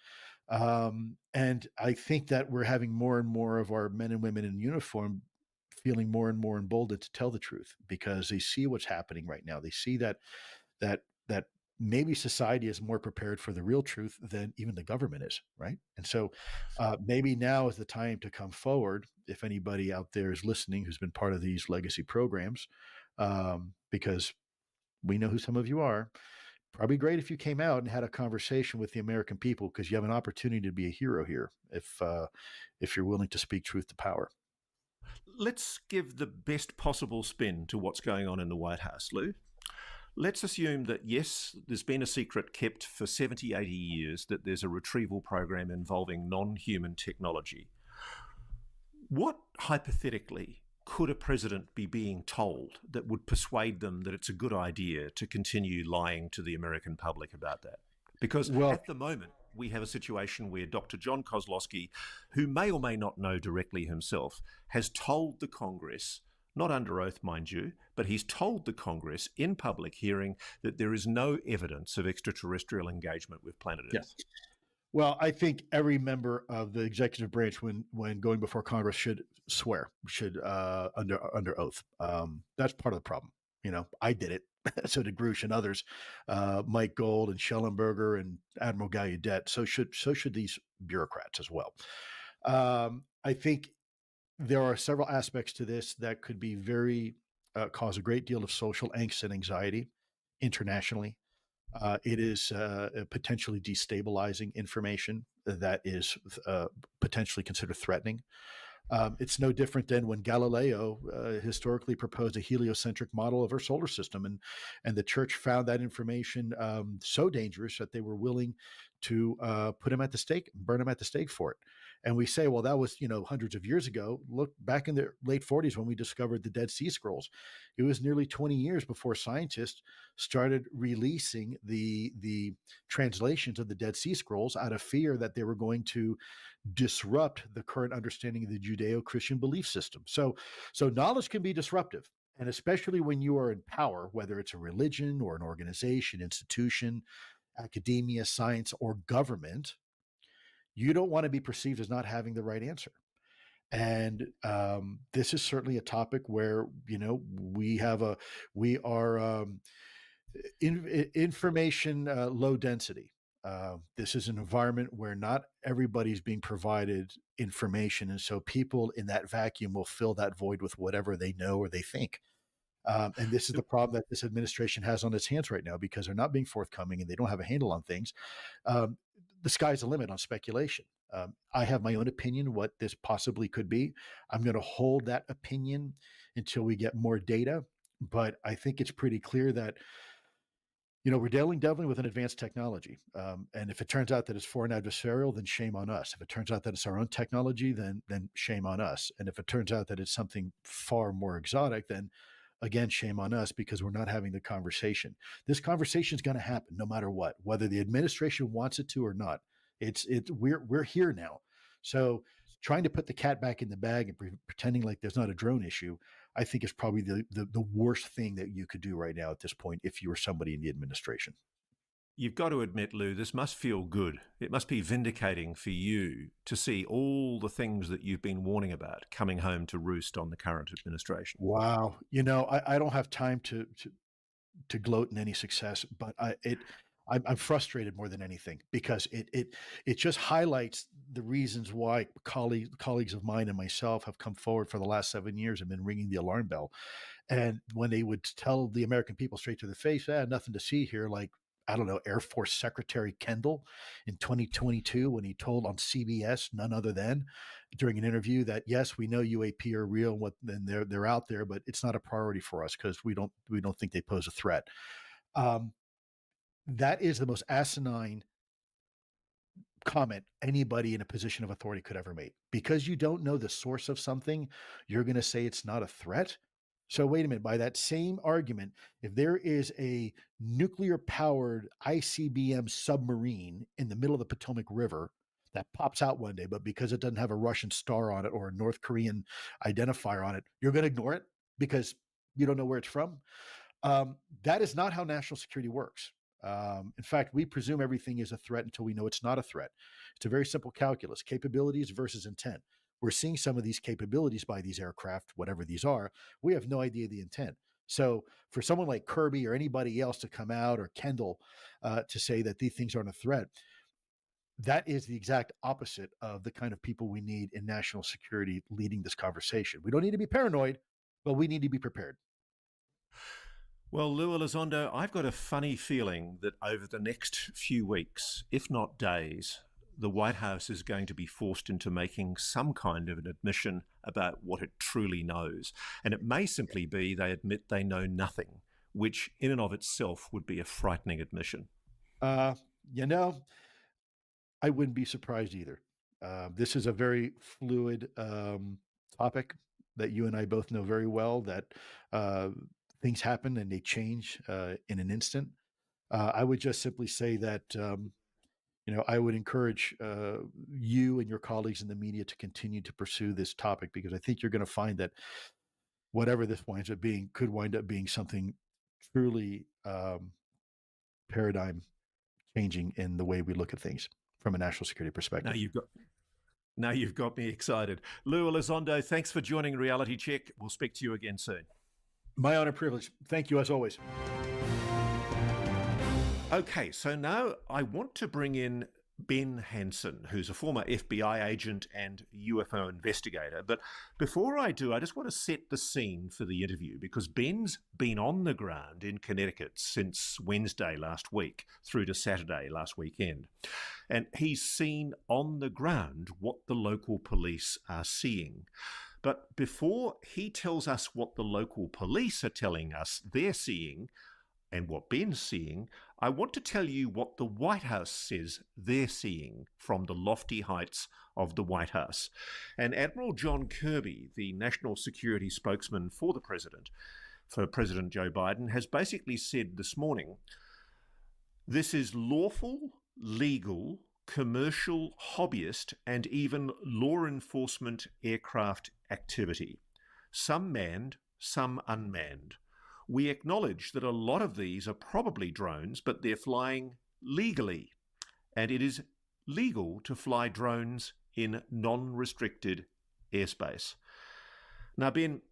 And I think that we're having more and more of our men and women in uniform feeling more and more emboldened to tell the truth, because they see what's happening right now. They see that maybe society is more prepared for the real truth than even the government is, right? And so maybe now is the time to come forward, if anybody out there is listening who's been part of these legacy programs, because we know who some of you are. Probably great if you came out and had a conversation with the American people, because you have an opportunity to be a hero here if you're willing to speak truth to power. Let's give the best possible spin to what's going on in the White House, Lou. Let's assume that, yes, there's been a secret kept for 70, 80 years, that there's a retrieval program involving non-human technology. What, hypothetically, could a president be being told that would persuade them that it's a good idea to continue lying to the American public about that? Because at the moment, we have a situation where Dr. John Kozlowski, who may or may not know directly himself, has told the Congress, not under oath, mind you, but he's told the Congress in public hearing that there is no evidence of extraterrestrial engagement with planet Earth. Yes. Well, I think every member of the executive branch, when going before Congress, should swear, under oath. That's part of the problem. I did it. So did Grush and others, Mike Gold and Schellenberger and Admiral Gallaudet. So should these bureaucrats as well. I think there are several aspects to this that could be cause a great deal of social angst and anxiety internationally. It is potentially destabilizing information that is potentially considered threatening. It's no different than when Galileo historically proposed a heliocentric model of our solar system, and the church found that information so dangerous that they were willing to put him at the stake, burn him at the stake for it. And we say, well, that was hundreds of years ago. Look back in the late 40s when we discovered the Dead Sea Scrolls. It was nearly 20 years before scientists started releasing the translations of the Dead Sea Scrolls out of fear that they were going to disrupt the current understanding of the Judeo-Christian belief system. So knowledge can be disruptive, and especially when you are in power, whether it's a religion or an organization, institution, academia, science, or government, you don't want to be perceived as not having the right answer. And this is certainly a topic where we are information low density. This is an environment where not everybody's being provided information, and so people in that vacuum will fill that void with whatever they know or they think. And this is the problem that this administration has on its hands right now, because they're not being forthcoming and they don't have a handle on things. The sky's the limit on speculation. I have my own opinion what this possibly could be. I'm going to hold that opinion until we get more data, but I think it's pretty clear that we're dealing with an advanced technology. And if it turns out that it's foreign adversarial, then shame on us. If it turns out that it's our own technology, then shame on us. And if it turns out that it's something far more exotic, then again, shame on us, because we're not having the conversation. This conversation is going to happen no matter what, whether the administration wants it to or not. We're here now. So trying to put the cat back in the bag and pretending like there's not a drone issue, I think is probably the worst thing that you could do right now at this point if you were somebody in the administration. You've got to admit, Lou, this must feel good. It must be vindicating for you to see all the things that you've been warning about coming home to roost on the current administration. Wow. I don't have time to gloat in any success, but I'm frustrated more than anything, because it just highlights the reasons why colleagues of mine and myself have come forward for the last 7 years and been ringing the alarm bell. And when they would tell the American people straight to the face, nothing to see here, like, I don't know, Air Force Secretary Kendall in 2022, when he told on CBS, none other than, during an interview, that yes, we know UAP are real, and they're out there, but it's not a priority for us because we don't think they pose a threat. That is the most asinine comment anybody in a position of authority could ever make. Because you don't know the source of something, you're going to say it's not a threat. So wait a minute, by that same argument, if there is a nuclear-powered ICBM submarine in the middle of the Potomac River that pops out one day, but because it doesn't have a Russian star on it or a North Korean identifier on it, you're going to ignore it because you don't know where it's from. That is not how national security works. In fact, we presume everything is a threat until we know it's not a threat. It's a very simple calculus: capabilities versus intent. We're seeing some of these capabilities by these aircraft, whatever these are. We have no idea the intent. So for someone like Kirby or anybody else to come out, or Kendall, to say that these things aren't a threat, that is the exact opposite of the kind of people we need in national security leading this conversation. We don't need to be paranoid, but we need to be prepared. Well, Lou Elizondo, I've got a funny feeling that over the next few weeks, if not days, the White House is going to be forced into making some kind of an admission about what it truly knows. And it may simply be they admit they know nothing, which in and of itself would be a frightening admission. You know, I wouldn't be surprised either. This is a very fluid topic that you and I both know very well, that things happen and they change in an instant. I would just simply say that, I would encourage you and your colleagues in the media to continue to pursue this topic, because I think you're going to find that whatever this winds up being could wind up being something truly paradigm changing in the way we look at things from a national security perspective. Now you've got me excited. Lou Elizondo, thanks for joining Reality Check. We'll speak to you again soon. My honor, privilege. Thank you as always. Okay, so now I want to bring in Ben Hansen, who's a former FBI agent and UFO investigator. But before I do, I just want to set the scene for the interview, because Ben's been on the ground in Connecticut since Wednesday last week through to Saturday last weekend. And he's seen on the ground what the local police are seeing. But before he tells us what the local police are telling us they're seeing and what Ben's seeing, I want to tell you what the White House says they're seeing from the lofty heights of the White House. And Admiral John Kirby, the national security spokesman for the president, for President Joe Biden, has basically said this morning, this is lawful, legal, commercial, hobbyist, and even law enforcement aircraft activity. Some manned, some unmanned. We acknowledge that a lot of these are probably drones, but they're flying legally. And it is legal to fly drones in non-restricted airspace. Now, Ben,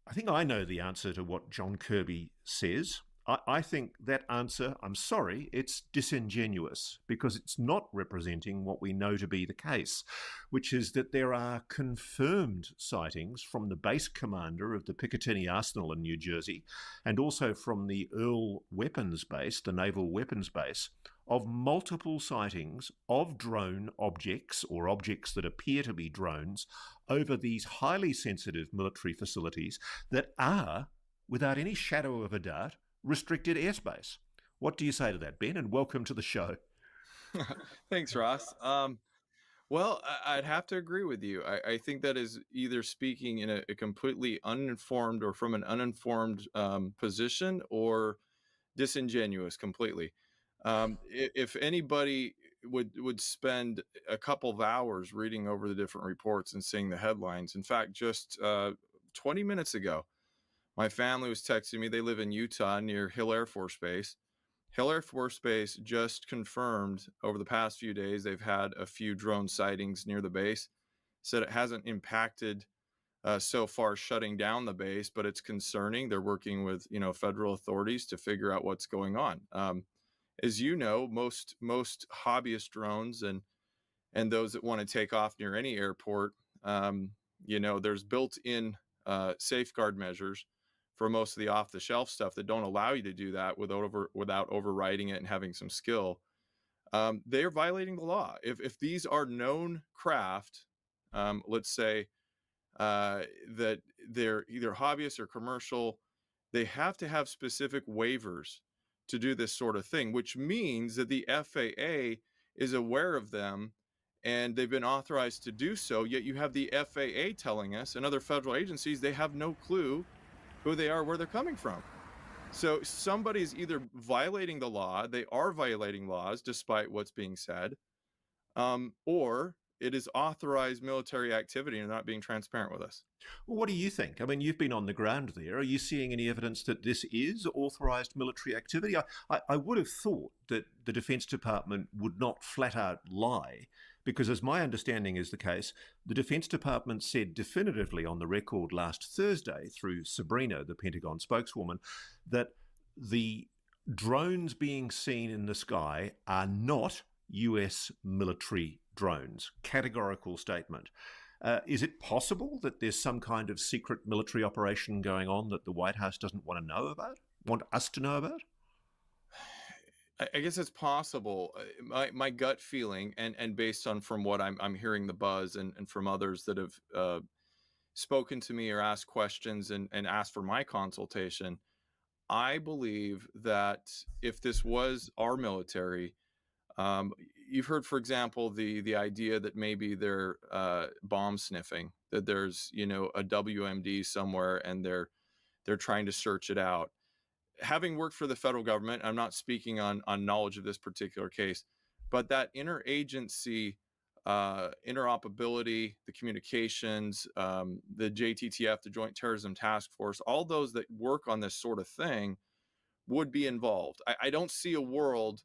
I think I know the answer to what John Kirby says. I think that answer, I'm sorry, it's disingenuous, because it's not representing what we know to be the case, which is that there are confirmed sightings from the base commander of the Picatinny Arsenal in New Jersey, and also from the Earl Weapons Base, the Naval Weapons Base, of multiple sightings of drone objects, or objects that appear to be drones, over these highly sensitive military facilities that are, without any shadow of a doubt, restricted airspace. What do you say to that, Ben? And welcome to the show. Thanks, Ross. Well, I'd have to agree with you. I think that is either speaking in a completely uninformed or from an uninformed position, or disingenuous completely. If anybody would spend a couple of hours reading over the different reports and seeing the headlines. In fact, just 20 minutes ago, my family was texting me. They live in Utah near Hill Air Force Base. Hill Air Force Base just confirmed over the past few days they've had a few drone sightings near the base. Said it hasn't impacted so far shutting down the base, but it's concerning. They're working with federal authorities to figure out what's going on. As you know, most hobbyist drones and those that want to take off near any airport, there's built-in safeguard measures for most of the off-the-shelf stuff that don't allow you to do that without overriding it and having some skill. They are violating the law. If these are known craft, let's say that they're either hobbyists or commercial, they have to have specific waivers to do this sort of thing, which means that the FAA is aware of them and they've been authorized to do so, yet you have the FAA telling us and other federal agencies they have no clue who they are, where they're coming from. So somebody's either violating the law, they are violating laws despite what's being said, or it is authorized military activity and not being transparent with us. Well, what do you think? I mean, you've been on the ground there. Are you seeing any evidence that this is authorized military activity? I would have thought that the Defense Department would not flat out lie, because as my understanding is the case, the Defense Department said definitively on the record last Thursday through Sabrina, the Pentagon spokeswoman, that the drones being seen in the sky are not US military drones. Categorical statement. Is it possible that there's some kind of secret military operation going on that the White House doesn't want to know about, want us to know about? I guess it's possible. My gut feeling, and based on from what I'm hearing the buzz and from others that have spoken to me or asked questions and asked for my consultation, I believe that if this was our military, you've heard, for example, the idea that maybe they're bomb sniffing, that there's a WMD somewhere and they're trying to search it out. Having worked for the federal government, I'm not speaking on knowledge of this particular case, but that interagency interoperability, the communications, the JTTF, the Joint Terrorism Task Force, all those that work on this sort of thing would be involved. I don't see a world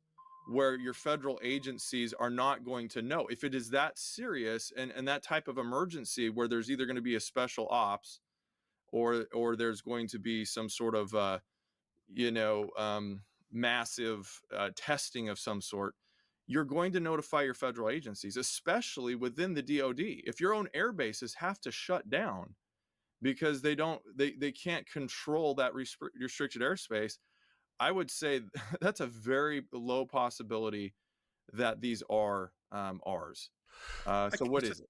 where your federal agencies are not going to know if it is that serious and that type of emergency, where there's either going to be a special ops or there's going to be some sort of massive testing of some sort. You're going to notify your federal agencies, especially within the DoD. If your own air bases have to shut down because they can't control that restricted airspace, I would say that's a very low possibility that these are ours. So what is it?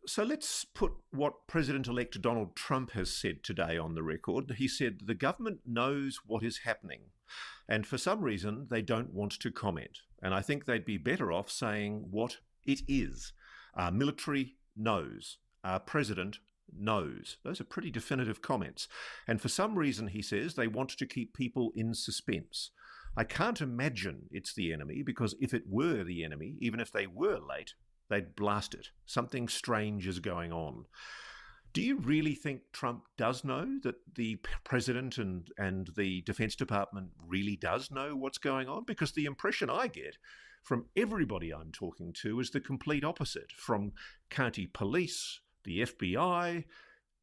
So let's put what President-elect Donald Trump has said today on the record. He said the government knows what is happening, and for some reason they don't want to comment. And I think they'd be better off saying what it is. Our military knows. Our president knows. Those are pretty definitive comments. And for some reason, he says, they want to keep people in suspense. I can't imagine it's the enemy, because if it were the enemy, even if they were late, they'd blast it. Something strange is going on. Do you really think Trump does know, that the president and the Defense Department really does know what's going on? Because the impression I get from everybody I'm talking to is the complete opposite. From county police, the FBI,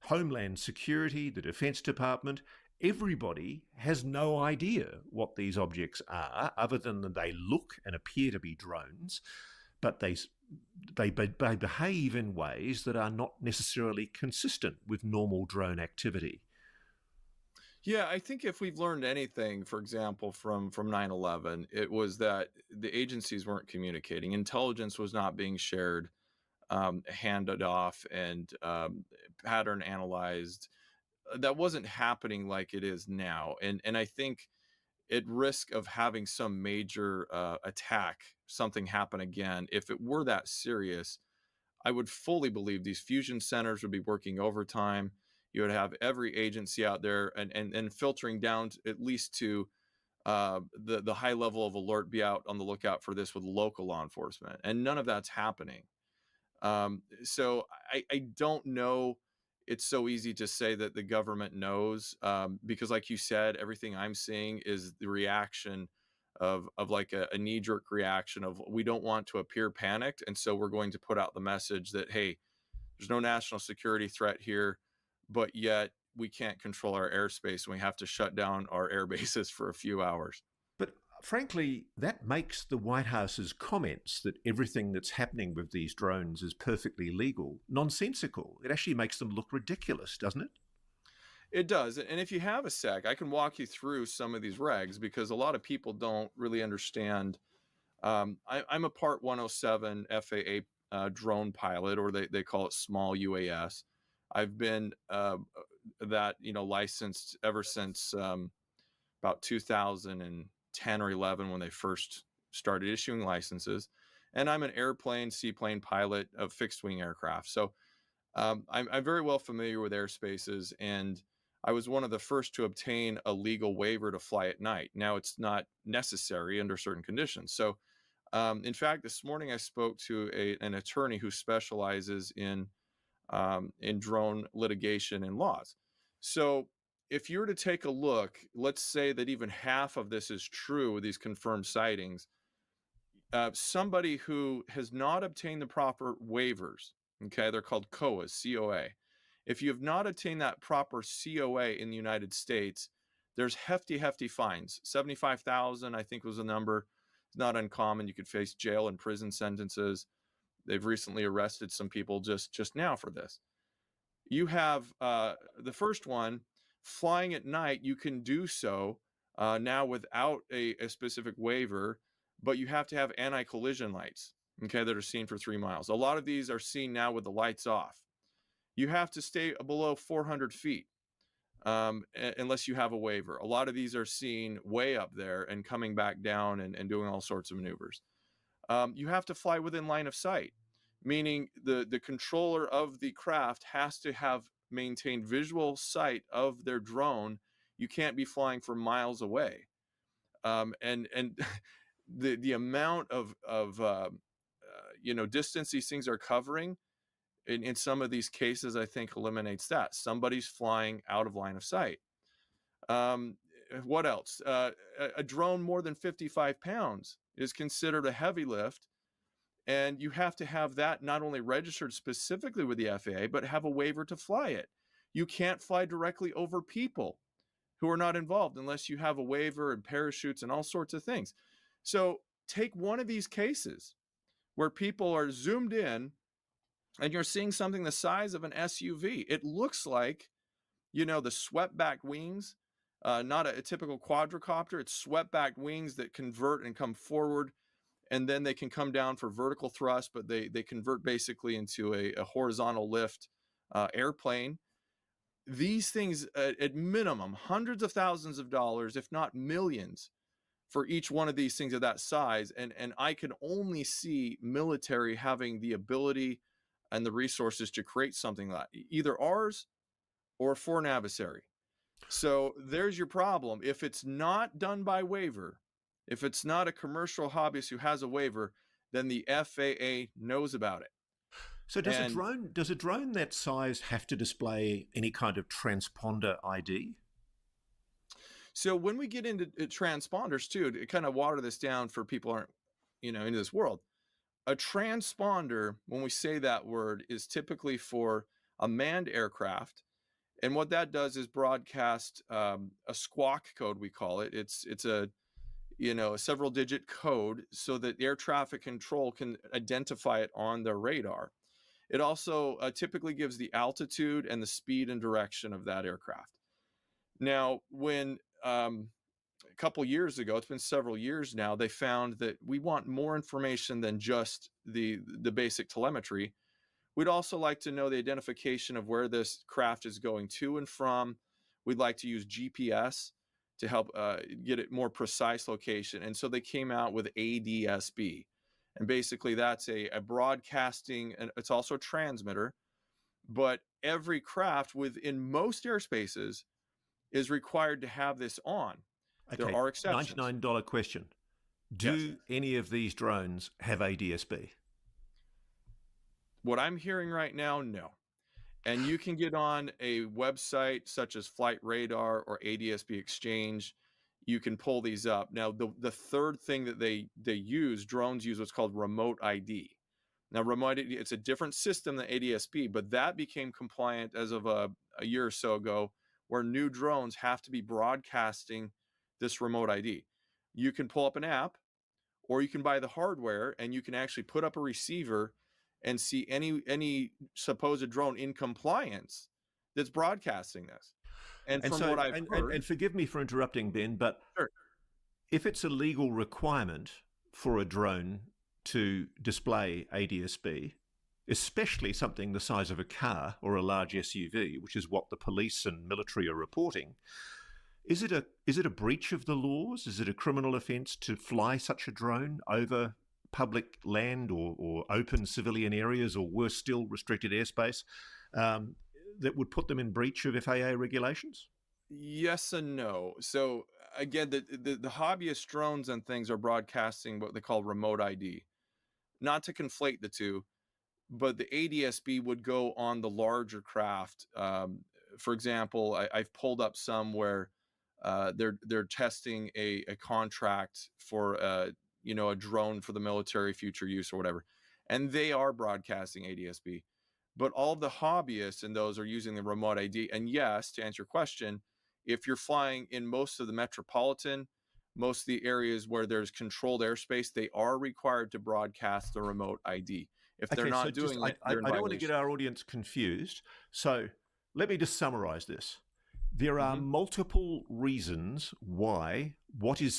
Homeland Security, the Defense Department, everybody has no idea what these objects are, other than that they look and appear to be drones, but they behave in ways that are not necessarily consistent with normal drone activity. Yeah, I think if we've learned anything, for example, from 9/11, it was that the agencies weren't communicating. Intelligence was not being shared, handed off, and pattern analyzed. That wasn't happening like it is now. And I think at risk of having some major attack, something happen again, if it were that serious, I would fully believe these fusion centers would be working overtime. You would have every agency out there and filtering down at least to the high level of alert, be out on the lookout for this with local law enforcement. And none of that's happening. So I don't know. It's so easy to say that the government knows, because like you said, everything I'm seeing is the reaction of like a knee-jerk reaction of, we don't want to appear panicked, and so we're going to put out the message that, hey, there's no national security threat here, but yet we can't control our airspace and we have to shut down our air bases for a few hours. But frankly, that makes the White House's comments that everything that's happening with these drones is perfectly legal nonsensical. It actually makes them look ridiculous, doesn't it? It does. And if you have a sec, I can walk you through some of these regs, because a lot of people don't really understand. I'm a Part 107 FAA drone pilot, or they call it small UAS. I've been that licensed ever since about 2010 or 11, when they first started issuing licenses. And I'm an airplane, seaplane pilot of fixed wing aircraft. So I'm very well familiar with airspaces, and I was one of the first to obtain a legal waiver to fly at night. Now it's not necessary under certain conditions. So In fact, this morning I spoke to an attorney who specializes in drone litigation and laws. So if you were to take a look, let's say that even half of this is true with these confirmed sightings, somebody who has not obtained the proper waivers, okay, they're called COAs, COA. If you have not obtained that proper COA in the United States, there's hefty fines. 75,000, I think was the number. It's not uncommon. You could face jail and prison sentences. They've recently arrested some people just now for this. You have the first one, flying at night. You can do so now without a specific waiver, but you have to have anti-collision lights, okay, that are seen for 3 miles. A lot of these are seen now with the lights off. You have to stay below 400 feet unless you have a waiver. A lot of these are seen way up there and coming back down and doing all sorts of maneuvers. You have to fly within line of sight, meaning the controller of the craft has to have maintained visual sight of their drone. You can't be flying for miles away. And the amount of distance these things are covering in some of these cases, I think eliminates that. Somebody's flying out of line of sight. What else? A drone more than 55 pounds is considered a heavy lift, and you have to have that not only registered specifically with the FAA, but have a waiver to fly it. You can't fly directly over people who are not involved unless you have a waiver and parachutes and all sorts of things. So take one of these cases where people are zoomed in and you're seeing something the size of an SUV. It looks like, the swept back wings, not a typical quadricopter. It's swept back wings that convert and come forward, and then they can come down for vertical thrust, but they convert basically into a horizontal lift airplane. These things, at minimum, hundreds of thousands of dollars, if not millions, for each one of these things of that size. And I can only see military having the ability and the resources to create something like either ours or for an adversary. So there's your problem. If it's not done by waiver, if it's not a commercial hobbyist who has a waiver, then the FAA knows about it. So does a drone that size have to display any kind of transponder ID? So when we get into transponders too, to kind of water this down for people who aren't, into this world, a transponder, when we say that word, is typically for a manned aircraft. And what that does is broadcast a squawk code, we call it. It's a several digit code so that air traffic control can identify it on their radar. It also typically gives the altitude and the speed and direction of that aircraft. Now, when a couple years ago, it's been several years now, they found that we want more information than just the basic telemetry. We'd also like to know the identification of where this craft is going to and from. We'd like to use GPS to help get it more precise location. And so they came out with ADSB. And basically that's a broadcasting, and it's also a transmitter, but every craft within most airspaces is required to have this on. Okay, there are exceptions. $99 question. Do any of these drones have ADSB? What I'm hearing right now, no. And you can get on a website such as Flightradar or ADSB Exchange. You can pull these up. Now, the third thing that drones use what's called remote ID. Now, remote ID, it's a different system than ADSB, but that became compliant as of a year or so ago, where new drones have to be broadcasting this remote ID. You can pull up an app, or you can buy the hardware, and you can actually put up a receiver and see any supposed drone in compliance that's broadcasting this. And from what I've heard, and forgive me for interrupting, Ben, but sure, if it's a legal requirement for a drone to display ADSB, especially something the size of a car or a large SUV, which is what the police and military are reporting, is it a breach of the laws? Is it a criminal offence to fly such a drone over public land or open civilian areas, or worse still, restricted airspace, that would put them in breach of FAA regulations? Yes and no. So again, the hobbyist drones and things are broadcasting what they call remote ID. Not to conflate the two, but the ADSB would go on the larger craft. For example, I've pulled up some where they're testing a contract for a drone for the military future use or whatever, and they are broadcasting ADSB. But all the hobbyists in those are using the remote ID. And yes, to answer your question, if you're flying in most of the metropolitan, most of the areas where there's controlled airspace, they are required to broadcast the remote ID. If they're not doing it, I don't want to get our audience confused. So let me just summarize this. There are multiple reasons why what is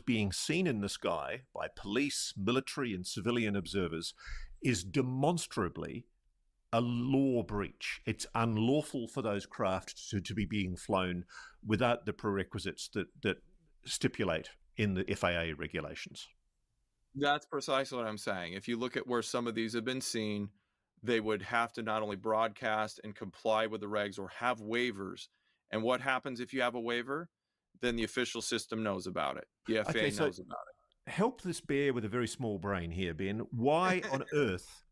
being seen in the sky by police, military, and civilian observers is demonstrably a law breach. It's unlawful for those craft to be being flown without the prerequisites that stipulate in the FAA regulations. That's precisely what I'm saying. If you look at where some of these have been seen, they would have to not only broadcast and comply with the regs or have waivers. And what happens if you have a waiver? Then the official system knows about it. The FAA knows about it. Help this bear with a very small brain here, Ben. Why on earth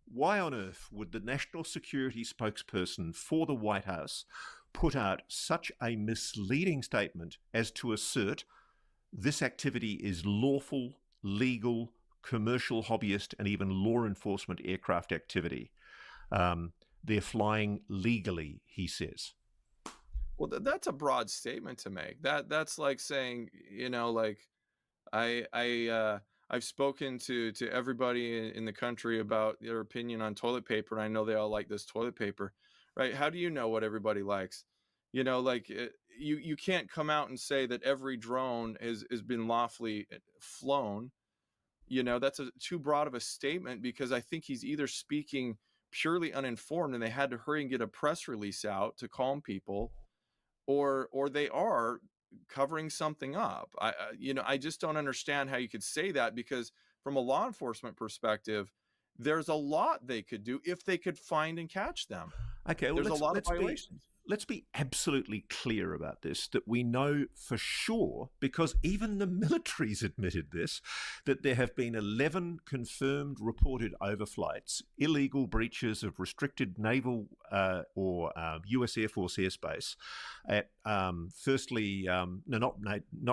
would the national security spokesperson for the White House put out such a misleading statement as to assert this activity is lawful, legal, commercial, hobbyist, and even law enforcement aircraft activity? They're flying legally, he says. Well, that's a broad statement to make. That's like saying, like I've spoken to everybody in the country about their opinion on toilet paper, and I know they all like this toilet paper, right? How do you know what everybody likes? You can't come out and say that every drone has been lawfully flown. That's too broad of a statement, because I think he's either speaking purely uninformed and they had to hurry and get a press release out to calm people, or they are covering something up. I just don't understand how you could say that, because from a law enforcement perspective, there's a lot they could do if they could find and catch them. Okay, well, there's a lot of violations. Let's be absolutely clear about this, that we know for sure, because even the military's admitted this, that there have been 11 confirmed reported overflights, illegal breaches of restricted naval or US Air Force airspace at, not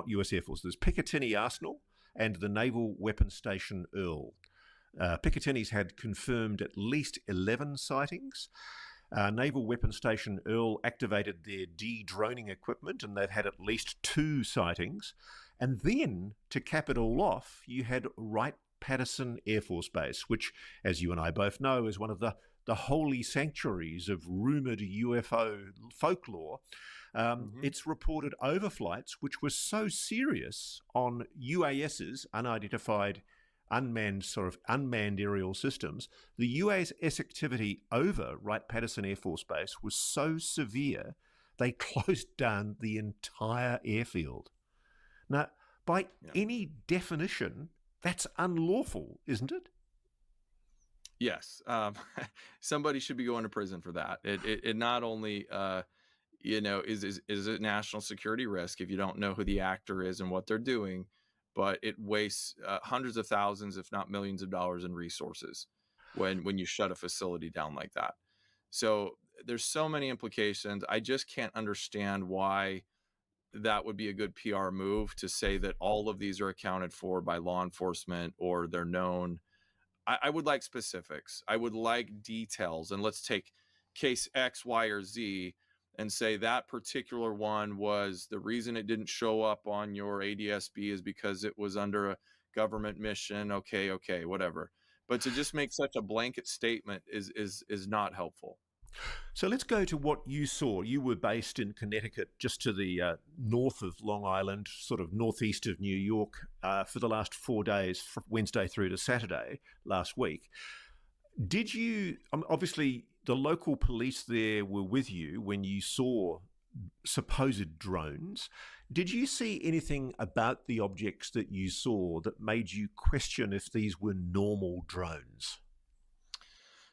US Air Force, there's Picatinny Arsenal and the Naval Weapons Station Earl. Picatinny's had confirmed at least 11 sightings. Naval Weapons Station Earl activated their de-droning equipment, and they've had at least 2 sightings. And then, to cap it all off, you had Wright-Patterson Air Force Base, which, as you and I both know, is one of the holy sanctuaries of rumoured UFO folklore. It's reported overflights, which were so serious on UASs, unidentified unmanned aerial systems. The UAS activity over Wright-Patterson Air Force Base was so severe, they closed down the entire airfield. Now, by any definition, that's unlawful, isn't it? Yes. Somebody should be going to prison for that. It not only, is a national security risk if you don't know who the actor is and what they're doing, but it wastes hundreds of thousands, if not millions of dollars in resources when you shut a facility down like that. So there's so many implications. I just can't understand why that would be a good PR move to say that all of these are accounted for by law enforcement or they're known. I would like specifics. I would like details. And let's take case X, Y, or Z and say that particular one was the reason it didn't show up on your ADSB is because it was under a government mission. Okay, whatever. But to just make such a blanket statement is not helpful. So let's go to what you saw. You were based in Connecticut, just to the north of Long Island, sort of northeast of New York, for the last 4 days, from Wednesday through to Saturday last week. Did you, obviously the local police there were with you when you saw supposed drones. Did you see anything about the objects that you saw that made you question if these were normal drones?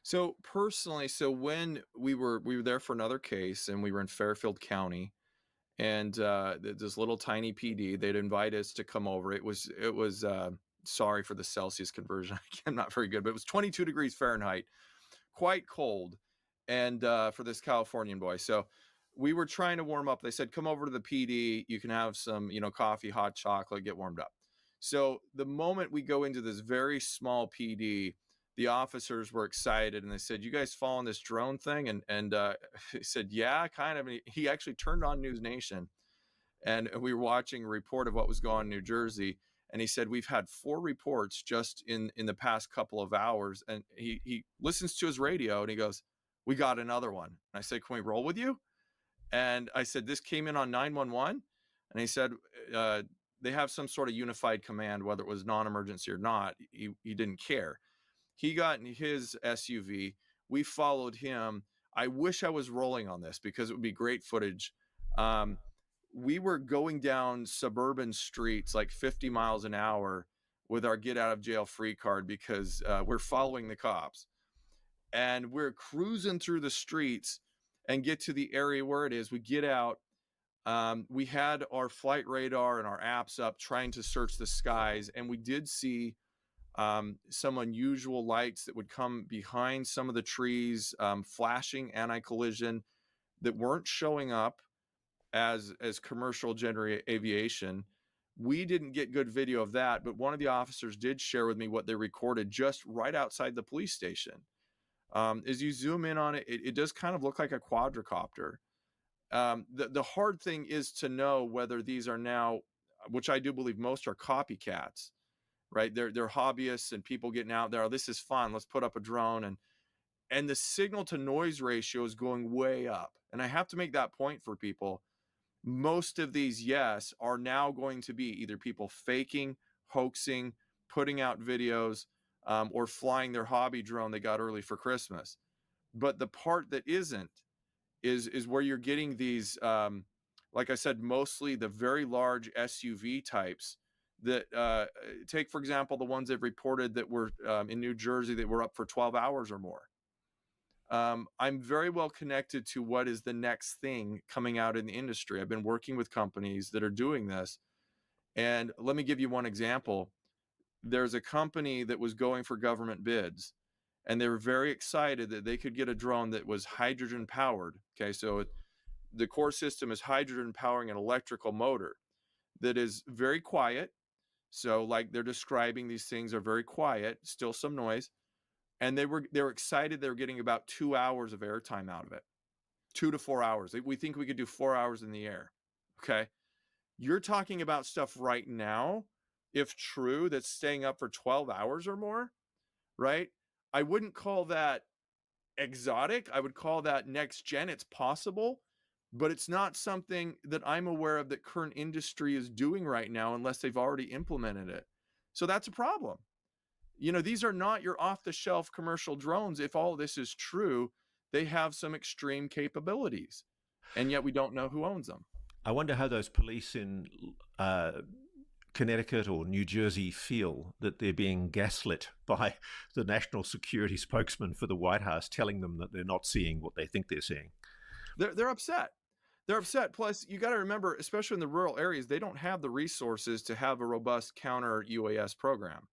So personally, when we were there for another case and we were in Fairfield County, and this little tiny PD. They'd invite us to come over. It was sorry for the Celsius conversion. I'm not very good, but it was 22 degrees Fahrenheit, quite cold, and for this Californian boy. So we were trying to warm up. They said, come over to the PD. You can have some, coffee, hot chocolate, get warmed up. So the moment we go into this very small PD, the officers were excited and they said, you guys following this drone thing? And he said, yeah, kind of. And he actually turned on News Nation, and we were watching a report of what was going on in New Jersey. And he said, we've had 4 reports just in the past couple of hours. And he listens to his radio and he goes, we got another one. And I said, can we roll with you? And I said, this came in on 911. And he said, they have some sort of unified command, whether it was non-emergency or not. He didn't care. He got in his SUV. We followed him. I wish I was rolling on this because it would be great footage. We were going down suburban streets like 50 miles an hour with our get out of jail free card because we're following the cops. And we're cruising through the streets and get to the area where it is. We get out. We had our Flightradar and our apps up trying to search the skies. And we did see some unusual lights that would come behind some of the trees, flashing anti-collision that weren't showing up as commercial general aviation. We didn't get good video of that, but one of the officers did share with me what they recorded just right outside the police station. As you zoom in on it, it does kind of look like a quadricopter. The hard thing is to know whether these are now, which I do believe most are copycats, right? They're hobbyists and people getting out there. Oh, this is fun. Let's put up a drone. And the signal to noise ratio is going way up. And I have to make that point for people. Most of these, yes, are now going to be either people faking, hoaxing, putting out videos, or flying their hobby drone they got early for Christmas. But the part that isn't is where you're getting these, like I said, mostly the very large SUV types that take, for example, the ones they've reported that were in New Jersey that were up for 12 hours or more. I'm very well connected to what is the next thing coming out in the industry. I've been working with companies that are doing this. And let me give you one example. There's a company that was going for government bids, and they were very excited that they could get a drone that was hydrogen powered. Okay, so the core system is hydrogen powering an electrical motor that is very quiet. So like they're describing, these things are very quiet, still some noise. And they were excited they were getting about 2 hours of airtime out of it. 2 to 4 hours. We think we could do 4 hours in the air. Okay. You're talking about stuff right now, if true, that's staying up for 12 hours or more, right? I wouldn't call that exotic. I would call that next gen. It's possible, but it's not something that I'm aware of that current industry is doing right now unless they've already implemented it. So that's a problem. These are not your off-the-shelf commercial drones. If all this is true, they have some extreme capabilities, and yet we don't know who owns them. I wonder how those police in Connecticut or New Jersey feel that they're being gaslit by the national security spokesman for the White House, telling them that they're not seeing what they think they're seeing. They're upset. They're upset. Plus, you got to remember, especially in the rural areas, they don't have the resources to have a robust counter UAS program.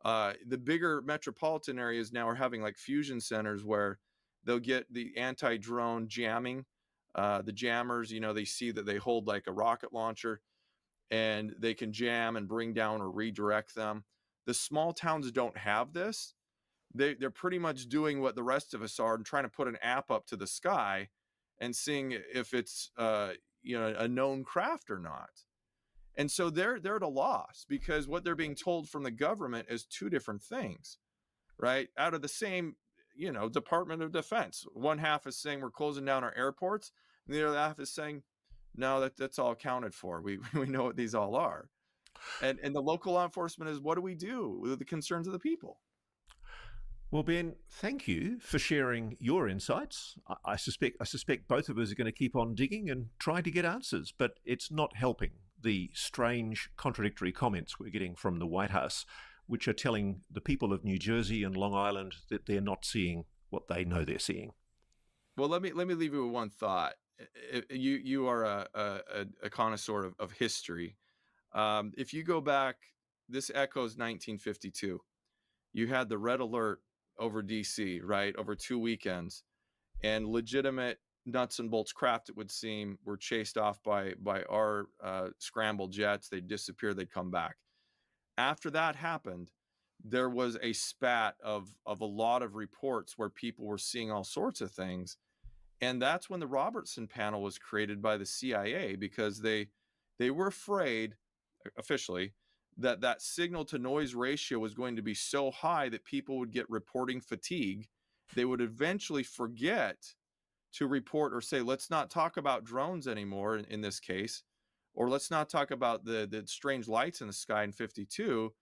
The bigger metropolitan areas now are having like fusion centers where they'll get the anti-drone jamming. The jammers, they see that they hold like a rocket launcher and they can jam and bring down or redirect them. The small towns don't have this. They're pretty much doing what the rest of us are and trying to put an app up to the sky and seeing if it's a known craft or not. And so they're at a loss because what they're being told from the government is 2 different things, right? Out of the same, Department of Defense. One half is saying we're closing down our airports, and the other half is saying, no, that's all accounted for. We know what these all are. And the local law enforcement is, what do we do with the concerns of the people? Well, Ben, thank you for sharing your insights. I suspect both of us are going to keep on digging and trying to get answers, but it's not helping the strange contradictory comments we're getting from the White House, which are telling the people of New Jersey and Long Island that they're not seeing what they know they're seeing. Well, let me leave you with one thought. you are a connoisseur of history. If you go back, this echoes 1952. You had the red alert over DC, right, over 2 weekends, and legitimate nuts and bolts craft, it would seem, were chased off by our scrambled jets. They'd disappear, they'd come back. After that happened, there was a spat of a lot of reports where people were seeing all sorts of things. And that's when the Robertson panel was created by the CIA, because they were afraid, officially, that signal to noise ratio was going to be so high that people would get reporting fatigue. They would eventually forget to report or say, let's not talk about drones anymore in this case, or let's not talk about the strange lights in the sky in 52.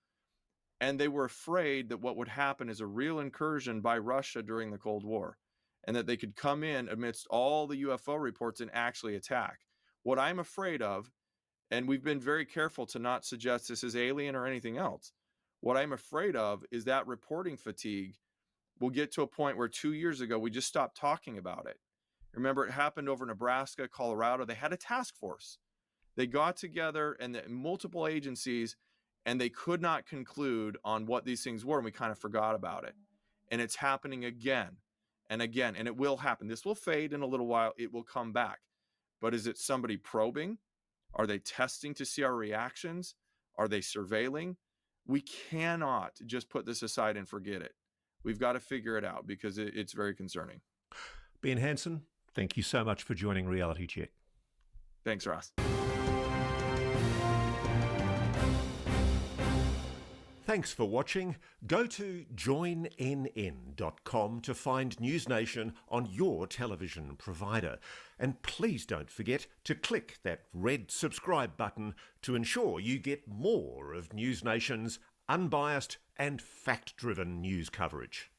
And they were afraid that what would happen is a real incursion by Russia during the Cold War, and that they could come in amidst all the UFO reports and actually attack. What I'm afraid of, and we've been very careful to not suggest this is alien or anything else, what I'm afraid of is that reporting fatigue will get to a point where 2 years ago, we just stopped talking about it. Remember, it happened over Nebraska, Colorado. They had a task force. They got together and multiple agencies, and they could not conclude on what these things were, and we kind of forgot about it. And it's happening again and again, and it will happen. This will fade in a little while. It will come back. But is it somebody probing? Are they testing to see our reactions? Are they surveilling? We cannot just put this aside and forget it. We've got to figure it out, because it's very concerning. Ben Hansen, thank you so much for joining Reality Check. Thanks, Ross. Thanks for watching. Go to joinnn.com to find News Nation on your television provider. And please don't forget to click that red subscribe button to ensure you get more of News Nation's unbiased and fact-driven news coverage.